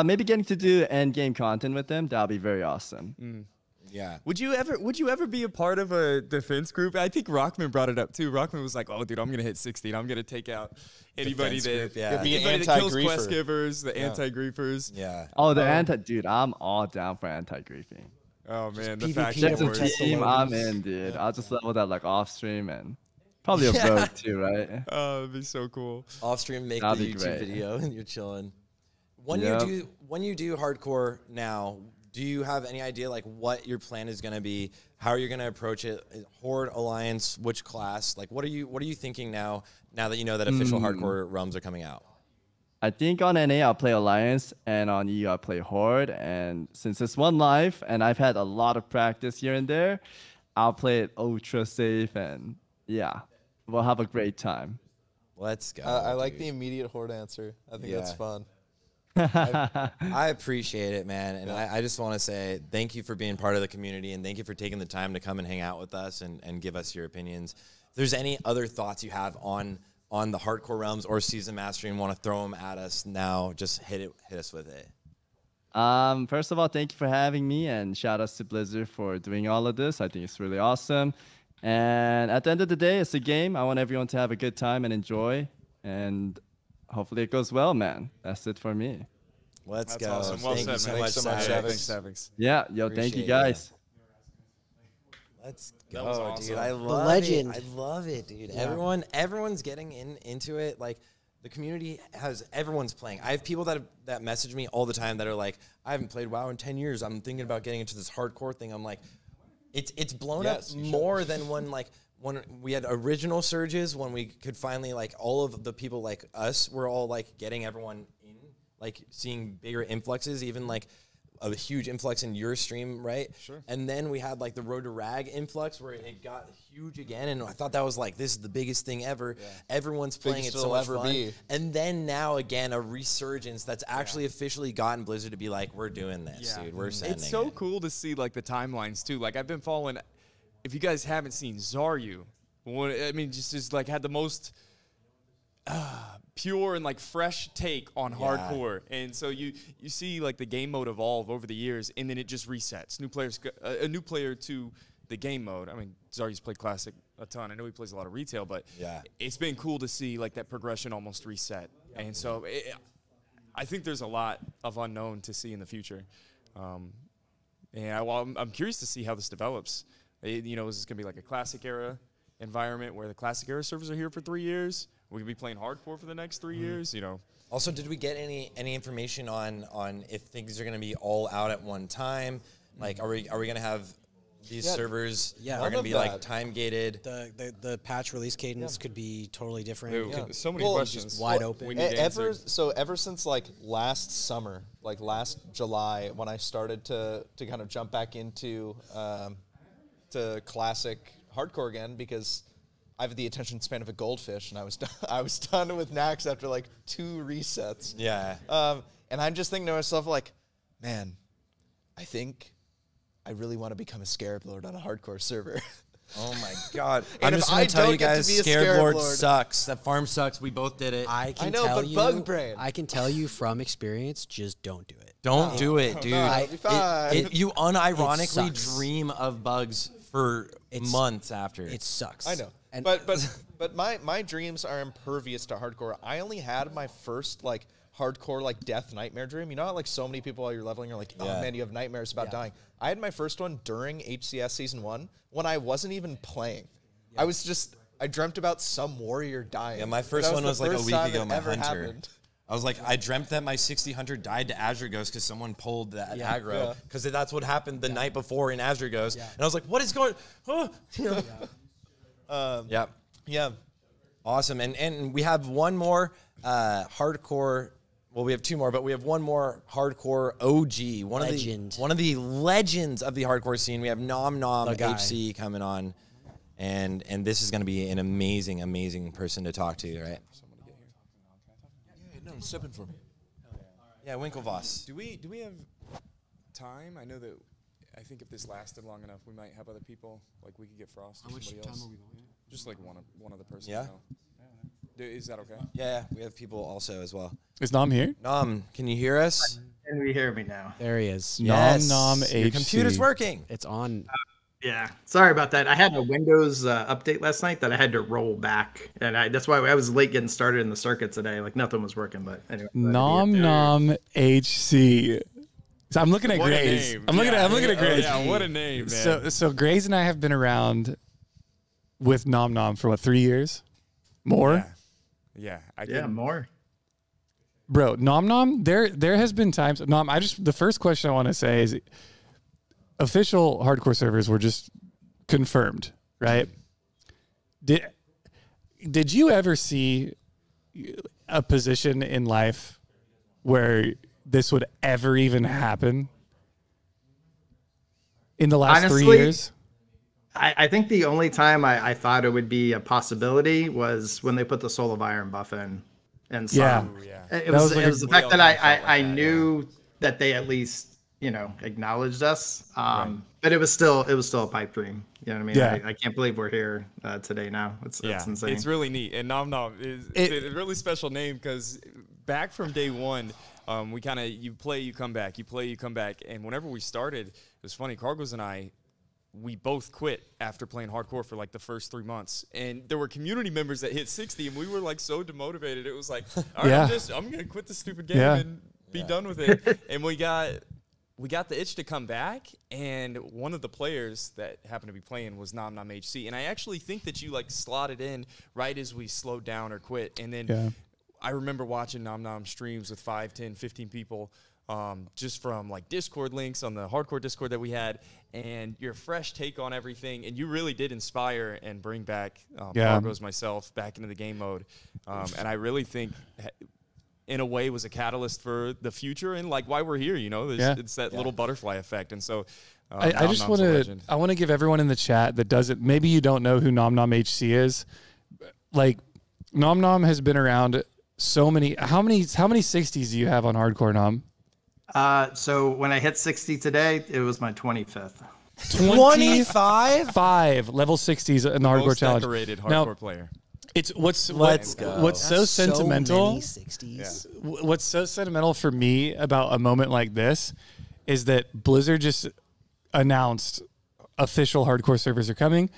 Speaker 14: maybe getting to do end game content with them, that'll be very awesome.
Speaker 1: Yeah.
Speaker 15: Would you ever be a part of a defense group? I think Rockman brought it up too. Rockman was like, "Oh, dude, I'm gonna hit 60 and I'm gonna take out anybody that kills quest givers, the anti-griefers."
Speaker 1: Yeah.
Speaker 14: Oh, the dude, I'm all down for anti-griefing.
Speaker 15: Oh man,
Speaker 14: the
Speaker 15: fact
Speaker 14: that's a team I'm in, dude. I'll just level that like off stream and probably a rogue too, right?
Speaker 15: Oh, it'd be so cool.
Speaker 1: Off stream, make the YouTube video and you're chilling. When you do hardcore now, do you have any idea like what your plan is going to be? How are you going to approach it? Horde, Alliance, which class? Like, what are you thinking now that you know that official hardcore realms are coming out?
Speaker 14: I think on NA I'll play Alliance, and on EU I'll play Horde. And since it's one life, and I've had a lot of practice here and there, I'll play it ultra safe, and yeah, we'll have a great time.
Speaker 1: Let's go.
Speaker 12: I like the immediate Horde answer. I think that's fun.
Speaker 1: I appreciate it, man. And I just want to say thank you for being part of the community, and thank you for taking the time to come and hang out with us and give us your opinions. If there's any other thoughts you have on the hardcore realms or season mastering, want to throw them at us now, just hit us with it.
Speaker 14: First of all, thank you for having me, and shout outs to Blizzard for doing all of this. I think it's really awesome. And at the end of the day, it's a game. I want everyone to have a good time and enjoy, and hopefully it goes well, man. That's it for me.
Speaker 1: Let's go.
Speaker 15: Awesome. Well
Speaker 1: thank you so much,
Speaker 15: Savix.
Speaker 14: Yeah, thank you guys.
Speaker 1: Let's go,
Speaker 15: awesome.
Speaker 1: dude. I love
Speaker 2: legend.
Speaker 1: it. I love it, dude.
Speaker 2: Yeah.
Speaker 1: Everyone's getting into it. Like, the community everyone's playing. I have people that message me all the time that are like, I haven't played WoW in 10 years. I'm thinking about getting into this hardcore thing. I'm like, it's blown up more than when we had original surges, when we could finally, like, all of the people like us were all like getting everyone in, like seeing bigger influxes, even like a huge influx in your stream, right?
Speaker 5: Sure.
Speaker 1: And then we had like the Road to Rag influx where it got huge again, and I thought that was like, this is the biggest thing ever. Yeah. Everyone's playing it so much fun. And then now again a resurgence that's actually officially gotten Blizzard to be like, we're doing this, dude. We're sending
Speaker 15: It's so cool to see like the timelines too. Like, I've been following. If you guys haven't seen Zaryu, just like had the most pure and like fresh take on hardcore, and so you see like the game mode evolve over the years, and then it just resets. A new player to the game mode. I mean, Zaryu's played Classic a ton. I know he plays a lot of retail, but it's been cool to see like that progression almost reset. And so I think there's a lot of unknown to see in the future, and I'm curious to see how this develops. Is this going to be like a Classic era environment where the Classic era servers are here for 3 years? We're going to be playing hardcore for the next 3 years,
Speaker 1: Also, did we get any information on if things are going to be all out at one time? Like, are we going to have these servers are
Speaker 2: none
Speaker 1: going to
Speaker 2: of
Speaker 1: be
Speaker 2: that.
Speaker 1: like time gated.
Speaker 2: The patch release cadence could be totally different.
Speaker 5: Yeah.
Speaker 2: Could-
Speaker 5: So many
Speaker 2: well,
Speaker 5: questions.
Speaker 2: just wide open.
Speaker 12: Ever since like last summer, like last July, when I started to kind of jump back into to classic hardcore again, because I have the attention span of a goldfish, and I was done with Nax after like 2 resets.
Speaker 1: Yeah.
Speaker 12: And I'm just thinking to myself like, man, I think I really want to become a Scarab Lord on a hardcore server.
Speaker 1: Oh my God!
Speaker 12: And
Speaker 1: I'm
Speaker 12: if
Speaker 1: just going
Speaker 12: I
Speaker 1: to tell
Speaker 12: don't
Speaker 1: you
Speaker 12: get to
Speaker 1: guys,
Speaker 12: be a
Speaker 1: Scarab
Speaker 12: Scarab
Speaker 1: Lord
Speaker 12: Lord-
Speaker 1: sucks. That farm sucks. We both did it.
Speaker 2: I
Speaker 12: know,
Speaker 2: tell
Speaker 12: but
Speaker 2: you,
Speaker 12: bug brain.
Speaker 2: I can tell you from experience, just don't do it.
Speaker 1: Don't do it, dude.
Speaker 12: I'll be fine.
Speaker 1: You
Speaker 2: It
Speaker 1: unironically
Speaker 2: sucks.
Speaker 1: dream of bugs for months after.
Speaker 2: It sucks.
Speaker 12: I know.
Speaker 2: And
Speaker 12: But my dreams are impervious to hardcore. I only had my first like hardcore like death nightmare dream. You know how like so many people while you're leveling are like, oh
Speaker 1: Yeah.
Speaker 12: man, you have nightmares about dying. I had my first one during HCS season 1 when I wasn't even playing. I dreamt about some warrior dying.
Speaker 1: Yeah, my
Speaker 12: That
Speaker 1: first one
Speaker 12: the
Speaker 1: was like a
Speaker 12: first
Speaker 1: week
Speaker 12: time
Speaker 1: ago.
Speaker 12: it
Speaker 1: My
Speaker 12: ever
Speaker 1: hunter.
Speaker 12: happened.
Speaker 1: I was like, I dreamt that my 60 hunter died to Azure Ghost because someone pulled that aggro.
Speaker 12: Yeah.
Speaker 1: Because that's what happened the night before in Azure Ghost. And I was like, what is going on? Yeah.
Speaker 12: Yeah.
Speaker 1: Awesome. And we have one more hardcore. Well, we have 2 more, but we have one more hardcore OG. One of the legends of the hardcore scene. We have Nom Nom
Speaker 2: The guy.
Speaker 1: HC coming on. And this is going to be an amazing, amazing person to talk to, right?
Speaker 12: Yeah, no, stepping for me.
Speaker 1: Yeah, Winklevoss.
Speaker 5: Do we have time? I know that. I think if this lasted long enough, we might have other people. Like we could get Frost or somebody else. Just like one other person.
Speaker 1: Yeah.
Speaker 5: Is that okay?
Speaker 1: Yeah, we have people also as well.
Speaker 4: Is Nom here?
Speaker 1: Nom, can you hear us?
Speaker 16: Can we hear me now?
Speaker 2: There he is.
Speaker 1: Yes.
Speaker 4: Nom
Speaker 1: Your
Speaker 4: HC.
Speaker 1: computer's working.
Speaker 2: It's on.
Speaker 16: Yeah, sorry about that. I had a Windows update last night that I had to roll back, and that's why I was late getting started in the circuit today. Like nothing was working, but anyway.
Speaker 4: Nom Nom HC. So I'm looking at
Speaker 5: What a
Speaker 4: Grays.
Speaker 5: name.
Speaker 4: I'm looking at
Speaker 5: Oh,
Speaker 4: Grays.
Speaker 5: yeah, what a name, man.
Speaker 4: So Grays and I have been around with Nom Nom for what, 3 years? More?
Speaker 5: Yeah.
Speaker 16: Yeah, more.
Speaker 4: Bro, Nom Nom, there has been times. Nom, the first question I want to say is, official hardcore servers were just confirmed, right? Did you ever see a position in life where this would ever even happen in the last
Speaker 16: Honestly,
Speaker 4: 3 years?
Speaker 16: I think the only time I thought it would be a possibility was when they put the Soul of Iron buff in. And so
Speaker 4: Yeah.
Speaker 16: it was
Speaker 4: like
Speaker 16: the fact that I knew that they at least, acknowledged us. But it was still a pipe dream. You know what I mean?
Speaker 4: Yeah.
Speaker 16: I can't believe we're here today now. It's insane.
Speaker 5: It's really neat. And Nom Nom is a really special name because back from day one, we kind of, you play, you come back, you play, you come back. And whenever we started, it was funny, Cargos and I, we both quit after playing hardcore for like the first 3 months. And there were community members that hit 60 and we were like so demotivated. It was like, all right,
Speaker 4: Yeah.
Speaker 5: I'm going to quit this stupid game
Speaker 4: Yeah.
Speaker 5: and be done with it. And we got the itch to come back, and one of the players that happened to be playing was Nom Nom HC. And I actually think that you like slotted in right as we slowed down or quit. And then I remember watching Nom Nom streams with 5, 10, 15 people, just from like Discord links on the hardcore Discord that we had, and your fresh take on everything. And you really did inspire and bring back Cargos, myself, back into the game mode. And I really think in a way was a catalyst for the future and like why we're here, it's that little butterfly effect. And so
Speaker 4: I just want to give everyone in the chat that doesn't, maybe you don't know who Nom Nom HC is. Like Nom Nom has been around so many, how many 60s do you have on hardcore, Nom?
Speaker 16: So when I hit 60 today, it was my 25th.
Speaker 4: 25 level 60s in the hardcore
Speaker 5: most
Speaker 4: challenge.
Speaker 5: decorated hardcore
Speaker 4: Now,
Speaker 5: player.
Speaker 4: It's what's so
Speaker 2: That's
Speaker 4: sentimental.
Speaker 2: So many 60s.
Speaker 4: What's so sentimental for me about a moment like this is that Blizzard just announced official hardcore servers are coming.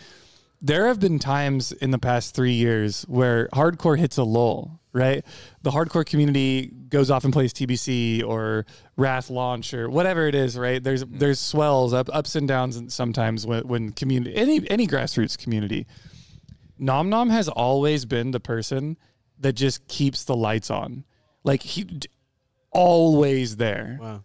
Speaker 4: There have been times in the past 3 years where hardcore hits a lull, right? The hardcore community goes off and plays TBC or Wrath Launch or whatever it is, right? There's swells, ups and downs, and sometimes when community, any grassroots community. Nom Nom has always been the person that just keeps the lights on, like he always there.
Speaker 2: Wow.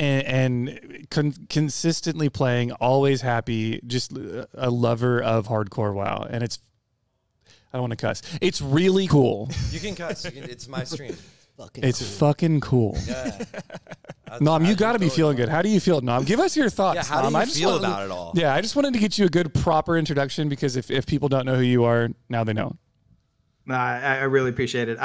Speaker 4: and consistently playing, always happy, just a lover of hardcore WoW. And I don't want to cuss. It's really cool.
Speaker 1: You can cuss. It's my stream.
Speaker 4: Fucking cool.
Speaker 1: Yeah.
Speaker 4: Nom, you got to be feeling good. How do you feel, Nom? Give us your thoughts.
Speaker 1: Yeah, how do
Speaker 4: Nom.
Speaker 1: you feel about it all?
Speaker 4: Yeah, I just wanted to get you a good, proper introduction because if people don't know who you are, now they know.
Speaker 16: I really appreciate it.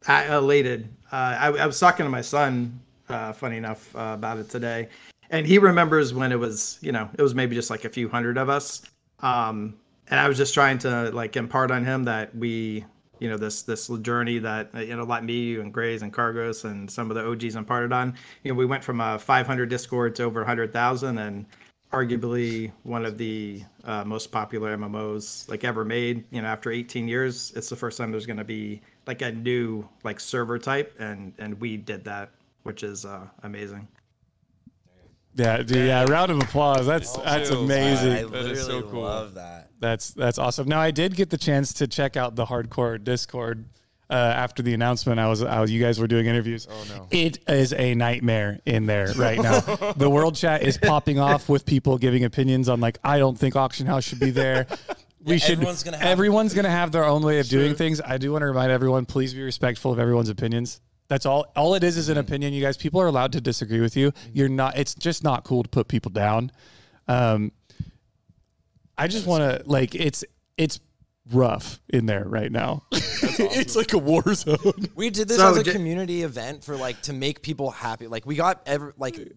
Speaker 16: Elated. I was talking to my son, funny enough, about it today, and he remembers when it was, it was maybe just like a few hundred of us, and I was just trying to like impart on him that we, this journey that like me, you, and Grays and Cargos and some of the OGs imparted on. We went from 500 Discord to over 100,000, and arguably one of the most popular MMOs like ever made. After 18 years, it's the first time there's going to be like a new like server type, and we did that, which is amazing.
Speaker 4: Yeah, dude, yeah. Round of applause. That's amazing.
Speaker 1: I literally so cool. Love that.
Speaker 4: That's awesome. Now, I did get the chance to check out the hardcore Discord after the announcement. You guys were doing interviews. Oh no, it is a nightmare in there right now. The world chat is popping off with people giving opinions on like, I don't think Auction House should be there. Everyone's gonna have their own way of doing things. I do want to remind everyone, please be respectful of everyone's opinions. That's all. All it is an opinion, you guys. People are allowed to disagree with you. You're not. It's just not cool to put people down. I just want to like. It's rough in there right now. Awesome. It's like a war zone.
Speaker 1: We did this as a community event for like to make people happy. Like we got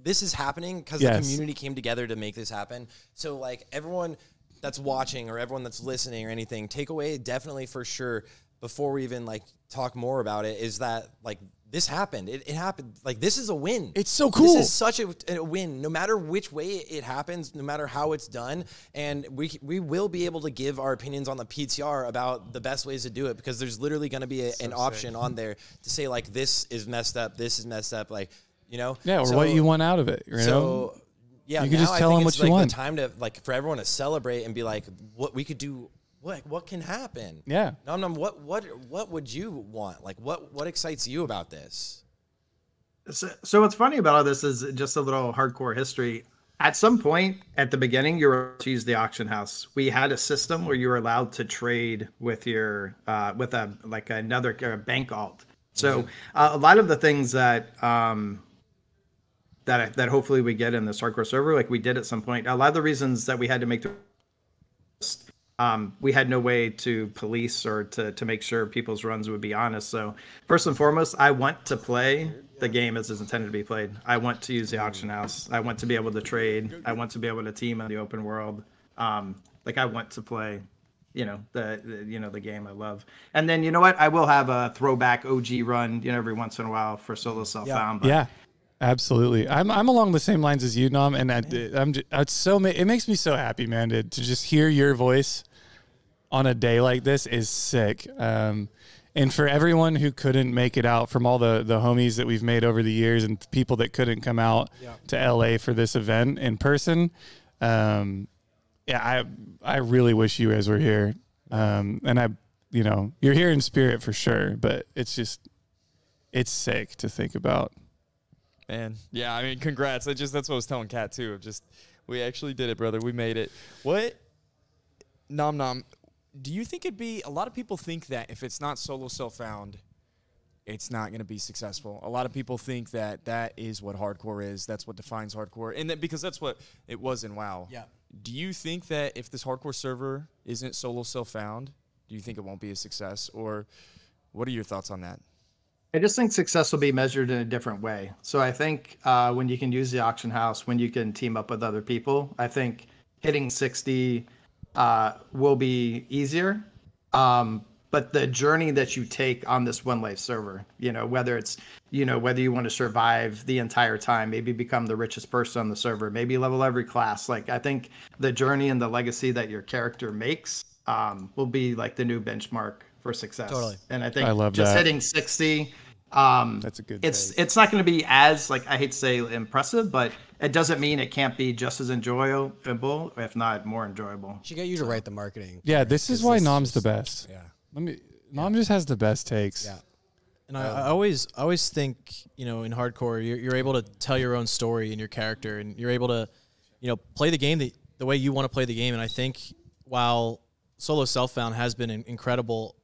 Speaker 1: this is happening because the community came together to make this happen. So like everyone that's watching or everyone that's listening or anything, take away definitely for sure before we even like talk more about it is that like this happened. It happened. Like this is a win.
Speaker 4: It's so cool.
Speaker 1: This is such a win. No matter which way it happens, no matter how it's done, and we will be able to give our opinions on the PTR about the best ways to do it because there's literally going to be an option on there to say like this is messed up, this is messed up, like or
Speaker 4: what you want out of it. You know?
Speaker 1: Yeah,
Speaker 4: you can just tell them what you want.
Speaker 1: The time to like for everyone to celebrate and be like, what we could do. What can happen?
Speaker 4: Yeah.
Speaker 1: What would you want? Like what excites you about this?
Speaker 16: So what's funny about all this is just a little hardcore history. At some point at the beginning, you were to use the auction house. We had a system where you were allowed to trade with your another bank alt. So a lot of the things that that hopefully we get in this hardcore server, like we did at some point. A lot of the reasons that we had to make we had no way to police or to make sure people's runs would be honest. So first and foremost, I want to play the game as it's intended to be played. I want to use the auction house. I want to be able to trade. I want to be able to team in the open world. Like I want to play, the game I love. And then you know what? I will have a throwback OG run, every once in a while for solo self-found.
Speaker 4: Yeah. Absolutely. I'm along the same lines as you, Nom, and it makes me so happy, man, to just hear your voice on a day like this is sick. And for everyone who couldn't make it out, from all the homies that we've made over the years and people that couldn't come out to LA for this event in person, I really wish you guys were here. And you're here in spirit for sure, but it's sick to think about.
Speaker 15: Man, yeah, I mean, congrats. That's what I was telling Kat too. We actually did it, brother. We made it. What, Nom, do you think it'd be? A lot of people think that if it's not solo self-found, it's not going to be successful. A lot of people think that is what hardcore is. That's what defines hardcore, and because that's what it was in WoW.
Speaker 2: Yeah.
Speaker 15: Do you think that if this hardcore server isn't solo self-found, do you think it won't be a success, or what are your thoughts on that?
Speaker 16: I just think success will be measured in a different way. So I think when you can use the auction house, when you can team up with other people, I think hitting 60 will be easier. But the journey that you take on this one life server, whether it's, whether you want to survive the entire time, maybe become the richest person on the server, maybe level every class. Like I think the journey and the legacy that your character makes will be like the new benchmark for success.
Speaker 2: Totally.
Speaker 16: And I think
Speaker 4: love
Speaker 16: just
Speaker 4: that.
Speaker 16: Hitting 60,
Speaker 4: that's a good
Speaker 16: it's not going to be as, like, I hate to say impressive, but it doesn't mean it can't be just as enjoyable, if not more enjoyable.
Speaker 2: Should get you to write the marketing.
Speaker 4: Yeah, this is why Nom's the best.
Speaker 2: Yeah.
Speaker 4: Nom just has the best takes.
Speaker 2: Yeah.
Speaker 10: And I always think, you know, in hardcore, you're able to tell your own story and your character, and you're able to, you know, play the game the way you want to play the game. And I think while Solo Self-Found has been incredible,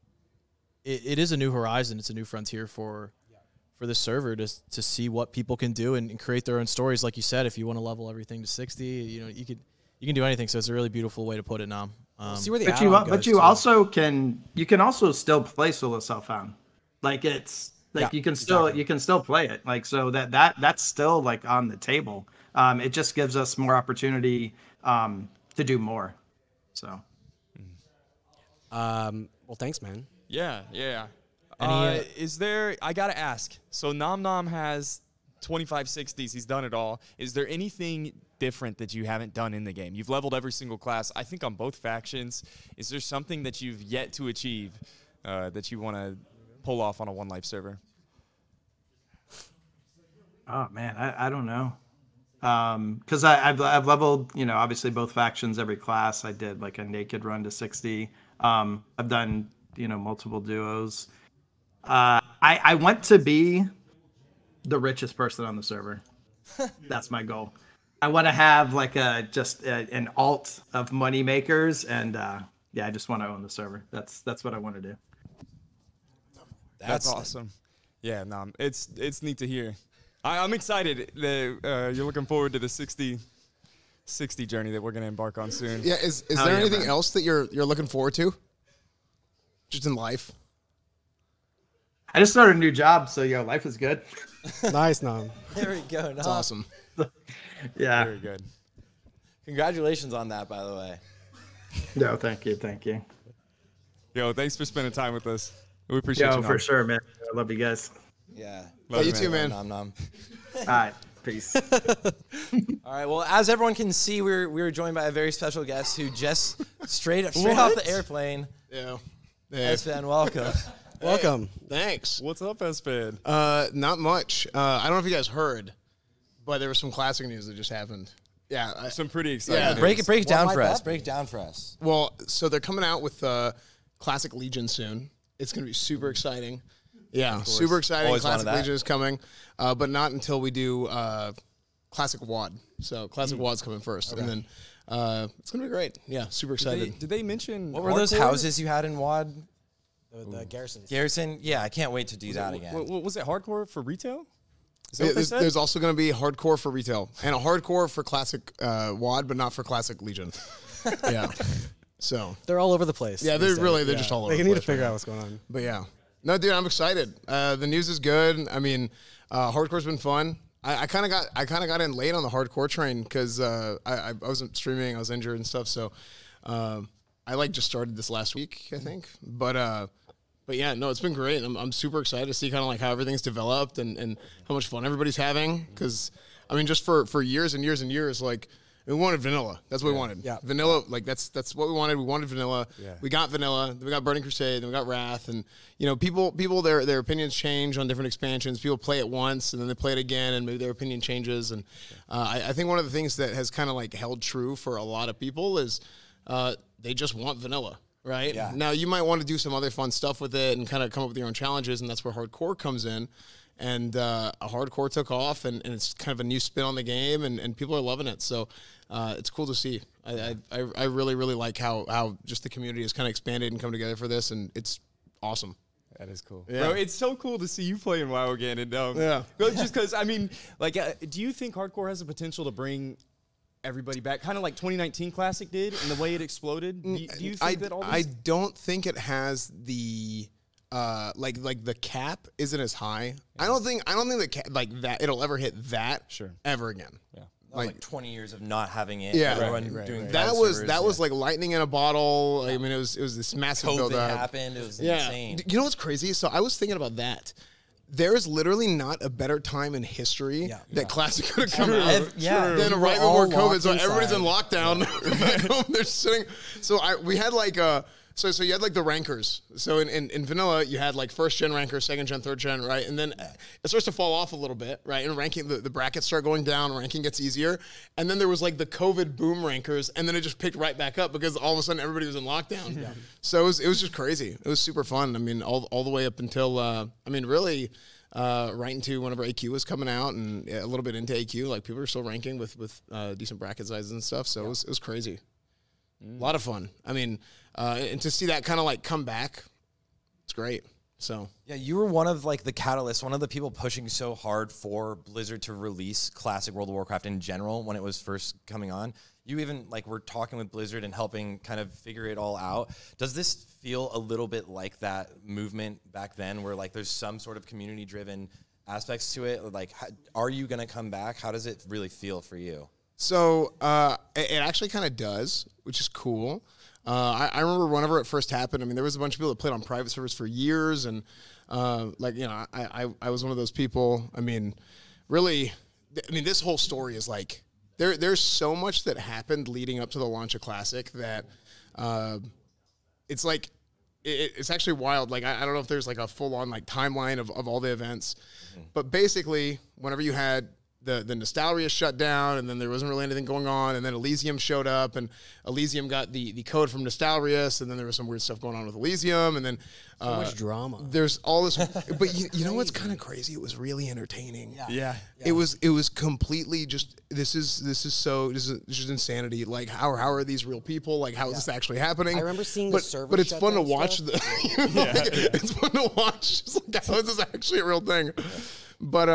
Speaker 10: it is a new horizon. It's a new frontier for this server to see what people can do and create their own stories. Like you said, if you want to level everything to 60, you know, you can do anything. So it's a really beautiful way to put it now.
Speaker 2: See where the
Speaker 16: but you also can also still play Solo Self-Found. Like it's like you can still play it. Like so that's still like on the table. It just gives us more opportunity to do more. So
Speaker 2: well, thanks, man.
Speaker 15: Yeah. Is there, I got to ask, so Nom Nom has 2560s, he's done it all. Is there anything different that you haven't done in the game? You've leveled every single class, I think on both factions. Is there something that you've yet to achieve that you want to pull off on a One Life server?
Speaker 16: Oh man, I don't know. Because I've leveled, you know, obviously both factions, every class. I did like a naked run to 60. I've done, you know, multiple duos. I want to be the richest person on the server. That's my goal. I want to have like an alt of money makers, and yeah, I just want to own the server. That's what I want to do.
Speaker 15: That's awesome. Yeah, no, it's neat to hear. I'm excited that you're looking forward to the 60 journey that we're going to embark on soon.
Speaker 17: Yeah, is there anything else that you're looking forward to? Just in life?
Speaker 16: I just started a new job, so life is good.
Speaker 2: Nice, Nom.
Speaker 1: There we go.
Speaker 17: That's awesome.
Speaker 16: Yeah.
Speaker 15: Very good.
Speaker 1: Congratulations on that, by the way.
Speaker 16: No, thank you.
Speaker 15: Yo, thanks for spending time with us. We appreciate you.
Speaker 16: Yo, for sure, man. I love you guys.
Speaker 1: Yeah.
Speaker 17: Love you too, man.
Speaker 1: Nom nom.
Speaker 16: All right. Peace.
Speaker 1: All right. Well, as everyone can see, we were joined by a very special guest who just straight off the airplane.
Speaker 17: Yeah.
Speaker 1: Espen, welcome.
Speaker 17: Welcome. Thanks.
Speaker 15: What's up, Espen?
Speaker 17: Not much. I don't know if you guys heard, but there was some classic news that just happened. Yeah.
Speaker 15: Some pretty exciting news.
Speaker 1: Break it down for us. Break it down for us.
Speaker 17: Well, so they're coming out with Classic Legion soon. It's going to be super exciting. Yeah, super exciting.
Speaker 1: Always
Speaker 17: Classic
Speaker 1: wanted that.
Speaker 17: Legion is coming, but not until we do Classic WAD. So Classic WAD's coming first, and then it's going to be great. Yeah, super excited.
Speaker 15: Did they mention
Speaker 1: What were those houses you had in WAD?
Speaker 2: The Garrison.
Speaker 1: Garrison? Yeah, I can't wait to do that again.
Speaker 15: Was it hardcore for retail? Is that what they said?
Speaker 17: There's also going to be hardcore for retail and a hardcore for Classic WAD, but not for Classic Legion. Yeah. So
Speaker 2: they're all over the place.
Speaker 17: Yeah, they're just all over the place.
Speaker 2: They need to figure out what's going on.
Speaker 17: But yeah. No, dude, I'm excited. The news is good. I mean, hardcore's been fun. I kind of got in late on the hardcore train because I wasn't streaming. I was injured and stuff. So I just started this last week, I think. But yeah, no, it's been great. I'm super excited to see kind of like how everything's developed and how much fun everybody's having. Because I mean, just for years and years and years, like. We wanted vanilla. That's what we wanted. Yeah. Vanilla, like that's what we wanted. We wanted vanilla. Yeah. We got vanilla. Then we got Burning Crusade. Then we got Wrath. And people their opinions change on different expansions. People play it once and then they play it again, and maybe their opinion changes. And I think one of the things that has kind of like held true for a lot of people is they just want vanilla, right? Yeah. Now you might want to do some other fun stuff with it and kind of come up with your own challenges, and that's where hardcore comes in. And a hardcore took off, and it's kind of a new spin on the game, and people are loving it. So it's cool to see. I really, really like how just the community has kind of expanded and come together for this, and it's awesome.
Speaker 15: That is cool.
Speaker 17: Yeah.
Speaker 15: Bro, it's so cool to see you playing WoW again. And just because, I mean, like, do you think hardcore has the potential to bring everybody back, kind of like 2019 Classic did, and the way it exploded? Do you think that all this?
Speaker 17: I don't think it has the... like the cap isn't as high. Yeah. I don't think the cap like that it'll ever hit that ever again. Yeah,
Speaker 1: like 20 years of not having it.
Speaker 17: Yeah,
Speaker 1: doing
Speaker 17: that was like lightning in a bottle. I mean, it was this massive build up.
Speaker 1: Happened. It was insane.
Speaker 17: You know what's crazy? So I was thinking about that. There is literally not a better time in history that Classic could have come out than right before COVID. So everybody's in lockdown. They're sitting. So we had like So you had like the rankers. So in vanilla, you had like first gen rankers, second gen, third gen, right? And then it starts to fall off a little bit, right? And ranking, the brackets start going down, ranking gets easier. And then there was like the COVID boom rankers, and then it just picked right back up because all of a sudden everybody was in lockdown. Yeah. So it was just crazy. It was super fun. I mean, all the way up until, really, right into whenever AQ was coming out and a little bit into AQ, like people were still ranking with decent bracket sizes and stuff. So it was crazy. A lot of fun. I mean, and to see that kind of like come back, it's great. So
Speaker 1: yeah, you were one of like the catalysts, one of the people pushing so hard for Blizzard to release classic World of Warcraft in general when it was first coming on. You even like were talking with Blizzard and helping kind of figure it all out. Does this feel a little bit like that movement back then where like there's some sort of community driven aspects to it? Like, are you going to come back? How does it really feel for you?
Speaker 17: So it actually kind of does, which is cool. I remember whenever it first happened, I mean, there was a bunch of people that played on private servers for years. And I was one of those people. I mean, really, this whole story is like, there's so much that happened leading up to the launch of Classic that it's like, it's actually wild. Like, I don't know if there's like a full on like timeline of all the events, but basically whenever you had the Nostalria shut down, and then there wasn't really anything going on, and then Elysium showed up, and Elysium got the code from Nostalrius, and then there was some weird stuff going on with Elysium, and then
Speaker 2: so much drama.
Speaker 17: There's all this, but you know what's kind of crazy? It was really entertaining.
Speaker 2: Yeah.
Speaker 17: It was completely just this is just insanity. Like how are these real people? Like how is this actually happening?
Speaker 2: I remember seeing the server,
Speaker 17: but it's
Speaker 2: shut
Speaker 17: fun to
Speaker 2: down
Speaker 17: watch.
Speaker 2: stuff.
Speaker 17: It's fun to watch. Just like how is this actually a real thing? But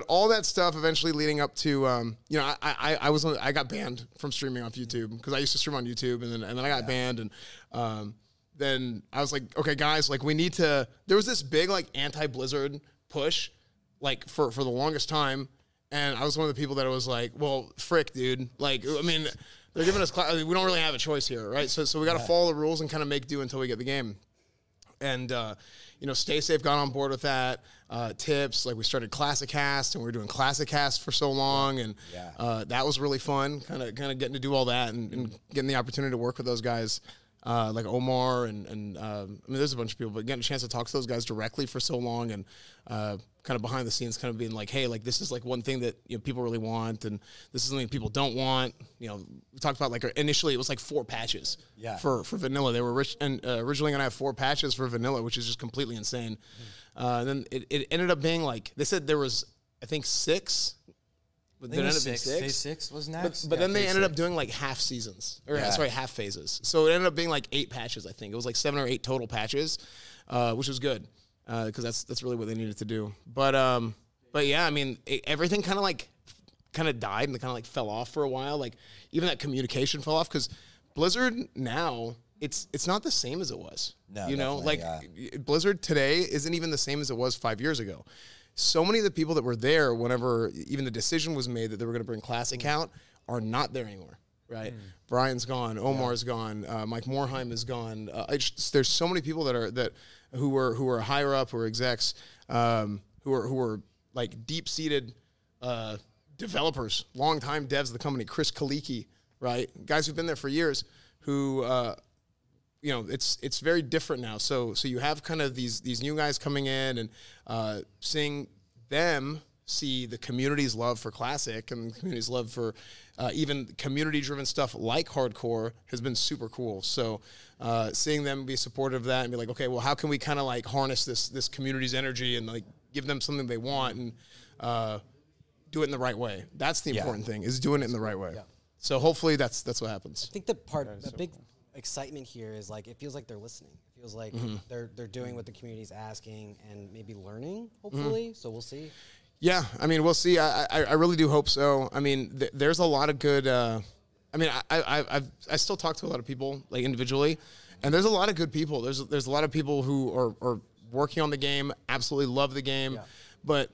Speaker 17: all that stuff eventually leading up to I got banned from streaming off YouTube because I used to stream on YouTube, and then I got banned, and then I was like, okay guys, like we need to. There was this big like anti-Blizzard push, like for the longest time, and I was one of the people that was like, well, frick, dude, like I mean, they're giving us we don't really have a choice here, right? So we got to follow the rules and kind of make do until we get the game, and. Stay Safe got on board with that. Tips, like we started Classic Cast, and we were doing Classic Cast for so long, and that was really fun. Kind of getting to do all that and getting the opportunity to work with those guys, like Omar and I mean, there's a bunch of people, but getting a chance to talk to those guys directly for so long, and kind of behind the scenes, kind of being like, hey, like this is like one thing that people really want, and this is something people don't want. We talked about like initially it was like 4 patches for vanilla. They were originally gonna have 4 patches for vanilla, which is just completely insane. And then it ended up being like they said there was I think 6. But then ended up being 6.
Speaker 1: Phase 6 was next.
Speaker 17: But then they ended up doing like half seasons, or half phases. So it ended up being like 8 patches. I think it was like 7 or 8 total patches, which was good because that's really what they needed to do. But yeah, I mean everything kind of died and kind of like fell off for a while. Like even that communication fell off because Blizzard now it's not the same as it was. No, Blizzard today isn't even the same as it was 5 years ago. So many of the people that were there whenever even the decision was made that they were going to bring Classic out are not there anymore, right? Brian's gone, Omar's gone, Mike Morheim is gone. There's so many people who are higher up, who are execs, who are like deep-seated developers, longtime devs of the company. Chris Kaliki, right? Guys who've been there for years, who it's very different now. So you have kind of these new guys coming in and seeing them see the community's love for Classic and the community's love for even community-driven stuff like hardcore has been super cool. So seeing them be supportive of that and be like, okay, well, how can we kind of like harness this community's energy and like give them something they want and do it in the right way. That's the important thing, is doing it in the right way. Yeah. So hopefully that's what happens.
Speaker 2: I think the big excitement here is like it feels like they're listening. It feels like they're doing what the community's asking and maybe learning, hopefully. So we'll see.
Speaker 17: Yeah, I mean, we'll see. I really do hope so. I mean, there's a lot of good. I mean, I still talk to a lot of people like individually, and there's a lot of good people. There's a lot of people who are working on the game, absolutely love the game, but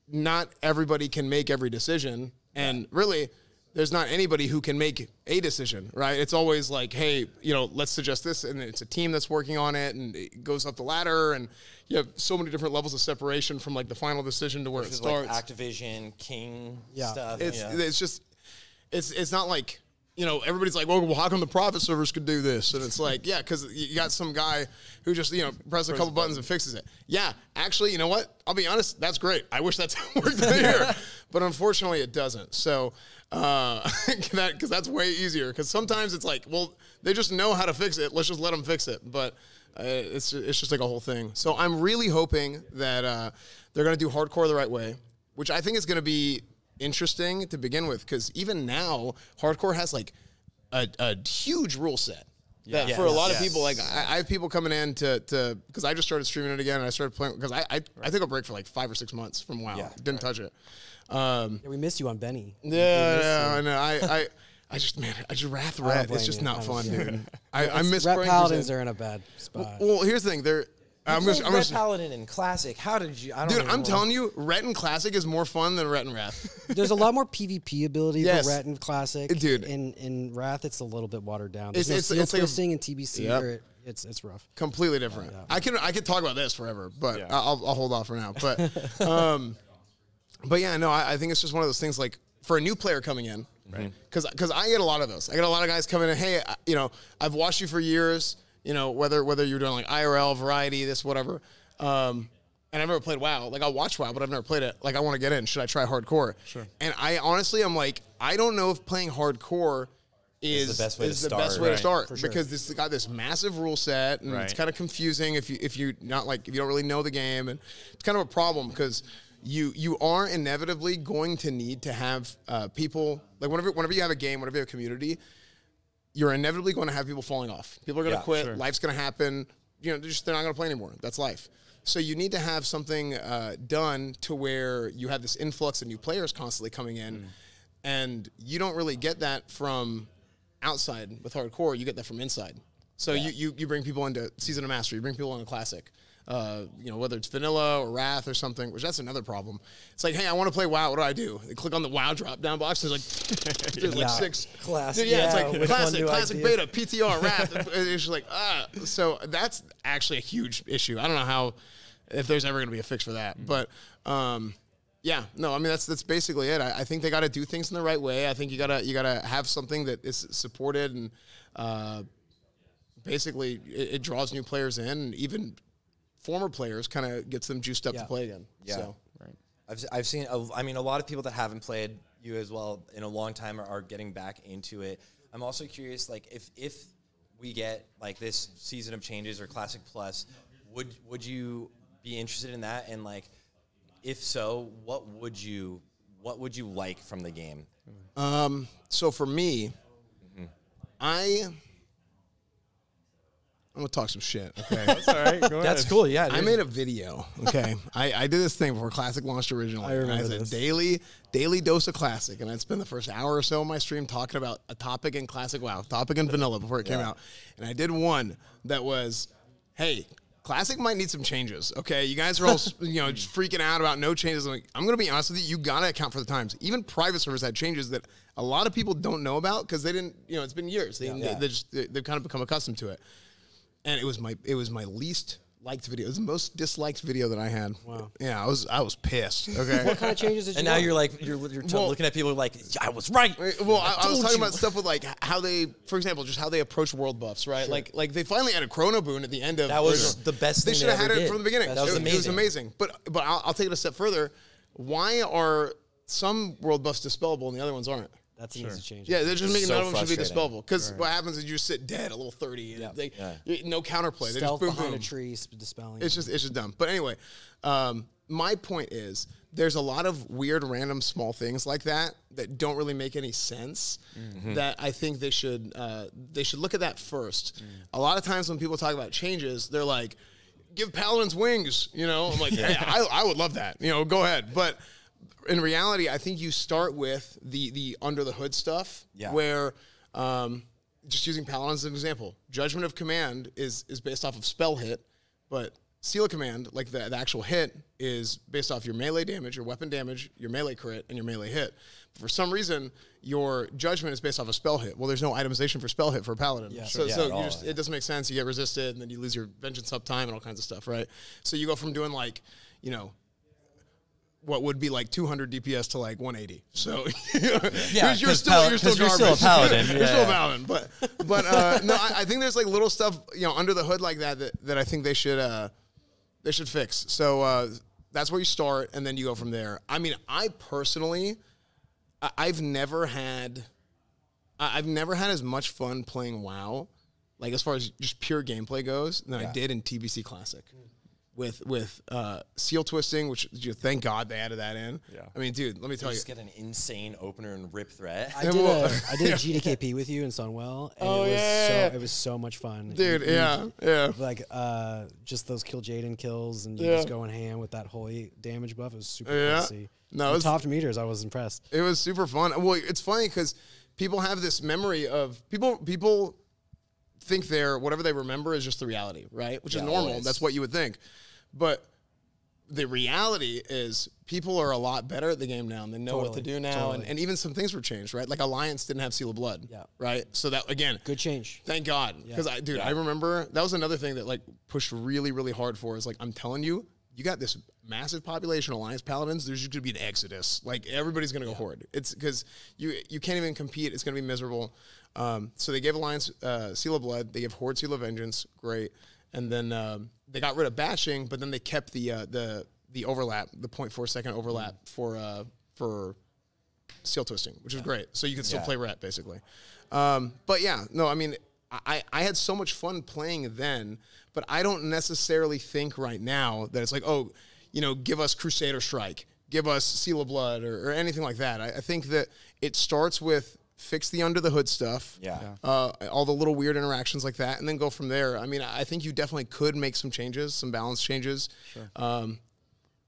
Speaker 17: not everybody can make every decision, and really. There's not anybody who can make a decision, right? It's always like, hey, let's suggest this, and it's a team that's working on it, and it goes up the ladder, and you have so many different levels of separation from like the final decision to where it starts.
Speaker 1: Like Activision, King stuff.
Speaker 17: It's just, it's not like you know, everybody's like, well, how come the private servers could do this? And it's like, yeah, because you got some guy who just, you know, presses a couple buttons and fixes it. Yeah, actually, you know what? I'll be honest, that's great. I wish that's how it worked here. But unfortunately, it doesn't. So, because that's way easier. Because sometimes it's like, well, they just know how to fix it. Let's just let them fix it. But it's just like a whole thing. So I'm really hoping that they're going to do hardcore the right way, which I think is going to be interesting to begin with, because even now hardcore has like a huge rule set that for a lot of people, like I have people coming in to because I just started streaming it again, and I started playing because I took a break for like 5 or 6 months from WoW. Didn't touch it.
Speaker 2: We missed you on Benny.
Speaker 17: I know. I just Wrath Red. It's just not fun, dude. I miss
Speaker 2: Red Paladins are in a bad spot.
Speaker 17: Well, here's the thing. I'm
Speaker 1: Red Paladin in Classic. How did you? I don't
Speaker 17: Dude, I'm telling you, Ret in Classic is more fun than Ret in Wrath.
Speaker 2: There's a lot more PvP ability for Ret in Classic.
Speaker 17: Dude.
Speaker 2: In Wrath, it's a little bit watered down.
Speaker 17: It's like
Speaker 2: twisting in TBC. It's rough.
Speaker 17: Completely different. I could talk about this forever, but I'll hold off for now. But but yeah, no, I think it's just one of those things. Like for a new player coming in, right? Because I get a lot of those. I get a lot of guys coming in. Hey, you know, I've watched you for years. You know, whether you're doing like IRL, variety, this, whatever. And I've never played WoW. Like, I'll watch WoW, but I've never played it. Like, I want to get in. Should I try hardcore? Sure. And I honestly, I'm like, I don't know if playing hardcore is the best way to start.
Speaker 1: For sure.
Speaker 17: Because it's got this massive rule set, and it's kind of confusing if you don't really know the game. And it's kind of a problem because you are inevitably going to need to have people, like whenever you have a game, whenever you have a community, you're inevitably going to have people falling off. People are going to quit. Sure. Life's going to happen. You know, they're not going to play anymore. That's life. So you need to have something done to where you have this influx of new players constantly coming in, and you don't really get that from outside with hardcore. You get that from inside. So you bring people into Season of Mastery. You bring people into Classic. You know, whether it's vanilla or Wrath or something, which that's another problem. It's like, hey, I want to play WoW. What do I do? They click on the WoW drop-down box. There's like 6
Speaker 2: classic.
Speaker 17: It's like classic beta, PTR, Wrath. It's just like So that's actually a huge issue. I don't know if there's ever going to be a fix for that, but yeah, no. I mean, that's basically it. I think they got to do things in the right way. I think you gotta have something that is supported, and basically it draws new players in, and even former players kind of gets them juiced up to play again.
Speaker 1: Yeah.
Speaker 17: So.
Speaker 1: I've seen, I mean, a lot of people that haven't played you as well in a long time are getting back into it. I'm also curious, like, if we get like this season of changes or Classic Plus, would you be interested in that? And like, if so, what would you like from the game?
Speaker 17: So for me, I'm going to talk some shit, okay?
Speaker 15: That's all right. Go ahead.
Speaker 1: That's cool, yeah.
Speaker 17: I made a video, okay? I did this thing before Classic launched originally.
Speaker 2: I remember
Speaker 17: this. Daily dose of Classic, and I'd spend the first hour or so of my stream talking about a topic in Classic WoW, topic in Vanilla before it came out. And I did one that was, hey, Classic might need some changes, okay? You guys are all just freaking out about no changes. I'm going to be honest with you, you got to account for the times. Even private servers had changes that a lot of people don't know about because they didn't, it's been years. They've kind of become accustomed to it. And it was my least liked video. It was the most disliked video that I had. Wow. Yeah, I was pissed. Okay.
Speaker 2: What kind of changes did you?
Speaker 1: And now you're like you're looking at people like, I was right.
Speaker 17: Well, I was talking about stuff with like how they, for example, just how they approach world buffs, right? Sure. Like they finally added Chrono Boon at the end of.
Speaker 1: That was the best.
Speaker 17: They
Speaker 1: thing
Speaker 17: should have had it
Speaker 1: did.
Speaker 17: from the beginning.
Speaker 1: That was amazing.
Speaker 17: It was amazing. But I'll take it a step further. Why are some world buffs dispellable and the other ones aren't?
Speaker 2: That's an easy change.
Speaker 17: Yeah, they're just making none of them should be dispellable. Because what happens is you just sit dead, a little 30, and no counterplay. They
Speaker 2: Stealth
Speaker 17: just boom,
Speaker 2: behind
Speaker 17: boom.
Speaker 2: a tree, dispelling.
Speaker 17: It's just dumb. But anyway, my point is there's a lot of weird, random, small things like that don't really make any sense. That I think they should look at that first. A lot of times when people talk about changes, they're like, "Give paladins wings." I'm like, hey, I would love that. Go ahead, but. In reality, I think you start with the under the hood stuff, where just using Paladins as an example, Judgment of Command is based off of spell hit, but Seal of Command, like the actual hit, is based off your melee damage, your weapon damage, your melee crit, and your melee hit. For some reason, your Judgment is based off of spell hit. Well, there's no itemization for spell hit for a Paladin. It doesn't make sense. You get resisted, and then you lose your Vengeance uptime and all kinds of stuff, right? So you go from doing like, what would be like 200 DPS to like 180. So
Speaker 1: Yeah,
Speaker 17: you're still garbage.
Speaker 1: you're still a paladin.
Speaker 17: You're still a paladin. But no, I think there's like little stuff under the hood like that I think they should fix. So that's where you start, and then you go from there. I mean, I personally, I've never had as much fun playing WoW, like as far as just pure gameplay goes, than I did in TBC Classic. With seal twisting, which thank God they added that in. Yeah. I mean, dude, let me tell you.
Speaker 1: Just get an insane opener and rip threat.
Speaker 2: I did a GDKP with you in Sunwell, and it was so much fun.
Speaker 17: Dude, yeah.
Speaker 2: Like just those Kill Jaden kills and just going ham with that holy damage buff. It was super cool to see.
Speaker 17: No,
Speaker 2: the topped meters, I was impressed.
Speaker 17: It was super fun. Well, it's funny because people have this memory of people think whatever they remember is just the reality, right? Which is normal. Always. That's what you would think. But the reality is people are a lot better at the game now and they know what to do now. And even some things were changed, right? Like Alliance didn't have Seal of Blood, right? So that, again.
Speaker 2: Good change.
Speaker 17: Thank God. Because, I remember that was another thing that like pushed really, really hard for is like, I'm telling you, you got this massive population of Alliance Paladins, there's just going to be an exodus. Like everybody's going to go Horde. It's because you can't even compete. It's going to be miserable. So they gave Alliance Seal of Blood. They gave Horde Seal of Vengeance. Great. And then they got rid of bashing, but then they kept the overlap, the 0.4 second overlap for seal twisting, which is great. So you can still play ret basically. But yeah, no, I mean, I had so much fun playing then, but I don't necessarily think right now that it's like, oh, give us Crusader Strike, give us Seal of Blood or anything like that. I think that it starts with fix the under the hood stuff, all the little weird interactions like that, and then go from there. I mean, I think you definitely could make some changes, some balance changes. Sure. I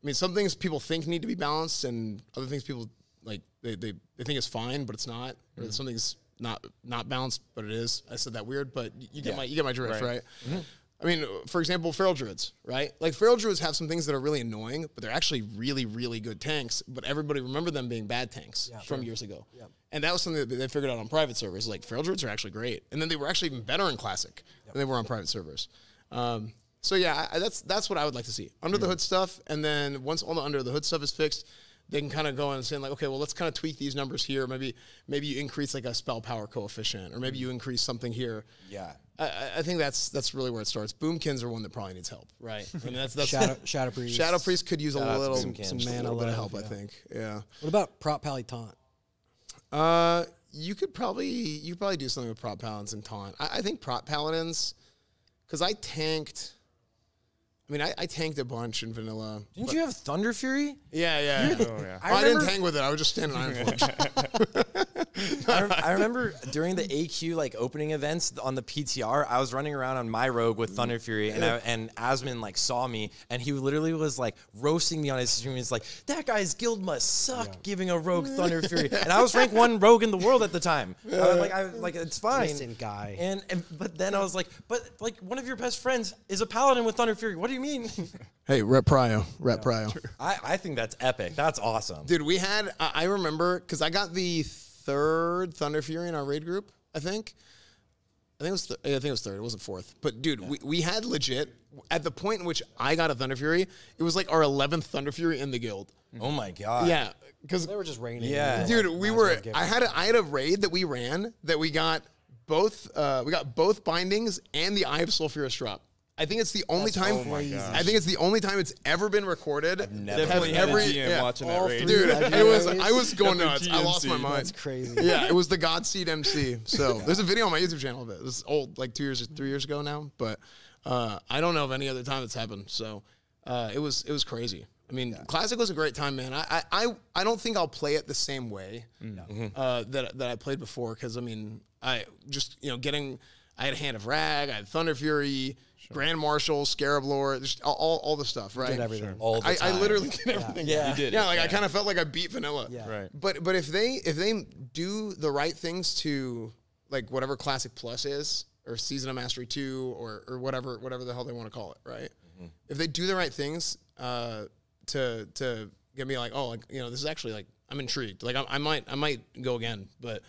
Speaker 17: mean, some things people think need to be balanced, and other things people like they think is fine, but it's not. Or something's not balanced, but it is. I said that weird, but you get my drift, right? Mm-hmm. I mean, for example, Feral Druids, right? Like, Feral Druids have some things that are really annoying, but they're actually really, really good tanks, but everybody remember them being bad tanks from years ago. Yeah. And that was something that they figured out on private servers. Like, Feral Druids are actually great. And then they were actually even better in Classic than they were on private servers. So, yeah, that's what I would like to see. Under the hood stuff, and then once all the under the hood stuff is fixed, they can kind of go and say, like, okay, well, let's kind of tweak these numbers here. Maybe you increase, like, a spell power coefficient, or maybe you increase something here. Yeah. I think that's really where it starts. Boomkins are one that probably needs help, right? I mean, that's
Speaker 2: Shadow Priest.
Speaker 17: Shadow Priest could use a little bit of help, I think. Yeah.
Speaker 2: What about Prop Pally Taunt?
Speaker 17: You could probably do something with Prop Paladins and Taunt. I think Prop Paladins, because I tanked a bunch in vanilla.
Speaker 1: Didn't you have Thunder Fury?
Speaker 17: Yeah. I didn't tank with it. I was just standing Iron Forge.
Speaker 1: I remember during the AQ like opening events on the PTR, I was running around on my rogue with Thunder Fury, and Asmin like saw me, and he literally was like roasting me on his stream. He's like, "That guy's guild must suck giving a rogue Thunder Fury," and I was rank 1 rogue in the world at the time. I was like, it's fine.
Speaker 2: Listen, guy.
Speaker 1: But then I was like, but like one of your best friends is a paladin with Thunder Fury. What do you mean?
Speaker 17: Hey, Rep Prio.
Speaker 1: I think that's epic. That's awesome.
Speaker 17: Dude, we had, I remember, because I got the 3rd Thunder Fury in our raid group, I think. I think it was 3rd. It wasn't 4th. But, dude, we had legit, at the point in which I got a Thunder Fury, it was like our 11th Thunder Fury in the guild.
Speaker 1: Oh, my God.
Speaker 17: Yeah. Because
Speaker 2: they were just raining.
Speaker 17: Yeah. Dude, I had a raid that we ran that we got both bindings and the Eye of Sulfurous drop. I think it's the only time. Oh my gosh. I think it's the only time it's ever been recorded.
Speaker 15: I've never had a GM watching that raid.
Speaker 17: Dude, I was going nuts. I lost my mind.
Speaker 2: That's crazy.
Speaker 17: Yeah, it was the Godseed MC. So there's a video on my YouTube channel of it. It's old, like 3 years ago now. But I don't know of any other time that's happened. So it was crazy. I mean, Classic was a great time, man. I don't think I'll play it the same way that I played before, because I mean, I just I had Hand of Rag, I had Thunder Fury. Grand Marshal, Scarab Lord, just all the stuff, right?
Speaker 2: You did everything.
Speaker 1: All the time.
Speaker 17: I literally did everything.
Speaker 1: Yeah.
Speaker 15: You did.
Speaker 17: Yeah, like I kind of felt like I beat vanilla.
Speaker 2: Yeah.
Speaker 15: Right.
Speaker 17: But if they do the right things to like whatever Classic Plus is, or Season of Mastery 2, or whatever the hell they want to call it, right? Mm-hmm. If they do the right things to get me like, oh, like, this is actually like, I'm intrigued. Like I might go again, but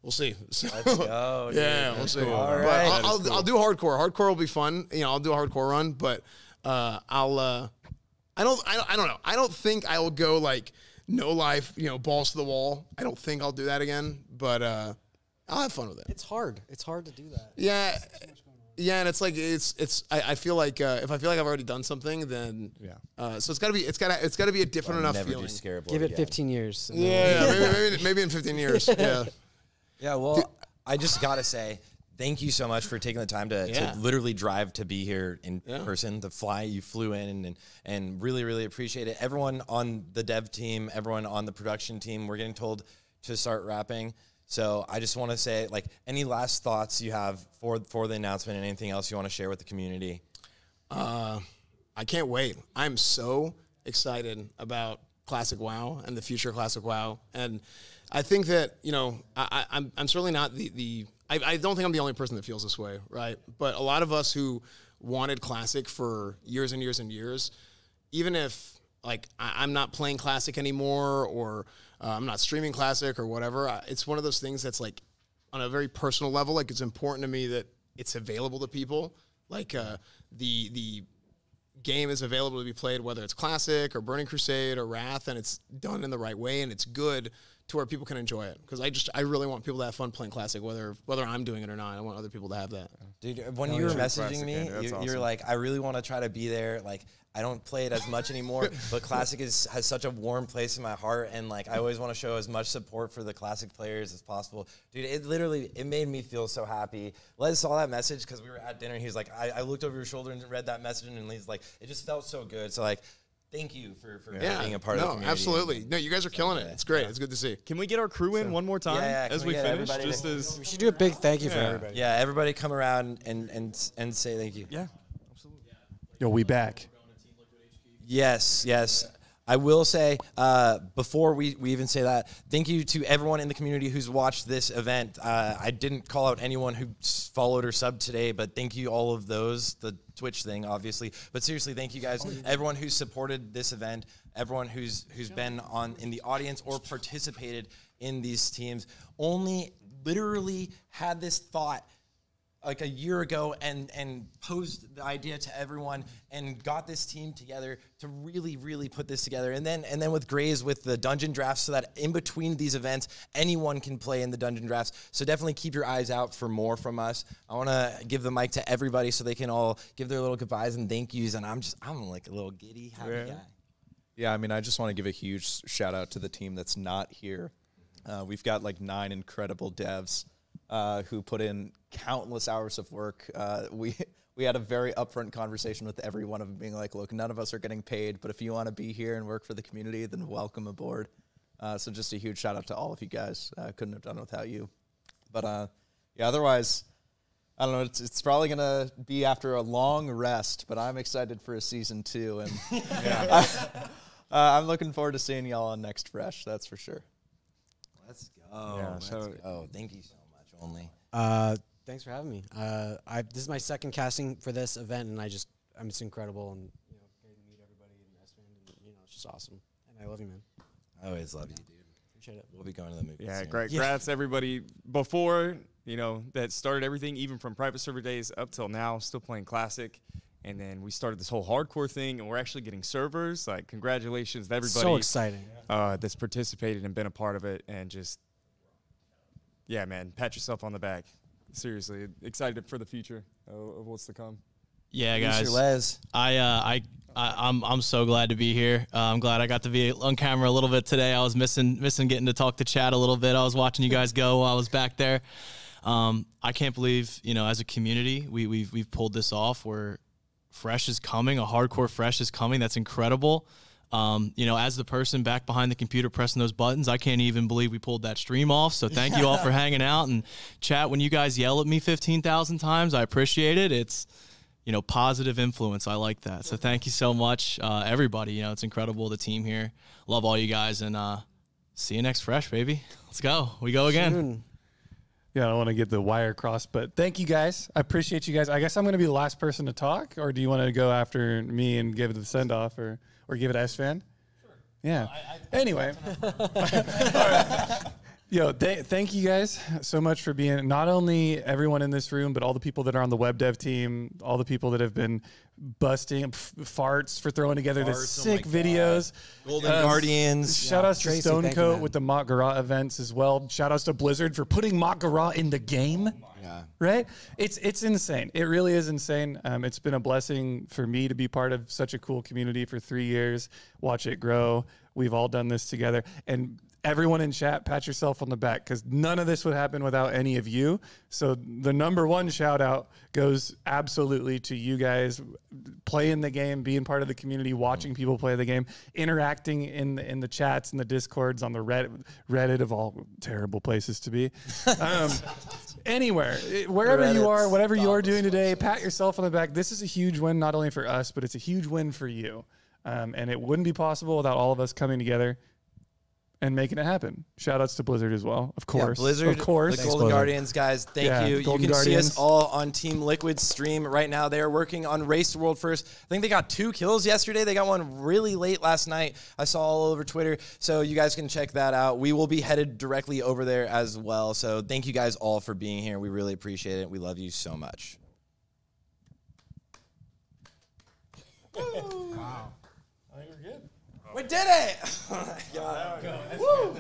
Speaker 17: we'll see. So,
Speaker 1: let's go.
Speaker 17: Yeah, we'll see.
Speaker 1: Cool. All
Speaker 17: but
Speaker 1: right.
Speaker 17: I'll do hardcore. Hardcore will be fun. I'll do a hardcore run, but I'll I don't know. I don't think I will go like no life, balls to the wall. I don't think I'll do that again, but I'll have fun with it.
Speaker 2: It's hard. It's hard to do that.
Speaker 17: Yeah. Yeah, and it's like I feel like if I feel like I've already done something, then so it's gotta be a different enough feeling.
Speaker 2: Give it 15 years.
Speaker 17: Maybe in 15 years. Yeah.
Speaker 1: Yeah. Well, I just gotta say, thank you so much for taking the time to literally drive to be here in person, to fly. You flew in and really, really appreciate it. Everyone on the dev team, everyone on the production team, we're getting told to start wrapping. So I just want to say, like, any last thoughts you have for the announcement and anything else you want to share with the community?
Speaker 17: I can't wait. I'm so excited about Classic WoW and the future of Classic WoW. And I think that, I'm certainly not I don't think I'm the only person that feels this way, right? But a lot of us who wanted Classic for years and years and years, even if, like, I'm not playing Classic anymore, or I'm not streaming Classic or whatever, it's one of those things that's, like, on a very personal level, like, it's important to me that it's available to people. Like, the game is available to be played, whether it's Classic or Burning Crusade or Wrath, and it's done in the right way, and it's good to where people can enjoy it. Because I really want people to have fun playing Classic, whether I'm doing it or not. I want other people to have that.
Speaker 1: Dude, when you were messaging me, you're like, I really want to try to be there. Like, I don't play it as much anymore, but Classic has such a warm place in my heart, and, like, I always want to show as much support for the Classic players as possible. Dude, it made me feel so happy. Les saw that message because we were at dinner, and he's like, I looked over your shoulder and read that message, and he's like, it just felt so good. So, like, thank you for being a part of the community.
Speaker 17: Absolutely. No, you guys are killing it. It's great. It's good to see.
Speaker 15: Can we get our crew in one more time as we finish?
Speaker 2: We should do a big thank you for everybody.
Speaker 1: Yeah, everybody come around and say thank you.
Speaker 15: Yeah, absolutely.
Speaker 4: Yo, we back.
Speaker 1: Yes. I will say, before we even say that, thank you to everyone in the community who's watched this event. I didn't call out anyone who followed or subbed today, but thank you all of those, the Twitch thing, obviously. But seriously, thank you guys. Everyone who's supported this event, everyone who's been in the audience or participated in these teams, only literally had this thought like a year ago and posed the idea to everyone and got this team together to really, really put this together. And then with Grays with the dungeon drafts, so that in between these events, anyone can play in the dungeon drafts. So definitely keep your eyes out for more from us. I want to give the mic to everybody so they can all give their little goodbyes and thank yous. And I'm like a little giddy, happy guy.
Speaker 3: Yeah, I mean, I just want to give a huge shout out to the team that's not here. We've got like 9 incredible devs who put in countless hours of work. We had a very upfront conversation with every one of them being like, look, none of us are getting paid, but if you want to be here and work for the community, then welcome aboard. So just a huge shout out to all of you guys. Couldn't have done it without you. But yeah, otherwise, I don't know, it's probably going to be after a long rest, but I'm excited for a season 2. And I'm looking forward to seeing y'all on Next Fresh, that's for sure.
Speaker 1: Let's go.
Speaker 2: Yeah,
Speaker 1: Let's go. Thank you so much, Only.
Speaker 2: Thanks for having me. This is my second casting for this event, and it's incredible, and getting to meet everybody in S-Band, and it's just awesome. And I love you, man.
Speaker 1: I always love you, dude.
Speaker 2: Appreciate it.
Speaker 1: We'll be going to the movie.
Speaker 15: Yeah,
Speaker 1: soon.
Speaker 15: great. Congrats everybody before that started everything, even from private server days up till now, still playing Classic. And then we started this whole hardcore thing, and we're actually getting servers. Like, congratulations to everybody.
Speaker 2: So exciting.
Speaker 15: That's participated and been a part of it, and just, yeah, man, pat yourself on the back. Seriously, excited for the future of what's to come.
Speaker 10: Yeah, guys.
Speaker 1: Mr. Les.
Speaker 10: I'm so glad to be here. I'm glad I got to be on camera a little bit today. I was missing getting to talk to Chad a little bit. I was watching you guys go while I was back there. I can't believe, as a community, we've pulled this off. Where Fresh is coming, a hardcore Fresh is coming. That's incredible. As the person back behind the computer pressing those buttons, I can't even believe we pulled that stream off. So thank you all for hanging out. And chat, when you guys yell at me 15,000 times, I appreciate it. It's, positive influence. I like that. So thank you so much, everybody. It's incredible, the team here. Love all you guys, and see you next Fresh, baby. Let's go. We go again.
Speaker 2: Soon.
Speaker 4: Yeah, I don't want to get the wire crossed, but thank you guys. I appreciate you guys. I guess I'm going to be the last person to talk, or do you want to go after me and give it the send-off, or give it S-Fan? Sure. Yeah. Anyway. All right. Yo, thank you guys so much for being not only everyone in this room, but all the people that are on the web dev team, all the people that have been busting farts for throwing together the sick videos.
Speaker 1: Golden Guardians.
Speaker 4: Shout outs to
Speaker 10: Tracy, thank you,
Speaker 4: Stonecoat
Speaker 10: man.
Speaker 4: with the Mock Garage events as well. Shout outs to Blizzard for putting Mock Garage in the game.
Speaker 1: Yeah.
Speaker 4: Right? It's insane. It really is insane. It's been a blessing for me to be part of such a cool community for 3 years, watch it grow. We've all done this together. And everyone in chat, pat yourself on the back because none of this would happen without any of you. So the number one shout out goes absolutely to you guys playing the game, being part of the community, watching people play the game, interacting in the chats and the discords on the Reddit of all terrible places to be. Anywhere, wherever you are, whatever you're doing today, pat yourself on the back. This is a huge win, not only for us, but it's a huge win for you. And it wouldn't be possible without all of us coming together and making it happen. Shout outs to Blizzard as well, of course.
Speaker 1: Yeah, Blizzard,
Speaker 4: of course.
Speaker 1: the Golden Guardians, guys, thank you. You
Speaker 4: Golden
Speaker 1: can see
Speaker 4: Guardians.
Speaker 1: us all on Team Liquid's stream right now. They are working on Race to World First. I think they got 2 kills yesterday. They got one really late last night. I saw all over Twitter, so you guys can check that out. We will be headed directly over there as well. So thank you guys all for being here. We really appreciate it. We love you so much. Wow. I think we're good. We did it! Oh my God. Woo!